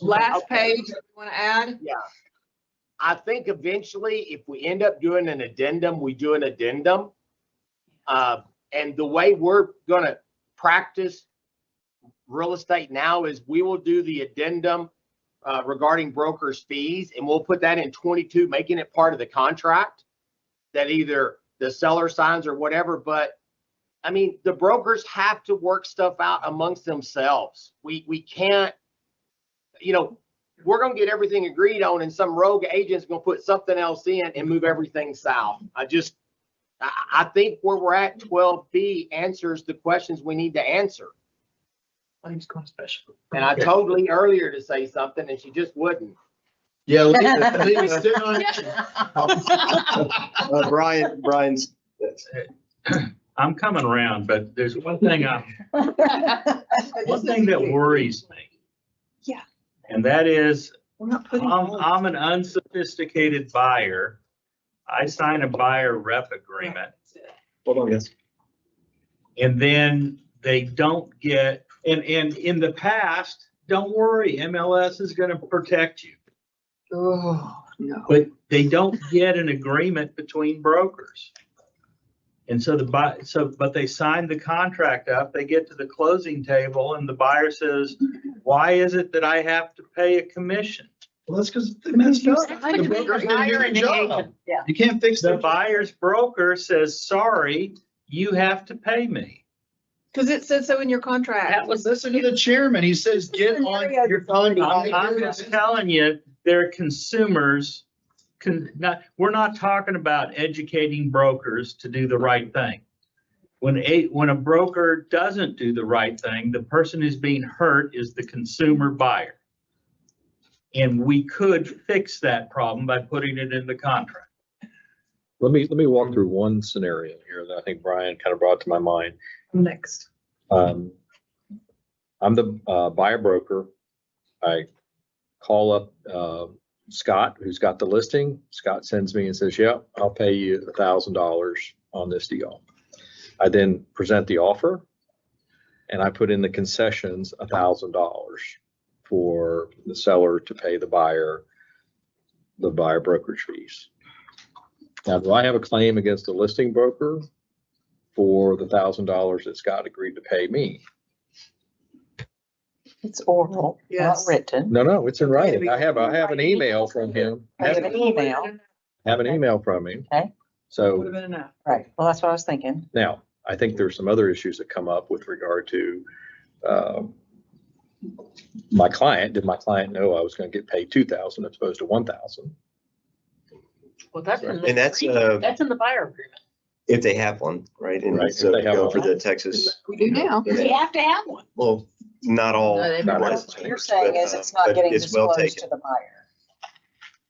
last page that you want to add? Yeah. I think eventually, if we end up doing an addendum, we do an addendum. And the way we're gonna practice real estate now is we will do the addendum regarding brokers' fees, and we'll put that in 22, making it part of the contract that either the seller signs or whatever. But I mean, the brokers have to work stuff out amongst themselves. We can't, we're going to get everything agreed on, and some rogue agent's going to put something else in and move everything south. I think where we're at, 12B answers the questions we need to answer. And I told Lee earlier to say something, and she just wouldn't. Yeah, Lee was still on it. Brian's. I'm coming around, but there's one thing that worries me. Yeah. And that is, We're not putting. I'm an unsophisticated buyer. I sign a buyer rep agreement, Hold on, guys. and then they don't get, and in the past, don't worry, MLS is going to protect you. Oh, no. But they don't get an agreement between brokers. And so but they sign the contract up, they get to the closing table, and the buyer says, why is it that I have to pay a commission? Well, that's because they messed up. The broker's gonna do their job. Yeah. You can't fix The the buyer's broker says, sorry, you have to pay me. Because it says so in your contract. Listen to the chairman. He says, get on your contract. I'm just telling you, they're consumers. We're not talking about educating brokers to do the right thing. When a broker doesn't do the right thing, the person who's being hurt is the consumer buyer. And we could fix that problem by putting it in the contract. Let me walk through one scenario here that I think Brian kind of brought to my mind. Next. I'm the buyer broker. I call up Scott, who's got the listing. Scott sends me and says, "Yeah, I'll pay you $1,000 on this deal." I then present the offer, and I put in the concessions $1,000 for the seller to pay the buyer brokerage fees. Now, do I have a claim against the listing broker for the $1,000 that Scott agreed to pay me? It's oral, not Yes. written. No, it's in writing. I have an email from him. I have an email. Have an email from him. Okay. So Would have been enough. Right. Well, that's what I was thinking. now, I think there's some other issues that come up with regard to my client. Did my client know I was going to get paid $2,000 as opposed to $1,000? Well, that's in And that's, that's in the buyer agreement. if they have one, right? And Right, if so they to have go one. for the Texas, We do now. We have to have one. well, not all. No, they don't. license What you're holders, saying but, is it's not but getting it's well disclosed taken. to the buyer.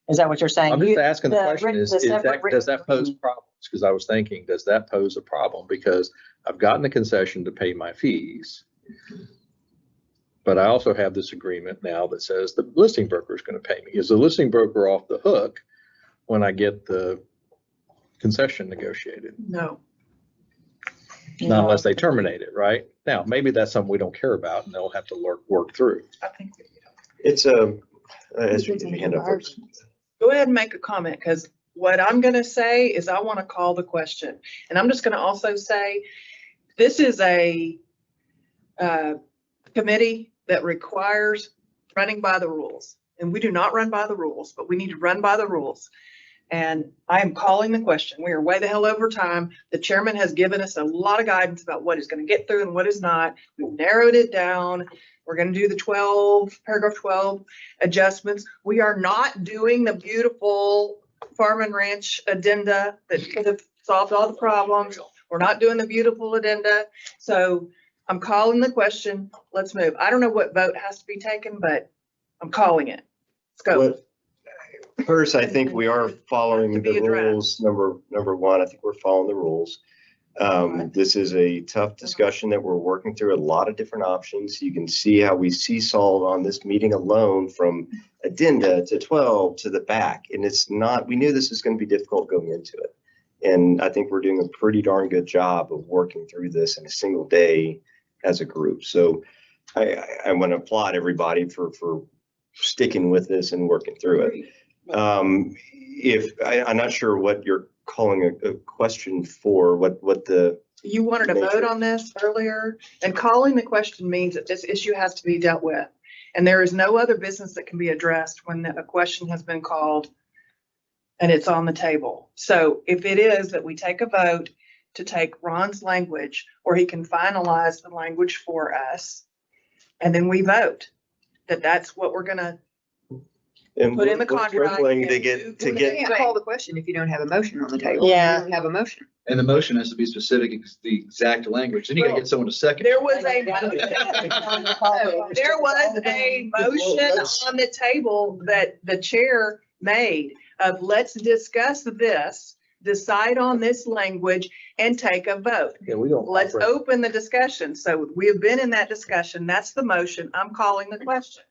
Is that what you're saying? I'm just You- asking the question writ- is the separate that, does that pose written- problems? Because I was thinking, does that pose a problem? Because I've gotten a concession to pay my fees. But I also have this agreement now that says the listing broker is going to pay me. Is the listing broker off the hook when I get the concession negotiated? No. Not unless they terminate it, right? Now, maybe that's something we don't care about and they'll have to work through. I think. It's as you hand up first. Go ahead and make a comment, because what I'm gonna say is I want to call the question. And I'm just gonna also say, this is a committee that requires running by the rules. And we do not run by the rules, but we need to run by the rules. And I am calling the question. We are way the hell over time. The chairman has given us a lot of guidance about what is going to get through and what is not. We've narrowed it down. We're going to do the paragraph 12 adjustments. We are not doing the beautiful farm and ranch addenda that could have solved all the problems. We're not doing the beautiful addenda. So I'm calling the question. Let's move. I don't know what vote has to be taken, but I'm calling it. Let's go. Well, first, I think we are following To be the rules. Number one, I think we're following the rules. This is a tough discussion that we're working through a lot of different options. You can see how we seesawed on this meeting alone from addenda to 12 to the back. And it's not, we knew this was going to be difficult going into it. And I think we're doing a pretty darn good job of working through this in a single day as a group. So I want to applaud everybody for sticking with this and working through it. I'm not sure what you're calling a question for, what the. You wanted to vote on this earlier, and calling the question means that this issue has to be dealt with. And there is no other business that can be addressed when a question has been called and it's on the table. So if it is that we take a vote to take Ron's language, or he can finalize the language for us, and then we vote, that's what we're gonna put in the contract. Struggling to get, You can't call the question if you don't have a motion on the table. Yeah. You don't have a motion. And the motion has to be specific, the exact language. Then you gotta get someone to second. There was a motion. There was a motion on the table that the chair made of let's discuss this, decide on this language, and take a vote. Yeah, we don't. Let's open the discussion. So we have been in that discussion. That's the motion. I'm calling the question.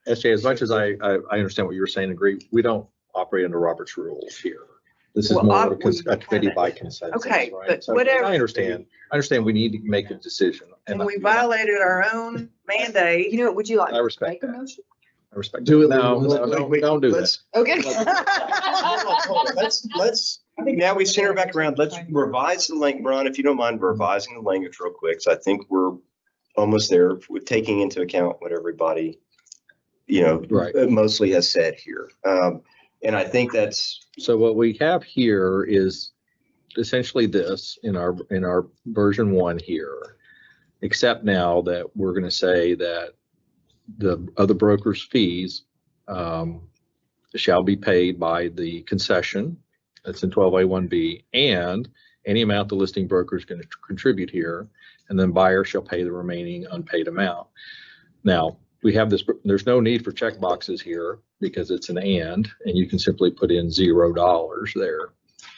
SJ, as much as I understand what you were saying, agree, we don't operate under Robert's rules here. This is Well, more of a committee by consensus. Okay, right? but So whatever. I understand we need to make a decision. And we violated our own mandate. You know, would you like I to respect make a that. motion? I respect. Do it. No, don't do that. Let's, Okay. let's, now we center back around. Let's revise the language. Ron, if you don't mind revising the language real quick. So I think we're almost there with taking into account what everybody, Right. mostly has said here. And I think that's. So what we have here is essentially this in our version 1 here, except now that we're going to say that the other broker's fees shall be paid by the concession that's in 12A1B, and any amount the listing broker is going to contribute here, and then buyer shall pay the remaining unpaid amount. Now, we have this, there's no need for check boxes here because it's an and you can simply put in $0 there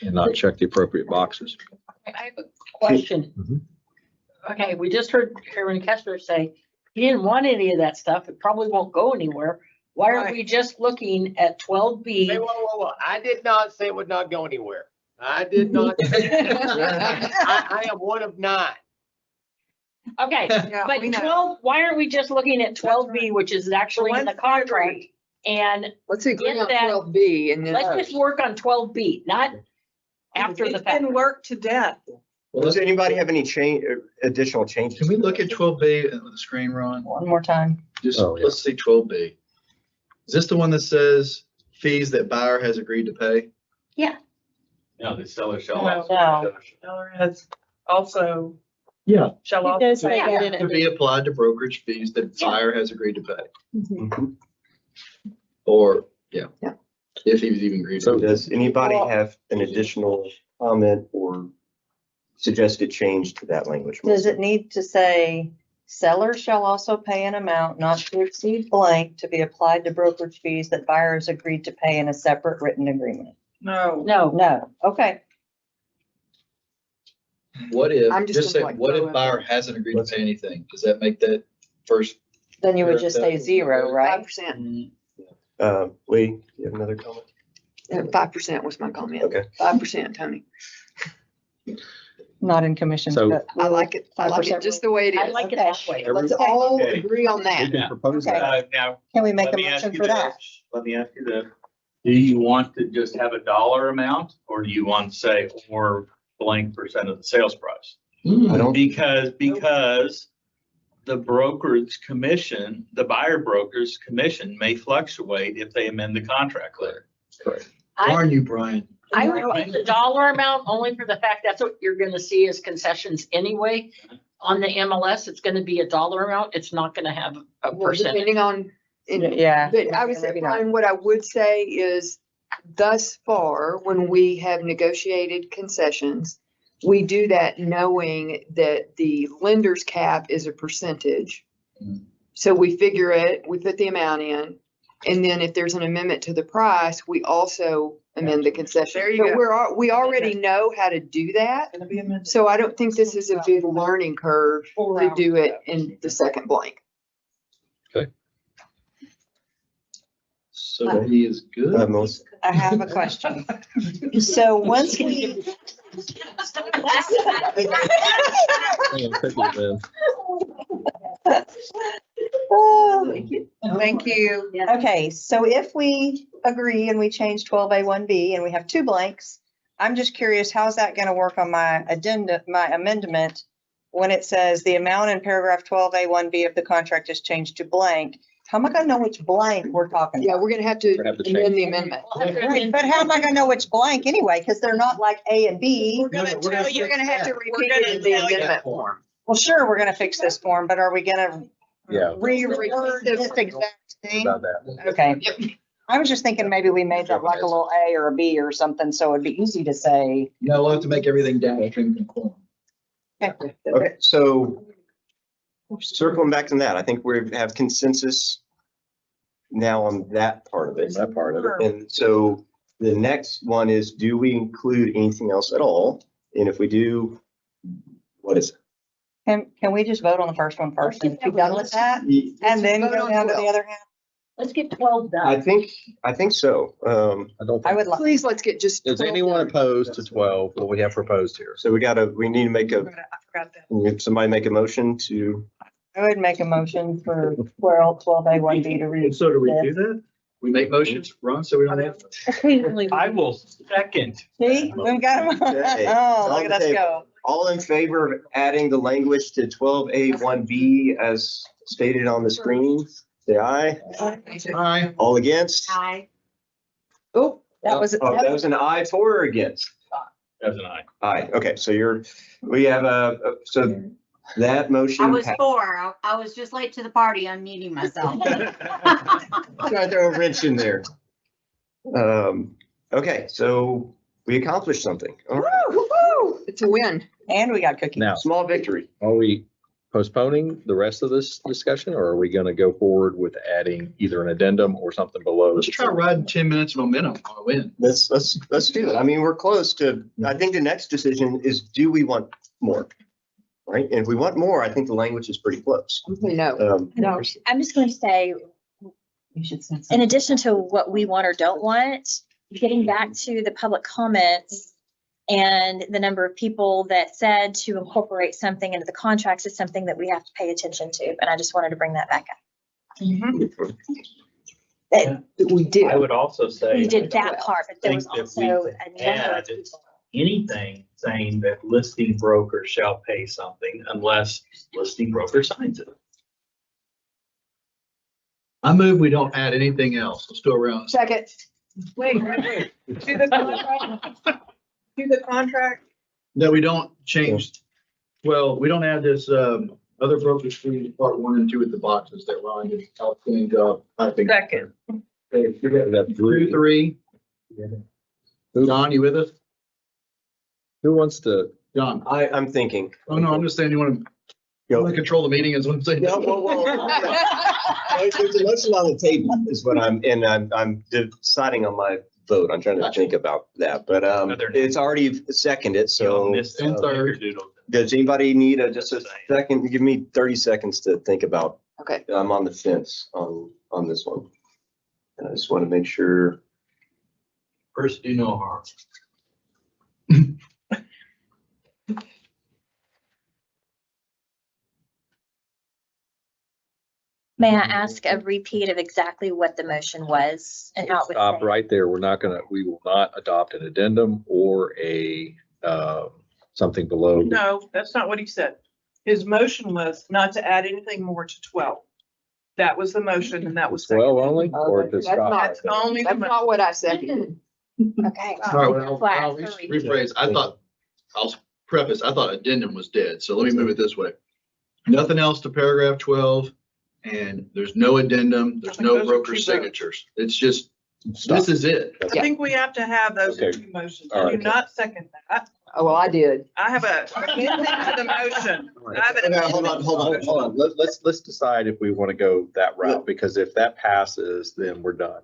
and not check the appropriate boxes. I have a question. Mhm. Okay, we just heard Chairman Kessler say he didn't want any of that stuff. It probably won't go anywhere. Why aren't Right. we just looking at 12B? Hey, whoa. I did not say it would not go anywhere. I did not. I am one of 9. Okay, Yeah, but we know. 12, why aren't we just looking at 12B, which is actually in the ones that agree. contract? And Let's agree Get on that- 12B and then. let's just work on 12B, not after the It's fact. been worked to death. Well, Does anybody have any additional changes? Can we look at 12B on the screen, Ron? One more time. Just, Oh, yeah. let's see 12B. Is this the one that says fees that buyer has agreed to pay? No, the seller shall No. also. Seller has also Yeah. shall It also. does say Yeah. that in To it. be applied to brokerage fees that buyer has agreed to pay. Mhm. Or, yeah. If he's even agreed So to. does anybody have an additional comment or suggested change to that language? Does it need to say seller shall also pay an amount not to exceed blank to be applied to brokerage fees that buyers agreed to pay in a separate written agreement? No. No, No, okay. What if, I'm just just say, gonna, like, what throw if in buyer there. hasn't agreed to pay anything? Does that make that first? Then you would just say 0, right? 5%. Lee, you have another comment? 5% was my comment. Okay. 5%, Tony. Not in commission. So- but I like it. I like 5% it just the way it I is. like it Okay. that way. Let's all Okay. agree on We that. can propose Okay. that. Now, Can we make let a me ask motion you for that? this. Let me ask you this. Do you want to just have a dollar amount or do you want to say or blank percent of the sales price? I don't, Because the broker's commission, the buyer broker's commission may fluctuate if they amend the contract later. Darn you, Brian. I would put the dollar amount only for the fact that's what you're gonna see as concessions anyway. On the MLS, it's gonna be a dollar amount. It's not gonna have a Well, percentage. depending on, Yeah. but I would say, Maybe not. Brian, what I would say is thus far, when we have negotiated concessions, we do that knowing that the lender's cap is a percentage. So we figure it, we put the amount in, and then if there's an amendment to the price, we also amend the concession. There you So go. we already know how to do that. Gonna be amended. So I don't think this is a big learning curve to do it in the second blank. So he is good. Melissa? I have a question. So once we. Thank you. Okay, so if we agree and we change 12A1B and we have 2 blanks, I'm just curious, how's that gonna work on my addenda, my amendment? When it says the amount in paragraph 12A1B of the contract is changed to blank, how am I gonna know which blank we're talking Yeah, about? we're gonna have to Have to amend the change. amendment. Right, but how am I gonna know which blank anyway? Because they're not like A and B. You're gonna have to repeat it in the amendment form. Well, sure, we're gonna fix this form, but are we gonna Yeah. reword this exact thing? About that. Okay. I was just thinking maybe we made that like a little A or a B or something, so it'd be easy to say. No, we'll have to make everything downstream conform. Okay, so circling back to that, I think we have consensus now on that part of it. That part of it. And so the next one is, do we include anything else at all? And if we do, what is it? Can we just vote on the first one first and be done with that? And then vote go on down to 12. the other half? Let's get 12 I done. think so. I don't I think, would like, Please, let's get just. is 12 anyone done. opposed to 12, what we have proposed here? So we need to make I a, forgot that. somebody make a motion to, I would make a motion for 12A1B to read. So do we do that? We make motions, Ron, so we don't have. Occasionally. I will second. See, we got them. Okay. Oh, On look at the us table. go. all in favor of adding the language to 12A1B as stated on the screen? Say aye. Aye. All against? Aye. Oh, that was. Oh, that was an aye for or against? That was an aye. Aye. Okay, so we have so that motion. I was passed. 4. I was just late to the party unmuting myself. Try to throw a wrench in there. Okay, so we accomplished something. All right. It's a win. And we got cookies. Now, Small victory. are we postponing the rest of this discussion, or are we going to go forward with adding either an addendum or something below? Let's try riding 10 minutes of momentum on a win. Let's do it. I mean, we're close to, I think the next decision is, do we want more? Right? And if we want more, I think the language is pretty close. No. No, I'm just going to say, You should send in addition to what we want or don't want, getting back to the public comments and the number of people that said to incorporate something into the contracts is something that we have to pay attention to. And I just wanted to bring that back up. That We did. I would also say. we did that part, but there was think that we also a number add of people. anything saying that listing broker shall pay something unless listing broker signs it. I move we don't add anything else. Let's go around. Second. Wait. Do the contract. Do the contract. No, we don't change. Well, we don't add this, other brokerage fees, part 1 and 2 at the boxes that Ron did. Outstanding job, I think. Second. Okay, you got that 3. John, you with us? Who wants to? John? I'm thinking. Oh, no, I'm just saying you want to control the meeting is what I'm saying. No, there's a motion on the table is what I'm deciding on my vote. I'm trying to think about that, but it's already seconded, so. And third. Does anybody need just a second? Give me 30 seconds to think about. Okay. I'm on the fence on this one. And I just want to make sure. First, do no harm. May I ask a repeat of exactly what the motion was and how it was? Stop said? right there. We will not adopt an addendum or a, something below. No, that's not what he said. His motion was not to add anything more to 12. That was the motion and that was. 12 only, or to That's stop? not- That's only. That's not what I seconded. Okay. All right, well, Flat I'll for rephrase. I'll preface, I thought addendum was dead. So let me move it this way. Nothing else to paragraph 12. And there's no addendum, there's no Those are broker two votes. signatures. It's just, Stop. this is it. I think we have to have those Okay. two motions. All I do right. not second that. Oh, well, I did. I have a amendment to the motion. I have an Okay, hold amendment. on. Let's decide if we want to go that route, because if that passes, then we're done.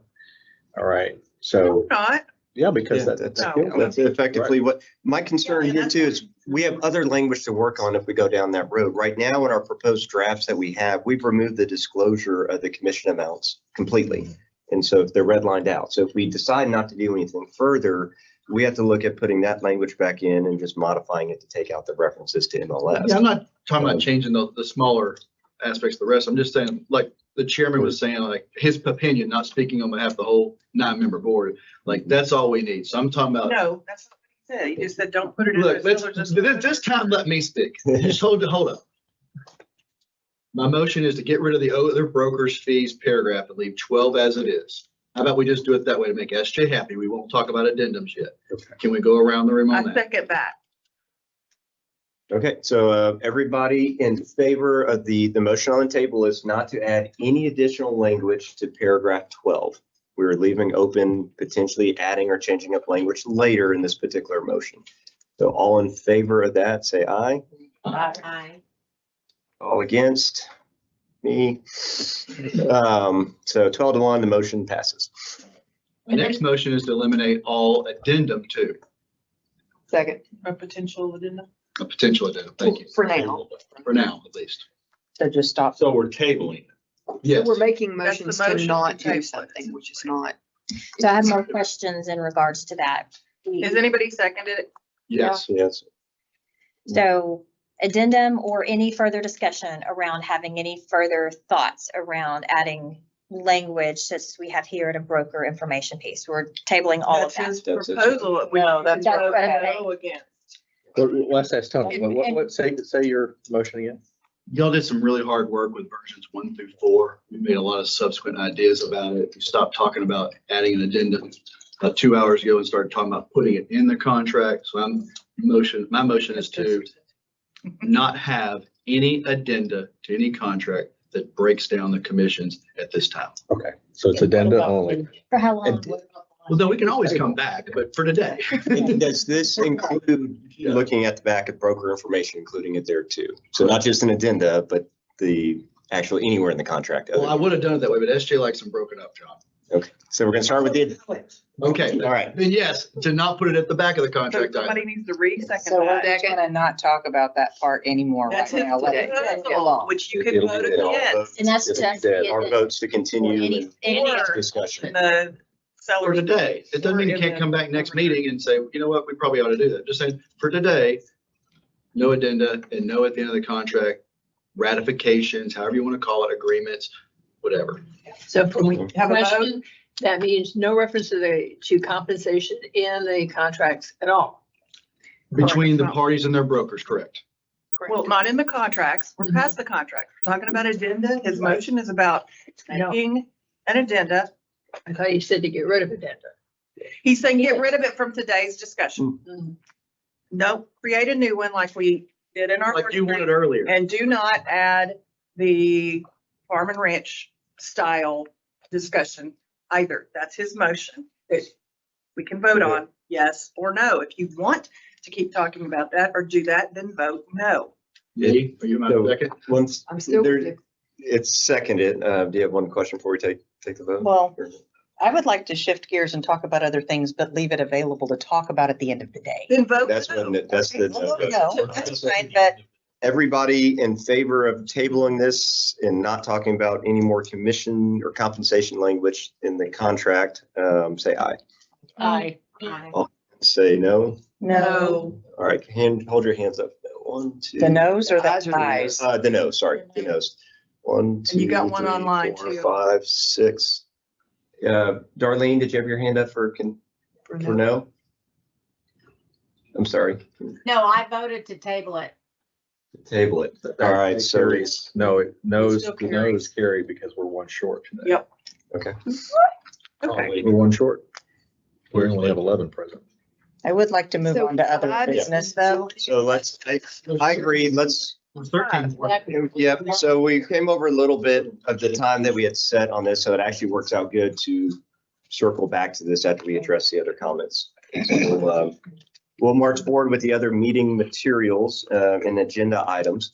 All right, so, Not. yeah, because Yeah, that's. that's effectively what, my concern here too is we have other language to work on if we go down that road. Right now, in our proposed drafts that we have, we've removed the disclosure of the commission amounts completely. And so if they're redlined out. So if we decide not to do anything further, we have to look at putting that language back in and just modifying it to take out the references to MLS. Yeah, I'm not talking about changing the smaller aspects of the rest. I'm just saying, like the chairman was saying, like his opinion, not speaking on behalf of the whole 9-member board. Like, that's all we need. So I'm talking about. No, that's not what he said. He just said, don't put it in. Look, the fillers. this time let me speak. Just hold up. My motion is to get rid of the other brokers' fees paragraph and leave 12 as it is. How about we just do it that way to make SJ happy? We won't talk about addendums yet. Okay. Can we go around the room I on that? second that. Okay, so everybody in favor of the motion on the table is not to add any additional language to paragraph 12. We're leaving open potentially adding or changing up language later in this particular motion. So all in favor of that, say aye. Aye. All against? Me. So 12-1, the motion passes. My next motion is to eliminate all addendum to Second. A potential addendum. a potential addendum. Thank you. For now. For now, at least. So just stop. So we're tabling. Yes. We're making That's the motions to motion not to do table it. something, which is not. So I have more questions in regards to that. Has anybody seconded it? Yes. Yes. So addendum or any further discussion around having any further thoughts around adding language such as we have here in a broker information piece. We're tabling all of That's that. his proposal. No, that's can what- vote okay. no against. Let's ask Tony, say your motion again. Y'all did some really hard work with versions 1 through 4. We made a lot of subsequent ideas about it. We stopped talking about adding an addendum 2 hours ago and started talking about putting it in the contract. So my motion is to not have any addenda to any contract that breaks down the commissions at this time. Okay, so it's addenda only. For how long? Well, then we can always come back, but for today. Does this include looking at the back of broker information, including it there too? So not just an addenda, but the actual anywhere in the contract. Well, I would have done it that way, but SJ likes them broken up, John. Okay, so we're gonna start with the, Okay, all right. then yes, to not put it at the back of the So contract. either. somebody needs to re-second So we're that. just gonna not talk about that part anymore right That's his now. Let it get proposal, along. which you could It'll be vote dead. against. And that's It'll just be dead. get Our the- votes to continue Any, in Or discussion. the For sellers. today, it doesn't mean you can't come back next meeting and say, you know what, we probably ought to do that. Just saying, for today, no addenda and no at the end of the contract, ratifications, however you want to call it, agreements, whatever. So for we have a vote? question, that means no reference to compensation in the contracts at all. Between the Correct. parties and their brokers, correct? Well, not in the contracts. We're past the contract. We're talking about addenda. His motion is about No. taking an addenda. I thought you said to get rid of addenda. He's saying get rid of it from today's discussion. No, create a new one like we did in our. Like first you wanted reading. earlier. And do not add the farm and ranch style discussion either. That's his motion. That we can vote on yes or no. If you want to keep talking about that or do that, then vote no. Eddie, are you my So, second? Once I'm still with you. it's seconded, do you have one question before we take the vote? Well, I would like to shift gears and talk about other things, but leave it available to talk about at the end of the day. Then vote That's no. when, that's the. No, that's fine, but Everybody in favor of tabling this and not talking about any more commission or compensation language in the contract, say aye. Aye. Say no. No. All right, hold your hands up. 1, 2. the no's or the Eyes are the ayes? The no, sorry, the no's. 1, 2, And you got one 3, online 4, too. 5, 6. Darlene, did you have your hand up for no? I'm sorry, No, I voted to table it. table it. All right, so Carries. No, it knows, still the no's carry because we're one short today. Yep. okay. Okay. We're one short. We only have 11 present. I would like to move So on to other I- business though. So let's, I agree, let's, 13. yep, so we came over a little bit of the time that we had set on this, so it actually works out good to circle back to this after we address the other comments. So, we'll march forward with the other meeting materials and agenda items.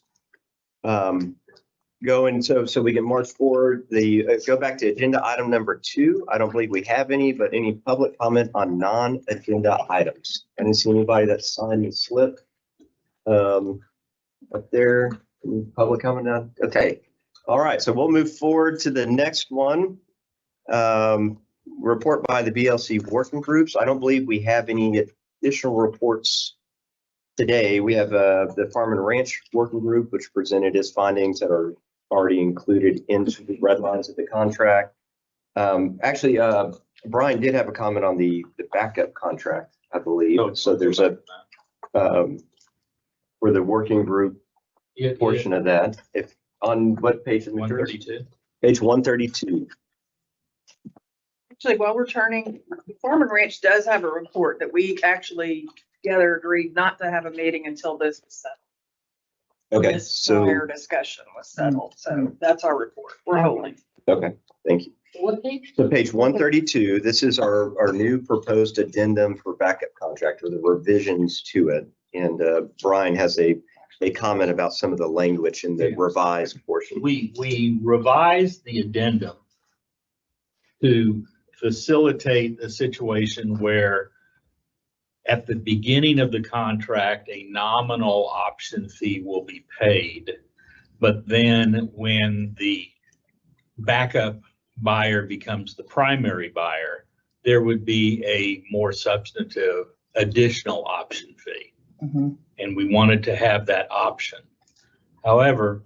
So we can march forward, go back to agenda item number 2. I don't believe we have any, but any public comment on non-agenda items? I didn't see anybody that signed the slip. Up there, any public comment on, okay. All right, so we'll move forward to the next one. Report by the BLC working groups. I don't believe we have any additional reports today. We have the Farm and Ranch Working Group, which presented its findings that are already included into the red lines of the contract. Actually, Brian did have a comment on the backup contract, I believe. So there's a, for the working group portion of that, if on what page? 132. Page 132. Actually, while we're turning, the Farm and Ranch does have a report that we actually together agreed not to have a meeting until this was settled. Okay, This so, prior discussion was settled, so that's our report. We're holding. okay, thank you. What page? So page 132, this is our new proposed addendum for backup contract or the revisions to it. And Brian has a comment about some of the language in the revised portion. We revised the addendum to facilitate a situation where at the beginning of the contract, a nominal option fee will be paid. But then when the backup buyer becomes the primary buyer, there would be a more substantive additional option fee. And we wanted to have that option. However,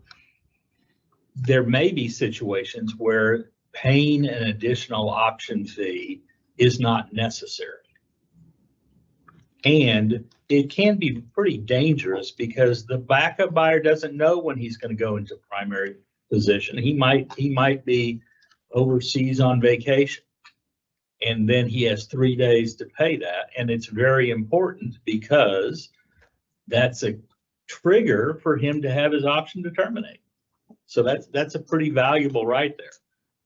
there may be situations where paying an additional option fee is not necessary. And it can be pretty dangerous because the backup buyer doesn't know when he's going to go into primary position. He might be overseas on vacation. And then he has 3 days to pay that. And it's very important because that's a trigger for him to have his option to terminate. So that's a pretty valuable right there.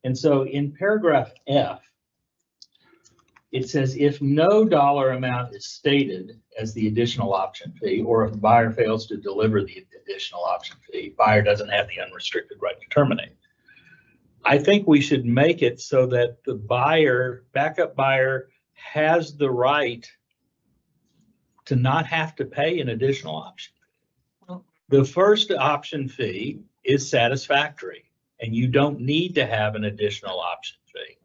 And so in paragraph F, it says if no dollar amount is stated as the additional option fee, or if the buyer fails to deliver the additional option fee, buyer doesn't have the unrestricted right to terminate. I think we should make it so that the buyer, backup buyer, has the right to not have to pay an additional option. The first option fee is satisfactory, and you don't need to have an additional option fee.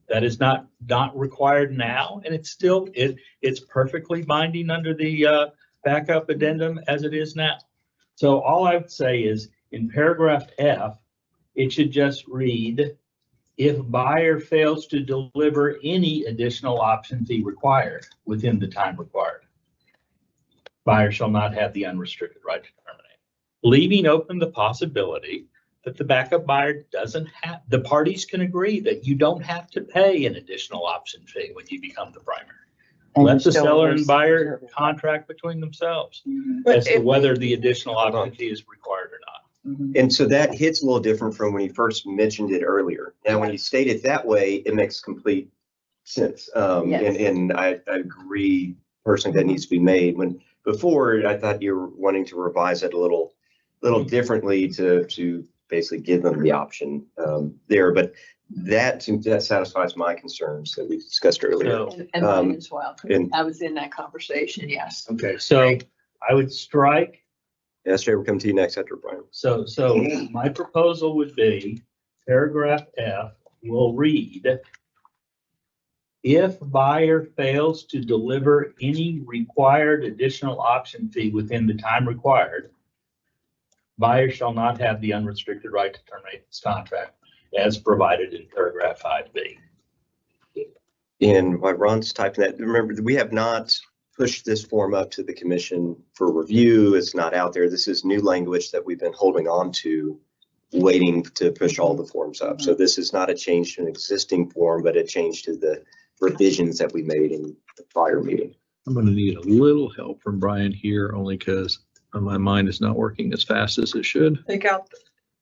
That is not required now, and it's perfectly binding under the backup addendum as it is now. So all I would say is in paragraph F, it should just read, if buyer fails to deliver any additional option fee required within the time required, buyer shall not have the unrestricted right to terminate, leaving open the possibility that the backup buyer doesn't have, the parties can agree that you don't have to pay an additional option fee when you become the primary. Let the seller and buyer contract between themselves as to whether the additional option fee is required or not. And so that hits a little different from when you first mentioned it earlier. Now, when you state it that way, it makes complete sense. And I agree personally that needs to be made. When before, I thought you were wanting to revise it a little differently to basically give them the option there. But that satisfies my concerns that we discussed earlier. And mine as well. I was in that conversation, yes. Okay, so I would strike. Yes, Jay, we'll come to you next after Brian. So my proposal would be paragraph F will read, if buyer fails to deliver any required additional option fee within the time required, buyer shall not have the unrestricted right to terminate this contract as provided in paragraph 5B. And while Ron's typing that, remember, we have not pushed this form up to the commission for review. It's not out there. This is new language that we've been holding on to, waiting to push all the forms up. So this is not a change to an existing form, but a change to the revisions that we made in the prior meeting. I'm going to need a little help from Brian here, only because my mind is not working as fast as it should. Take out,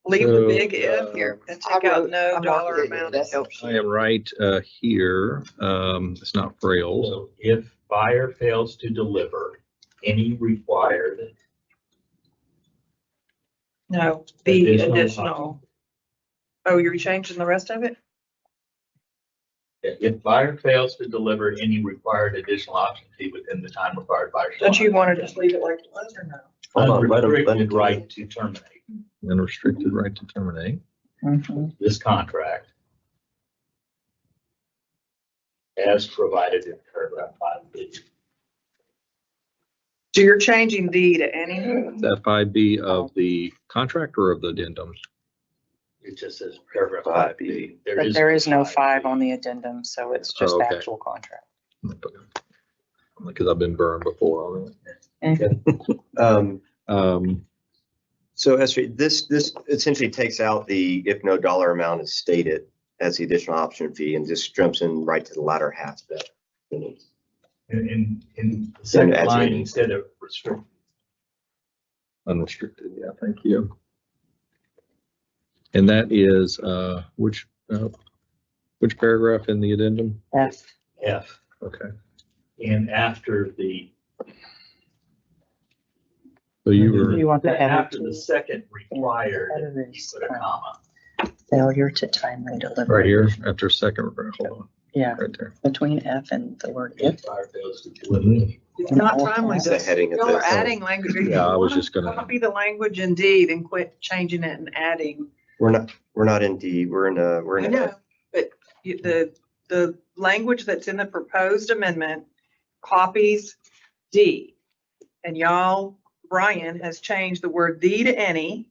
leave the big if here and take out no dollar amount. I am right here. It's not frail. So if buyer fails to deliver any required. No, the additional. Oh, you're changing the rest of it? If buyer fails to deliver any required additional option fee within the time required, buyer shall. Don't you want to just leave it like it was or no? Unrestricted right to terminate. Unrestricted right to terminate. This contract as provided in paragraph 5B. So you're changing D to any? That 5B of the contract or of the addendums? It just says paragraph 5B. But there is no 5 on the addendum, so it's just the okay. actual contract. Because I've been burned before on Okay. So Esther, this essentially takes out the if no dollar amount is stated as the additional option fee and just jumps in right to the latter half of that. In the second adds line any. instead of restricted. Unrestricted, yeah, thank you. And that is which paragraph in the addendum? F. F. Okay. And after the. So you were. You want the header After to the second required, header you is, put a comma. failure to timely deliver. Right here, after second, hold on, Yeah, right there. between F and the word if. If buyer fails to deliver. It's not timely. It's the heading of Y'all are this. adding language. If you Yeah, I was wanna just gonna- Copy the language in D, then quit changing it and adding. We're not in D, we're in I know, but the language that's in the proposed amendment copies D. And Brian has changed the word D to any.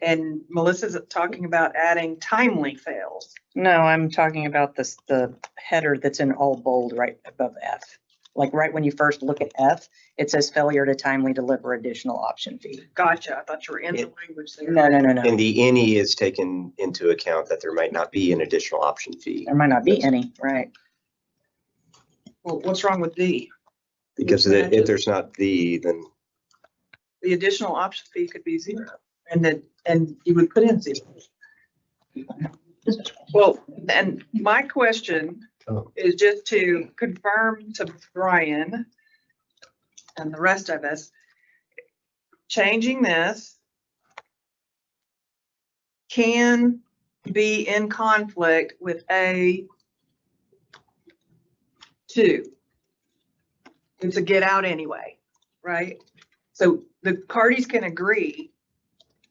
And Melissa's talking about adding timely fails. No, I'm talking about the header that's in all bold right above F. Like right when you first look at F, it says failure to timely deliver additional option fee. Gotcha, I thought you were in the language there. No. And the any is taken into account that there might not be an additional option fee. There might not be any, right? Well, what's wrong with D? Because if there's not the, then The additional option fee could be 0, and you would put in 0. Well, and my question is just to confirm to Brian and the rest of us, changing this can be in conflict with A2. It's a get out anyway, right? So the parties can agree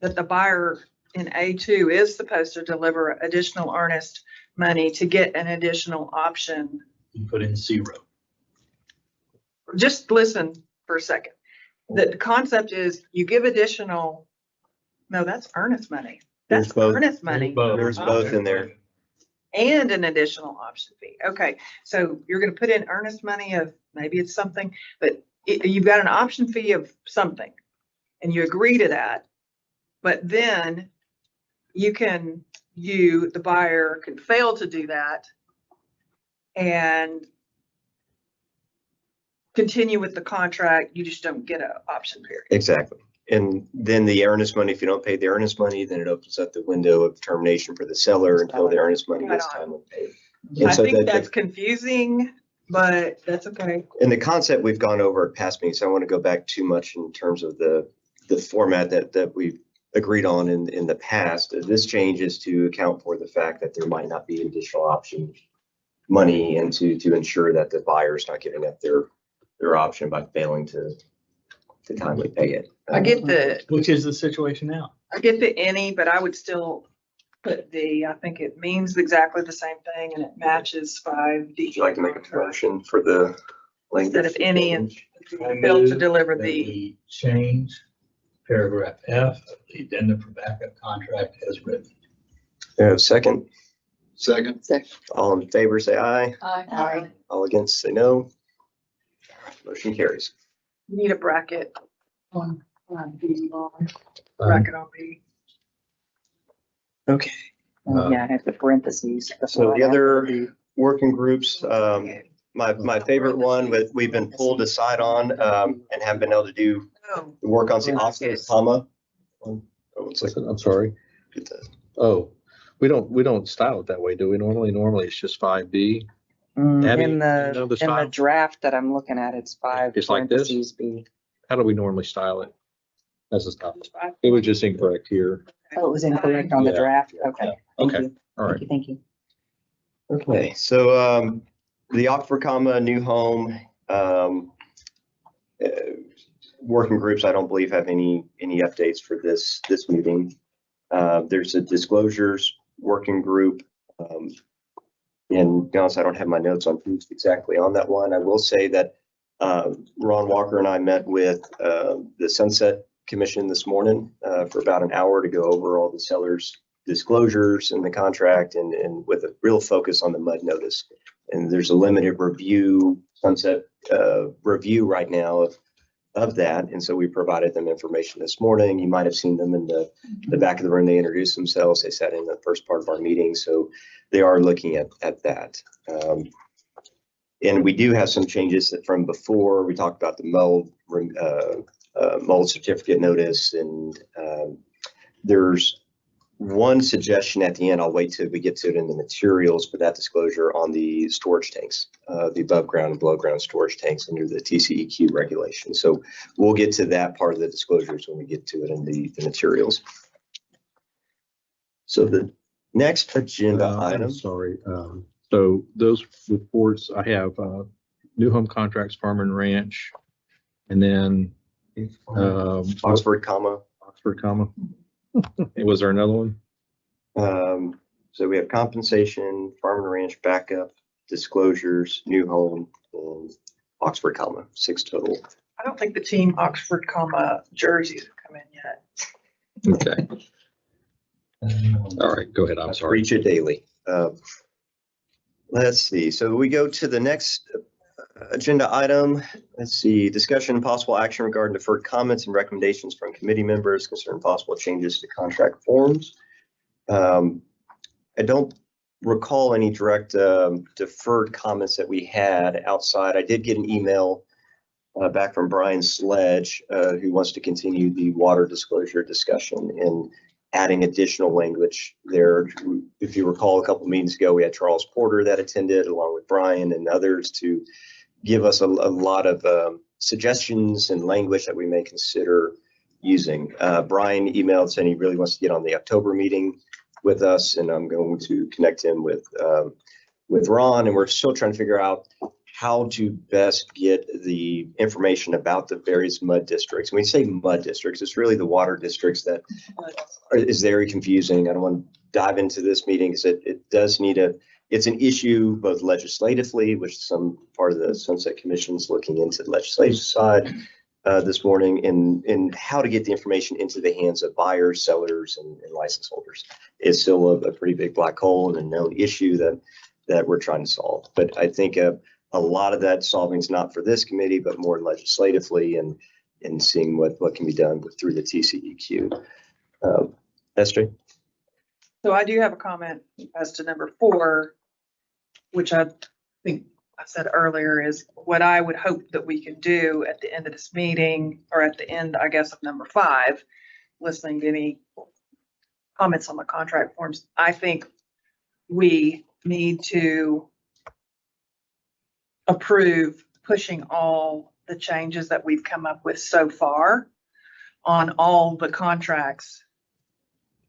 that the buyer in A2 is supposed to deliver additional earnest money to get an additional option. You put in 0. Just listen for a second. The concept is you give additional, no, that's earnest money. There's That's both. earnest money There's both in there. and an additional option fee. Okay, so you're gonna put in earnest money of, maybe it's something, but you've got an option fee of something and you agree to that. But then the buyer can fail to do that and continue with the contract. You just don't get an option period. Exactly. And then the earnest money, if you don't pay the earnest money, then it opens up the window of termination for the seller until the earnest money is timely paid. And I so think that- that's confusing, but that's okay. And the concept we've gone over at past meetings, so I want to go back too much in terms of the format that we've agreed on in the past. This change is to account for the fact that there might not be additional option money and to ensure that the buyer's not giving up their option by failing to timely pay it. I get Which is the situation now. I get the any, but I would still put the, I think it means exactly the same thing and it matches 5D. Would you like to make a motion for the language? Instead of any and I failed to move deliver that the, we change paragraph F of the addendum for backup contract as written. Second, Second. all in favor, say aye. I All against, say no. Motion carries. need a bracket on B, bracket on B. Okay. Yeah, I have the parentheses. So the other working groups, my favorite one, but we've been pulled aside on and haven't been able to do Oh, the work on the Oxford comma. I'm sorry. Oh, we don't style it that way, do we normally? Normally it's just 5B. Abby, In you know the in the style? draft that I'm looking at, it's 5 It's like this? parentheses B. How do we normally style it? As a style? It was just incorrect here. Oh, it was incorrect on the Yeah. draft? Okay. Thank Okay, you. all right. Thank you. Okay, so the Oxford comma, new home, working groups, I don't believe have any updates for this meeting. There's a disclosures working group. And to be honest, I don't have my notes on who's exactly on that one. I will say that Ron Walker and I met with the Sunset Commission this morning for about an hour to go over all the sellers' disclosures in the contract and with a real focus on the mud notice. And there's a limited review, Sunset review right now of that. And so we provided them information this morning. You might have seen them in the back of the room. They introduced themselves. They sat in the first part of our meeting. So they are looking at that. And we do have some changes from before. We talked about the mold certificate notice. And there's one suggestion at the end. I'll wait till we get to it in the materials for that disclosure on the storage tanks, the above ground and below ground storage tanks under the TCEQ regulation. So we'll get to that part of the disclosures when we get to it in the materials. So the next agenda I'm item. sorry. So those reports, I have new home contracts, farm and ranch, and then Oxford comma. Oxford comma. Was there another one? So we have compensation, farm and ranch backup, disclosures, new home, and Oxford comma, 6 total. I don't think the team Oxford comma jerseys have come in yet. Okay. All right, go ahead. I'm sorry. Reach it daily. Let's see. So we go to the next agenda item. Let's see. Discussion and possible action regarding deferred comments and recommendations from committee members concerning possible changes to contract forms. I don't recall any direct deferred comments that we had outside. I did get an email back from Brian Sledge, who wants to continue the water disclosure discussion and adding additional language there. If you recall, a couple meetings ago, we had Charles Porter that attended along with Brian and others to give us a lot of suggestions and language that we may consider using. Brian emailed saying he really wants to get on the October meeting with us, and I'm going to connect him with Ron, and we're still trying to figure out how to best get the information about the various mud districts. When we say mud districts, it's really the water districts that is very confusing. I don't want to dive into this meeting because it does need it's an issue both legislatively, which some part of the Sunset Commission is looking into the legislative side this morning, in how to get the information into the hands of buyers, sellers, and license holders. It's still a pretty big black hole and a known issue that we're trying to solve. But I think a lot of that solving is not for this committee, but more legislatively and seeing what can be done through the TCEQ. SJ? So I do have a comment as to number 4, which I think I said earlier is what I would hope that we can do at the end of this meeting, or at the end, I guess, of number 5, listening to any comments on the contract forms. I think we need to approve pushing all the changes that we've come up with so far on all the contracts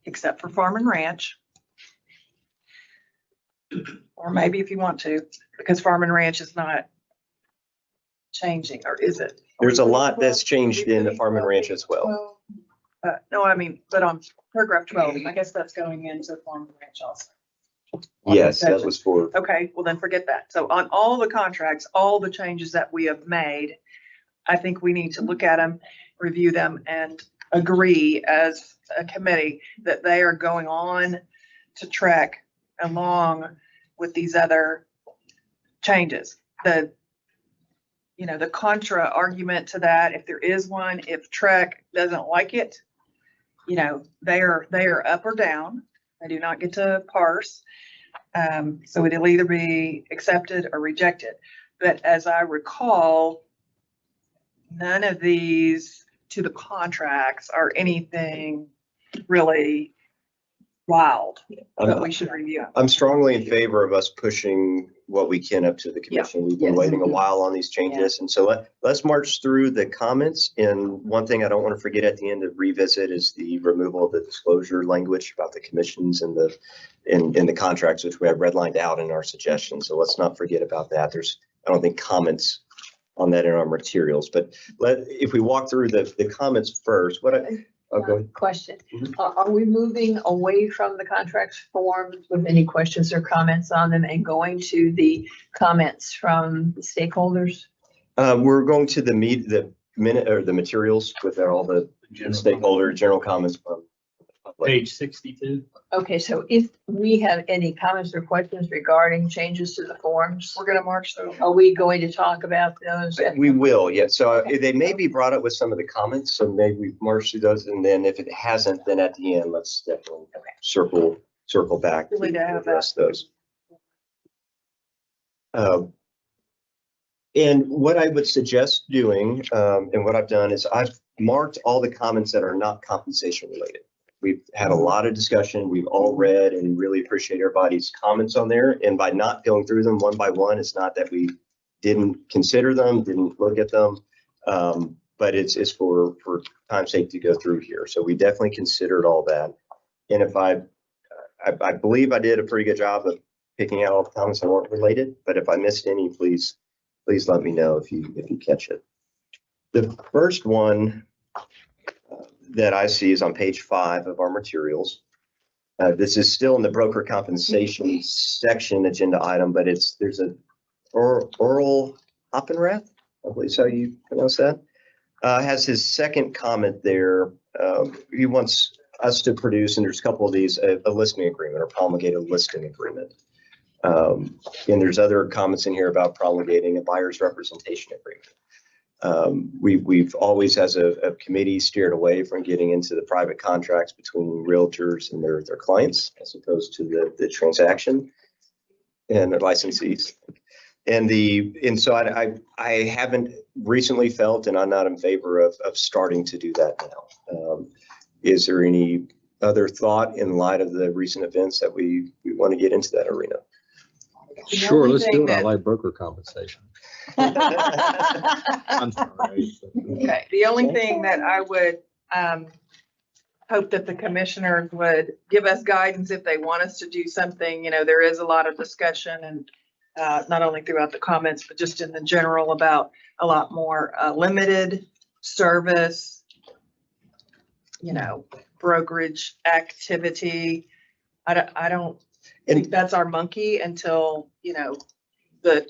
except for Farm and Ranch. Or maybe if you want to, because Farm and Ranch is not changing, or is it? There's a lot that's changed in the Farm and Ranch as well. No, I mean, but on paragraph 12, I guess that's going into Farm and Ranch also. Yes, that was for. Okay, well then forget that. So on all the contracts, all the changes that we have made, I think we need to look at them, review them, and agree as a committee that they are going on to track along with these other changes. The contra argument to that, if there is one, if Trek doesn't like it, they are up or down. They do not get to parse. So it'll either be accepted or rejected. But as I recall, none of these to the contracts are anything really wild, but we should review them. I'm strongly in favor of us pushing what we can up to the commission. We've been waiting a while on these changes. And so let's march through the comments. And one thing I don't want to forget at the end of revisit is the removal of the disclosure language about the commissions and the contracts, which we have redlined out in our suggestions. So let's not forget about that. I don't think comments on that in our materials, but if we walk through the comments first, go ahead. Question. Are we moving away from the contracts forms with any questions or comments on them and going to the comments from the stakeholders? We're going to the minute or the materials with all the stakeholder general comments from page 62. Okay, so if we have any comments or questions regarding changes to the forms, we're going to march through. Are we going to talk about those? We will, yeah. So they may be brought up with some of the comments, so maybe we march through those, and then if it hasn't, then at the end, let's definitely circle back to address those. And what I would suggest doing, and what I've done is I've marked all the comments that are not compensation related. We've had a lot of discussion. We've all read and really appreciate everybody's comments on there. And by not going through them one by one, it's not that we didn't consider them, didn't look at them, but it's for time's sake to go through here. So we definitely considered all that. And if I believe I did a pretty good job of picking out all the comments that weren't related, but if I missed any, please let me know if you catch it. The first one that I see is on page 5 of our materials. This is still in the broker compensation section agenda item, but there's a Earl Hoppenrath, I believe is how you pronounce that, has his second comment there. He wants us to produce, and there's a couple of these, a listing agreement or promulgate a listing agreement. And there's other comments in here about promulgating a buyer's representation agreement. We've always, as a committee, steered away from getting into the private contracts between realtors and their clients, as opposed to the transaction and the licensees. And so I haven't recently felt, and I'm not in favor of starting to do that now. Is there any other thought in light of the recent events that we want to get into that arena? The Sure, only let's thing do it. I that- like broker compensation. I'm sorry. Okay, the only thing that I would hope that the commissioners would give us guidance if they want us to do something. You know, there is a lot of discussion and not only throughout the comments, but just in the general about a lot more limited service, you know, brokerage activity. I don't think that's our monkey until, you know, the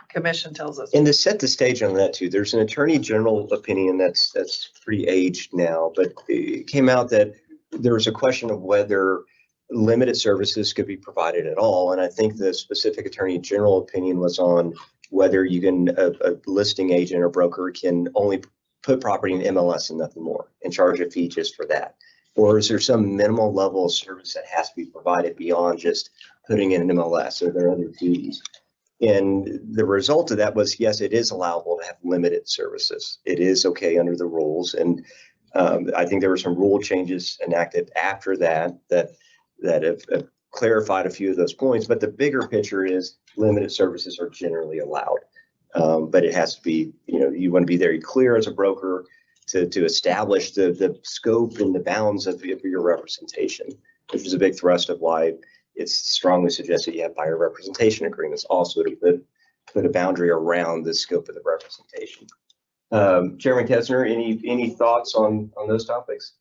commission tells us. And to set the stage on that too, there's an attorney general opinion that's pretty aged now, but it came out that there was a question of whether limited services could be provided at all. And I think the specific attorney general opinion was on whether you can, a listing agent or broker can only put property in MLS and nothing more and charge a fee just for that. Or is there some minimal level of service that has to be provided beyond just putting in an MLS? Are there other duties? And the result of that was, yes, it is allowable to have limited services. It is okay under the rules. And I think there were some rule changes enacted after that have clarified a few of those points. But the bigger picture is limited services are generally allowed. But it has to be, you know, you want to be very clear as a broker to establish the scope and the bounds of your representation, which is a big thrust of why it's strongly suggested you have buyer representation agreements also to put a boundary around the scope of the representation. Chairman Kessner, any thoughts on those topics?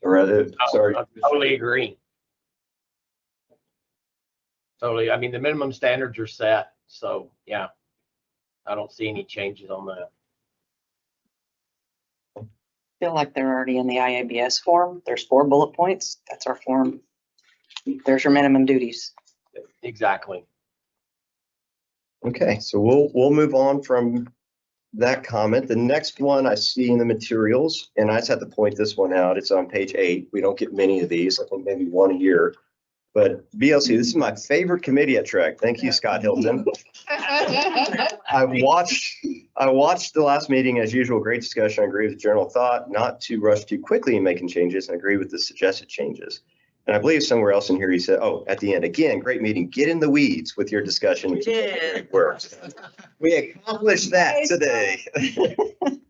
Or sorry. I totally agree. Totally. I mean, the minimum standards are set, so yeah, I don't see any changes on that. Feel like they're already in the IABS form. There's 4 bullet points. That's our form. There's your minimum duties. Exactly. Okay, so we'll move on from that comment. The next one I see in the materials, and I just have to point this one out. It's on page 8. We don't get many of these. I think maybe one a year. But BLC, this is my favorite committee at Trek. Thank you, Scott Hilton. I watched the last meeting as usual. Great discussion. I agree with the general thought, not to rush too quickly in making changes, and agree with the suggested changes. And I believe somewhere else in here he said, oh, at the end, again, great meeting. Get in the weeds with your discussion. We did. Great work. We accomplished that today.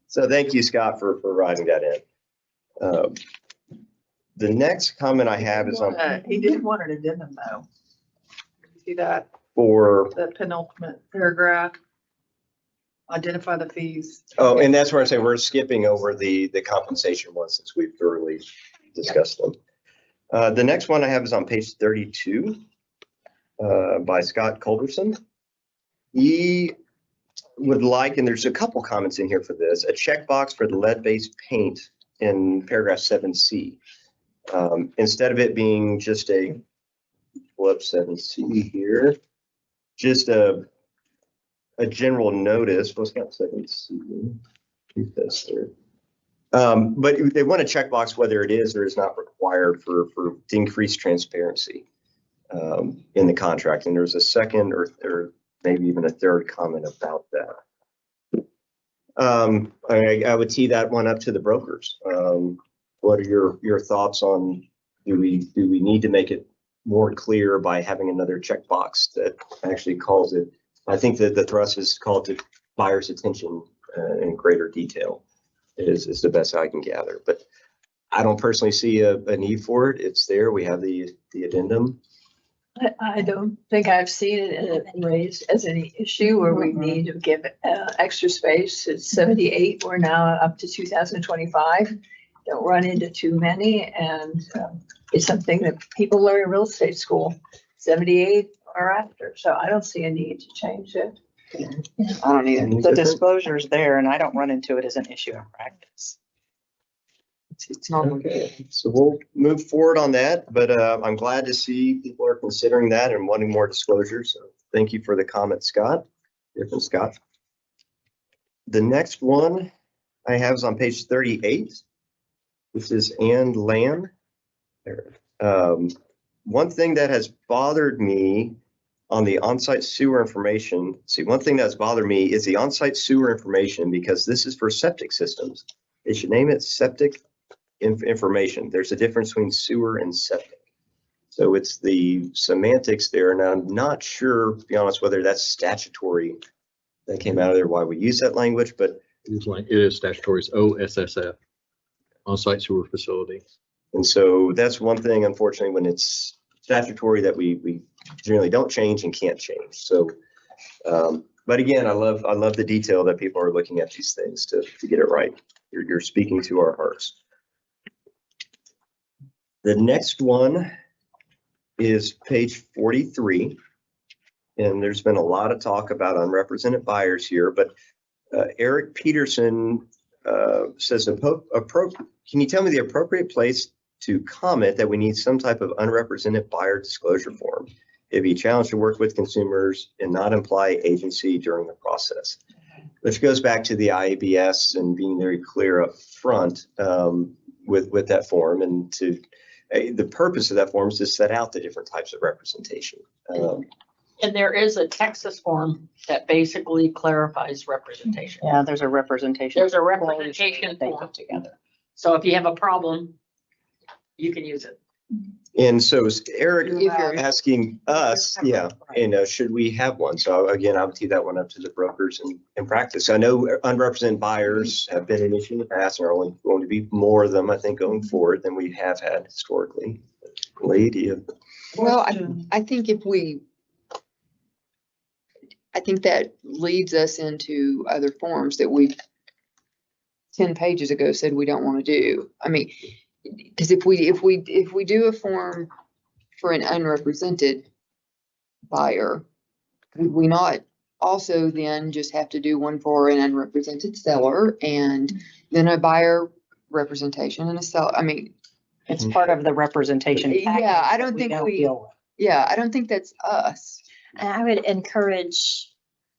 So thank you, Scott, for writing that in. The next comment I have is on. He did want an addendum though. You see that? For. The penultimate paragraph. Identify the fees. Oh, and that's where I say we're skipping over the compensation one since we've thoroughly discussed them. The next one I have is on page 32 by Scott Culberson. He would like, and there's a couple comments in here for this, a checkbox for the lead-based paint in paragraph 7C. Instead of it being just a, flip 7C here, just a general notice. What's that 7C? Keep this there. But they want a checkbox whether it is or is not required for increased transparency in the contract. And there's a second or maybe even a third comment about that. I would tee that one up to the brokers. What are your thoughts on, do we need to make it more clear by having another checkbox that actually calls it? I think that the thrust is called to buyer's attention in greater detail. Is the best I can gather, but I don't personally see a need for it. It's there. We have the addendum. I don't think I've seen it raised as any issue where we need to give extra space. It's 78. We're now up to 2025. Don't run into too many, and it's something that people learn in real estate school. 78 or after, so I don't see a need to change it. I don't either. The disclosure's there and I don't run into it as an issue in practice. It's not. Okay, so we'll move forward on that, but I'm glad to see people are considering that and wanting more disclosure. So thank you for the comment, Scott. Here from Scott. The next one I have is on page 38. This is and land. One thing that has bothered me on the on-site sewer information, one thing that's bothered me is the on-site sewer information, because this is for septic systems. They should name it septic information. There's a difference between sewer and septic. So it's the semantics there. And I'm not sure, to be honest, whether that's statutory that came out of there, why we use that language, but It is statutory, it's OSSF, on-site sewer facility. and so that's one thing, unfortunately, when it's statutory that we generally don't change and can't change. So, but again, I love the detail that people are looking at these things to get it right. You're speaking to our hearts. The next one is page 43. And there's been a lot of talk about unrepresented buyers here, but Eric Peterson says, can you tell me the appropriate place to comment that we need some type of unrepresented buyer disclosure form? It'd be a challenge to work with consumers and not imply agency during the process. Which goes back to the IABS and being very clear up front with that form, and to the purpose of that form is to set out the different types of representation. And there is a Texas form that basically clarifies representation. Yeah, there's a representation. There's a representation they form. put together. So if you have a problem, you can use it. And so is Eric If you're- asking us, should we have one? So again, I would tee that one up to the brokers in practice. I know unrepresented buyers have been an issue in the past, and are only going to be more of them, I think, going forward than we have had historically. Lady. Well, I think I think that leads us into other forms that we 10 pages ago said we don't want to do. I mean, because if we do a form for an unrepresented buyer, would we not also then just have to do one for an unrepresented seller and then a buyer representation and a seller? I mean, It's part of the representation package. yeah, I that don't think don't we, deal with. yeah, I don't think that's us. And I would encourage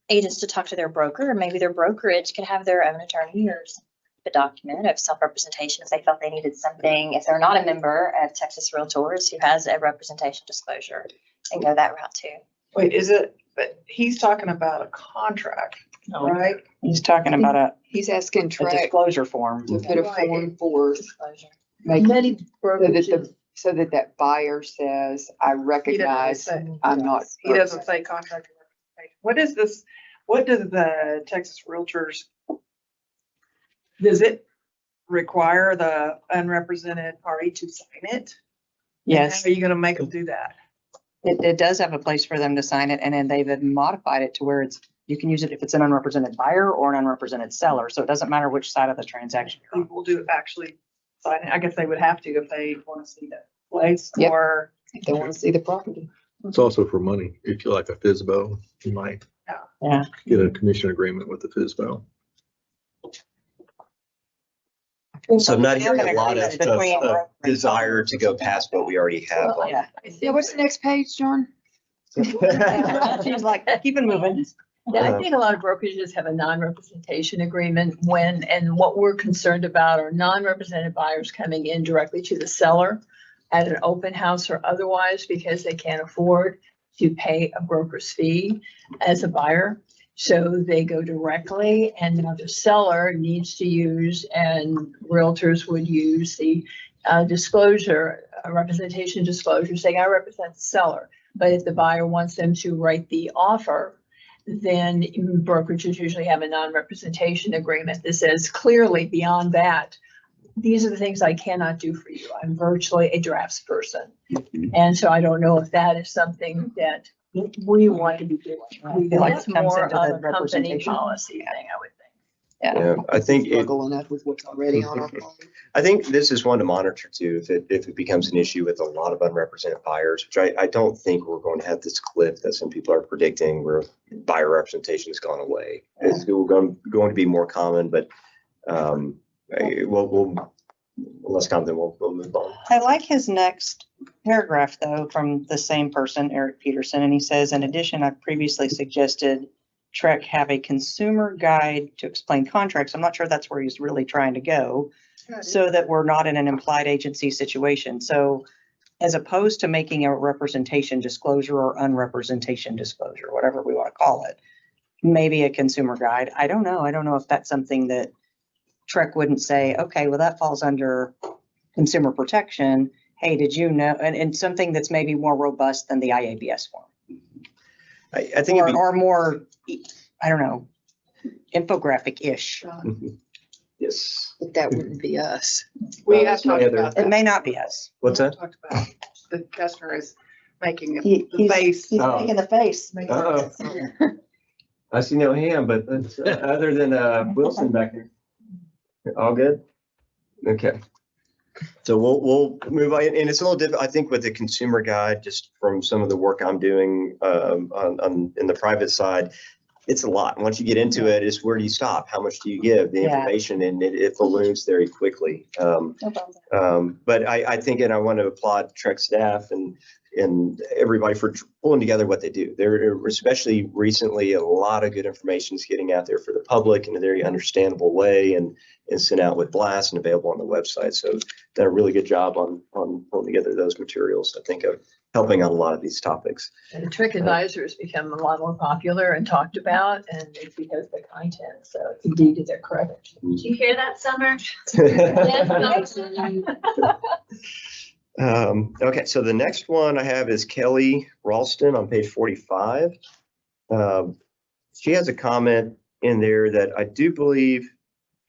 agents to talk to their broker, or maybe their brokerage could have their own attorney or a document of self-representation if they felt they needed something. If they're not a member of Texas Realtors who has a representation disclosure, and go that route too. Wait, but he's talking about a contract, right? He's talking about He's asking a track disclosure form. to put a form forth. Disclosure. Many brokerages- so that buyer says, I recognize say- I'm not. He doesn't say contract representation. What is this? What does the Texas Realtors, does it require the unrepresented party to sign it? Yes. How are you gonna make them do that? It does have a place for them to sign it, and then they've modified it to where you can use it if it's an unrepresented buyer or an unrepresented seller. So it doesn't matter which side of the transaction you're on. People do actually sign it. I guess they would have to if they want to see that place Yep. or. If they want to see the property. It's also for money. If you like a FSBO, you might Yeah. get a commission agreement with the FSBO. So I'm not hearing a lot of Between brokers. desire to go past what we already have. Well, Yeah. Yeah, what's the next page, John? She's like, keep it moving. Yeah, I think a lot of brokerages have a non-representation agreement and what we're concerned about are non-represented buyers coming in directly to the seller at an open house or otherwise because they can't afford to pay a broker's fee as a buyer. So they go directly and now the seller needs to use, and realtors would use the disclosure, representation disclosure, saying I represent the seller. But if the buyer wants them to write the offer, then brokerages usually have a non-representation agreement that says clearly beyond that, these are the things I cannot do for you. I'm virtually a drafts person. And so I don't know if that is something that we want to be doing. I feel like That's it comes more into the of a company representation. policy thing, I would think. Yeah, I think Struggle enough with what's already on our phone. I think this is one to monitor too, if it becomes an issue with a lot of unrepresented buyers, which I don't think we're going to have this cliff that some people are predicting where buyer representation has gone away. It's going to be more common, but we'll less common, then we'll move on. I like his next paragraph though, from the same person, Eric Peterson, and he says, in addition, I've previously suggested Trek have a consumer guide to explain contracts. I'm not sure that's where he's really trying to go, so that we're not in an implied agency situation. So as opposed to making a representation disclosure or unrepresentation disclosure, whatever we want to call it, maybe a consumer guide. I don't know. I don't know if that's something that Trek wouldn't say, okay, well, that falls under consumer protection, hey, did you know, and something that's maybe more robust than the IABS form. I think it'd be, Or more, I don't know, infographic-ish. yes. But that wouldn't be us. We have my talked other- about It that. may not be us. What's that? Talked about the customer is making the He's- face. He's Oh. making the face. Uh-oh. I see no hand, but that's, other than Wilson back there. All good? Okay. So we'll move on, and it's a little different, I think, with the consumer guide, just from some of the work I'm doing on in the private side. It's a lot. Once you get into it, it's where do you stop? How much do you give? The Yeah. information, and it balloons very quickly. No problem. But I think, and I want to applaud Trek staff and everybody for pulling together what they do. There, especially recently, a lot of good information is getting out there for the public in a very understandable way and sent out with blasts and available on the website. So done a really good job on pulling together those materials. I think of helping on a lot of these topics. And the Trick Advisor has become a lot more popular and talked about, and it's because of the content, so it's indeed to their credit. Did you hear that, Summer? Okay, so the next one I have is Kelly Ralston on page 45. She has a comment in there that I do believe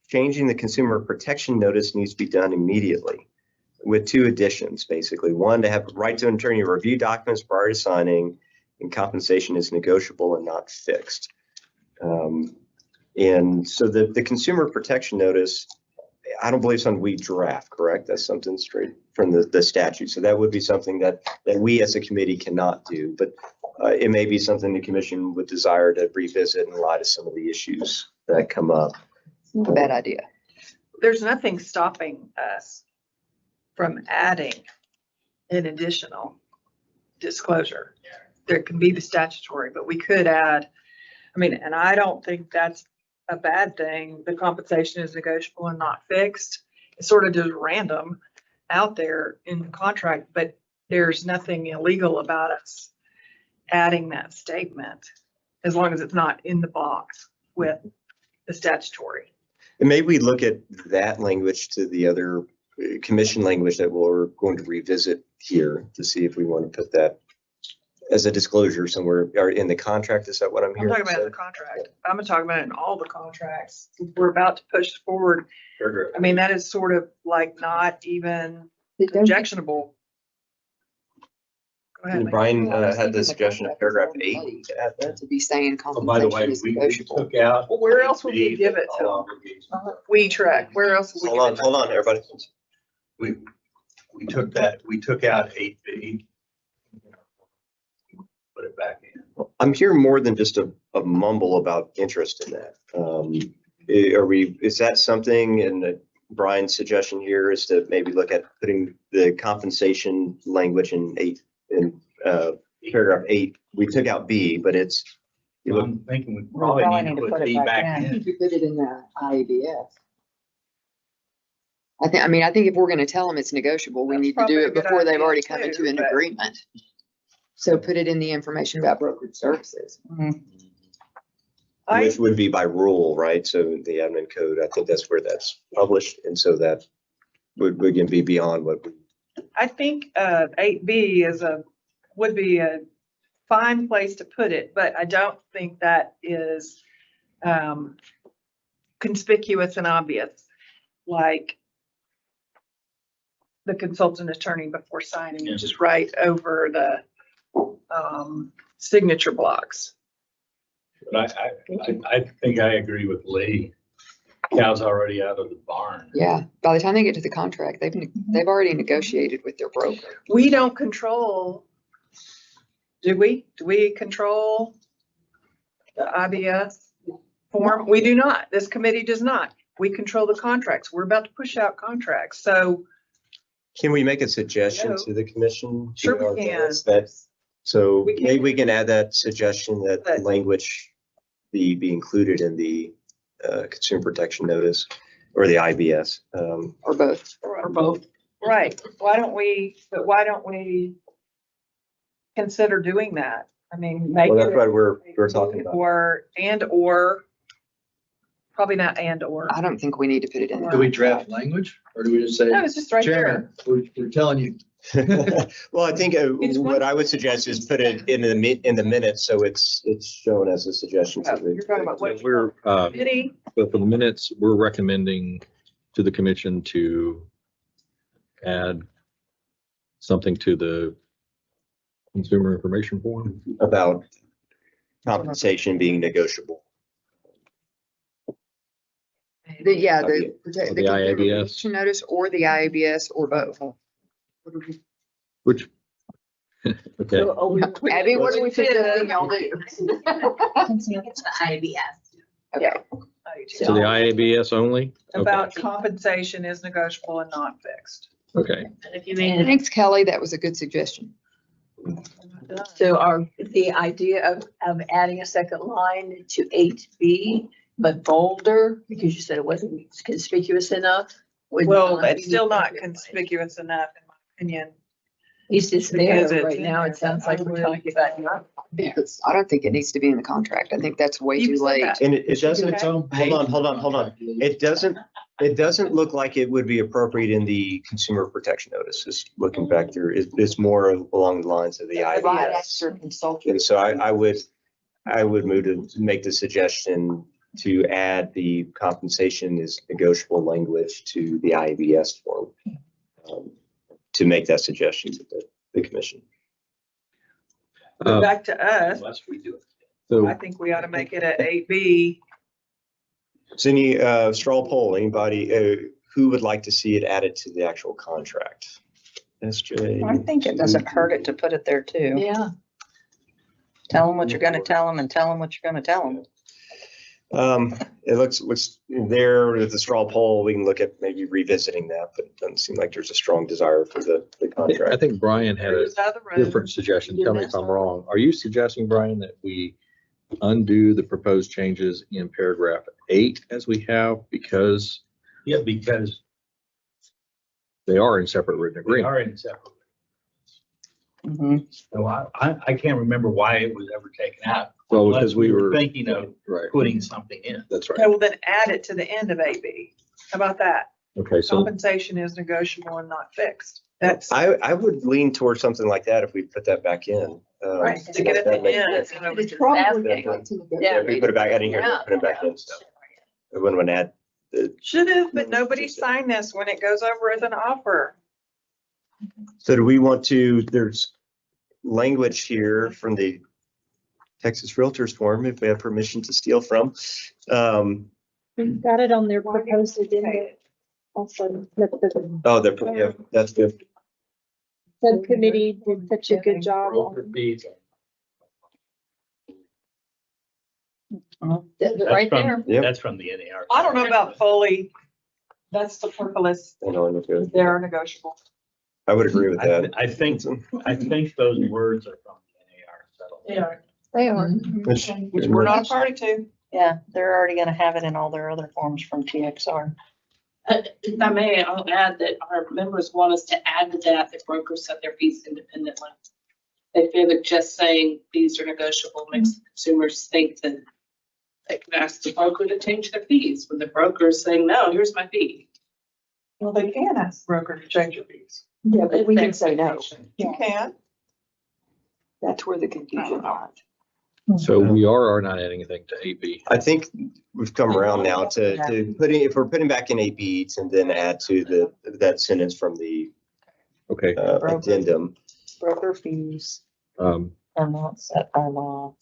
changing the consumer protection notice needs to be done immediately with two additions, basically. One, to have a right to attorney review documents prior to signing, and compensation is negotiable and not fixed. And so the consumer protection notice, I don't believe something we draft, correct? That's something straight from the statute. So that would be something that we as a committee cannot do, but it may be something the commission would desire to revisit in light of some of the issues that come up. Not a bad idea. There's nothing stopping us from adding an additional disclosure. There can be the statutory, but we could add, I mean, and I don't think that's a bad thing. The compensation is negotiable and not fixed. It's sort of just random out there in the contract, but there's nothing illegal about us adding that statement as long as it's not in the box with the statutory. And maybe we look at that language to the other commission language that we're going to revisit here to see if we want to put that as a disclosure somewhere or in the contract. Is that what I'm I'm hearing? talking about the contract. I'm gonna talk about it in all the contracts. We're about to push forward. I mean, that is sort of like not even objectionable. Go ahead. Mike. Brian had the suggestion of paragraph 8 to add that. To be saying Oh, by the way, compensation is we negotiable. took out. Well, where else would we give it to them? We track, where else would we give it? Hold on, everybody. We took out 8B. Put it back in. I'm hearing more than just a mumble about interest in that. Is that something, and Brian's suggestion here is to maybe look at putting the compensation language in paragraph 8. We took out B, but it's. I'm thinking we probably need to put B back in. You put it in the IABS. I think if we're gonna tell them it's negotiable, we That's need to do probably a it good before they've idea already come into too, an but- agreement. So put it in the information about brokerage services. Which would be by rule, right? So the admin code, I think that's where that's published. And so that would again be beyond what. I think 8B would be a fine place to put it, but I don't think that is conspicuous and obvious, like the consultant attorney before signing, just right over the signature blocks. But I think I agree with Lee. Cow's already out of the barn. Yeah, by the time they get to the contract, they've already negotiated with their broker. We don't control, do we? Do we control the IBS form? We do not. This committee does not. We control the contracts. We're about to push out contracts. So Can we make a suggestion to the commission? Sure we Or can. So We can. maybe we can add that suggestion that But- language be included in the consumer protection notice or the IBS. Or both. or both. Right. Why don't we consider doing that? I mean, make Well, that's it what we're talking about. or Probably not and or. I don't think we need to put it in. Do we draft language or do we just say, No, it's just right Chairman, we're telling you? Well, I think what I would suggest is put it in the minutes, so it's shown as a suggestion to You're talking about what We're, committee? but for the minutes, we're recommending to the commission to add something to the consumer information form. about compensation being negotiable. The The consumer IABS. protection notice or the IABS or both. Which, okay, Abby, what do we suggesting y'all do? It's the IABS. Okay. so the IABS only? Okay, About compensation is negotiable and not fixed. okay. And if you make Thanks, Kelly. That was a good suggestion. So the idea of adding a second line to 8B, but bolder, because you said it wasn't conspicuous enough? would Well, not it's be still not appropriate. conspicuous enough, in my opinion. It's just Because there it's right in now. there, It sounds but I like we're would- talking about. Yes, I don't think it needs to be in the contract. I think that's way You too said late. that. And it doesn't, It's its own hold on. It doesn't look like it would be appropriate in the consumer protection notice. Just looking back through, it's more along the lines of the Provide IBS. expert consultant. And so I would move to make the suggestion to add the compensation is negotiable language to the IBS form. To make that suggestion to the commission. But back to us, Unless we do it. So I think we ought to make it at 8B. So any straw poll, anybody who would like to see it added to the actual contract? SJ. I think it doesn't hurt it to put it there too. Yeah. Tell them what you're gonna tell them and tell them what you're gonna tell them. It looks there with the straw poll, we can look at maybe revisiting that, but it doesn't seem like there's a strong desire for the I contract. think Brian had a Out of the room. different suggestion. Tell me if I'm wrong. Are you suggesting, Brian, that we undo the proposed changes in paragraph 8 as we have because Yeah, because they are in separate written we agreement? are in separate. Mhm. So I can't remember why it was ever taken out. Well, unless because we were thinking of right. putting something in. That's Okay, right. well then add it to the end of 8B. How about that? Okay, so Compensation is negotiable and not fixed. That's I would lean towards something like that if we put that back in. right. To get at that the makes end. sense. you know, It's just probably add going it. to. Yeah, if we put it back, I didn't hear Yeah. that, put it back in, so. I wouldn't want to add the, Should have, but nobody signed this when it goes over as an offer. so do we want to, there's language here from the Texas Realtors form, if we have permission to steal from. We've got it on their proposed agenda. Also, that the Yeah, that's good. subcommittee did such a good job Broker on. fees. That's right there. Yep. That's from the NAR. I don't know about fully. That's superfluous. I know, I'm good. They're negotiable. I would agree with that. I think those words are from the NAR settlement. Yeah. They are. Which we're not a party to. Yeah, they're already gonna have it in all their other forms from TXR. If I may, I'll add that our members want us to add to that brokers set their fees independently. They fear that just saying fees are negotiable makes the consumers think that they can ask the broker to change their fees when the broker is saying, no, here's my fee. Well, they can ask the broker to change your fees. Yeah, but we can say no. You can. That's where the confusion lies. So we are not adding anything to 8B. I think we've come around now to putting, if we're putting back in 8B and then add to that sentence from the Okay. addendum. Broker fees Um, are not set by law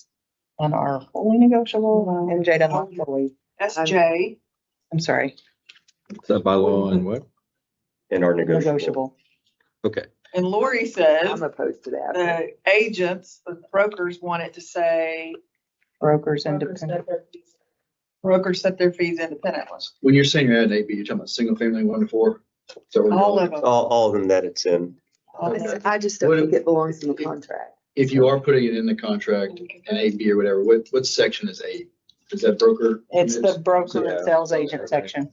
and are fully negotiable. MJ doesn't like fully. SJ. I'm sorry, set by law and what? And are negotiable. negotiable. Okay. And Lori says I'm opposed to that. the agents, the brokers want it to say Brokers brokers independent. set their fees independently. When you're saying you're adding AB, you're talking about single family 1 to 4? So we're All going- of them. All of them that it's in. All of them. I just don't think it belongs in the contract. If you are putting it in the contract, an AB or whatever, what section is 8? Is that broker? It's the broker Yeah. and sales agent section.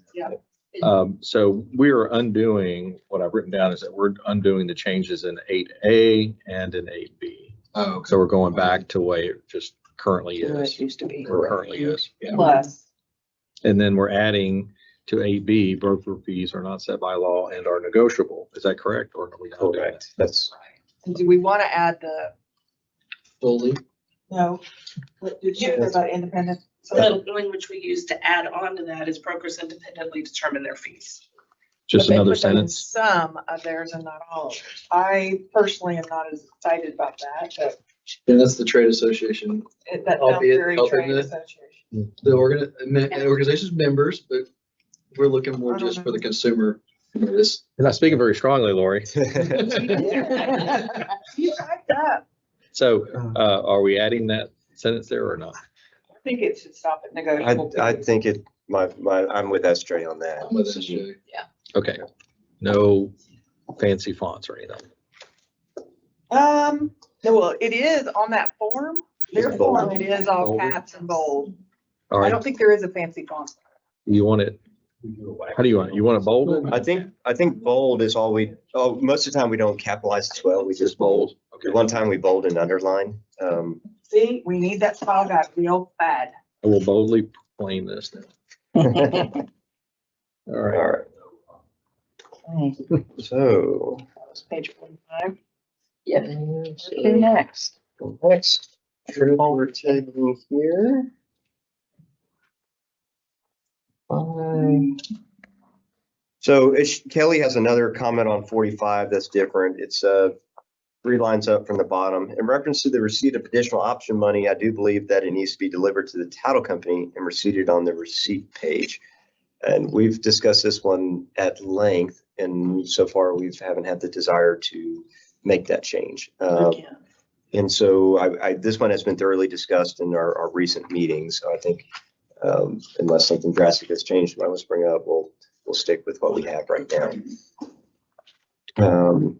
So we're undoing, what I've written down is that we're undoing the changes in 8A and in 8B. Oh, okay. So we're going back to the way it just currently Who is. it used to be. Or currently is. Yeah. Plus. And then we're adding to 8B, broker fees are not set by law and are negotiable. Is that correct? Or are we not doing that? Correct. That's, And do we want to add the, Fully. no, what did you say about independent? So The language we use to add on to that is brokers independently determine their fees. Just but they another put that in sentence? some of theirs and not all of theirs. I personally am not as excited about that, but And that's the trade association, that sounds Albeit very helping trade the- association. the organization's members, but we're looking more I don't just know. for the consumer. This, You're not speaking very strongly, Lori. You typed up. So are we adding that sentence there or not? I think it should stop at negotiable. I think it, I'm with SJ on that. I'm with SJ. Okay. No fancy fonts or anything. No, well, it is on that form. Their It's bold. form, it is all Bolded. caps and bold. All I right. don't think there is a fancy font. You want it, how do you want it? You want it bolded? I think bold is all most of the time we don't capitalize as well. We just bold. Okay. One time we bold and underline. See, we need that style guide real bad. I will boldly proclaim this then. All All right. right. So That's page 45. Yeah. Who next? next, we're taking here. So Kelly has another comment on 45 that's different. It's 3 lines up from the bottom. In reference to the receipt of additional option money, I do believe that it needs to be delivered to the title company and receipted on the receipt page. And we've discussed this one at length, and so far we haven't had the desire to make that change. And so this one has been thoroughly discussed in our recent meetings. So I think unless something drastic has changed, I must bring up, we'll stick with what we have right now.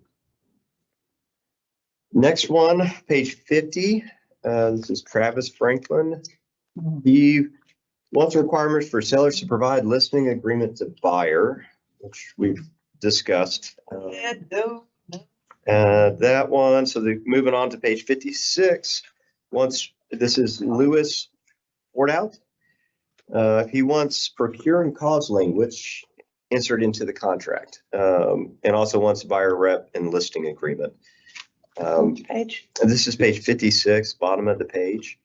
Next one, page 50. This is Travis Franklin. He wants requirements for sellers to provide listing agreement to buyer, which we've discussed. That one. So moving on to page 56. This is Lewis Fordout. He wants procure and cause language inserted into the contract, and also wants buyer rep and listing agreement. Page. This is page 56, bottom of the page.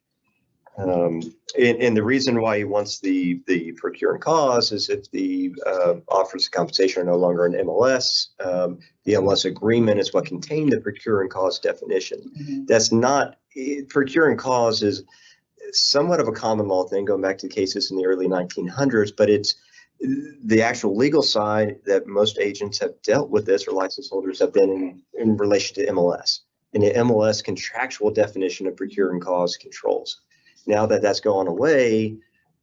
And the reason why he wants the procure and cause is if the offers of compensation are no longer an MLS, the MLS agreement is what contained the procure and cause definition. That's not, procure and cause is somewhat of a common law thing going back to cases in the early 1900s, but it's the actual legal side that most agents have dealt with this or license holders have been in relation to MLS. And the MLS contractual definition of procure and cause controls. Now that that's gone away,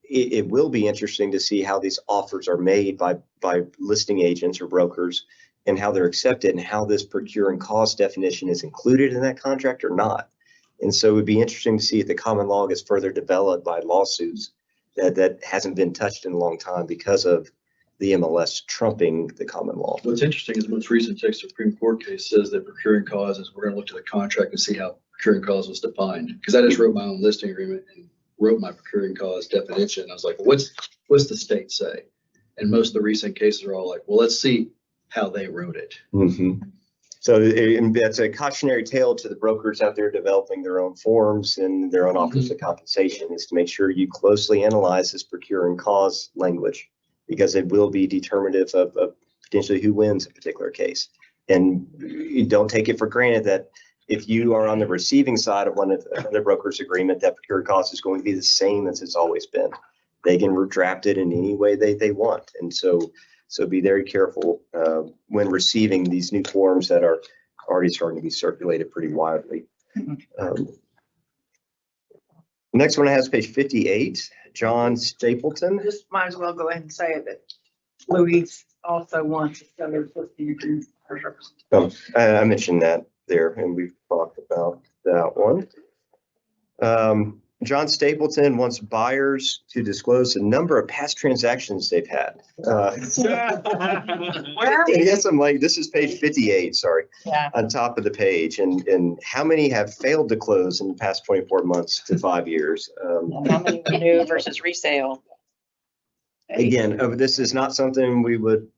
it will be interesting to see how these offers are made by listing agents or brokers and how they're accepted and how this procure and cause definition is included in that contract or not. And so it would be interesting to see if the common law gets further developed by lawsuits that hasn't been touched in a long time because of the MLS trumping the common law. What's interesting is the most recent Texas Supreme Court case says that procuring cause is, we're going to look to the contract and see how procuring cause was defined. Because I just wrote my own listing agreement and wrote my procuring cause definition. I was like, what's the state say? And most of the recent cases are all like, well, let's see how they wrote it. So that's a cautionary tale to the brokers out there developing their own forms and their own offers of compensation, is to make sure you closely analyze this procure and cause language, because it will be determinative of potentially who wins a particular case. And you don't take it for granted that if you are on the receiving side of one of the broker's agreement, that procure and cause is going to be the same as it's always been. They can redraft it in any way they want. And so be very careful when receiving these new forms that are already starting to be circulated pretty widely. Next one has page 58, John Stapleton. Just might as well go ahead and say that Louise also wants a seller's listing agreement. I mentioned that there, and we've talked about that one. John Stapleton wants buyers to disclose the number of past transactions they've had. He has some, like, this is page 58, sorry, on top of the page, and how many have failed to close in the past 24 months to 5 years. How many were new versus resale? Again, this is not something we would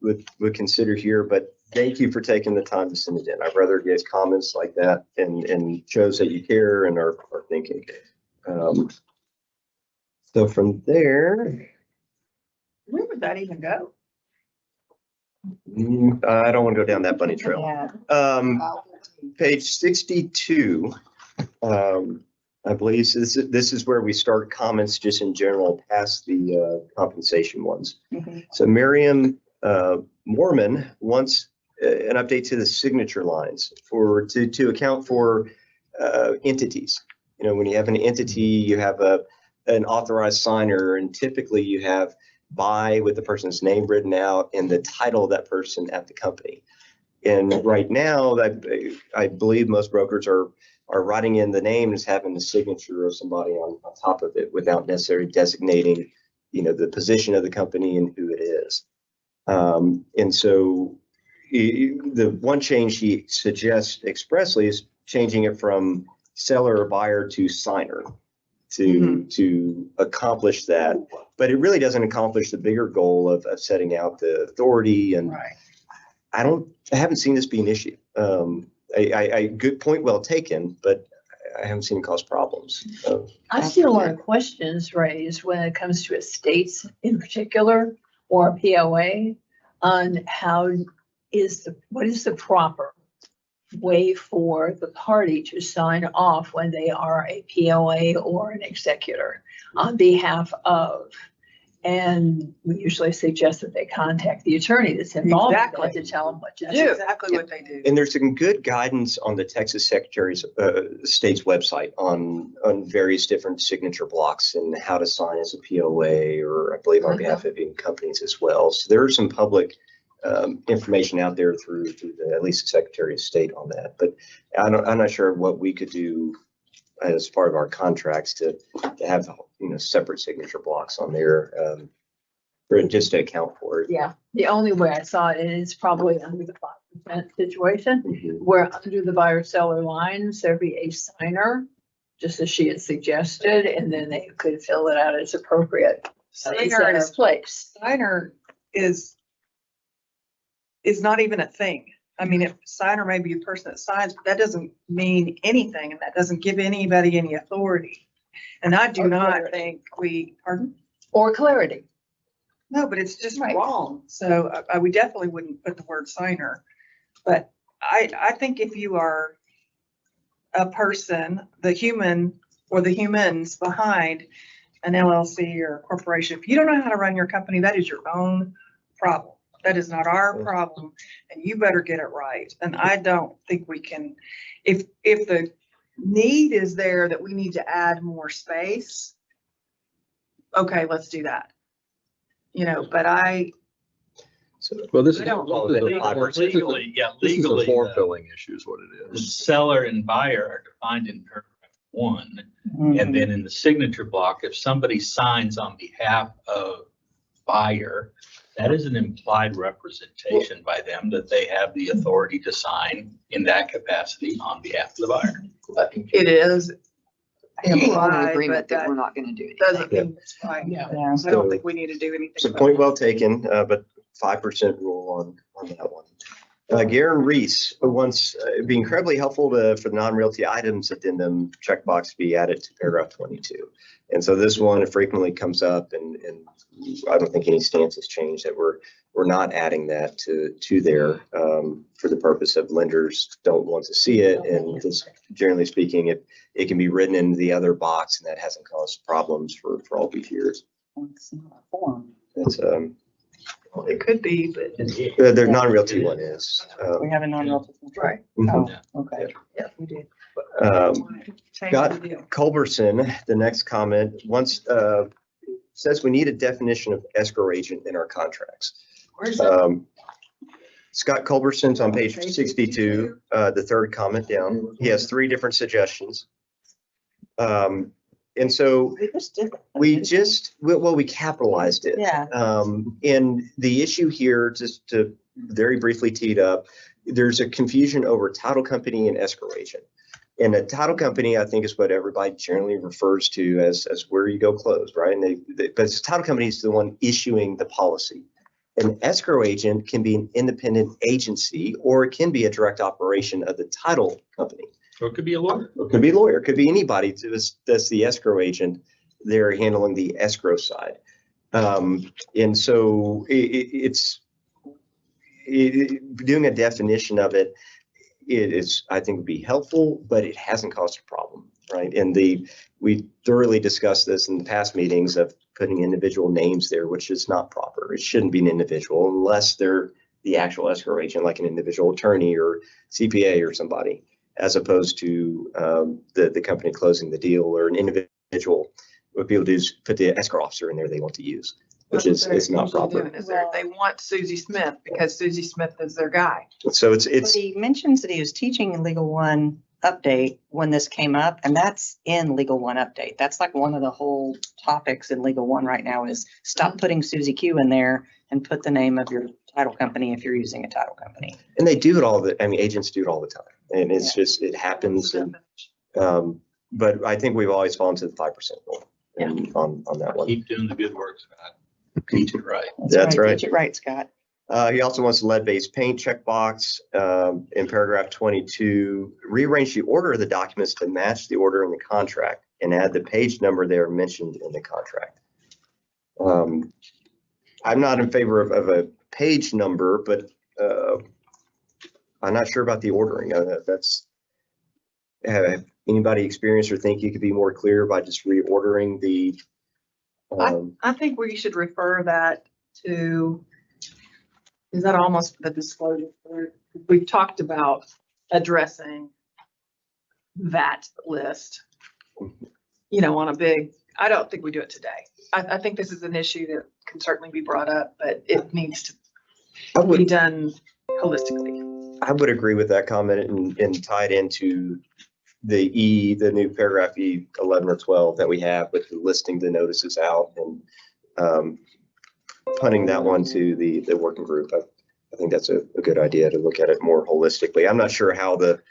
consider here, but thank you for taking the time to send it in. I'd rather get comments like that and shows that you care and are thinking. So from there, Where would that even go? I don't want to go down that bunny trail. Yeah. Page 62, I believe this is where we start comments just in general past the compensation ones. So Miriam Mormon wants an update to the signature lines to account for entities. You know, when you have an entity, you have an authorized signer, and typically you have by with the person's name written out and the title of that person at the company. And right now, I believe most brokers are writing in the name as having the signature of somebody on top of it without necessarily designating, you know, the position of the company and who it is. And so the one change he suggests expressly is changing it from seller or buyer to signer to accomplish that. But it really doesn't accomplish the bigger goal of setting out the authority. And I haven't seen this be an issue. Good point, well taken, but I haven't seen it cause problems. I see a lot of questions raised when it comes to estates in particular or POA on what is the proper way for the party to sign off when they are a POA or an executor on behalf of. And we usually suggest that they contact the attorney that's involved in that to tell them what to do. That's exactly what they do. And there's some good guidance on the Texas Secretary's State's website on various different signature blocks and how to sign as a POA, or I believe on behalf of companies as well. So there is some public information out there through at least the Secretary of State on that. But I'm not sure what we could do as part of our contracts to have, you know, separate signature blocks on there for just to account for it. Yeah, the only way I saw it is probably under the 5% situation where under the buyer seller lines, there'd be a signer, just as she had suggested, and then they could fill it out as appropriate. Signer is place. Signer is not even a thing. I mean, if signer may be a person that signs, but that doesn't mean anything, and that doesn't give anybody any authority. And I do not think pardon? Or clarity. No, but it's just wrong. So we definitely wouldn't put the word signer. But I think if you are a person, the human or the humans behind an LLC or a corporation, if you don't know how to run your company, that is your own problem. That is not our problem, and you better get it right. And I don't think we can, if the need is there that we need to add more space, okay, let's do that. You know, but Well, this is legally, form filling issue is what it the is. seller and buyer are defined in paragraph 1. And then in the signature block, if somebody signs on behalf of buyer, that is an implied representation by them that they have the authority to sign in that capacity on behalf of the buyer. it is We're in implied, agreement but that we're that not going to do anything. doesn't mean it's fine. Yeah. I don't think we need to do anything. So about point it. well taken, but 5% rule on that one. Garen Reese wants it'd be incredibly helpful for the non-realty items addendum checkbox be added to paragraph 22. And so this one frequently comes up, and I don't think any stance has changed that we're not adding that to there for the purpose of lenders don't want to see it, and just generally speaking, it can be written in the other box, and that hasn't caused problems for all these years. It's not a form. It's It could be, but the non-realty one is. We have a non-realty. right. Mhm. Oh, okay. Yeah, we did. Scott Culberson, the next comment, says we need a definition of escrow agent in our contracts. Where's that? Scott Culberson's on page 62, the third comment down. He has 3 different suggestions. And so we capitalized it. Yeah. And the issue here, just to very briefly tee it up, there's a confusion over title company and escrow agent. And a title company, I think, is what everybody generally refers to as where you go close, right? And but the title company is the one issuing the policy. An escrow agent can be an independent agency, or it can be a direct operation of the title company. Or it could be a lawyer. It could be a lawyer, it could be anybody that's the escrow agent. They're handling the escrow side. And so doing a definition of it, it is, I think, would be helpful, but it hasn't caused a problem, right? And we thoroughly discussed this in the past meetings of putting individual names there, which is not proper. It shouldn't be an individual unless they're the actual escrow agent, like an individual attorney or CPA or somebody, as opposed to the company closing the deal, or an individual. What people do is put the escrow officer in there they want to use, which is not proper. They want Susie Smith because Susie Smith is their guy. So But he mentions that he was teaching in Legal One Update when this came up, and that's in Legal One Update. That's like one of the whole topics in Legal One right now is stop putting Susie Q in there and put the name of your title company if you're using a title company. And they do it agents do it all the time. And it's just, it happens. And, but I think we've always fallen to the 5% rule on that one. Keep doing the good work, Scott. Teach it right. That's right. Teach it right, Scott. He also wants a lead-based paint checkbox in paragraph 22. Rearrange the order of the documents to match the order in the contract and add the page number there mentioned in the contract. I'm not in favor of a page number, but I'm not sure about the ordering. Anybody experienced or think you could be more clear by just reordering the? I think we should refer that to, is that almost the disclosure? We've talked about addressing that list, on a big, I don't think we do it today. I think this is an issue that can certainly be brought up, but it needs to be done holistically. I would agree with that comment and tie it into the new paragraph E 11 or 12 that we have with listing the notices out and punting that one to the working group. I think that's a good idea to look at it more holistically. I'm not sure how the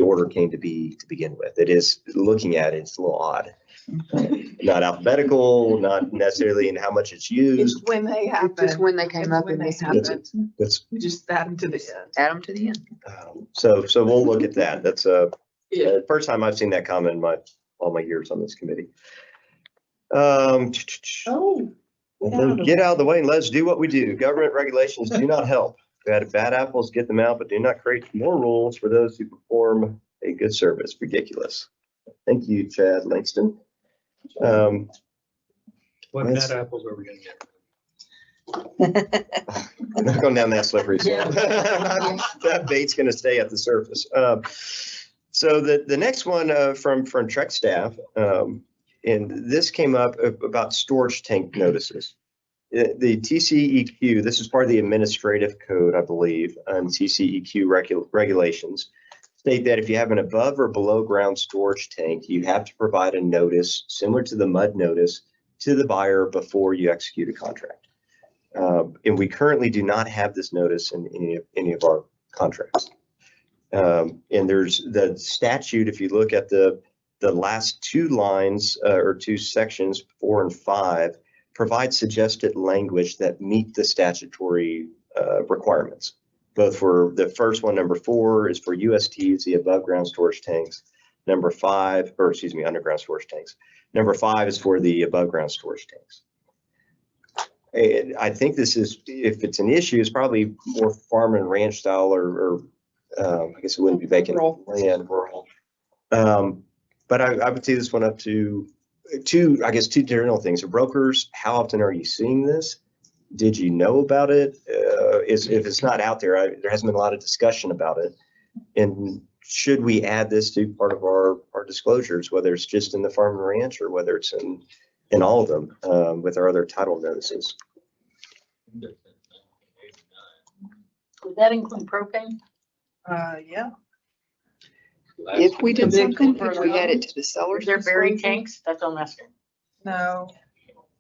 order came to be to begin with. It is, looking at it, it's a little odd. Not alphabetical, not necessarily in how much it's used. It's when they happen. Just when they came up in this meeting. We just add them to the end. Add them to the end. So we'll look at that. That's the first time I've seen that comment in all my years on this committee. Get out of the way and let's do what we do. Government regulations do not help. Bad apples, get them out, but do not create more rules for those who perform a good service. Ridiculous. Thank you, Chad Langston. What bad apples are we gonna get? I'm not going down that slippery slope. That bait's going to stay at the surface. So the next one from Trek staff, and this came up about storage tank notices. The TCEQ, this is part of the administrative code, I believe, and TCEQ regulations state that if you have an above or below ground storage tank, you have to provide a notice similar to the MUD notice to the buyer before you execute a contract. And we currently do not have this notice in any of our contracts. And there's the statute, if you look at the last two lines or two sections, 4 and 5, provide suggested language that meet the statutory requirements. Both for the first one, number 4 is for USTs, the above ground storage tanks. Number 5, or excuse me, underground storage tanks. Number 5 is for the above ground storage tanks. And I think this is, if it's an issue, it's probably more farm and ranch style, or I guess it wouldn't be vacant land, rural. But I would see this one up to two general things. Brokers, how often are you seeing this? Did you know about it? If it's not out there, there hasn't been a lot of discussion about it. And should we add this to part of our disclosures, whether it's just in the farm and ranch or whether it's in all of them with our other title notices? Would that include propane? Yeah. If we did something, if we add it to the sellers. They're buried tanks? That's what I'm asking. No.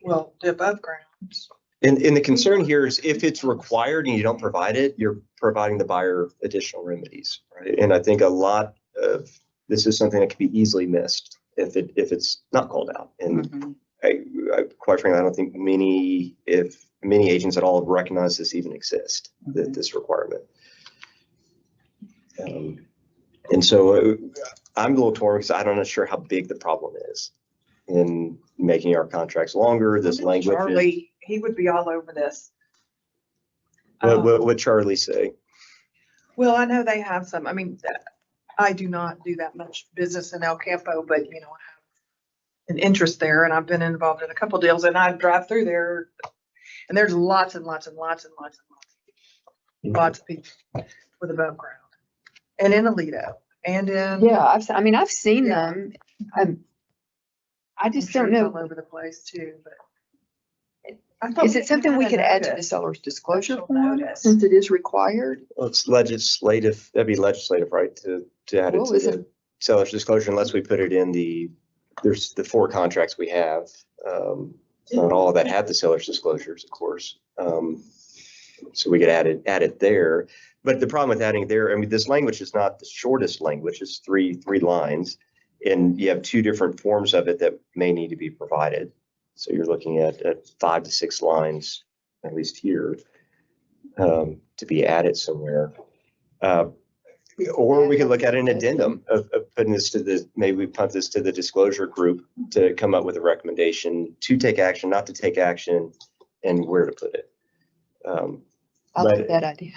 Well, the above grounds. And the concern here is if it's required and you don't provide it, you're providing the buyer additional remedies, right? And I think a lot of this is something that could be easily missed if it's not called out. And I quite frankly, I don't think many agents at all recognize this even exists, this requirement. And so I'm a little torn because I'm not sure how big the problem is in making our contracts longer. This language. Charlie, he would be all over this. What would Charlie say? Well, I know they have some, I mean, I do not do that much business in El Campo, but I have an interest there, and I've been involved in a couple deals, and I drive through there, and there's lots and lots and lots and lots and lots of people with above ground, and in Alito, and in. Yeah, I've seen them. I just don't know. All over the place too, but. Is it something we could add to the seller's disclosure form since it is required? Well, it's legislative. That'd be legislative, right? To add it to the seller's disclosure, unless we put it in there's the 4 contracts we have. Not all of that have the seller's disclosures, of course. So we could add it there. But the problem with adding there, I mean, this language is not the shortest language. It's three lines, and you have 2 different forms of it that may need to be provided. So you're looking at 5 to 6 lines, at least here, to be added somewhere. Or we could look at an addendum of putting this maybe we punt this to the disclosure group to come up with a recommendation to take action, not to take action, and where to put it. I like that idea.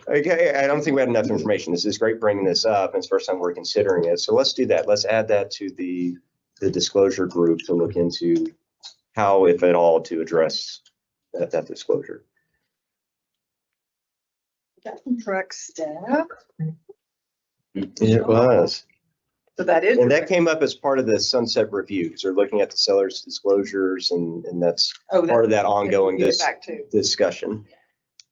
Okay, I don't think we had enough information. This is great bringing this up. It's the first time we're considering it. So let's do that. Let's add that to the disclosure group to look into how, if at all, to address that disclosure. Got some truck staff. It was. So that is. And that came up as part of the sunset review, because they're looking at the seller's disclosures, and that's part of that ongoing discussion.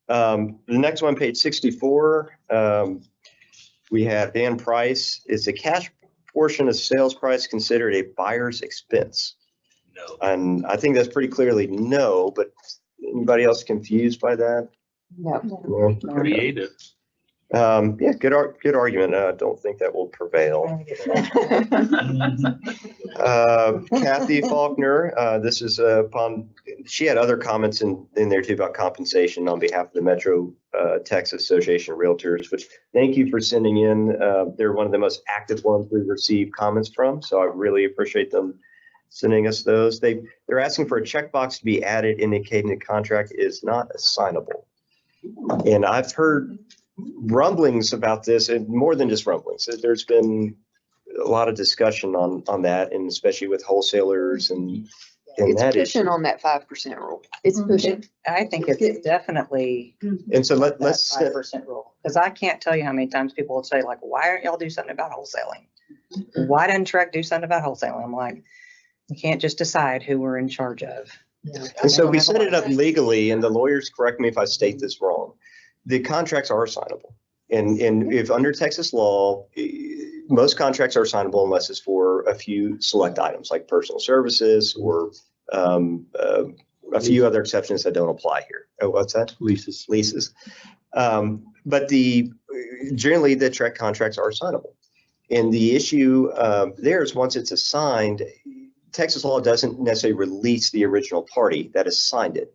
The next one, page 64, we have Dan Price. Is the cash portion of sales price considered a buyer's expense? No. And I think that's pretty clearly no, but anybody else confused by that? No. Creative. Yeah, good argument. I don't think that will prevail. Kathy Faulkner, this is she had other comments in there too about compensation on behalf of the Metro Texas Association of Realtors, which thank you for sending in. They're one of the most active ones we've received comments from, so I really appreciate them sending us those. They're asking for a checkbox to be added indicating the contract is not assignable. And I've heard rumblings about this, and more than just rumblings. There's been a lot of discussion on that, and especially with wholesalers and It's that pushing issue. on that 5% rule. It's pushing. I think it's definitely. And so let's 5% rule, because I can't tell you how many times people will say like, why aren't y'all do something about wholesaling? Why doesn't Trek do something about wholesaling? I'm like, we can't just decide who we're in charge of. And so we set it up legally, and the lawyers correct me if I state this wrong. The contracts are assignable. And if under Texas law, most contracts are assignable unless it's for a few select items like personal services or a few other exceptions that don't apply here. Oh, what's that? Leases. But generally the Trek contracts are assignable. And the issue there is once it's assigned, Texas law doesn't necessarily release the original party that assigned it.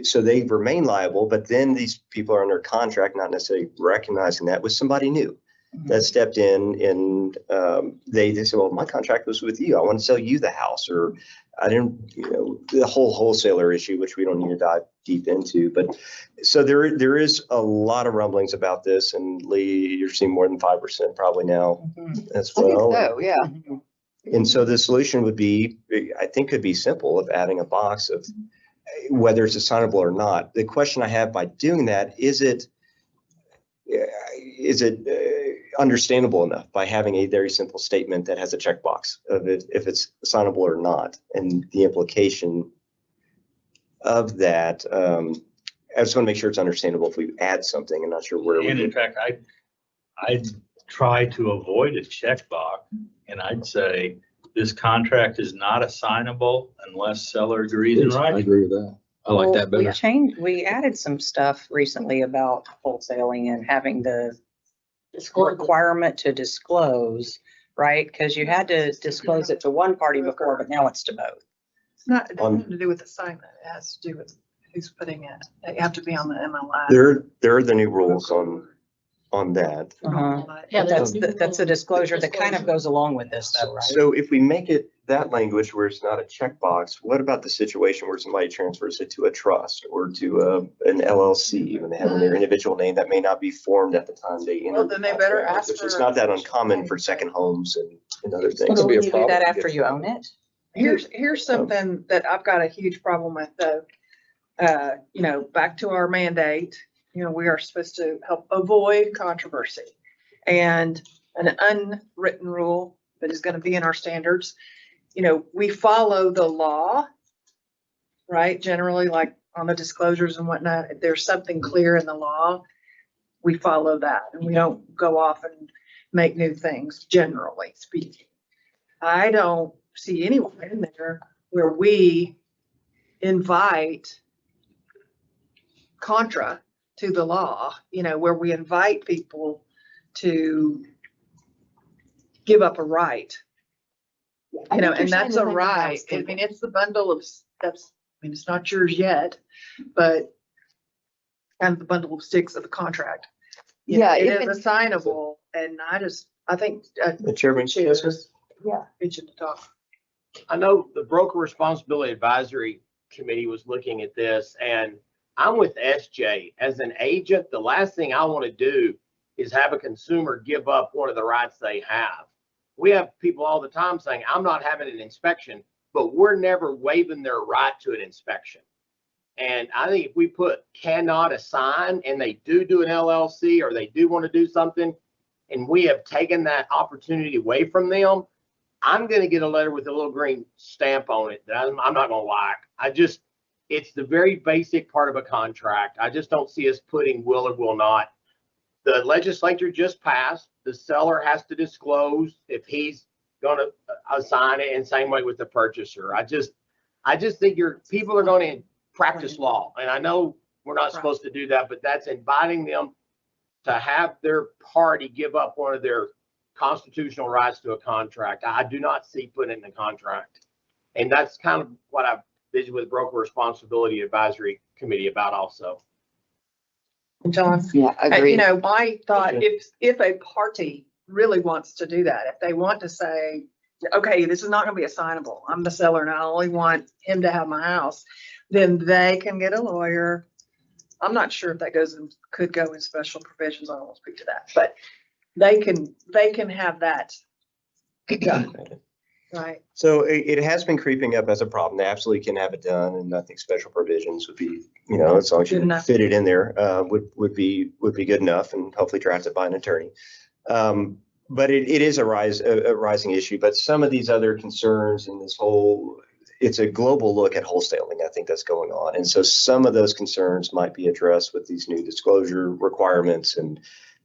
So they remain liable, but then these people are under contract, not necessarily recognizing that with somebody new that stepped in, and they say, well, my contract was with you. I want to sell you the house, or I didn't, the whole wholesaler issue, which we don't need to dive deep into. But so there is a lot of rumblings about this, and Lee, you're seeing more than 5% probably now as well. I think so, yeah. And so the solution would be, I think, could be simple, of adding a box of whether it's assignable or not. The question I have by doing that, is it understandable enough by having a very simple statement that has a checkbox of it, if it's assignable or not, and the implication of that. I just want to make sure it's understandable if we add something. I'm not sure where. And in fact, I'd try to avoid a checkbox, and I'd say this contract is not assignable unless seller agrees in writing. I agree with that. I like that better. We added some stuff recently about wholesaling and having the requirement to disclose, right? Because you had to disclose it to one party before, but now it's to both. It's not, it doesn't have to do with assignment. It has to do with who's putting it. They have to be on the MLI. There are the new rules on that. Yeah, that's a disclosure that kind of goes along with this though, right? So if we make it that language where it's not a checkbox, what about the situation where somebody transfers it to a trust or to an LLC when they have their individual name that may not be formed at the time they enter? Well, then they better contract, ask which is for- not that uncommon for second homes and other things. Well, you do that after you own it? Here's something that I've got a huge problem with though. You know, back to our mandate, you know, we are supposed to help avoid controversy. And an unwritten rule that is going to be in our standards, you know, we follow the law, right? Generally, like on the disclosures and whatnot, if there's something clear in the law, we follow that and we don't go off and make new things, generally speaking. I don't see anywhere in there where we invite contra to the law, you know, where we invite people to give up a right. You know, and that's a right. I mean, it's the bundle of steps. I mean, it's not yours yet, but kind of the bundle of sticks of the contract. You know, Yeah, it is assignable, and I think. The chairman, Yeah. Itching to talk. I know the Broker Responsibility Advisory Committee was looking at this, and I'm with SJ. As an agent, the last thing I want to do is have a consumer give up one of the rights they have. We have people all the time saying, I'm not having an inspection, but we're never waiving their right to an inspection. And I think if we put cannot assign and they do an LLC or they do want to do something, and we have taken that opportunity away from them, I'm going to get a letter with a little green stamp on it that I'm not going to like. It's the very basic part of a contract. I just don't see us putting will or will not. The legislature just passed. The seller has to disclose if he's going to assign it, and same way with the purchaser. I just think people are going to practice law. And I know we're not supposed to do that, but that's inviting them to have their party give up one of their constitutional rights to a contract. I do not see put in the contract. And that's kind of what I've visioned with Broker Responsibility Advisory Committee about also. John? Yeah, You know, my thought, if a party really wants to do that, if they want to say, okay, this is not going to be assignable, I'm the seller and I only want him to have my house, then they can get a lawyer. I'm not sure if that could go in special provisions. I won't speak to that, but they can have that done. Right. So it has been creeping up as a problem. They absolutely can have it done, and I think special provisions would be, you know, as long as you fit it in there, would be good enough, and hopefully drafted by an attorney. But it is a rising issue. But some of these other concerns and this whole, it's a global look at wholesaling, I think that's going on, and so some of those concerns might be addressed with these new disclosure requirements. And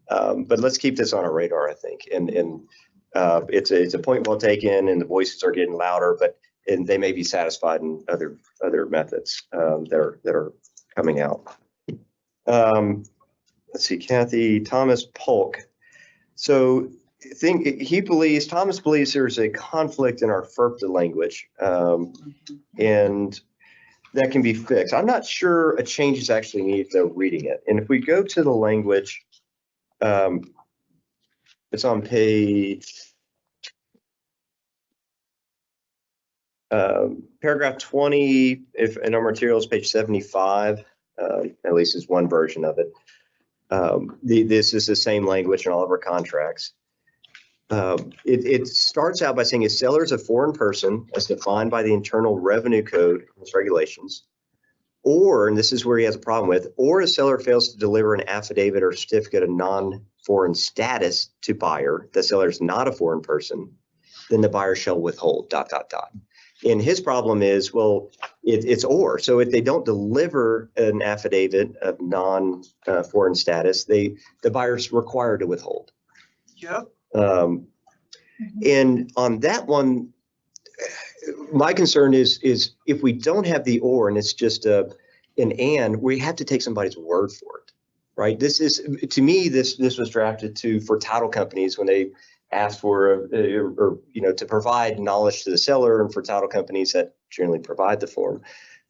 but let's keep this on our radar, I think, and. It's a point well taken, and the voices are getting louder, and they may be satisfied in other methods that are coming out. Let's see, Kathy Thomas Polk. So Thomas believes there's a conflict in our FERPTA language, and that can be fixed. I'm not sure a change is actually needed though reading it. And if we go to the language, it's on page paragraph 20, if in our materials, page 75, at least is one version of it. This is the same language in all of our contracts. It starts out by saying a seller is a foreign person as defined by the Internal Revenue Code and its regulations, or, and this is where he has a problem with, or a seller fails to deliver an affidavit or certificate of non-foreign status to buyer, the seller is not a foreign person, then the buyer shall withhold, ... And his problem is, well, it's or. So if they don't deliver an affidavit of non-foreign status, the buyer's required to withhold. Yep. And on that one, my concern is if we don't have the or and it's just an and, we have to take somebody's word for it. right? This is, to me, this was drafted for title companies when they asked for, or, to provide knowledge to the seller, and for title companies that generally provide the form,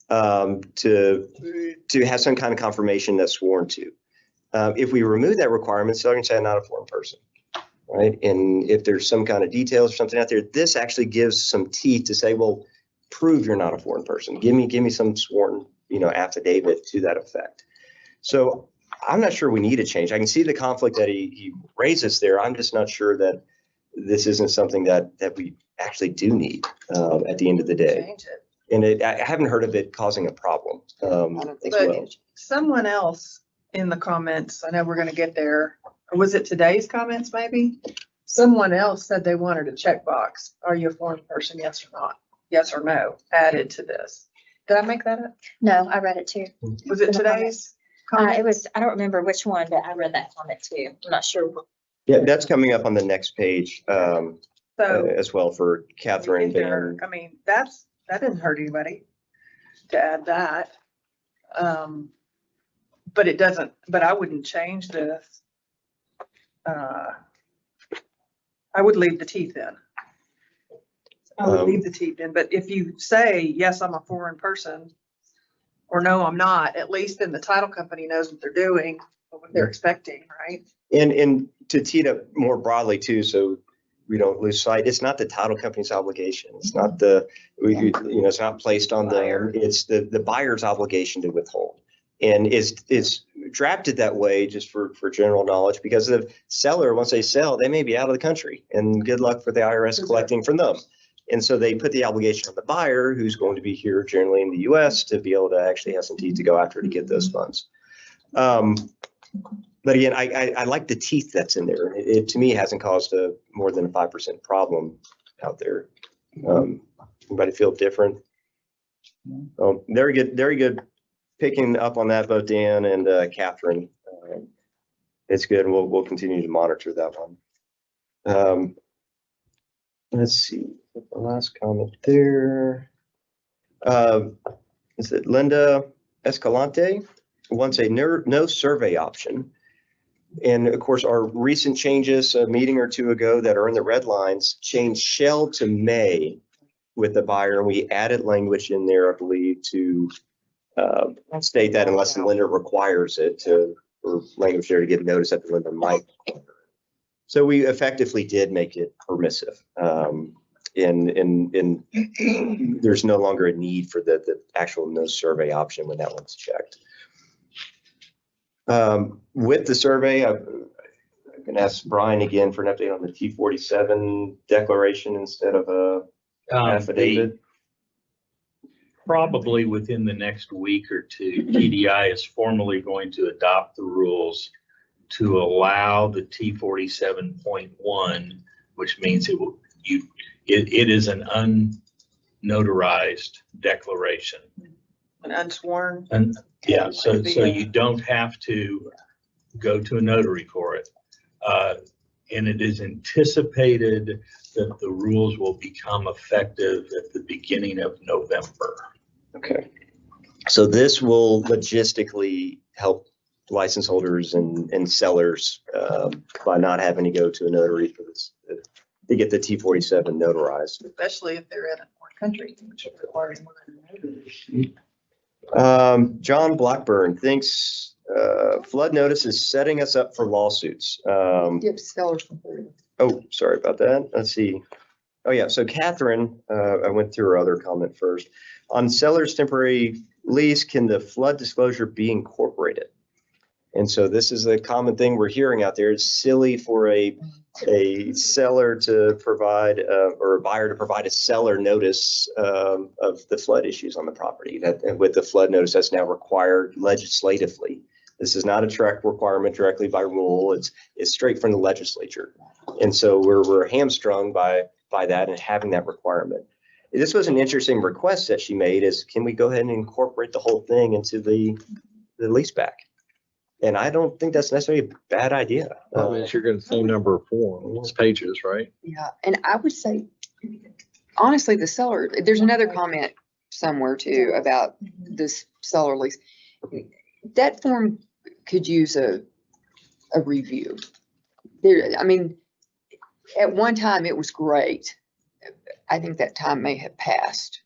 to have some kind of confirmation that's sworn to. If we remove that requirement, seller can say, I'm not a foreign person, right? And if there's some kind of details or something out there, this actually gives some teeth to say, well, prove you're not a foreign person. Give me some sworn, affidavit to that effect. So I'm not sure we need a change. I can see the conflict that he raises there. I'm just not sure that this isn't something that we actually do need at the end of the day. Change it. And I haven't heard of it causing a problem I don't think so. Someone else in the comments, I know we're going to get there. Or was it today's comments maybe? Someone else said they wanted a checkbox. Are you a foreign person? Yes or not? Yes or no? Added to this. Did I make that up? No, I read it too. Was it today's? It was, I don't remember which one, but I read that comment too. I'm not sure. Yeah, that's coming up on the next page So as well for Catherine. I mean, that didn't hurt anybody to add that. But it doesn't, but I wouldn't change this. I would leave the teeth in. I would leave the teeth in, but if you say, yes, I'm a foreign person, or no, I'm not, at least then the title company knows what they're doing, what they're expecting, right? And to tee it up more broadly too, so we don't lose sight, it's not the title company's obligation. It's not it's not placed on them. It's the buyer's obligation to withhold. And it's drafted that way just for general knowledge, because the seller, once they sell, they may be out of the country, and good luck for the IRS collecting from them. And so they put the obligation on the buyer, who's going to be here generally in the US, to be able to actually have some teeth to go after to get those funds. But again, I like the teeth that's in there. It to me hasn't caused more than a 5% problem out there. Anybody feel different? Very good picking up on that, both Dan and Catherine. It's good, and we'll continue to monitor that one. Let's see, the last comment there. Is it Linda Escalante wants a no survey option. And of course, our recent changes a meeting or two ago that are in the red lines changed shall to may with the buyer. And we added language in there, I believe, to state that unless the lender requires it, or language there to give notice that the lender might. So we effectively did make it permissive. And there's no longer a need for the actual no survey option when that one's checked. With the survey, I'm going to ask Brian again for an update on the T47 declaration instead of a affidavit. Probably within the next week or two, TDI is formally going to adopt the rules to allow the T47.1, which means it is an unnotarized declaration. An unsworn. And yeah, so you don't have to go to a notary for it. And it is anticipated that the rules will become effective at the beginning of November. Okay. So this will logistically help license holders and sellers by not having to go to a notary for this, to get the T47 notarized. Especially if they're in a foreign country, which requires more than a notary. John Blackburn thinks flood notice is setting us up for lawsuits. Yep, sellers. Oh, sorry about that. Let's see. Oh yeah, so Catherine, I went through her other comment first. On seller's temporary lease, can the flood disclosure be incorporated? And so this is a common thing we're hearing out there. It's silly for a seller to provide, or a buyer to provide a seller notice of the flood issues on the property. That with the flood notice, that's now required legislatively. This is not a direct requirement directly by rule. It's straight from the legislature. And so we're hamstrung by that and having that requirement. This was an interesting request that she made, is can we go ahead and incorporate the whole thing into the lease back? And I don't think that's necessarily a bad idea. You're going to same number of forms, pages, right? Yeah, and I would say, honestly, the seller, there's another comment somewhere too about this seller lease. That form could use a review. There, I mean, at one time it was great. I think that time may have passed.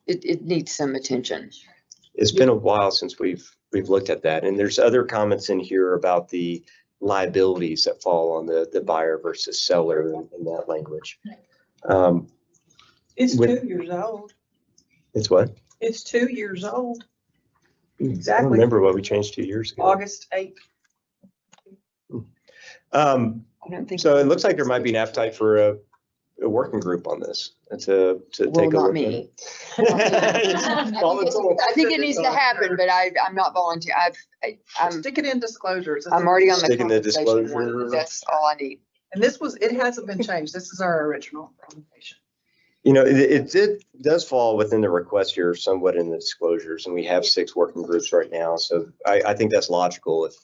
It needs some attention. It's been a while since we've looked at that, and there's other comments in here about the liabilities that fall on the buyer versus seller in that language. It's With- 2 years old. It's what? It's 2 years old. I don't Exactly. remember what we changed 2 years ago. August 8th. I don't think. So it looks like there might be an appetite for a working group on this to Well, take a not look me. at it. I think it needs to happen, but I'm not volunteering. I'm Stick it in disclosures. I'm already on the Stick in the conversation one. disclosure. That's all I need. And it hasn't been changed. This is our original presentation. You know, it does fall within the request here somewhat in the disclosures, and we have 6 working groups right now. So I think that's logical if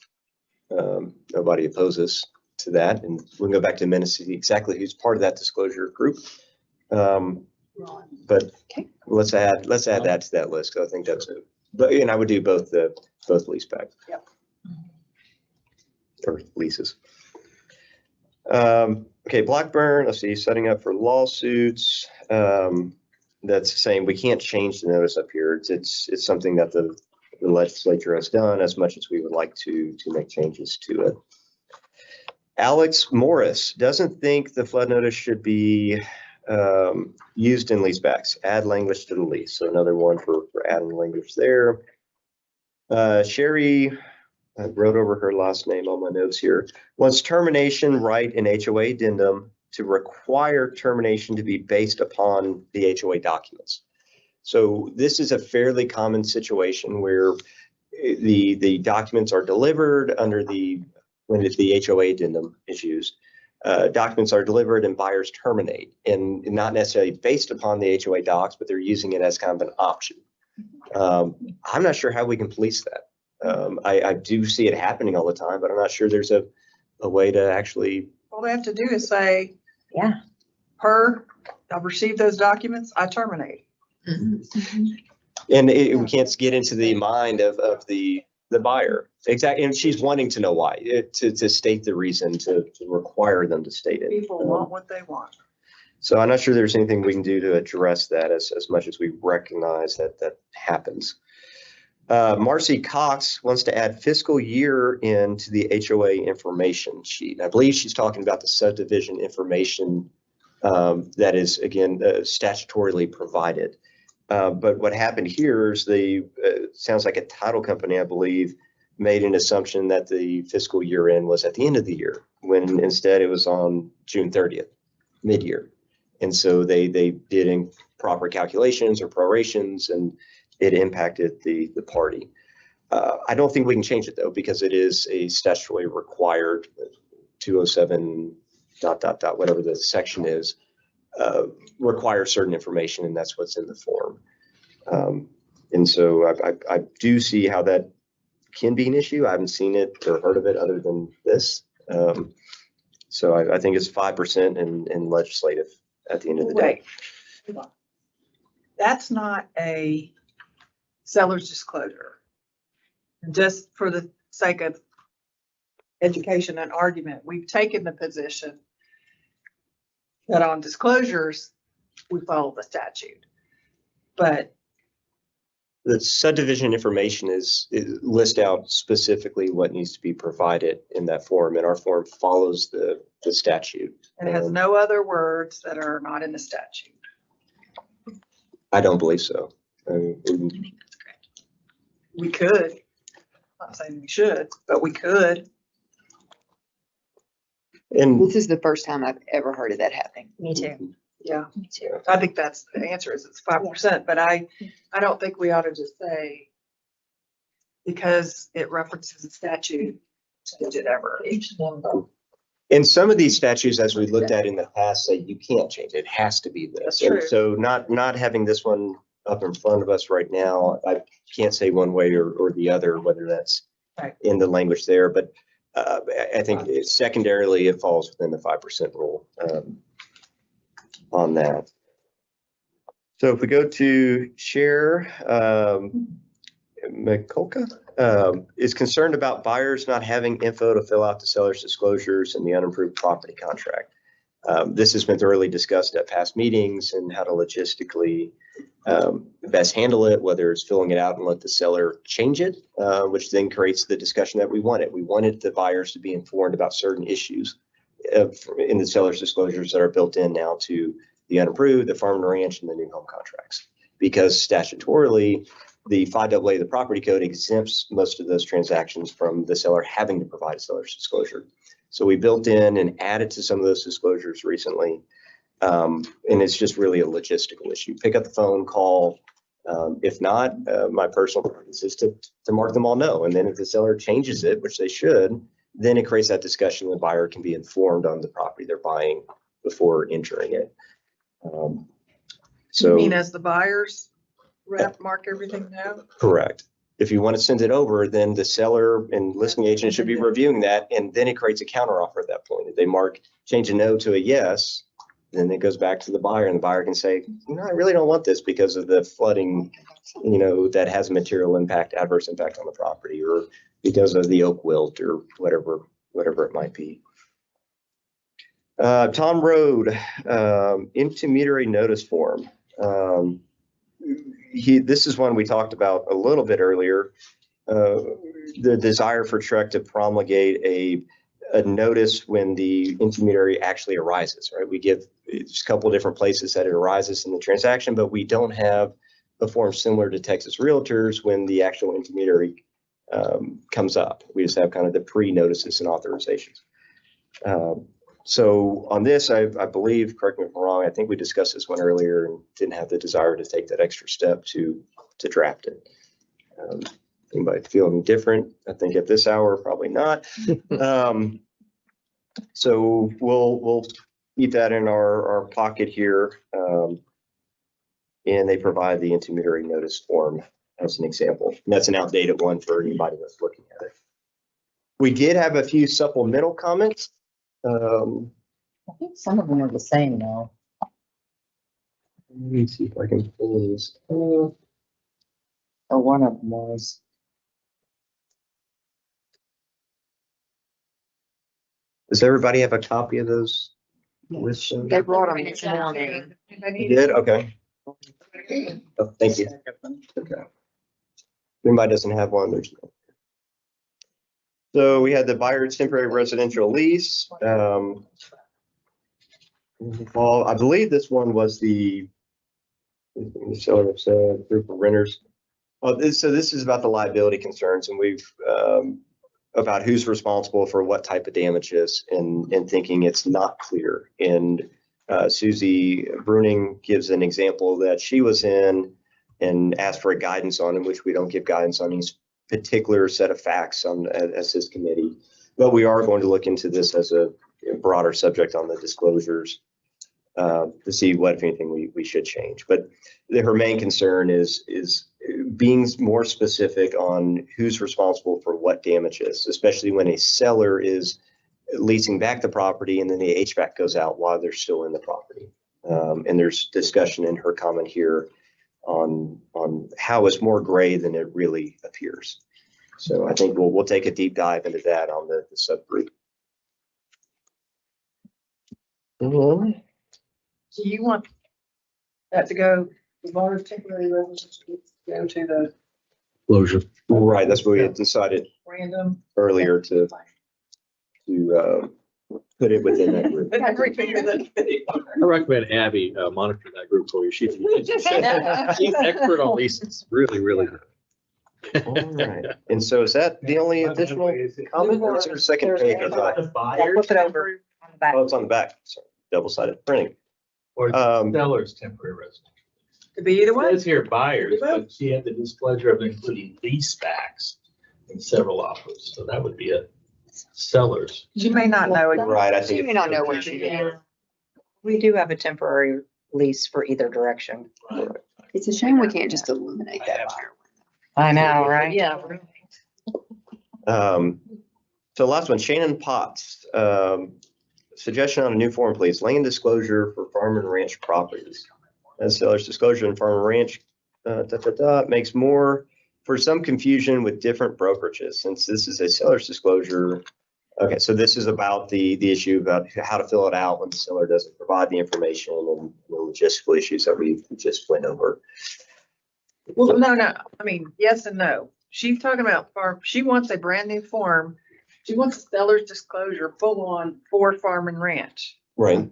nobody opposes to that. And we can go back to minutes to see exactly who's part of that disclosure group. But let's add that to that list. 'Cause I think that's and I would do both lease back. Yep. Or leases. Okay, Blackburn, let's see, setting up for lawsuits. That's saying we can't change the notice up here. It's something that the legislature has done as much as we would like to make changes to it. Alex Morris doesn't think the flood notice should be used in leasebacks. Add language to the lease. So another one for adding language there. Sherry, I wrote over her last name on my notes here, wants termination right in HOA addendum to require termination to be based upon the HOA documents. So this is a fairly common situation where the documents are delivered under when the HOA addendum is used. Documents are delivered and buyers terminate, and not necessarily based upon the HOA docs, but they're using it as kind of an option. I'm not sure how we can police that. I do see it happening all the time, but I'm not sure there's a way to actually. All they have to do is say, Yeah. I've received those documents, I terminate. And we can't get into the mind of the buyer. Exactly. And she's wanting to know why, to state the reason, to require them to state it. People want what they want. So I'm not sure there's anything we can do to address that as much as we recognize that happens. Marcy Cox wants to add fiscal year into the HOA information sheet. I believe she's talking about the subdivision information that is, again, statutorily provided. But what happened here is sounds like a title company, I believe, made an assumption that the fiscal year end was at the end of the year, when instead it was on June 30th, mid-year. And so they did improper calculations or prorations, and it impacted the party. I don't think we can change it, though, because it is a statutorily required 207 ... whatever the section is, requires certain information, and that's what's in the form. And so I do see how that can be an issue. I haven't seen it or heard of it other than this. So I think it's 5% and legislative at the end of the day. Wait. That's not a seller's disclosure. Just for the sake of education and argument, we've taken the position that on disclosures, we follow the statute. But The subdivision information is list out specifically what needs to be provided in that form, and our form follows the statute. it has no other words that are not in the statute. I don't believe so. We could, I'm not saying we should, but we could. And This is the first time I've ever heard of that happening. Me too. Yeah, Me too. I think that's the answer, is it's 5%, but I don't think we ought to just say, because it references the statute, change it ever. And some of these statutes, as we looked at in the past, say you can't change it. It has to be this. That's And true. so not having this one up in front of us right now, I can't say one way or the other, whether that's Right. in the language there. But I think secondarily, it falls within the 5% rule on that. So if we go to Chair McCulka, is concerned about buyers not having info to fill out the seller's disclosures in the unimproved property contract. This has been thoroughly discussed at past meetings and how to logistically best handle it, whether it's filling it out and let the seller change it, which then creates the discussion that we wanted. We wanted the buyers to be informed about certain issues in the seller's disclosures that are built in now to the unimproved, the farm and ranch, and the new home contracts. Because statutorily, the 5AA of the property code exempts most of those transactions from the seller having to provide a seller's disclosure. So we built in and added to some of those disclosures recently. And it's just really a logistical issue. Pick up the phone, call. If not, my personal preference is to mark them all no. And then if the seller changes it, which they should, then it creates that discussion. The buyer can be informed on the property they're buying before entering it. You mean as the buyers rep, mark everything no? Correct. If you want to send it over, then the seller and listing agent should be reviewing that, and then it creates a counteroffer at that point. If they change a no to a yes, then it goes back to the buyer, and the buyer can say, I really don't want this because of the flooding, that has a material impact, adverse impact on the property, or because of the oak wilt, or whatever it might be. Tom Road, intermediary notice form. This is one we talked about a little bit earlier. The desire for Trek to promulgate a notice when the intermediary actually arises, right? We give a couple of different places that it arises in the transaction, but we don't have a form similar to Texas Realtors when the actual intermediary comes up. We just have kind of the pre-notices and authorizations. So on this, I believe, correct me if I'm wrong, I think we discussed this one earlier and didn't have the desire to take that extra step to draft it. Anybody feeling different? I think at this hour, probably not. So we'll keep that in our pocket here. And they provide the intermediary notice form as an example. And that's an outdated one for anybody that's looking at it. We did have a few supplemental comments. I think some of them are the same now. Let me see if I can pull this. Or one of them was. Does everybody have a copy of those? They brought them this morning. You did? Okay. Oh, thank you. Okay. If anybody doesn't have one, there's no. So we had the buyer temporary residential lease. Well, I believe this one was the seller of said group of renters. So this is about the liability concerns, and we've about who's responsible for what type of damages, and thinking it's not clear. And Susie Bruning gives an example that she was in and asked for a guidance on, in which we don't give guidance on these particular set of facts as this committee. But we are going to look into this as a broader subject on the disclosures to see what, if anything, we should change. But her main concern is being more specific on who's responsible for what damages, especially when a seller is leasing back the property and then the HVAC goes out while they're still in the property. And there's discussion in her comment here on how it's more gray than it really appears. So I think we'll take a deep dive into that on the subgroup. So you want that to go, the water temporary residence go to the Closure. Right, that's what we had decided random? earlier to put it within that group. Everything in the committee. I recommend Abby monitor that group for you. She's expert on leases. Really, really good. All right. And so is that the only additional comment? Or is there a second page? I thought? Flip it over on the back. Oh, it's on the back. Sorry, double-sided printing. Or seller's temporary residence. Could be either It way. says here buyers, but she had the displeasure of including lease backs in several offers. So that would be a seller's. She may not know it. Right, I think. She may not know what she did. We do have a temporary lease for either direction. It's a shame we can't just eliminate that buyer. I know, right? Yeah. So last one, Shannon Potts, suggestion on a new form, please. Land disclosure for farm and ranch properties. As seller's disclosure in farm and ranch, makes more for some confusion with different brokerages, since this is a seller's disclosure. Okay, so this is about the issue about how to fill it out when the seller doesn't provide the information and the logistical issues that we just went over. Well, no, I mean, yes and no. She's talking about farm, she wants a brand new form. She wants a seller's disclosure full on for farm and ranch, Right.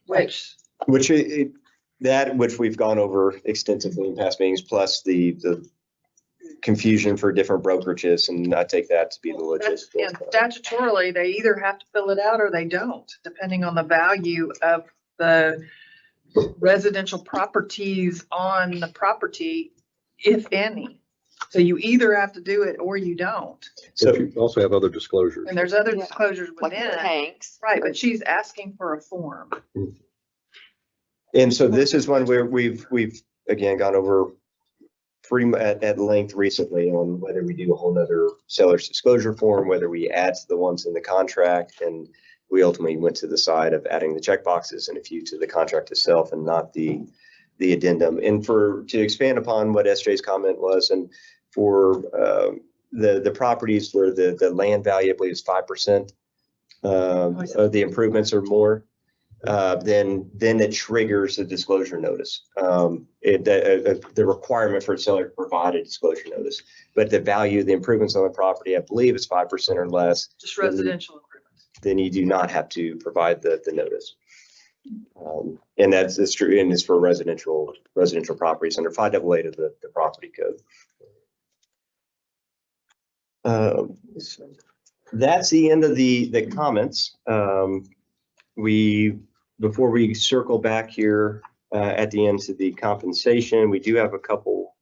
which. Which we've gone over extensively in past meetings, plus the confusion for different brokerages, and I take that to be the logistical. And statutorily, they either have to fill it out or they don't, depending on the value of the residential properties on the property, if any. So you either have to do it or you don't. So you also have other disclosures. And there's other disclosures Like within the it. tanks. Right, but she's asking for a form. And so this is one where we've again gone over at length recently on whether we do a whole nother seller's disclosure form, whether we add to the ones in the contract, and we ultimately went to the side of adding the checkboxes and a few to the contract itself and not the addendum. And to expand upon what SJ's comment was, and for the properties where the land value, I believe, is 5% of the improvements or more, then it triggers a disclosure notice. The requirement for a seller to provide a disclosure notice, but the value of the improvements on the property, I believe, is 5% or less. Just residential improvements. Then you do not have to provide the notice. And it's true, and it's for residential properties under 588 of the property code. That's the end of the comments. Before we circle back here at the end to the compensation, we do have a couple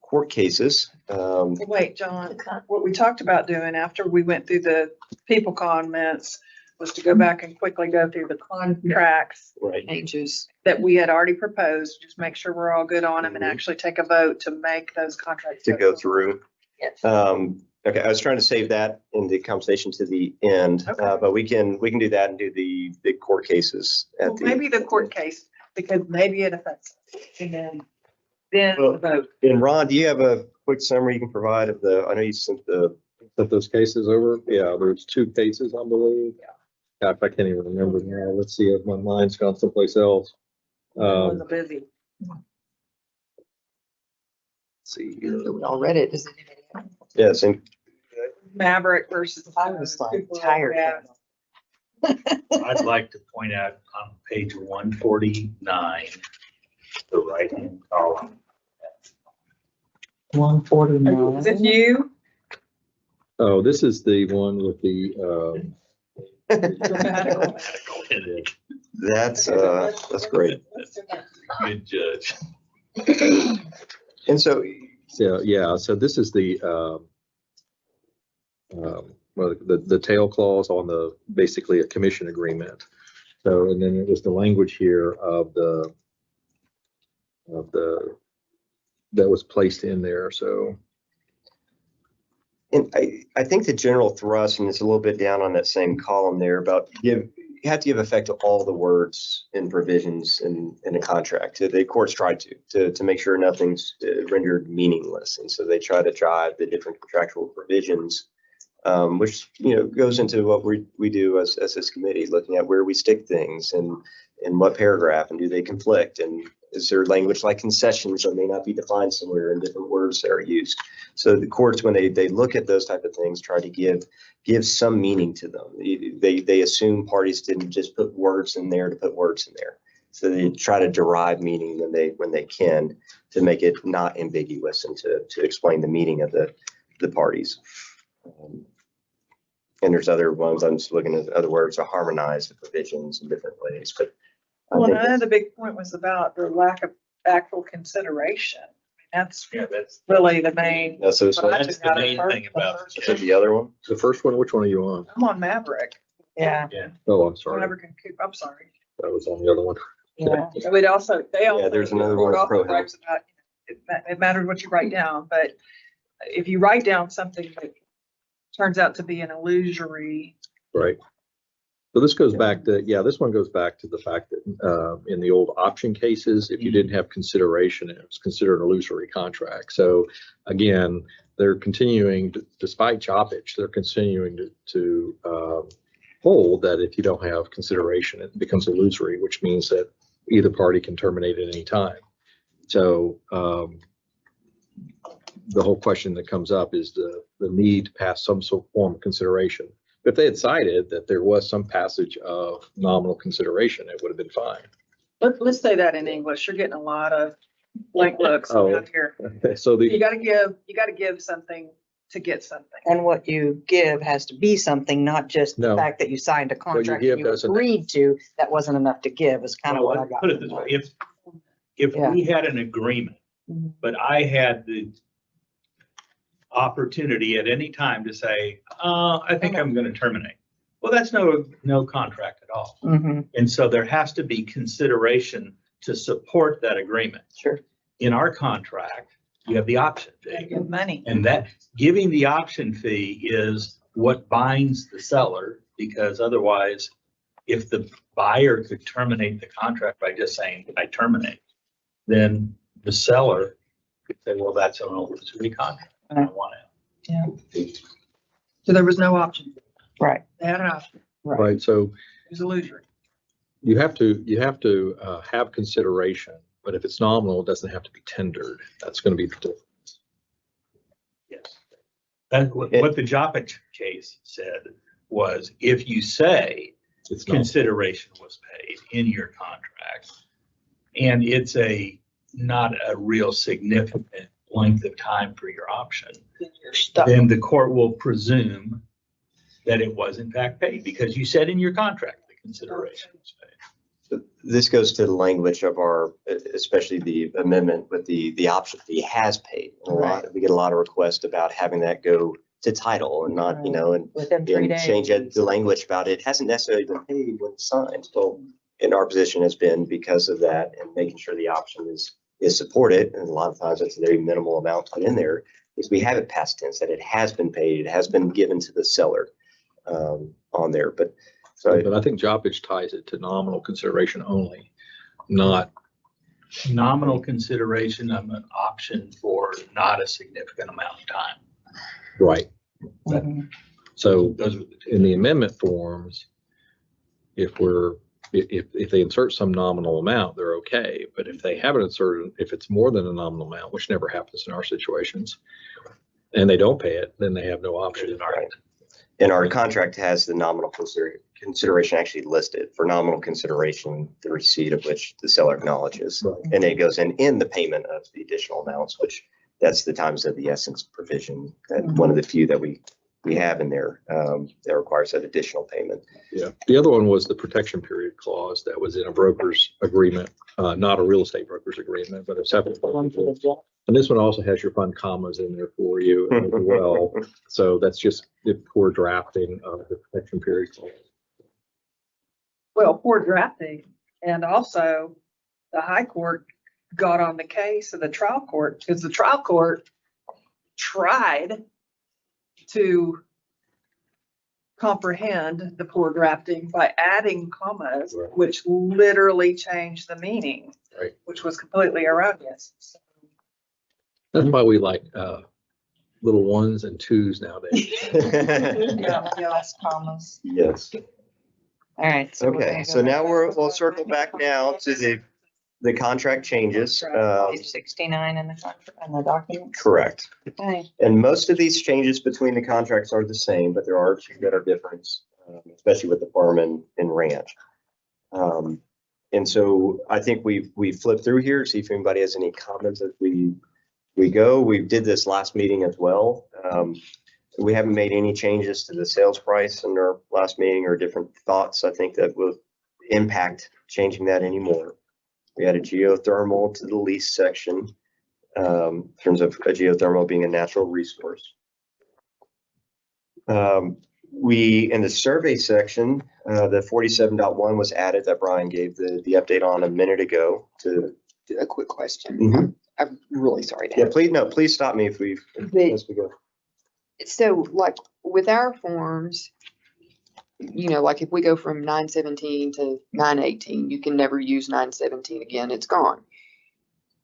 court cases. Wait, John, what we talked about doing after we went through the people comments was to go back and quickly go through the contracts. Right. Changes. That we had already proposed, just make sure we're all good on them and actually take a vote to make those contracts. To go through. Yes. Okay, I was trying to save that in the conversation to the end, but we can do that and do the court cases at Well, maybe the court case, because maybe it affects us. And then the vote. And Ron, do you have a quick summary you can provide of I know you sent those cases over? Yeah, there's 2 cases, I believe. Yeah. I can't even remember now. Let's see if my mind's gone someplace else. Was busy. Let's see here. We all read it. Does anybody else? Yes, and Maverick versus. I was like tired. I'd like to point out on page 149, the right-hand column. 149. Is it you? Oh, this is the one with the, that's great. Good judge. And so this is the tail clause on basically a commission agreement. So, and then it was the language here of the that was placed in there. So. And I think the general thrust, and it's a little bit down on that same column there, about you have to give effect to all the words and provisions in a contract. The courts tried to make sure nothing's rendered meaningless, and so they try to drive the different contractual provisions, which goes into what we do as this committee, looking at where we stick things and in what paragraph, and do they conflict, and is there language like concessions that may not be defined somewhere in different words that are used. So the courts, when they look at those type of things, try to give some meaning to them. They assume parties didn't just put words in there to put words in there. So they try to derive meaning when they can, to make it not ambiguous and to explain the meaning of the parties. And there's other ones, I'm just looking at other words to harmonize the provisions in different ways, but. Well, another big point was about the lack of actual consideration. That's really the main. That's the main thing about it. Is it the other one? The first one, which one are you on? I'm on Maverick. Yeah. Oh, I'm sorry. Maverick and Coop, I'm sorry. That was on the other one. Yeah. So it also, there's another one. Also writes about, it matters what you write down, but if you write down something that turns out to be an illusory. Right. So this goes back to, this one goes back to the fact that in the old option cases, if you didn't have consideration, it was considered an illusory contract. So again, they're continuing, despite jobbage, they're continuing to hold that if you don't have consideration, it becomes illusory, which means that either party can terminate at any time. So the whole question that comes up is the need to pass some sort of form of consideration. If they had cited that there was some passage of nominal consideration, it would have been fine. Let's say that in English. You're getting a lot of blank looks out here. So You gotta give something to get something. And what you give has to be something, not just the No. fact that you signed a contract give and you doesn't- agreed to, that wasn't enough to give, is kind of what I got. Put it this way, if Yeah. we had an agreement, Mhm. but I had the opportunity at any time to say, I think I'm going to terminate. Well, that's no contract at all. Mm-hmm. And so there has to be consideration to support that agreement. Sure. In our contract, you have the option fee. Give money. And that giving the option fee is what binds the seller, because otherwise, if the buyer could terminate the contract by just saying, I terminate, then the seller could say, well, that's an illusory contract. I don't want it. Yeah. So there was no option. Right. They had an option. Right. So It was illusory. you have to have consideration, but if it's nominal, it doesn't have to be tendered. That's going to be the difference. Yes. That's what the Joppich case said was, if you say It's not. consideration was paid in your contract, and it's not a real significant length of time for your option, You're stuck. then the court will presume that it was in fact paid, because you said in your contract the consideration was paid. So this goes to the language of our, especially the amendment with the option fee has paid. And we get a lot of requests about having that go to title and not, and Within 3 days. change the language about it. It hasn't necessarily been paid when it's signed. So in our position has been because of that and making sure the option is supported. And a lot of times it's a very minimal amount put in there, is we have it past tense that it has been paid, it has been given to the seller on there. But I think Joppich ties it to nominal consideration only, not Nominal consideration of an option for not a significant amount of time. right. Mhm. So Those are the two. in the amendment forms, if they insert some nominal amount, they're okay. But if they haven't inserted, if it's more than a nominal amount, which never happens in our situations, and they don't pay it, then they have no option. Right. And our contract has the nominal consideration actually listed for nominal consideration, the receipt of which the seller acknowledges. Right. And it goes in the payment of the additional amounts, which that's the times of the essence provision, that one of the few that we have in there that requires that additional payment. Yeah. The other one was the protection period clause that was in a broker's agreement, not a real estate broker's agreement, but a separate. And this one also has your fun commas in there for you as well. So that's just the poor drafting of the protection period clause. Well, poor drafting. And also the high court got on the case of the trial court, because the trial court tried to comprehend the poor drafting by adding commas, Right. which literally changed the meaning, Right. which was completely erroneous. So, That's why we like little ones and twos nowadays. Yeah, less commas. Yes. All right. So we're Okay, gonna so go now back we'll circle back now to the contract changes. to page 69 in the contract, in the documents. Correct. Okay. And most of these changes between the contracts are the same, but there are two that are different, especially with the farm and ranch. And so I think we flipped through here, see if anybody has any comments as we go. We did this last meeting as well. We haven't made any changes to the sales price in our last meeting or different thoughts, I think, that will impact changing that anymore. We had a geothermal to the lease section, in terms of a geothermal being a natural resource. In the survey section, the 47.1 was added that Brian gave the update on a minute ago. A quick question. Mhm. I'm really sorry to Yeah, have. please stop me as we go. So like with our forms, you know, like if we go from 917 to 918, you can never use 917 again. It's gone.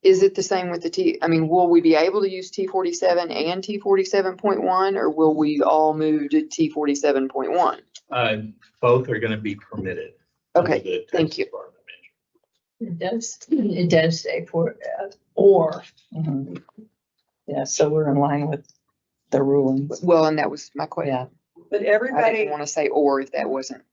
Is it the same with the I mean, will we be able to use T47 and T47.1, or will we all move to T47.1? Both are gonna be permitted. under Okay, the thank Texas you. Department of It does say for, or. Mhm. Yeah, so we're in line with the rulings. Well, and that was my question. Yeah. But I everybody, didn't want to say or if that wasn't.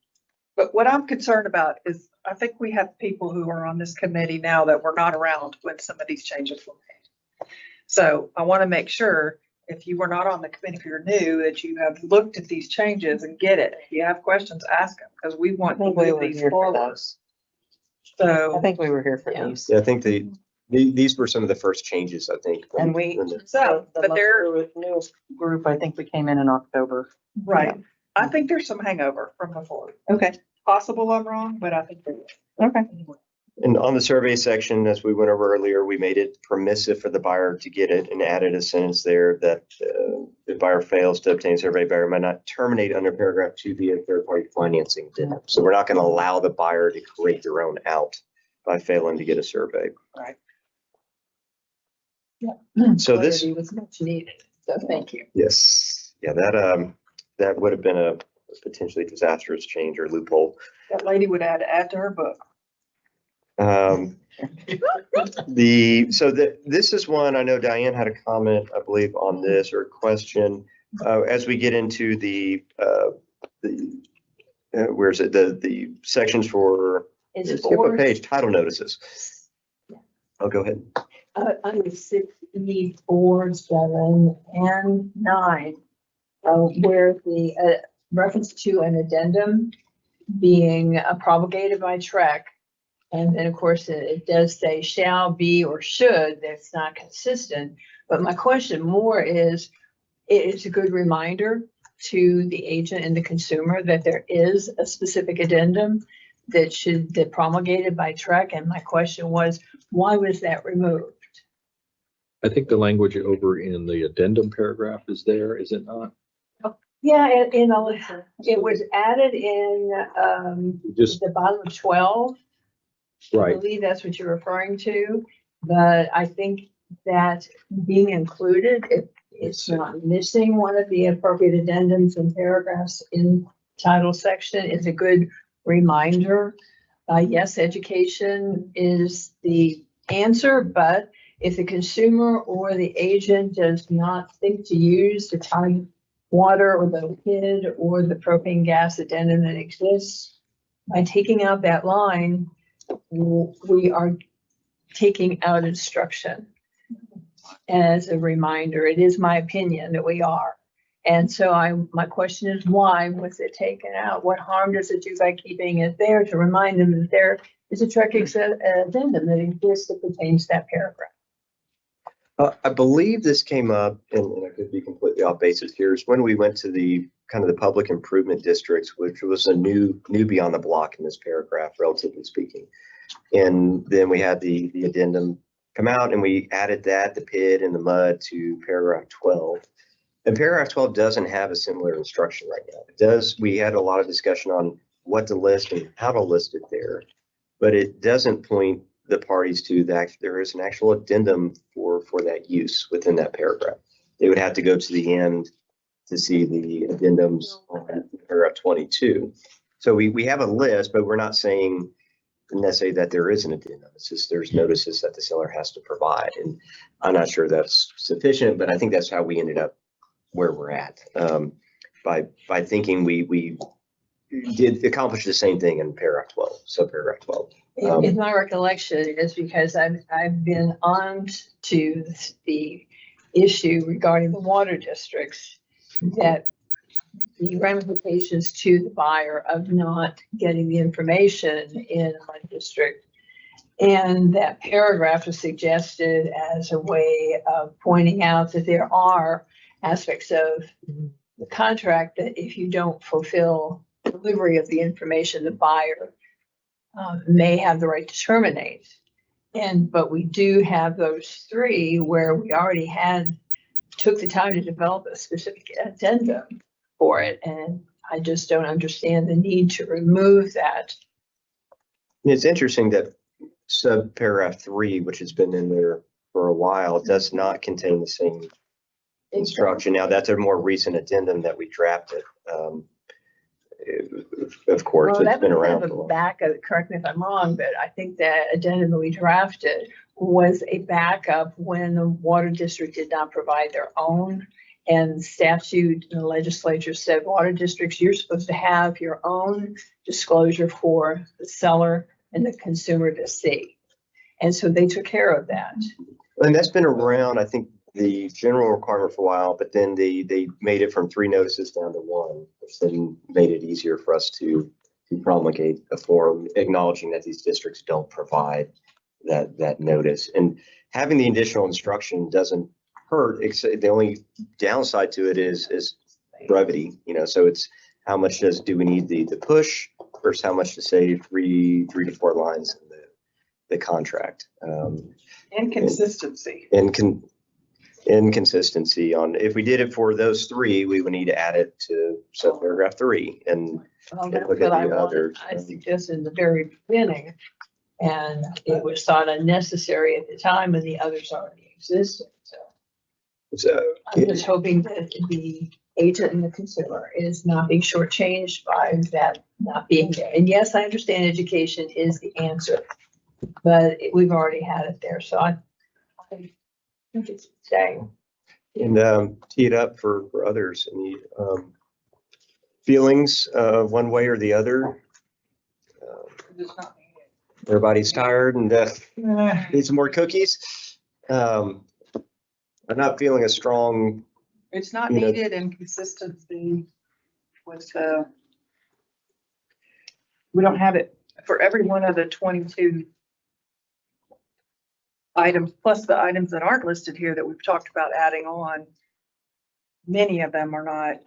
but what I'm concerned about is, I think we have people who are on this committee now that were not around when some of these changes were made. So I want to make sure, if you were not on the committee, if you're new, that you have looked at these changes and get it. If you have questions, ask them, because we I want to think we move were these here for forward. those. So. I think we were here for Yeah. these. Yeah, I think these were some of the first changes, I think. And we, So, the but there, newest group, I think we came in October. right, I think there's some hangover from before. Okay. Possible I'm wrong, but I think there is. Okay. And on the survey section, as we went over earlier, we made it permissive for the buyer to get it and added a sentence there that the buyer fails to obtain a survey, buyer might not terminate under paragraph 2 via third-party financing. So we're not going to allow the buyer to create their own out by failing to get a survey. Right. So this, Clarity was much needed, so thank you. yes, yeah, that would have been a potentially disastrous change or loophole. That lady would add to her book. This is one, I know Diane had a comment, I believe, on this or a question. As we get into where's it, the sections for, Is it skip a or? page, title notices. I'll go ahead. Under 6E, 4, 7, and 9, where the reference to an addendum being promulgated by TREC. And then, of course, it does say shall be or should. That's not consistent. But my question more is, it's a good reminder to the agent and the consumer that there is a specific addendum that promulgated by TREC. And my question was, why was that removed? I think the language over in the addendum paragraph is there, is it not? Yeah, it was added in Just the bottom of 12. I right. believe that's what you're referring to, but I think that being included, it's not missing one of the appropriate addendums and paragraphs in title section is a good reminder. Yes, education is the answer, but if the consumer or the agent does not think to use the Tide water or the HID or the propane gas addendum that exists, by taking out that line, we are taking out instruction. As a reminder, it is my opinion that we are. And so my question is, why was it taken out? What harm does it do by keeping it there to remind them that there is a TREC addendum that exists that pertains to that paragraph? I believe this came up, and I could be completely off basis here, is when we went to the kind of the public improvement districts, which was a newbie on the block in this paragraph, relatively speaking. And then we had the addendum come out and we added that, the PID and the MUD, to paragraph 12. And paragraph 12 doesn't have a similar instruction right now. It does. We had a lot of discussion on what to list and how to list it there, but it doesn't point the parties to that there is an actual addendum for that use within that paragraph. They would have to go to the end to see the addendums on paragraph 22. So we have a list, but we're not saying necessarily that there is an addendum. It's just there's notices that the seller has to provide. And I'm not sure that's sufficient, but I think that's how we ended up where we're at. By thinking we did accomplish the same thing in paragraph 12, subparagraph 12. In my recollection is because I've been on to the issue regarding the water districts, that the ramifications to the buyer of not getting the information in my district. And that paragraph was suggested as a way of pointing out that there are aspects of the contract that if you don't fulfill delivery of the information, the buyer may have the right to terminate. But we do have those three where we already took the time to develop a specific addendum for it. And I just don't understand the need to remove that. It's interesting that subparagraph 3, which has been in there for a while, does not contain the same instruction. Now, that's a more recent addendum that we drafted. Of course, Well, it's that been was around kind for a of a while. backup, correct me if I'm wrong, but I think that addendum that we drafted was a backup when the water district did not provide their own. And statute and the legislature said, water districts, you're supposed to have your own disclosure for the seller and the consumer to see. And so they took care of that. And that's been around, I think, the general requirement for a while, but then they made it from 3 notices down to 1, which then made it easier for us to promulgate a form acknowledging that these districts don't provide that notice. And having the additional instruction doesn't hurt, except the only downside to it is brevity, so it's how much do we need the push versus how much to say 3 to 4 lines in the contract. Inconsistency. Inconsistency on, if we did it for those 3, we would need to add it to subparagraph 3 and Well, that's look at what I the wanted. others. I suggested in the very beginning, and it was thought unnecessary at the time when the others already existed. So I'm just hoping that the agent and the consumer is not being shortchanged by that not being there. And yes, I understand education is the answer, but we've already had it there. So I think it's staying. and tee it up for others. Any feelings one way or the other? Everybody's tired and need some more cookies. I'm not feeling a strong. It's not You know- needed, and consistency was, we don't have it for every one of the 22 items, plus the items that aren't listed here that we've talked about adding on. Many of them are not.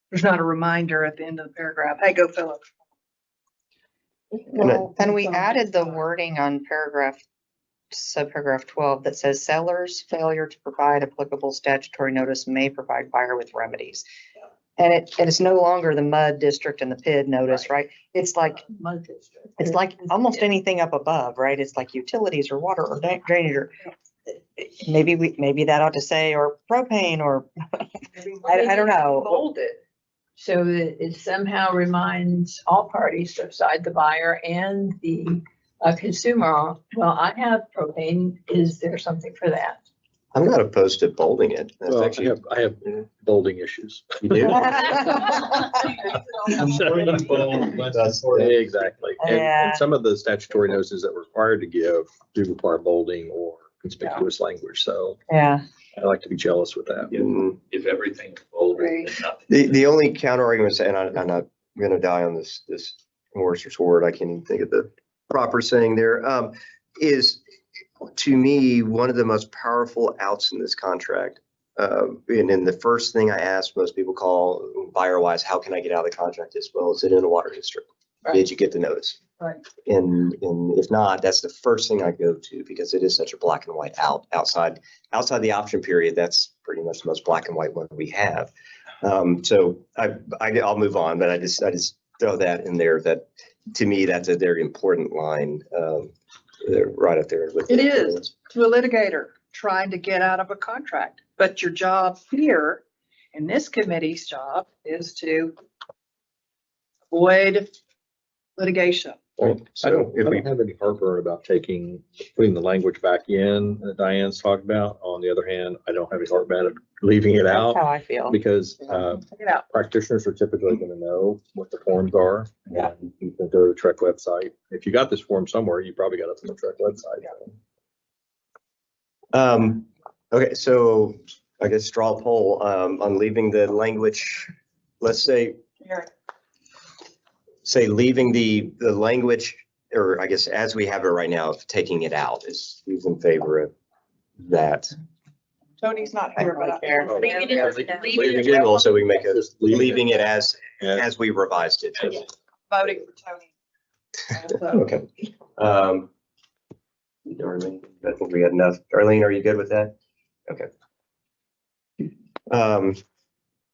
There's not a reminder at the end of the paragraph. Hey, go Philip. Well, and we added the wording on subparagraph 12 that says sellers' failure to provide applicable statutory notice may provide buyer with remedies. And it's no longer the MUD district and the PID notice, right? It's like, Mud district. it's like almost anything up above, right? It's like utilities or water or drainage or maybe that ought to say, or propane or, I don't know. Bold it so that it somehow reminds all parties, beside the buyer and the consumer, well, I have propane. Is there something for that? I'm not opposed to bolding it. That's Well, actually, I have bolding issues. you do. Exactly. And some of the statutory notices that we're required to give do require bolding or conspicuous language. So Yeah. I like to be jealous with that. If everything's bolded, then nothing. The only counter argument, and I'm not going to die on this horse or sword, I can't even think of the proper saying there, is to me one of the most powerful outs in this contract. And then the first thing I ask most people call buyer wise, how can I get out of the contract is, well, is it in a water district? Right. Did you get the notice? Right. And if not, that's the first thing I go to because it is such a black and white outside the option period. That's pretty much the most black and white one we have. So I'll move on, but I just throw that in there. That to me, that's a very important line right up there. It is to a litigator trying to get out of a contract, but your job here, and this committee's job, is to avoid litigation. Right. I don't have any heartburn about putting the language back in that Diane's talked about. On the other hand, I don't have any heartburn of leaving it out. That's how I feel. Because Take it out. practitioners are typically going to know what the forms are. Yeah. And you can go to the Trek website. If you got this form somewhere, you probably got it from the Trek website. Okay, so I guess straw poll on leaving the language. Let's say leaving the language, or I guess as we have it right now, of taking it out. Is who's in favor of that? Tony's not here, but Leaving it, also we can make a leaving it as we revised it. voting for Tony. Okay. Darlene, I think we had enough. Darlene, are you good with that? Okay.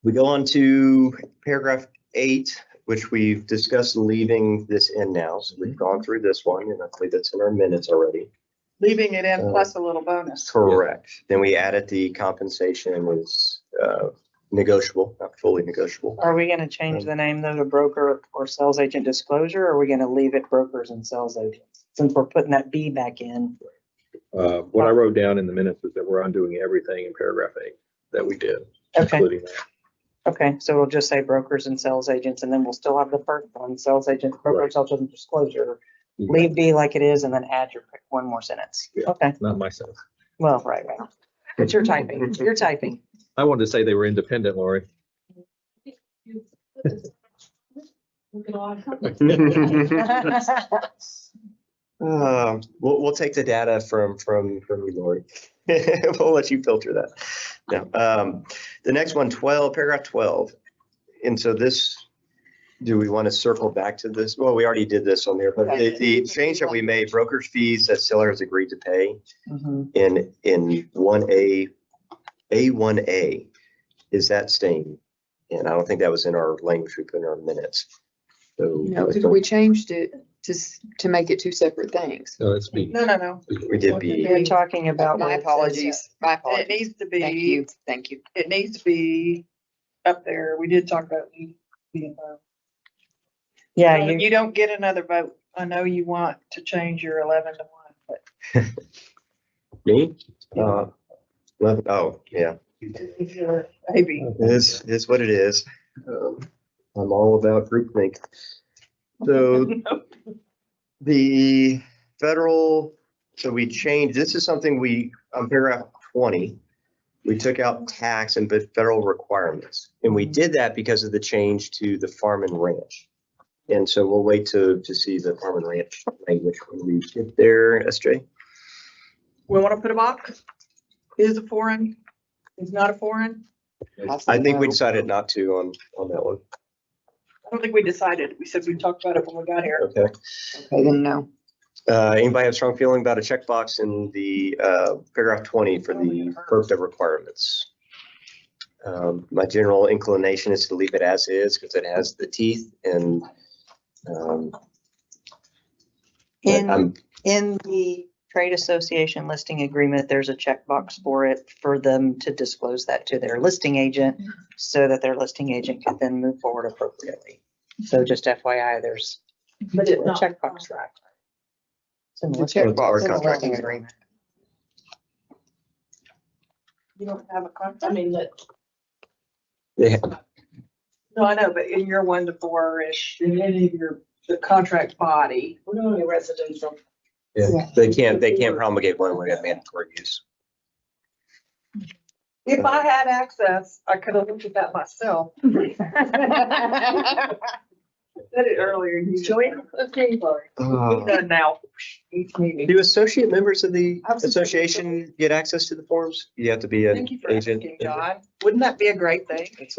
We go on to paragraph 8, which we've discussed leaving this in now. So we've gone through this one, and I believe that's in our minutes already. Leaving it in plus a little bonus. Correct. Then we added the compensation is negotiable, not fully negotiable. Are we gonna change the name though to broker or sales agent disclosure, or are we gonna leave it brokers and sales agents? Since we're putting that B back in. What I wrote down in the minutes is that we're undoing everything in paragraph 8 that we did, Okay. including that. Okay, so we'll just say brokers and sales agents, and then we'll still have the first one, sales agent, broker, sales agent disclosure. Leave B like it is, and then add your one more sentence. Yeah. Okay, Not myself. well, right. But you're typing, you're typing. I wanted to say they were independent, Lori. We'll take the data from you, Lori. We'll let you filter that. No, the next one, paragraph 12. And so this, do we want to circle back to this? Well, we already did this on there, but the change that we made, broker's fees that seller has agreed to pay in 1A, A1A, is that staying? And I don't think that was in our language we put in our minutes. So No, we changed it to make it two separate things. No, that's B. No. we did B. You're talking about. My apologies, my apologies. It needs to be. Thank you. It needs to be up there. We did talk about it being above. Yeah, You don't get another vote. I know you want to change your 11 to 1, but. Me? 11, oh, yeah. Maybe. It's what it is. I'm all about groupthink. So the federal, so we changed, this is something on paragraph 20, we took out tax and federal requirements. And we did that because of the change to the farm and ranch. And so we'll wait to see the farm and ranch language when we get there, SJ. We want to put a box? Is a foreign? Is not a foreign? I think we decided not to on that one. I don't think we decided. We said we'd talk about it when we got here. Okay. I didn't know. Anybody have a strong feeling about a checkbox in the paragraph 20 for the FERPA requirements? My general inclination is to leave it as is because it has the teeth and in the trade association listing agreement, there's a checkbox for it for them to disclose that to their listing agent so that their listing agent can then move forward appropriately. So just FYI, there's a checkbox. It's in the listing agreement. You don't have a contract? I mean, Yeah. no, I know, but in your 1 to 4-ish, in any of the contract body. We're not a residential. Yeah, they can't promulgate one when they have mandatory use. If I had access, I could have looked at that myself. Said it earlier. You joined. Okay, we've done now. Each meeting. Do associate members of the association get access to the forms? You have to be an Thank you for agent. asking, John. Wouldn't that be a great thing? It's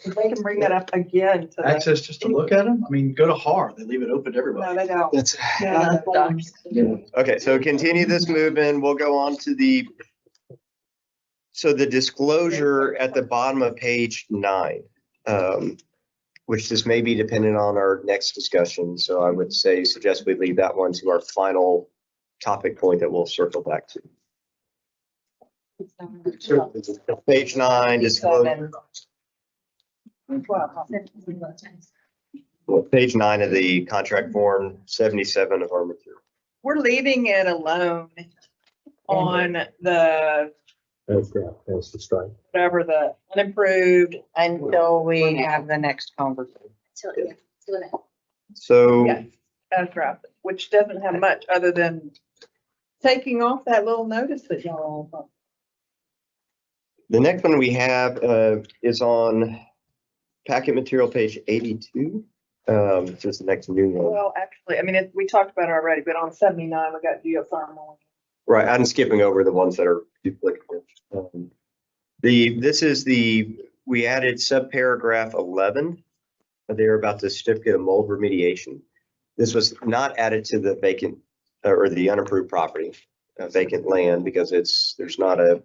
If they can bring that up again to the. Access just to look at them? I mean, go to HAR, they leave it open to everybody. No, they don't. That's No. okay. So continue this movement. We'll go on to the disclosure at the bottom of page 9, which this may be dependent on our next discussion. So I would suggest we leave that one to our final topic point that we'll circle back to. Page 9, disclosure. Well, page 9 of the contract form, 77 of our material. We're leaving it alone on the, That's the strike. whatever, the unimproved. Until we have the next conversation. So Yes, as drafted, which doesn't have much other than taking off that little notice that y'all. the next one we have is on packet material page 82. Just the next new one. Well, actually, I mean, we talked about it already, but on 79, we got geothermal. Right, I'm skipping over the ones that are duplicative. We added subparagraph 11 there about the certificate of mold remediation. This was not added to the vacant or the unapproved property, vacant land, because there's not a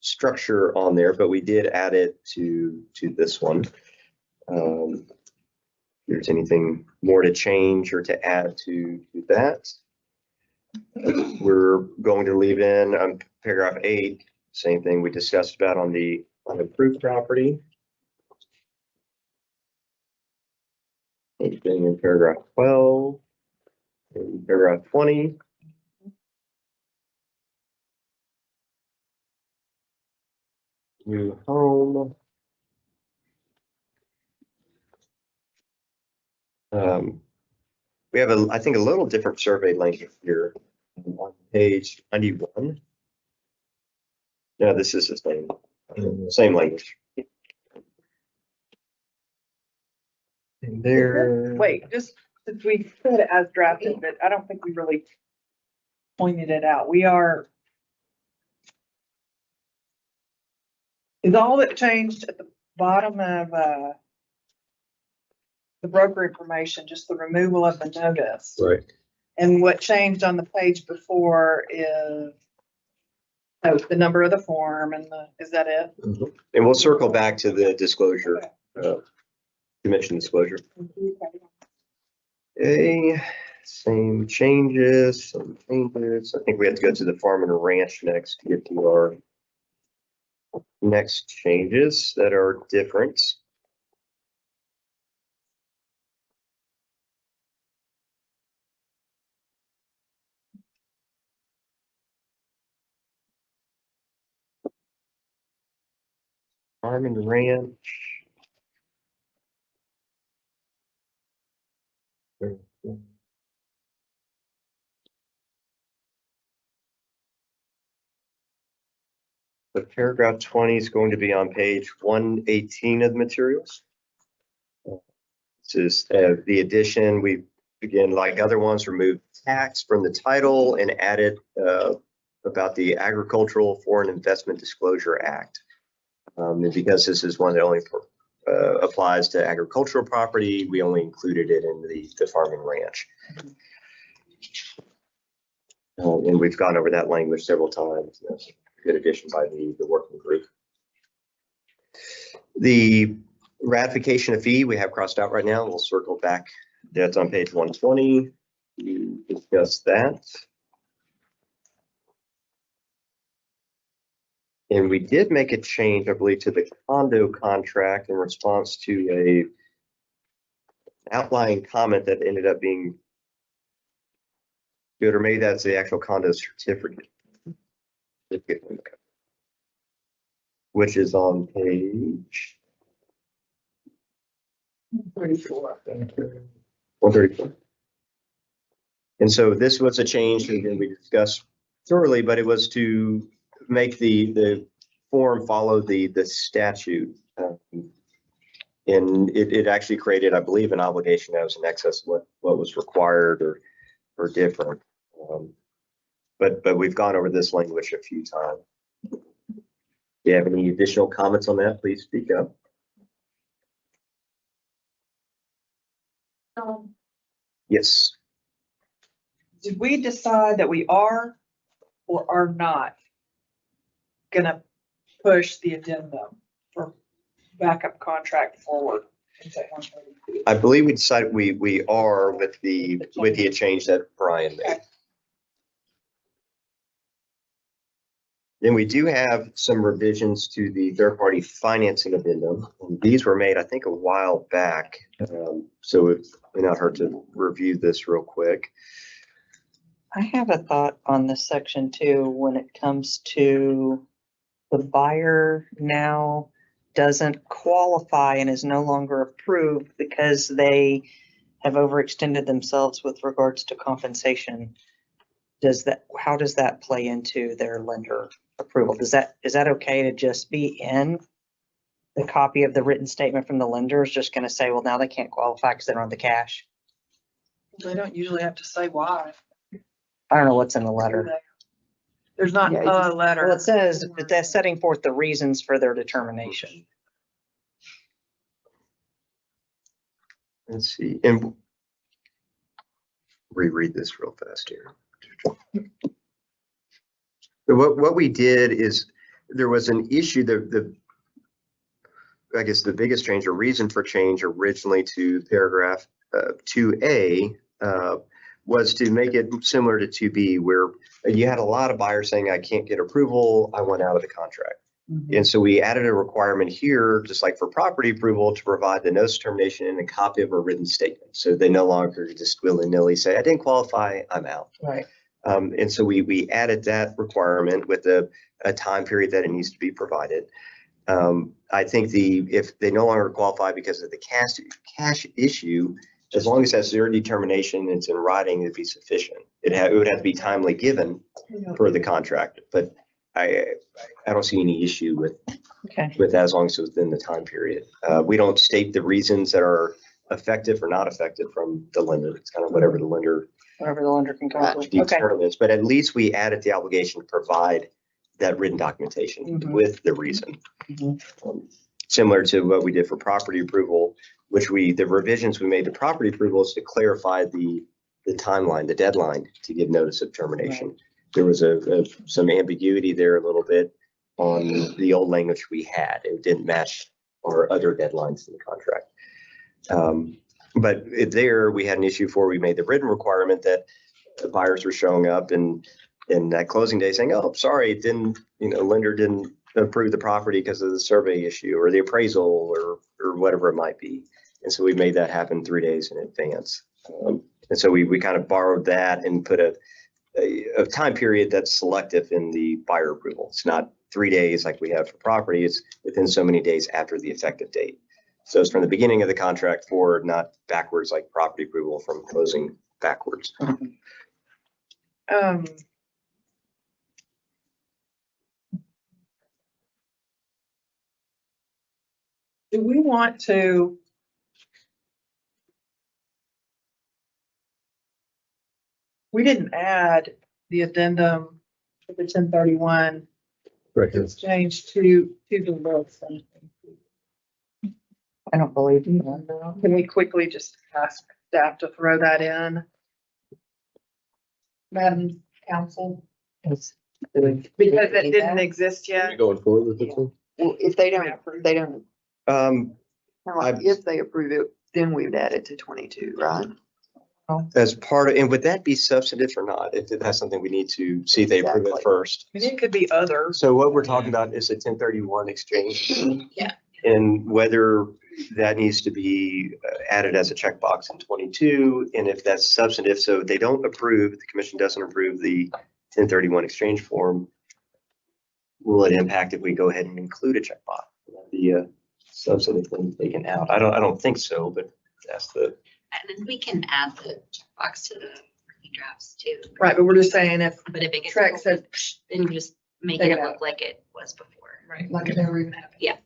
structure on there, but we did add it to this one. If there's anything more to change or to add to that, we're going to leave in paragraph 8, same thing we discussed about on the unapproved property. Same thing in paragraph 12, in paragraph 20. New home. We have I think a little different survey language here on page 91. No, this is the same language. And there. Wait, just since we said it as drafted, but I don't think we really pointed it out. Is all that changed at the bottom of the broker information, just the removal of the notice? Right. And what changed on the page before is the number of the form and is that it? Mm-hmm. And we'll circle back to the disclosure, commission disclosure. Okay, same changes, I think we have to go to the farm and ranch next to get to our next changes that are different. Farm and ranch. The paragraph 20 is going to be on page 118 of the materials. This is the addition. We, again, like other ones, removed tax from the title and added about the Agricultural Foreign Investment Disclosure Act. And because this is one that only applies to agricultural property, we only included it in the farm and ranch. And we've gone over that language several times. That's a good addition by the working group. The ratification of fee we have crossed out right now. We'll circle back. That's on page 120. We discussed that. And we did make a change, I believe, to the condo contract in response to an outlying comment that ended up being good, or maybe that's the actual condo certificate, which is on page 134. And so this was a change that we discussed thoroughly, but it was to make the form follow the statute. And it actually created, I believe, an obligation that was in excess of what was required or different. But we've gone over this language a few times. Do you have any additional comments on that? Please speak up. Yes. Did we decide that we are or are not gonna push the addendum for backup contract forward? I believe we decided we are with the change that Brian made. Then we do have some revisions to the third-party financing addendum. These were made, I think, a while back. So it may not hurt to review this real quick. I have a thought on this section too, when it comes to the buyer now doesn't qualify and is no longer approved because they have overextended themselves with regards to compensation. How does that play into their lender approval? Is that okay to just be in the copy of the written statement from the lender is just going to say, well, now they can't qualify because they don't have the cash? They don't usually have to say why. I don't know what's in the letter. There's not a letter. Well, it says that they're setting forth the reasons for their determination. Let's see, and reread this real fast here. So what we did is there was an issue, I guess the biggest change or reason for change originally to paragraph 2A was to make it similar to 2B, where you had a lot of buyers saying, I can't get approval, I want out of the contract. And so we added a requirement here, just like for property approval, to provide the notice of termination and a copy of a written statement. So they no longer just willy-nilly say, I didn't qualify, I'm out. Right. And so we added that requirement with a time period that it needs to be provided. I think if they no longer qualify because of the cash issue, as long as that's their determination and it's in writing, it'd be sufficient. It would have to be timely given for the contract, but I don't see any issue with that as long as it's within the time period. We don't state the reasons that are effective or not effective from the lender. It's kind of whatever the lender can come up with. determines, but at least we added the obligation to provide that written documentation with the reason. Similar to what we did for property approval, which the revisions we made to property approval is to clarify the timeline, the deadline to give notice of termination. Right. There was some ambiguity there a little bit on the old language we had. It didn't match our other deadlines in the contract. But there we had an issue for, we made the written requirement that the buyers were showing up and that closing day saying, oh, sorry, lender didn't approve the property because of the survey issue or the appraisal or whatever it might be. And so we made that happen 3 days in advance. And so we kind of borrowed that and put a time period that's selective in the buyer approval. It's not 3 days like we have for property. It's within so many days after the effective date. So it's from the beginning of the contract forward, not backwards like property approval from closing backwards. Do we want to we didn't add the addendum to the 1031 exchange to the list. I don't believe you. Can we quickly just ask staff to throw that in? Madam Council? Because it didn't exist yet. Going forward with it? Well, if they don't, if they approve it, then we would add it to 22, right? As part of, and would that be substantive or not? If that's something we need to see if they approve it first. I mean, it could be other. So what we're talking about is a 1031 exchange. Yeah. And whether that needs to be added as a checkbox in 22, and if that's substantive, so they don't approve, the commission doesn't approve the 1031 exchange form, will it impact if we go ahead and include a checkbox? The substantive thing taken out. I don't think so, but that's the. And then we can add the checkbox to the working drafts too. Right, but we're just saying if it gets Trek said, then you just make take it it look out. like it was before. Right, like it never even happened. Yeah.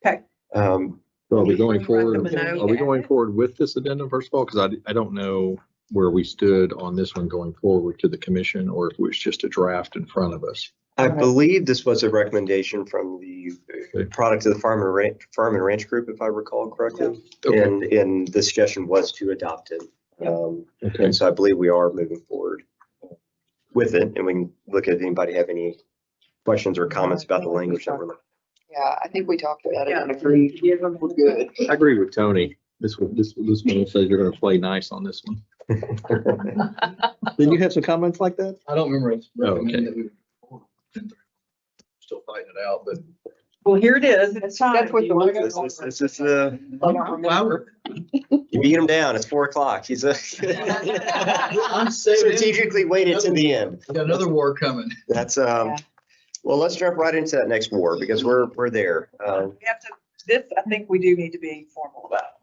Okay. So are we going forward? Recommend Are we going forward with this addendum first of all? Because I don't know where we stood on this one going forward to the commission, or if it was just a draft in front of us. I believe this was a recommendation from the product of the Farm and Ranch Group, if I recall correctly. Okay. And the suggestion was to adopt it. And so I believe we are moving forward with it, and we can look at anybody have any questions or comments about the language that we're looking. Yeah, I think we talked about it and agreed. We're good. I agree with Tony. This one says you're going to play nice on this one. Didn't you have some comments like that? I don't remember us Oh, recommending okay. that we still fighting it out, but. Well, here it is. It's time. That's what the one is. This is the, you beat him down. It's 4 o'clock. He's I'm saving. strategically waited to the end. We got another war coming. That's, well, let's jump right into that next war because we're there. We have to, this, I think we do need to be formal about.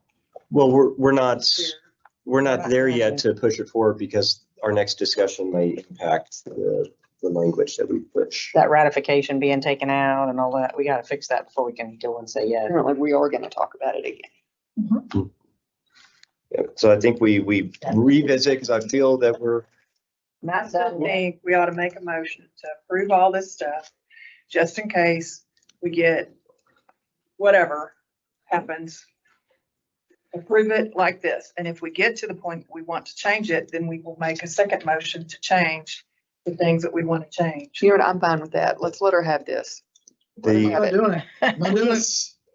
Well, we're not there yet to push it forward because our next discussion may impact the language that we push. That ratification being taken out and all that, we gotta fix that before we can go and say yes. Apparently, we are gonna talk about it again. Yeah, so I think we revisit because I feel that we're. I still think we ought to make a motion to approve all this stuff, just in case we get whatever happens. Approve it like this, and if we get to the point we want to change it, then we will make a second motion to change the things that we want to change. You know what, I'm fine with that. Let's let her have this. Let her have it.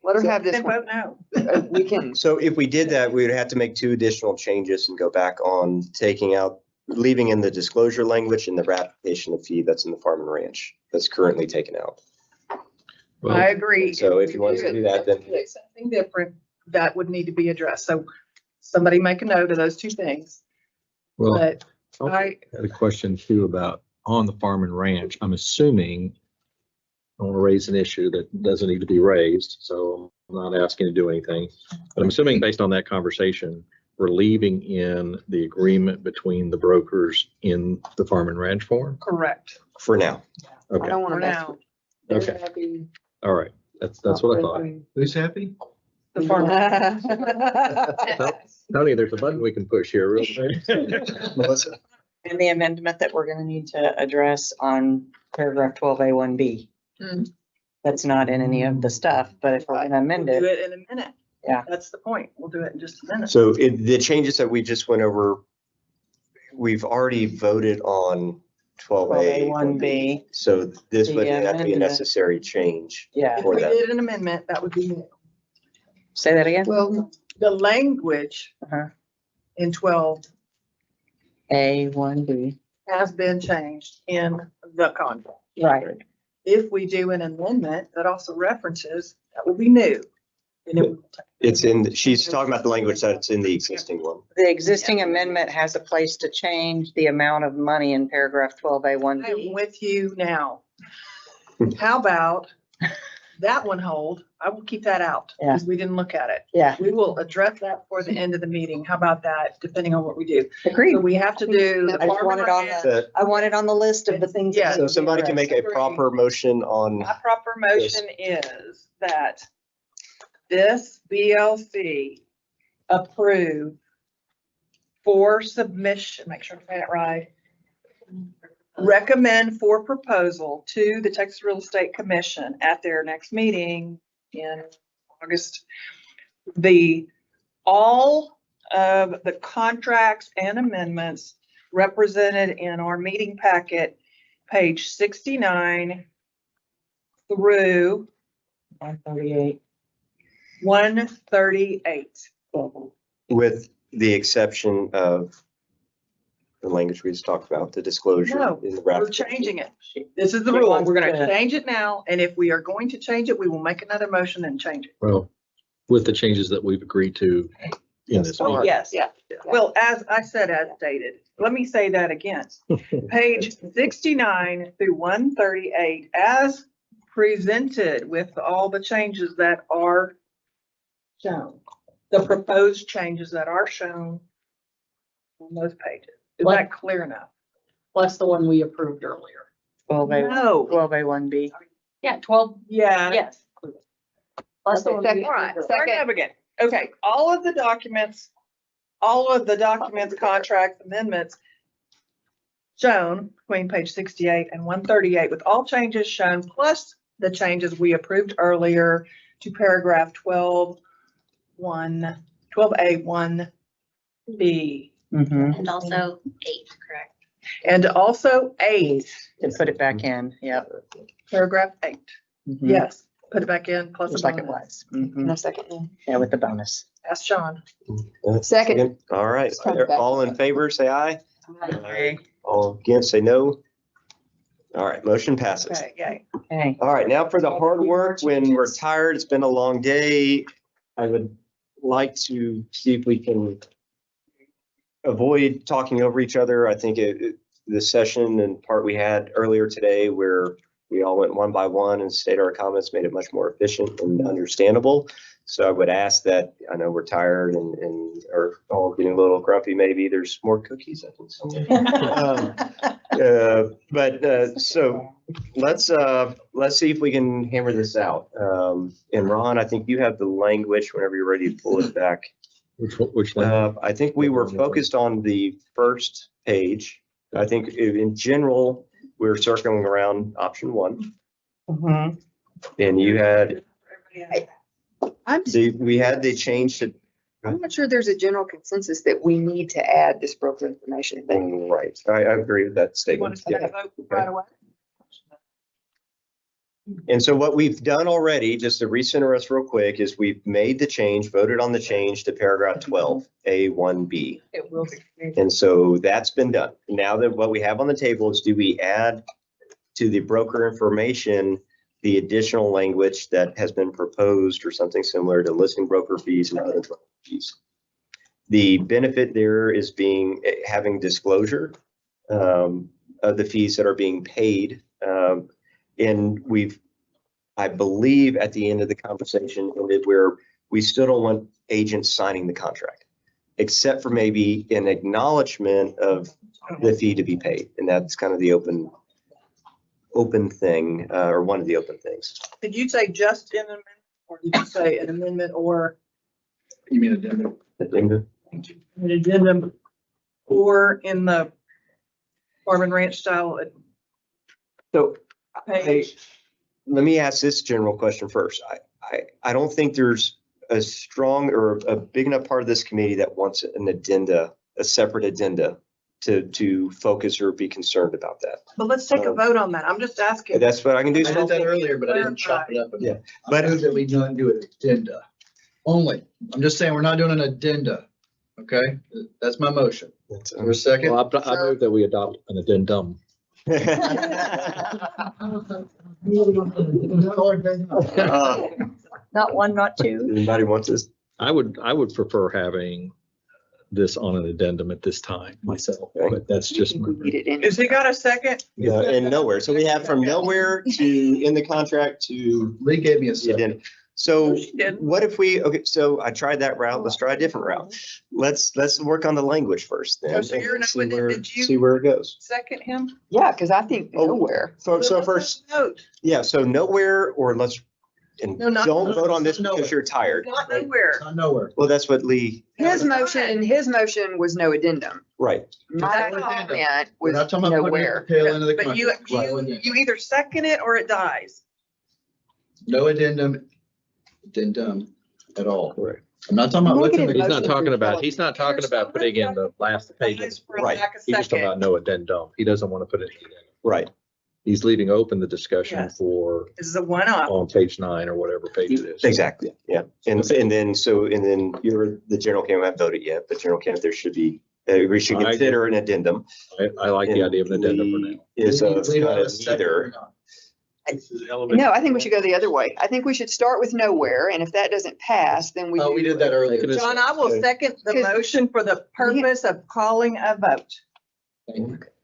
Let her have this Then one. vote no. We can, So if we did that, we would have to make 2 additional changes and go back on taking out, leaving in the disclosure language and the ratification of fee that's in the farm and ranch that's currently taken out. I agree. So if you want to do that, then It's something different that would need to be addressed. So somebody make a note of those 2 things. Well, But I had a question too about on the farm and ranch. I'm assuming, I want to raise an issue that doesn't need to be raised, so I'm not asking to do anything. But I'm assuming based on that conversation, we're leaving in the agreement between the brokers in the farm and ranch form? correct. for now. I Okay, don't want For to mess now, with. okay, all right. That's what I thought. Who's happy? the farm. Tony, there's a button we can push here real quick. Melissa? And the amendment that we're gonna need to address on paragraph 12A1B. Mm. That's not in any of the stuff, but if we're gonna amend We'll do it, it in a minute. Yeah. That's the point. We'll do it in just a minute. So the changes that we just went over, we've already voted on 12A. 12A1B, So this The would have to be a amendment. necessary change. yeah. If For we that. did an amendment, that would be new. Say that again? Well, The language Uh-huh. in 12 A1B, has been changed in the contract. right. If we do an amendment that also references, that will be new. And it will- It's in, she's talking about the language that's in the existing one. The existing amendment has a place to change the amount of money in paragraph I'm 12A1B. with you now. How about that one hold? I will keep that out because we didn't look at it. Yeah, We will address that for the end of the meeting. How about that, depending on what we do? agreed. So we have to do. the I just farm want it on ranch. the, I want it on the list of the things. that Yeah. need So to be somebody can addressed. make a proper motion on, My proper motion is that this BLC approve for submission, make sure I'm saying it right. Recommend for proposal to the Texas Real Estate Commission at their next meeting in August. All of the contracts and amendments represented in our meeting packet, page 69 through 138. 138. with the exception of the language we just talked about, the disclosure. No, in the We're ratification. changing it. This is the She rule. wants We're gonna to- change it now, and if we are going to change it, we will make another motion and change it. Well, with the changes that we've agreed to in this Oh, meeting. yes, yeah. Well, as I said, as stated, let me say that again. Page 69 through 138, as presented with all the changes that are shown, the proposed changes that are shown on those pages. Is that clear enough? Plus the one we approved earlier. 12A, No. 12A1B. Yeah, 12, Yeah. yes. Plus the one we All right, approved start earlier. up again. Okay, all of the documents, contracts, amendments shown between page 68 and 138 with all changes shown, plus the changes we approved earlier to paragraph 12A1B. Mm-hmm. And also 8, correct? And also 8, To put it back in, yep. paragraph 8. Mhm. Yes, put it back in, plus a Just like it bonus. was. Mhm. No second. Yeah, with the bonus. Ask Sean. Second. All right, Turn it back. all in favor, say aye. Okay. All against, say no. All right, motion passes. Okay, yay. Okay. All right, now for the hard work, when we're tired, it's been a long day. I would like to see if we can avoid talking over each other. I think the session and part we had earlier today where we all went one by one and stated our comments made it much more efficient and understandable. So I would ask that, I know we're tired and are all getting a little grumpy, maybe there's more cookies, I think. somewhere. So let's see if we can hammer this out. And Ron, I think you have the language whenever you're ready to pull it back. Which language? I think we were focused on the first page. I think in general, we're circling around option 1. Mhm. And you had, I'm we had the change to I'm not sure there's a general consensus that we need to add this broker information thing. Right. I agree with that You want statement. us to take a vote right away? And so what we've done already, just to recenter us real quick, is we've made the change, voted on the change to paragraph 12, A1B. It will be. And so that's been done. Now that what we have on the table is, do we add to the broker information the additional language that has been proposed or something similar to listing broker fees and other broker fees? The benefit there is having disclosure of the fees that are being paid. And I believe at the end of the conversation ended where we still don't want agents signing the contract, except for maybe an acknowledgement of the fee to be paid. And that's kind of the open thing, or one of the open things. Did you say just an amendment, or did you say an amendment or You mean addendum? an addendum, or in the farm and ranch style So page? let me ask this general question first. I don't think there's a strong or a big enough part of this committee that wants an addenda, a separate addenda to focus or be concerned about that. But let's take a vote on that. I'm just asking. That's what I can do. I did that earlier, but I didn't chop it up. Yeah, But I move that we don't do an addenda only. I'm just saying, we're not doing an addenda. Okay, that's my motion. For a second. Well, I move that we adopt an addendum. Not one, not two. Anybody wants this? I would prefer having this on an addendum at this time myself, but that's just my. Has he got a second? Yeah, and nowhere. So we have from nowhere to in the contract to. Lee gave me a the second. addendum. So what if so I tried that route. Let's try a different route. Let's work on the language first then. Oh, so you're not, did you See where it goes. second him? Yeah, because I think nowhere. So first, Vote. yeah, so nowhere or and No, not- don't vote on this nowhere. because you're tired. Not right? nowhere. Not nowhere. Well, that's what Lee, His motion was no addendum. right. My That's all. comment We're was not talking about putting it nowhere. at the tail end of the But you, contract. you either second it or it dies. No addendum at all. Right. I'm not talking about what's in the. He's not talking about putting in the last page. Dies for Right. lack of He's just talking second. about no addendum. He doesn't want to put it in the addendum. Right. He's leaving open the discussion Yes. for This is a one-off. on page 9 or whatever page it is. Exactly. Yeah. And then you're the general candidate, I haven't voted yet, but general candidate, there should be, we should I consider an addendum. I like the And idea of an addendum for Lee now. Is Leave it kind on of a second or neither. not? No, I think we should go the other way. I think we should start with nowhere, and if that doesn't pass, then we. Oh, we did that earlier. John, I will second the Because- motion for the purpose of calling a vote.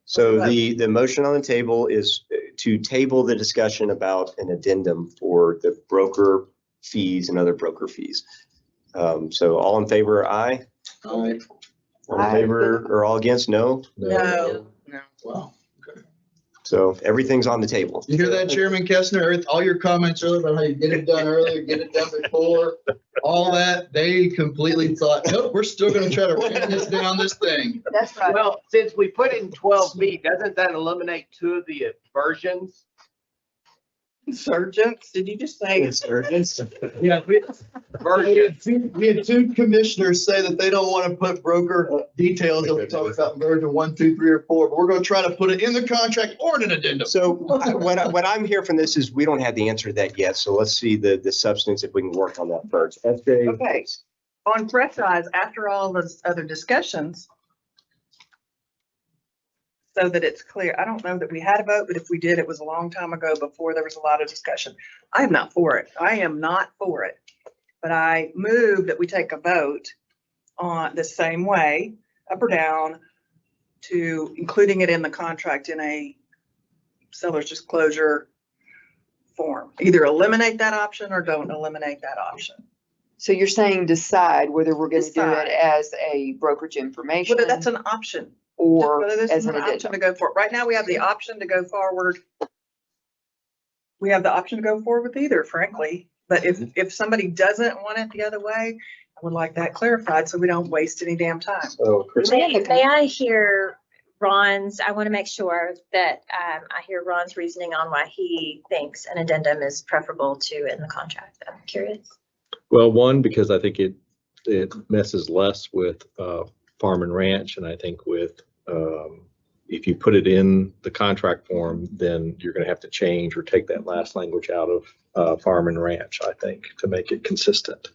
So the motion on the table is to table the discussion about an addendum for the broker fees and other broker fees. So all in favor, aye? All right. All in favor or all against, no? No. Wow. So everything's on the table. You hear that, Chairman Kestner? All your comments earlier about how you get it done earlier, get it done before, all that, they completely thought, nope, we're still gonna try to ram this down this thing. That's right. Well, since we put in 12B, doesn't that eliminate 2 of the versions? Insurgents, did you just say? Insurgents. Yeah, we had 2 commissioners say that they don't want to put broker details that we talk about in version 1, 2, 3, or 4, but we're gonna try to put it in the contract or in an addendum. So what I'm hearing from this is we don't have the answer to that yet. So let's see the substance if we can work on that first. Okay. On fresh eyes, after all those other discussions, so that it's clear, I don't know that we had a vote, but if we did, it was a long time ago before there was a lot of discussion. I am not for it. I am not for it. But I move that we take a vote on the same way, up or down, to including it in the contract in a seller's disclosure form. Either eliminate that option or don't eliminate that option. So you're saying decide whether we're gonna do Decide. it as a brokerage information Whether that's an option. or Whether this as is an an option addendum. to go for. Right now, we have the option to go forward. We have the option to go forward with either, frankly. But if somebody doesn't want it the other way, I would like that clarified so we don't waste any damn time. So Chris, May I hear Ron's, I want to make sure that I hear Ron's reasoning on why he thinks an addendum is preferable to in the contract. I'm curious. Well, one, because I think it it messes less with farm and ranch, and I think with if you put it in the contract form, then you're going to have to change or take that last language out of farm and ranch, I think, to make it consistent.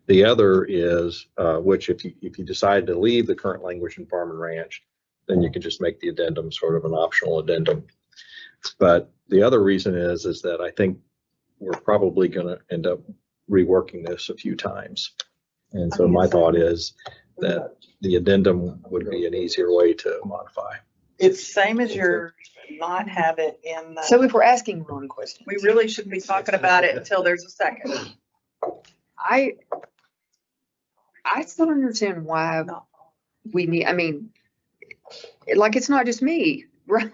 The other is, which if you decide to leave the current language in farm and ranch, then you can just make the addendum sort of an optional addendum. But the other reason is that I think we're probably going to end up reworking this a few times. And so my thought is that the addendum would be an easier way to modify. It's same as yours, not have it in the. So if we're asking wrong questions. We really shouldn't be talking about it until there's a second. I still don't understand why we need, I mean, like, it's not just me, right?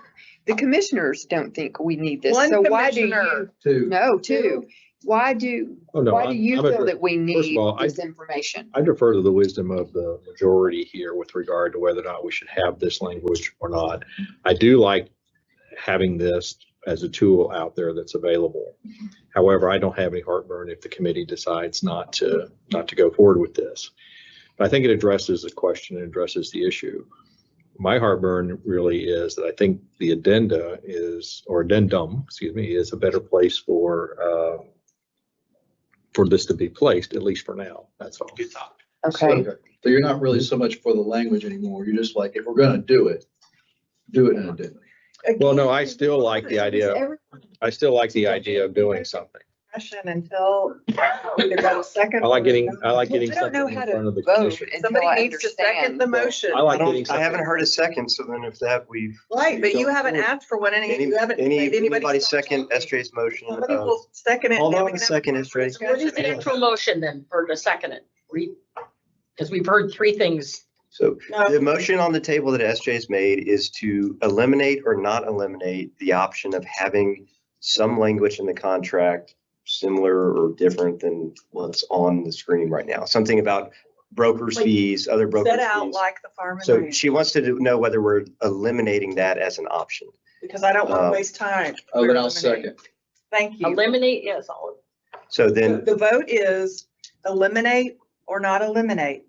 The commissioners don't think we need this. One So why do commissioner. you? No, two. Why do you feel that we first of need all, this information? I defer to the wisdom of the majority here with regard to whether or not we should have this language or not. I do like having this as a tool out there that's available. However, I don't have any heartburn if the committee decides not to go forward with this. But I think it addresses the question and addresses the issue. My heartburn really is that I think the addendum is a better place for this to be placed, at least for now. That's all. Okay. So you're not really so much for the language anymore. You're just like, if we're gonna do it in an addendum. Well, no, I still like the idea. I still like the idea of doing something. Until either got a second. I like getting I don't something know in how front to of the vote commission. until Somebody I needs to second understand. the motion. I like getting I something. haven't heard a second, so then if that we've. Right, but you haven't asked for one, you haven't made Anybody start second talking. SJ's motion? Somebody will second it. Hold and on we a can have second, further SJ. discussion. What is the actual motion then for the second it? Because we've heard three things. So No. the motion on the table that SJ's made is to eliminate or not eliminate the option of having some language in the contract similar or different than what's on the screen right now. Something about brokers' Like, fees, other brokers' Set out fees. like the farm and So ranch, she wants to know whether we're eliminating that as an option. because I don't want to waste time. Oh, then I'll second. Thank you. Eliminate, yes, all. So then, The vote is eliminate or not eliminate.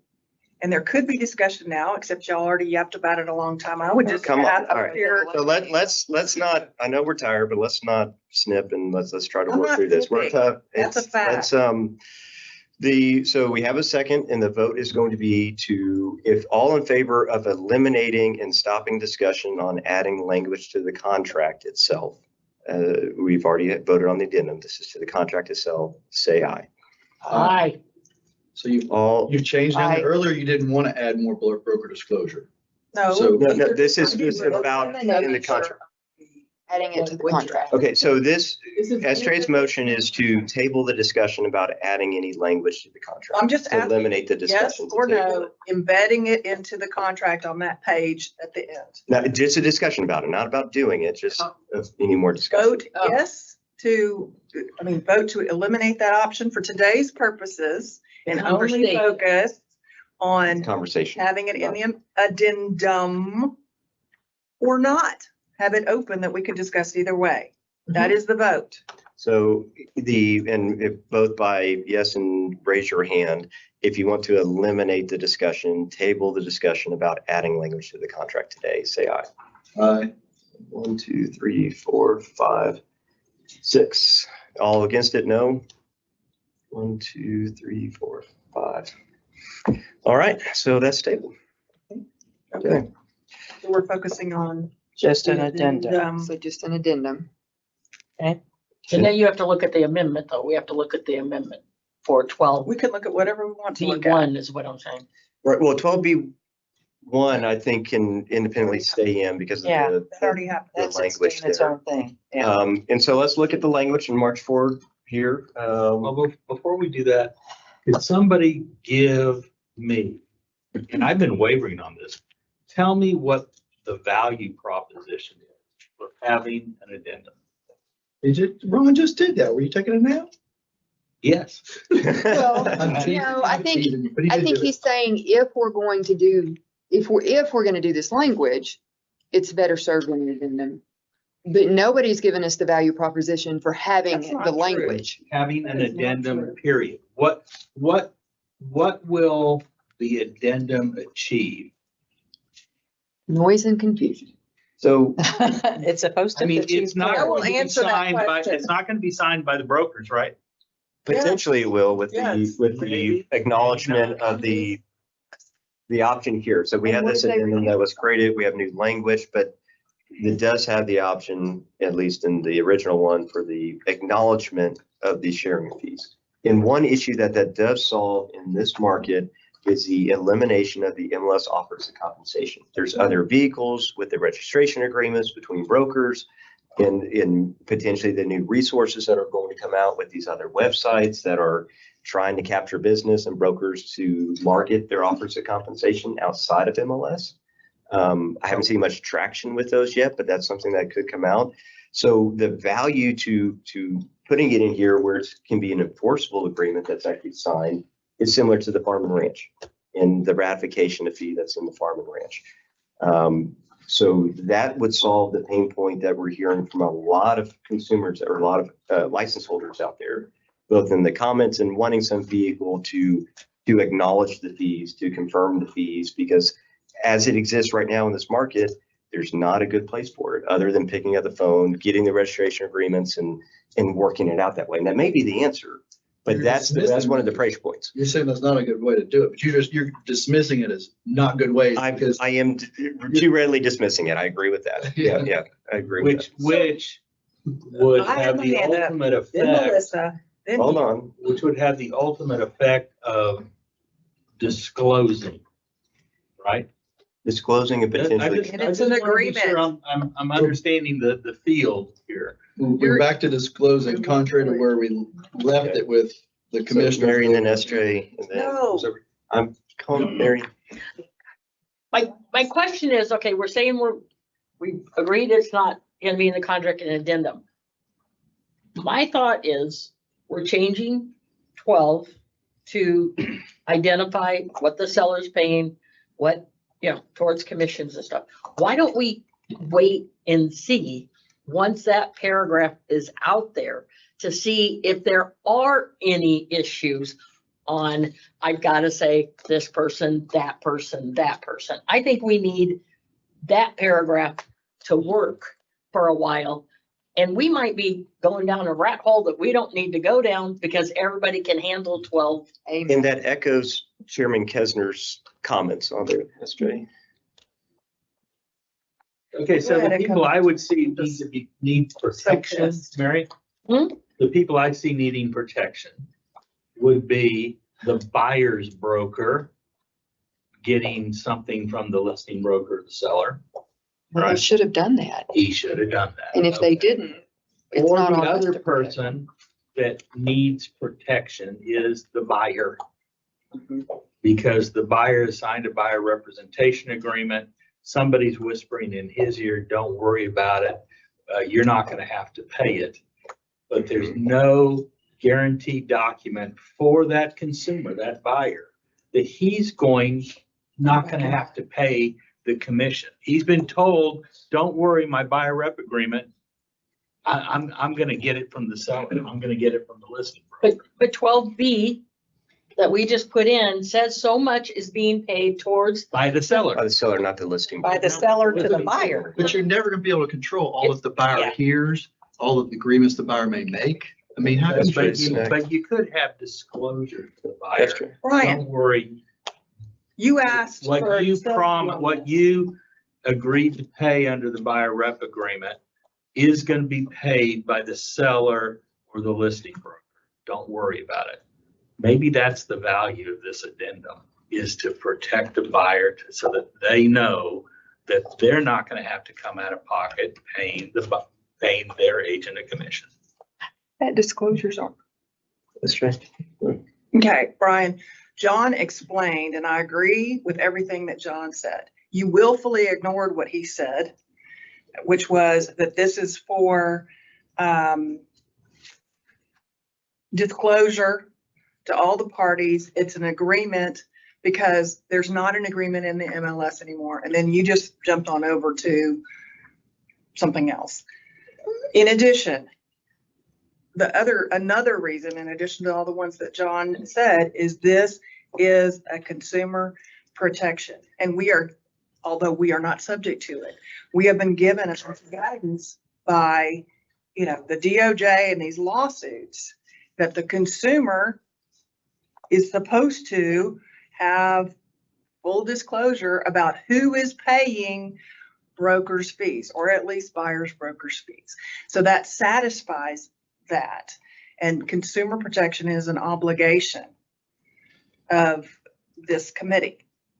And there could be discussion now, except y'all already yapped about it a long time. I would just Come on, add all up right. here. so let's not, I know we're tired, but let's not snip and let's try to I'm work not through this. We're snipping. tough. That's a fact. So we have a second and the vote is going to be to, if all in favor of eliminating and stopping discussion on adding language to the contract itself. We've already voted on the addendum. This is to the contract itself. Say aye. Aye. So you changed that. Earlier, you didn't want to add more broker disclosure. No. So No, this is about in the contract. Adding it to the contract. Okay, so SJ's motion is to table the discussion about adding any language to the contract. I'm just To asking, eliminate the yes discussion. to or table no, it. embedding it into the contract on that page at the end. No, just a discussion about it, not about doing it, just any more discussion. Vote yes vote to eliminate that option for today's purposes and only Conversation. focus on Conversation. having it in the addendum or not. Have it open that we can discuss either way. That is the vote. So and if both by yes and raise your hand, if you want to eliminate the discussion, table the discussion about adding language to the contract today, say aye. Aye. 1, 2, 3, 4, 5, 6. All against it, no. 1, 2, 3, 4, 5. All right, so that's tabled. Okay. So we're focusing on Just an addendum. So just an addendum. And then you have to look at the amendment, though. We have to look at the amendment for 12. We can look at whatever we want to look at. B1 is what I'm saying. Right, well, 12B1, I think, can independently stay in because of Yeah, the That already happened. the That's language its there. own thing. Yeah. And so let's look at the language and march forward here. Well, before we do that, could somebody give me, and I've been wavering on this, tell me what the value proposition is for having an addendum? Ron just did that. Were you taking a nap? Yes. Well, no, I think he's saying if we're going to do, if we're going to do this language, it's better served in an addendum. But nobody's given us the value proposition for having That's not the true. language. Having an That is not addendum, true. period. What what will the addendum achieve? Noise and confusion. So It's supposed to. I mean, achieve it's not I will going to be answer that signed by, question. it's not going to be signed by the brokers, right? potentially it will with the, Yes. with the Maybe. acknowledgement of the option here. So we And have what this if they addendum that renew? was created. We have new language, but it does have the option, at least in the original one, for the acknowledgement of the sharing of fees. And one issue that does solve in this market is the elimination of the MLS offers of compensation. There's other vehicles with the registration agreements between brokers and in potentially the new resources that are going to come out with these other websites that are trying to capture business and brokers to market their offers of compensation outside of MLS. I haven't seen much traction with those yet, but that's something that could come out. So the value to putting it in here where it can be an enforceable agreement that's actually signed is similar to the farm and ranch and the ratification of fee that's in the farm and ranch. So that would solve the pain point that we're hearing from a lot of consumers or a lot of license holders out there, both in the comments and wanting some vehicle to acknowledge the fees, to confirm the fees, because as it exists right now in this market, there's not a good place for it other than picking up the phone, getting the registration agreements and working it out that way. And that may be the answer, but that's one of the pressure points. You're saying that's not a good way to do it, but you're dismissing it as not good ways. because I am too readily dismissing it. I agree with that. Yeah, I agree with that. Which would I have the understand that. ultimate Then effect, Melissa, then Hold you. on. which would have the ultimate effect of disclosing, right? Disclosing and I potentially. just- And I it's just an wanna be sure agreement. I'm understanding the field here. We're back to disclosing contrary to where we left it with the So commissioner. Marion and Estray, and then No. I'm calling Marion. My question is, okay, we're saying we agreed it's not gonna be in the contract and addendum. My thought is, we're changing 12 to identify what the seller's paying, what, towards commissions and stuff. Why don't we wait and see, once that paragraph is out there, to see if there are any issues on, I've got to say, this person, that person, that person. I think we need that paragraph to work for a while. And we might be going down a rat hole that we don't need to go down because everybody can handle 12. And that echoes Chairman Kesner's comments on there, Estray. Okay, so Go the ahead, people Echo. I would see need protection, pissed. Mary? Hmm? The people I'd see needing protection would be the buyer's broker getting something from the listing broker, the seller. Well, they should have done that. He should have done that. And if they Okay. didn't, it's Or not the on us other to protect. person that needs protection is the buyer. Because the buyer has signed a buyer representation agreement. Somebody's whispering in his ear, don't worry about it. You're not going to have to pay it. But there's no guaranteed document for that consumer, that buyer, that he's not going to have to pay the commission. He's been told, don't worry, my buyer rep agreement, I'm going to get it from the seller. I'm going to get it from the listing broker. But 12B that we just put in says so much is being paid towards. By the seller. By the seller, not the listing. By the seller to the buyer. But you're never gonna be able to control all that the buyer Yeah. hears, all of the agreements the buyer may make. I mean, how can But you could have disclosure to the buyer. That's true. Brian, Don't worry. you asked for. What you agreed to pay under the buyer rep agreement is going to be paid by the seller or the listing broker. Don't worry about it. Maybe that's the value of this addendum, is to protect the buyer so that they know that they're not going to have to come out of pocket paying their agent a commission. That disclosure's on. That's right. Okay, Brian, John explained, and I agree with everything that John said. You willfully ignored what he said, which was that this is for disclosure to all the parties. It's an agreement because there's not an agreement in the MLS anymore. And then you just jumped on over to something else. In addition, another reason, in addition to all the ones that John said, is this is a consumer protection. And we are, although we are not subject to it, we have been given a guidance by, you know, the DOJ and these lawsuits that the consumer is supposed to have full disclosure about who is paying brokers' fees, or at least buyers' brokers' fees. So that satisfies that. And consumer protection is an obligation of this committee.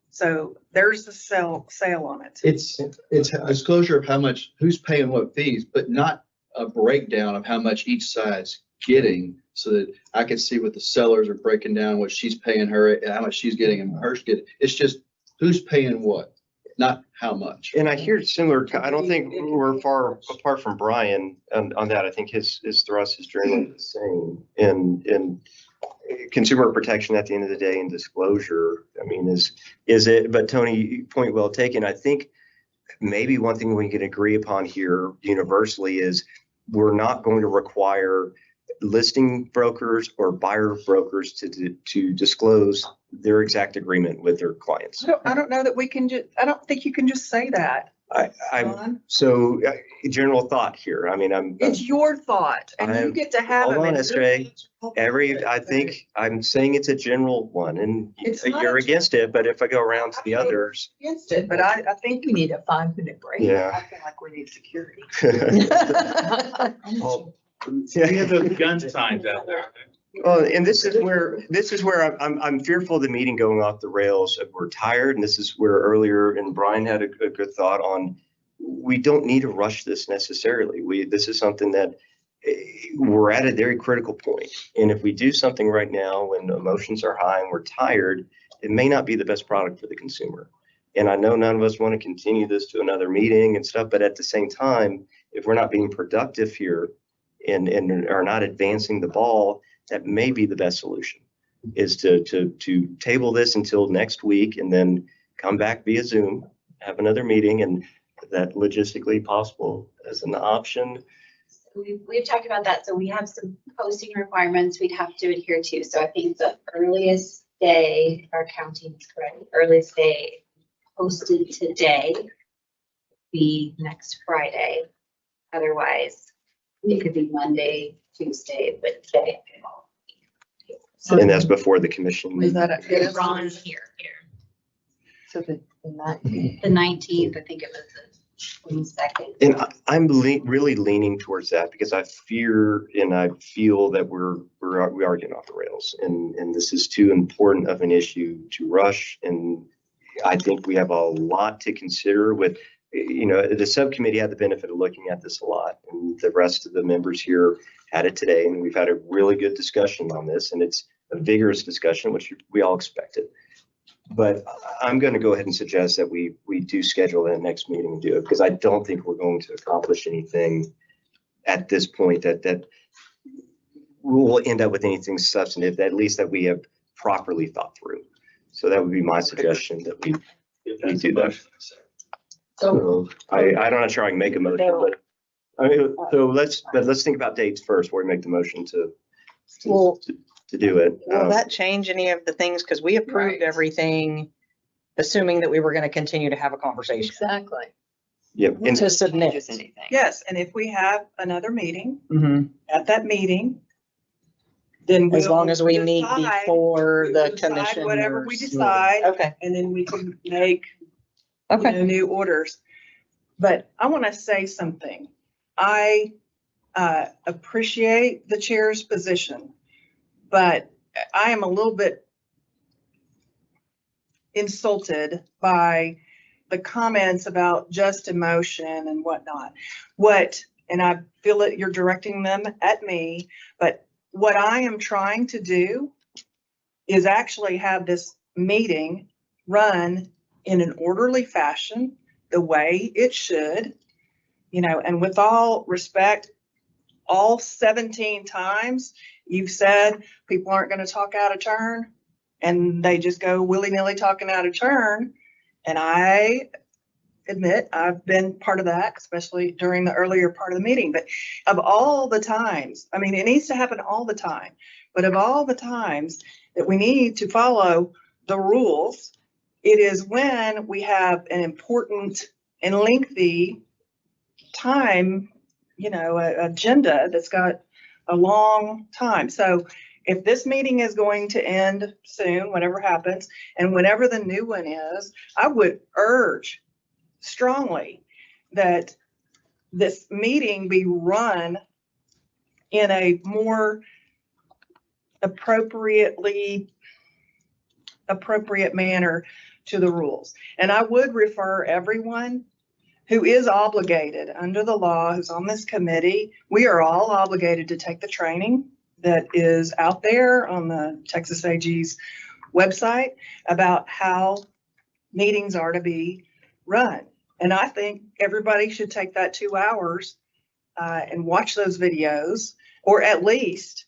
So there's the sale on it. It's a disclosure of how much, who's paying what fees, but not a breakdown of how much each side's getting, so that I can see what the sellers are breaking down, what she's paying her, how much she's getting and hers getting. It's just who's paying what, not how much. And I hear similar, I don't think we're far apart from Brian on that. I think his thrust is generally the same. And consumer protection at the end of the day and disclosure, I mean, is it, but Tony, point well taken. I think maybe one thing we can agree upon here universally is we're not going to require listing brokers or buyer brokers to disclose their exact agreement with their clients. I don't know that we can just, I don't think you can just say that. So general thought here. I mean, It's your thought and you get to have hold them. on, and SJ. I think I'm saying it's a general one, and It's not you're a- against it, but if I go around to the others. Against it, but I think We need a 5-minute break. Yeah. I feel like we need security. Well, We have those gun signs out there. Well, and this is where I'm fearful of the meeting going off the rails. We're tired, and this is where earlier, and Brian had a good thought on, we don't need to rush this necessarily. This is something that we're at a very critical point. And if we do something right now when emotions are high and we're tired, it may not be the best product for the consumer. And I know none of us want to continue this to another meeting and stuff, but at the same time, if we're not being productive here and are not advancing the ball, that may be the best solution, is to table this until next week and then come back via Zoom, have another meeting, and that logistically possible as an option. We've talked about that. So we have some posting requirements we'd have to adhere to. So I think the earliest day, if our counting is correct, earliest day posted today be next Friday. Otherwise, it could be Monday, Tuesday, Wednesday. And that's before the commission. Is that a Ron's here. So the 19th, I think it was the 22nd. And I'm really leaning towards that because I fear and I feel that we are getting off the rails, and this is too important of an issue to rush. And I think we have a lot to consider with, you know, the subcommittee had the benefit of looking at this a lot, and the rest of the members here had it today. And we've had a really good discussion on this, and it's a vigorous discussion, which we all expected. But I'm going to go ahead and suggest that we do schedule that next meeting and do it, because I don't think we're going to accomplish anything at this point that we'll end up with anything substantive, at least that we have properly thought through. So that would be my suggestion, that we do that. So I'm not sure I can make a motion, but I mean, so let's think about dates first before we make the motion to do it. Will that change any of the things? Because we approved everything, assuming that we were going to continue to have a conversation. Exactly. Yep. And To submit. Yes, and if we have another meeting, Mhm. at that meeting, then As long as we meet decide- before the decide commission. Whatever we decide. Okay. And then we can make, Okay. new orders. But I want to say something. I appreciate the chair's position, but I am a little bit insulted by the comments about just emotion and whatnot. And I feel that you're directing them at me, but what I am trying to do is actually have this meeting run in an orderly fashion, the way it should, and with all respect, all 17 times you've said people aren't going to talk out of turn, and they just go willy-nilly talking out of turn. And I admit I've been part of that, especially during the earlier part of the meeting. But of all the times, I mean, it needs to happen all the time, but of all the times that we need to follow the rules. It is when we have an important and lengthy time, agenda that's got a long time. So if this meeting is going to end soon, whatever happens, and whenever the new one is, I would urge strongly that this meeting be run in a more appropriate manner to the rules. And I would refer everyone who is obligated under the law, who's on this committee, we are all obligated to take the training that is out there on the Texas AG's website about how meetings are to be run. And I think everybody should take that 2 hours and watch those videos, or at least,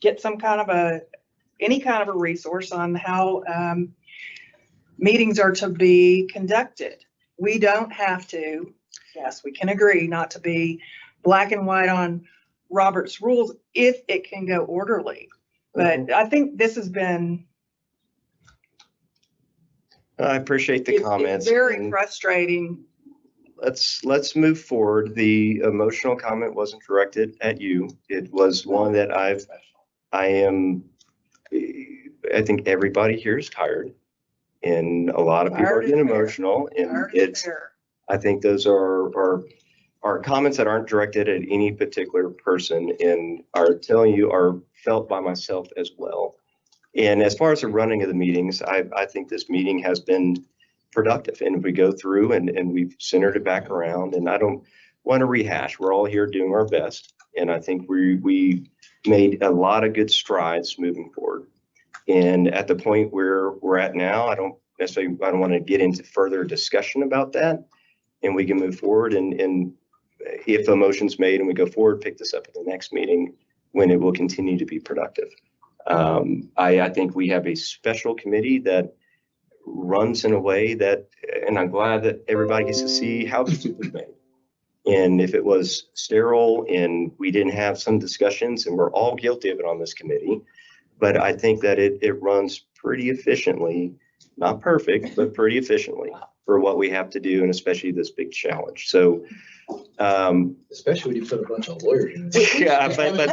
get some kind of any kind of a resource on how meetings are to be conducted. We don't have to, yes, we can agree not to be black and white on Robert's rules if it can go orderly. But I think this has been I appreciate the it's comments. very and frustrating. Let's move forward. The emotional comment wasn't directed at you. It was one that I think everybody here is tired, and a lot of people are getting emotional, and I think those are comments that aren't directed at any particular person and are telling you are felt by myself as well. And as far as the running of the meetings, I think this meeting has been productive, and we go through and we've centered it back around, and I don't want to rehash. We're all here doing our best. And I think we made a lot of good strides moving forward. And at the point where we're at now, I don't want to get into further discussion about that, and we can move forward. And if a motion's made and we go forward, pick this up at the next meeting when it will continue to be productive. I think we have a special committee that runs in a way that, and I'm glad that everybody gets to see how the soup is made. And if it was sterile and we didn't have some discussions, and we're all guilty of it on this committee, but I think that it runs pretty efficiently, not perfect, but pretty efficiently for what we have to do, and especially this big challenge. So, Especially when you put a bunch of lawyers in. yeah, but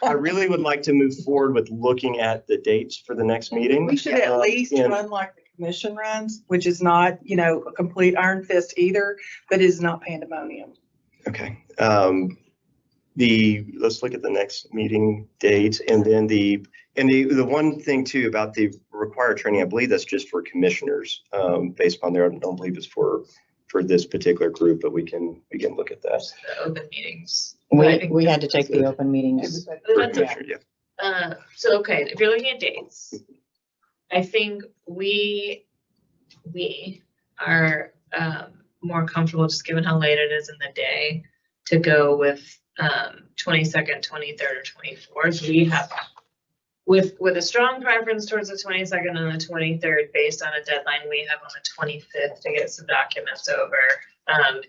I really would like to move forward with looking at the dates for the next meeting. We should at least run like the commission runs, which is not, a complete iron fist either, but is not pandemonium. Okay. Let's look at the next meeting date, and then the one thing too about the required training, I believe that's just for commissioners, based upon I don't believe it's for this particular group, but we can look at that. The open meetings. We had to take the open meetings. So, okay, if you're looking at dates, I think we are more comfortable, just given how late it is in the day, to go with 22nd, 23rd, or 24th. We have with a strong preference towards the 22nd and the 23rd, based on a deadline we have on the 25th to get some documents over.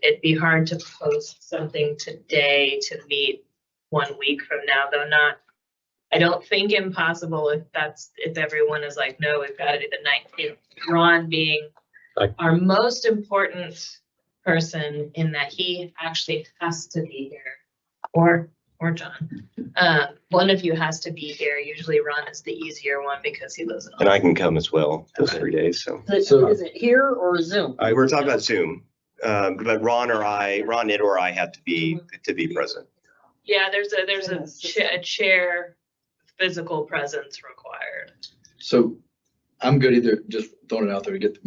It'd be hard to post something today to meet 1 week from now, though I don't think impossible if everyone is like, no, we've got to do the 19th. Ron being our most important person in that he actually has to be here, or John. One of you has to be here. Usually Ron is the easier one because he lives in. And I can come as well those 3 days. So is it here or Zoom? we're talking about Zoom, but Ron, Ed, or I have to be present. Yeah, there's a chair physical presence required. So I'm good either, just throwing it out there to get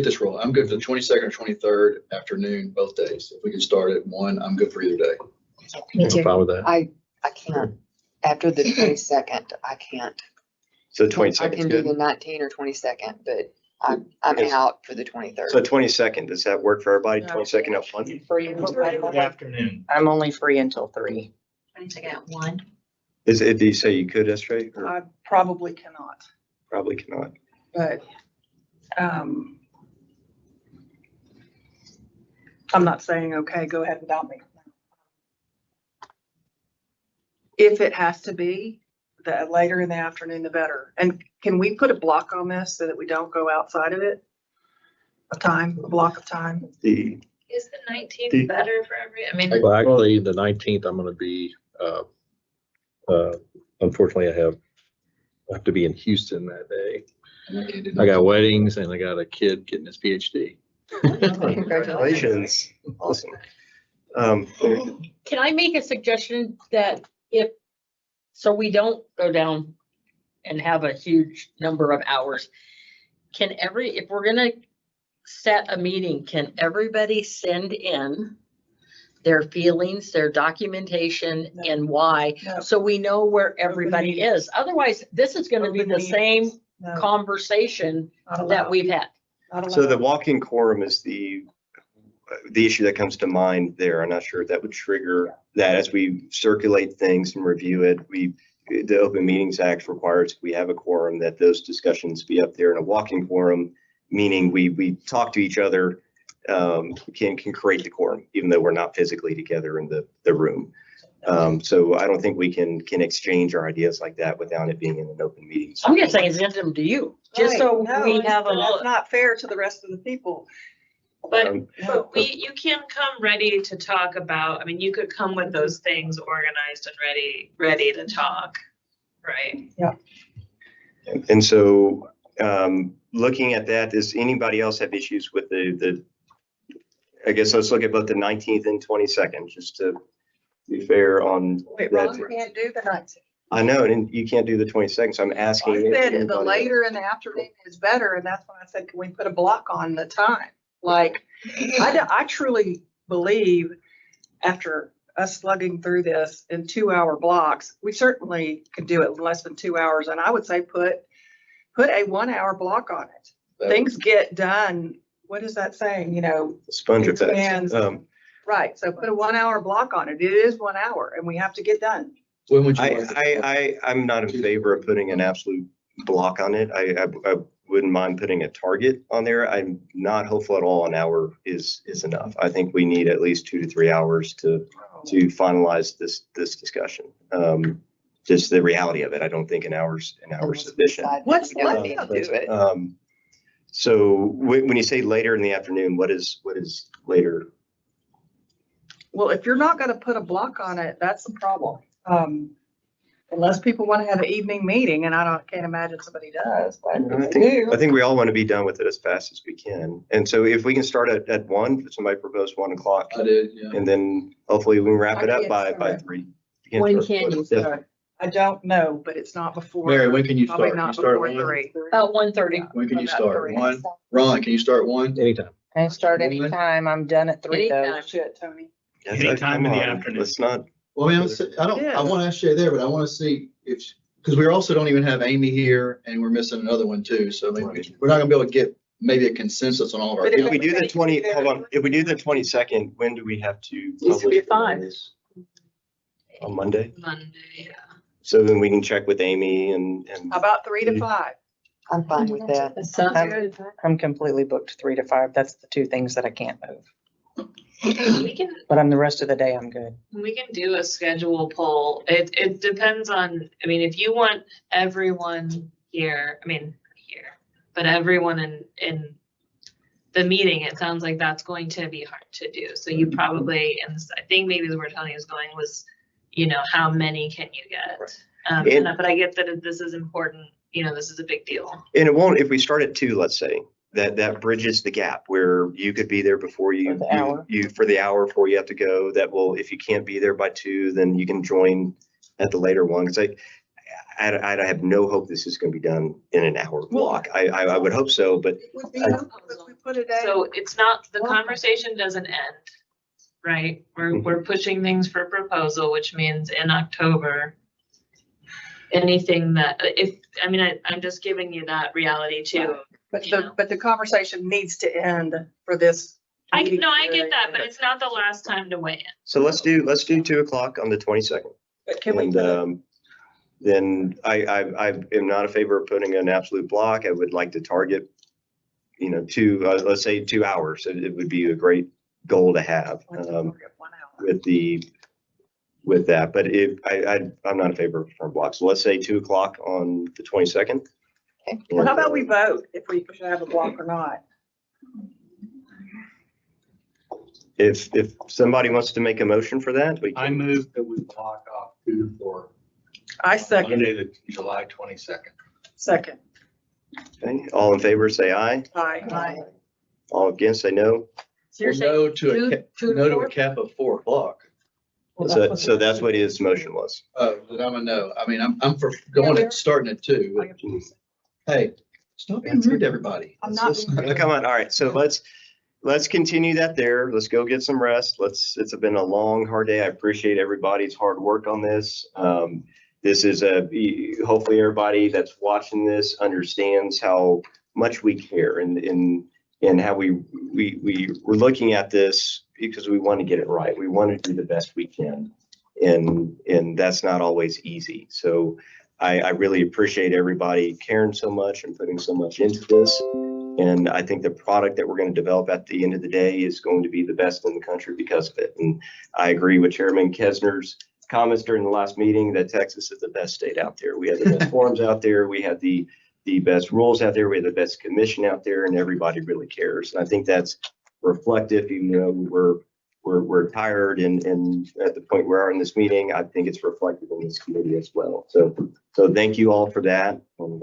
this roll. I'm good for the 22nd or 23rd afternoon, both days. If we can start at 1, I'm good for either day. Me too. I'm fine with that. I can't. After the 22nd, I can't. So I 22nd can do the 19th or 22nd, but I'm out for the 23rd. So 22nd, does that work for everybody? 22nd at 1? Good afternoon. I'm only free until 3. 22nd at 1. Do you say you could, Esther? Or I probably cannot, probably cannot. but I'm not saying, okay, go ahead without me. If it has to be, the later in the afternoon, the better. And can we put a block on this so that we don't go outside of it? A block of time? The, Is the 19th better for I mean. Well, actually, the 19th, I'm gonna be, unfortunately, I have to be in Houston that day. I got weddings and I got a kid getting his PhD. congratulations. Awesome. Can I make a suggestion that so we don't go down and have a huge number of hours, if we're gonna set a meeting, can everybody send in their feelings, their documentation, and why, so we know where everybody is? Otherwise, this is gonna be the same conversation that we've had. So the walk-in quorum is the issue that comes to mind there. I'm not sure if that would trigger that as we circulate things and review it. The Open Meetings Act requires we have a quorum, that those discussions be up there in a walk-in quorum, meaning we talk to each other, can create the quorum, even though we're not physically together in the room. So I don't think we can exchange our ideas like that without it being in an open meeting. I'm just saying send them to you, just so we have That's not fair to the rest of the people. But you can come ready to talk about, I mean, you could come with those things organized and ready to talk, right? Yeah. And so, looking at that, does anybody else have issues with I guess let's look at both the 19th and 22nd, just to be fair on Wait, that. Ron, we can't do the 19th. I know, and you can't do the 22nd, so I'm asking. I if said the anybody- later in the afternoon is better, and that's when I said, can we put a block on the time? Like, I truly believe after us slugging through this in 2-hour blocks, we certainly could do it in less than 2 hours. And I would say put a 1-hour block on it. Things get done. What is that saying? You know, Sponge it effect. expands. Right. So put a 1-hour block on it. It is 1 hour and we have to get done. When would you? want to- I'm not in favor of putting an absolute block on it. I wouldn't mind putting a target on there. I'm not hopeful at all an hour is enough. I think we need at least 2 to 3 hours to finalize this discussion. Just the reality of it. I don't think an hour's sufficient. Let's do it. So when you say later in the afternoon, what is later? Well, if you're not going to put a block on it, that's the problem. Unless people want to have an evening meeting, and can't imagine somebody does. But I think we all want to be done with it as fast as we can. And so if we can start at 1, somebody proposed 1 o'clock. I did, yeah. And then hopefully we can wrap it up I by can't 3. When can you start? I don't know, but it's not before. Mary, when can you Probably start? not You start at before 1? 3. About 1:30. When can you About start? 3. 1? Ron, can you start 1? Anytime. I start anytime. I'm done at 3 though. Anytime. Shit, Tony. Anytime in the afternoon. Let's not. Well, I mean, I want to ask Shay there, but I want to see because we also don't even have Amy here and we're missing another one too. So maybe we're not gonna be able to get maybe a consensus on all of our. But If we do the 20, hold on, if we do the 22nd, when do we have to? Needs to be publish 5. this? On Monday? Monday, yeah. So then we can check with Amy and How about 3 to 5? I'm fine with that. That sounds good. I'm completely booked 3 to 5. That's the 2 things that I can't move. We can But the rest of the day, I'm good. do a schedule poll. It depends on, I mean, if you want everyone here, but everyone in the meeting, it sounds like that's going to be hard to do. So you probably, and I think maybe where Tony was going was, how many can you get? But I get that this is important, this is a big deal. And it won't, if we start at 2, let's say, that bridges the gap where you could be there before you for the hour before you have to go. That will, if you can't be there by 2, then you can join at the later one. Because I have no hope this is going to be done in an hour block. I would hope so, but So it's not, the conversation doesn't end, right? We're pushing things for proposal, which means in October, anything that, I'm just giving you that reality too. But the conversation needs to end for this. I get that, but it's not the last time to weigh in. so let's do 2 o'clock on the 22nd. But can we? And then I am not in favor of putting an absolute block. I would like to target, 2, let's say 2 hours. It would be a great goal to have. With with that. But I'm not in favor of firm block. So let's say 2 o'clock on the 22nd. Well, how about we vote if we should have a block or not? If somebody wants to make a motion for that, we I can. move that we block off 2 for I second. Monday, the July 22nd. Second. Okay, all in favor, say aye. Aye. All against, say no. So you're No saying to a, two no to four? a cap of 4 o'clock. So that's what his motion was. Oh, then I'm a no. I mean, I'm for going at, starting at 2. but Hey, stop being rude to everybody. I'm not being Come on, all right, so let's continue that there. Let's go get some rest. It's been a long, hard day. I appreciate everybody's hard work on this. This is hopefully everybody that's watching this understands how much we care and how we're looking at this because we want to get it right. We want to do the best we can. And that's not always easy. So I really appreciate everybody caring so much and putting so much into this. And I think the product that we're going to develop at the end of the day is going to be the best in the country because of it. And I agree with Chairman Kesner's comments during the last meeting that Texas is the best state out there. We have the best forms out there. We have the best rules out there. We have the best commission out there, and everybody really cares. And I think that's reflective, even though we're tired and at the point we are in this meeting, I think it's reflected in this committee as well. So thank you all for that. And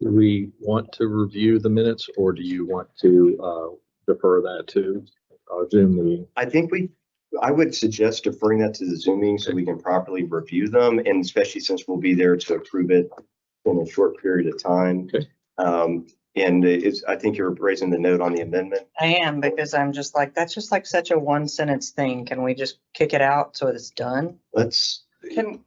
Do we want to review the minutes or do you want to defer that to our Zoom meeting? I would suggest deferring that to the Zoom meeting so we can properly review them, and especially since we'll be there to approve it in a short period of time. Okay. And I think you're raising the note on the amendment. I am, because I'm just like, that's just like such a 1 sentence thing. Can we just kick it out so it's done? Let's, Can,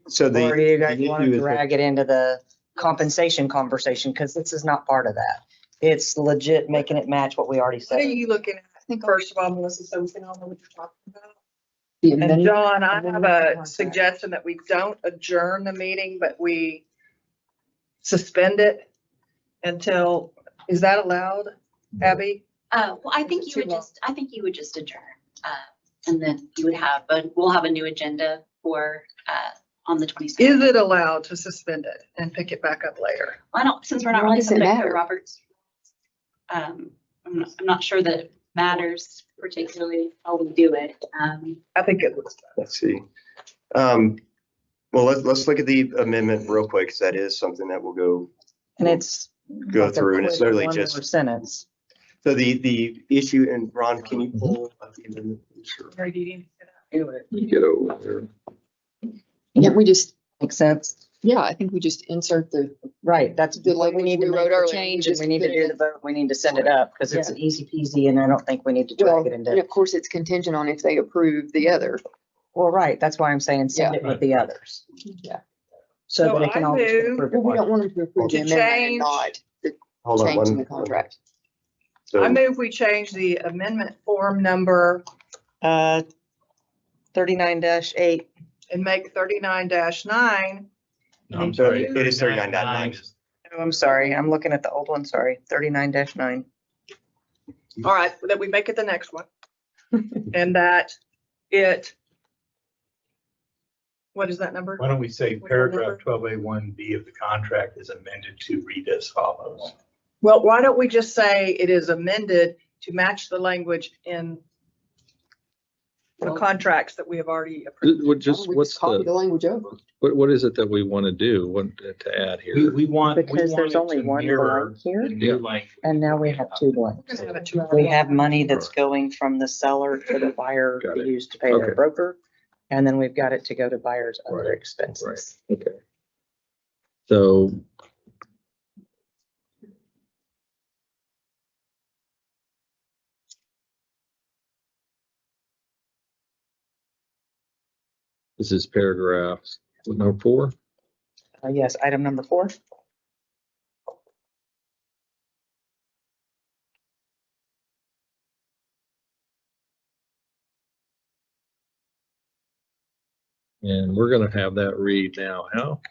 so the. Or do you guys the want issue to is that- drag it into the compensation conversation? Because this is not part of that. It's legit making it match what we already what are said. you looking at? First of all, Melissa, so we can all know what you're talking about. The And amendment- John, I have amendment a contract. suggestion that we don't adjourn the meeting, but we suspend it until, is that allowed, Abby? Well, I think you would just adjourn. And then you would have, but we'll have a new agenda for, on the 22nd. Is it allowed to suspend it and pick it back up later? I don't, since we're not Why really does it subject to matter? Robert's. I'm not sure that it matters particularly how we do it. I think it was. Let's see. Well, let's look at the amendment real quick, because that is something that we'll go And it's. go like a through, and it's quick literally one more just, Sentence. so the issue, and Ron, can you pull up the amendment? Sure. You get over there. Yeah, we just, Makes sense? yeah, I think we just insert the, Right, that's The what we language need to we make wrote the earlier, change, we and we just need to put do it the vote, we need to send it up, because it's an easy peasy, and I don't think we need to well, drag it and into. of course, it's contingent on if they approve the other. Well, right, that's why I'm saying send Yeah. it with the others. Yeah. So So that it can I all just move- approve But we it. don't want them to approve the To amendment and change- not the Hold on, change in one. the contract. So I move we change the amendment form number 39-8. and make 39-9. No, I'm sorry. It is 39.9. Oh, I'm sorry, I'm looking at the old one, sorry, 39-9. All right, then we make it the next one. And that it, what is that number? Why don't we say Which paragraph number? 12A1B of the contract is amended to read as follows. Well, why don't we just say it is amended to match the language in the contracts that we have already approved? What just, We what's copy the the, language over. what is it that we want to do, what to add here? We want Because there's it only to one mirror blank here, the new language. and now we have two We're blanks. gonna have it two We have money that's going from the seller to the buyer Got to it. use to pay their Okay. broker. And then we've got it to go to buyer's other Right, expenses. Okay. So. This is paragraph number 4. Yes, item number 4. And we're gonna have that read now. How?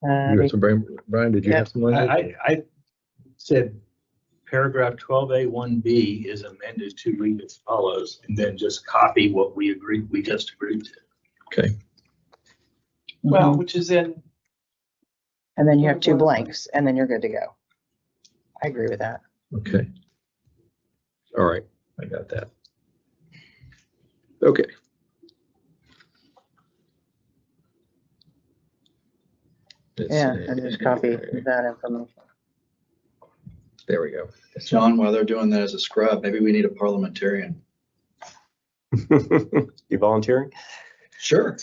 Uh, You got some, Brian, did you Yeah. have some language? I said paragraph 12A1B is amended to read as follows, and then just copy what we just agreed to. Okay. Well, which is in, And then you have two blanks and then you're good to go. I agree with that. Okay. All right, I got that. Okay. Yeah, and just copy that information. There we go. John, while they're doing that as a scrub, maybe we need a parliamentarian. You volunteering? Sure.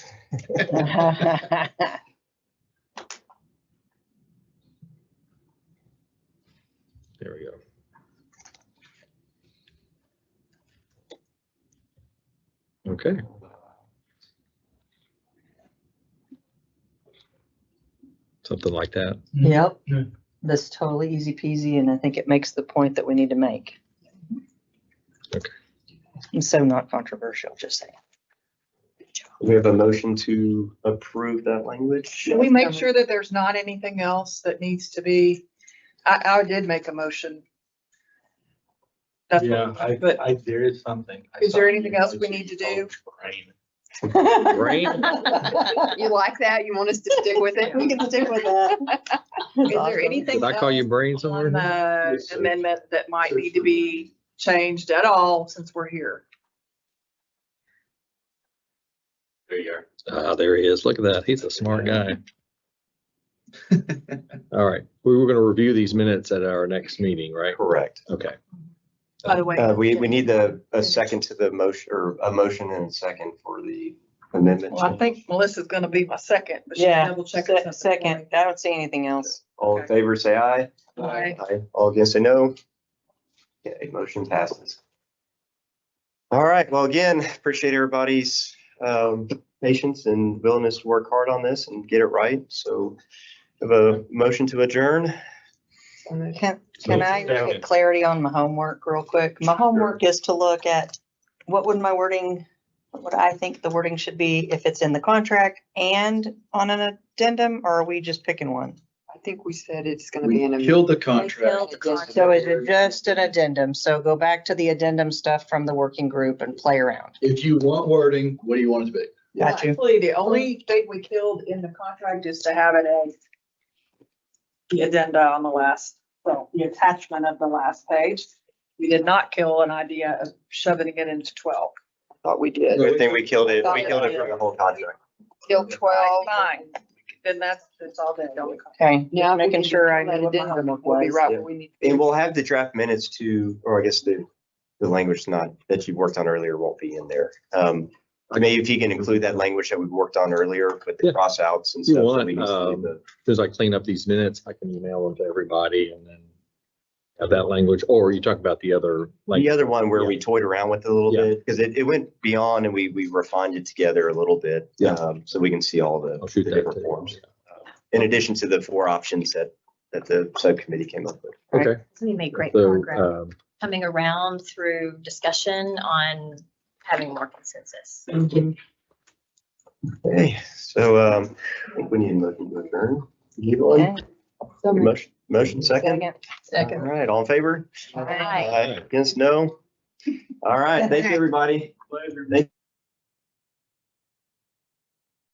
There we go. Okay. Something like that. Yep. That's totally easy peasy, and I think it makes the point that we need to make. Okay. And so not controversial, just saying. We have a motion to approve that language. should we make sure that there's not anything else that needs to be, I did make a motion. That's Yeah, what, but there is something. is there anything else we need to do? Brain. Brain? You like that? You want us to stick with it? We can stick with that. Is there anything Did I call you else brain on somewhere? the amendment that might need to be changed at all since we're here? There you are. There he is. Look at that. He's a smart guy. All right. We were going to review these minutes at our next meeting, right? Correct. Okay. By the way. We need a second to the motion, or a motion and a second for the amendment. Well, I think Melissa's gonna be my second, but she's Yeah, double checking. second, I don't see anything else. All in favor, say aye. Aye. All against, say no. Okay, motion passes. All right, well, again, appreciate everybody's patience and willingness to work hard on this and get it right. So have a motion to adjourn. Can I get clarity on my homework real quick? My homework is to look at what would I think the wording should be if it's in the contract and on an addendum, or are we just picking one? I think we said it's gonna be in a. Killed the contract. So is it just an addendum? So go back to the addendum stuff from the working group and play around. If you want wording, what do you want it to be? Got you. Actually, the only thing we killed in the contract is to have it as the addenda on the last, well, the attachment of the last page. We did not kill an idea of shoving it into 12. Thought we did. Good thing we killed it. We killed it for the whole contract. Till 12. Fine. Then that's all done. Okay, Yeah, just making sure I knew what my homework We'll be was. right where we need to be. And we'll have the draft minutes to, or I guess the language not, that you worked on earlier won't be in there. Maybe if you can include that language that we worked on earlier with the Yeah. cross outs and If you stuff. so want, we can see the- as I clean up these minutes, I can email them to everybody and then have that language, or you talk about the other. The other one where Yeah. we toyed around with it a little Yeah. bit, because it went beyond and we refined it together a little bit. Yeah. So we can see all the I'll shoot the that different to forms. In addition to the 4 options that the subcommittee came up with. Okay. We made great So, progress coming around through discussion on having more consensus. Okay, so I think we need a motion to adjourn. You want Okay. motion second? Second. All right, all in favor? Aye. Against, no? All right, thank you, everybody. Thank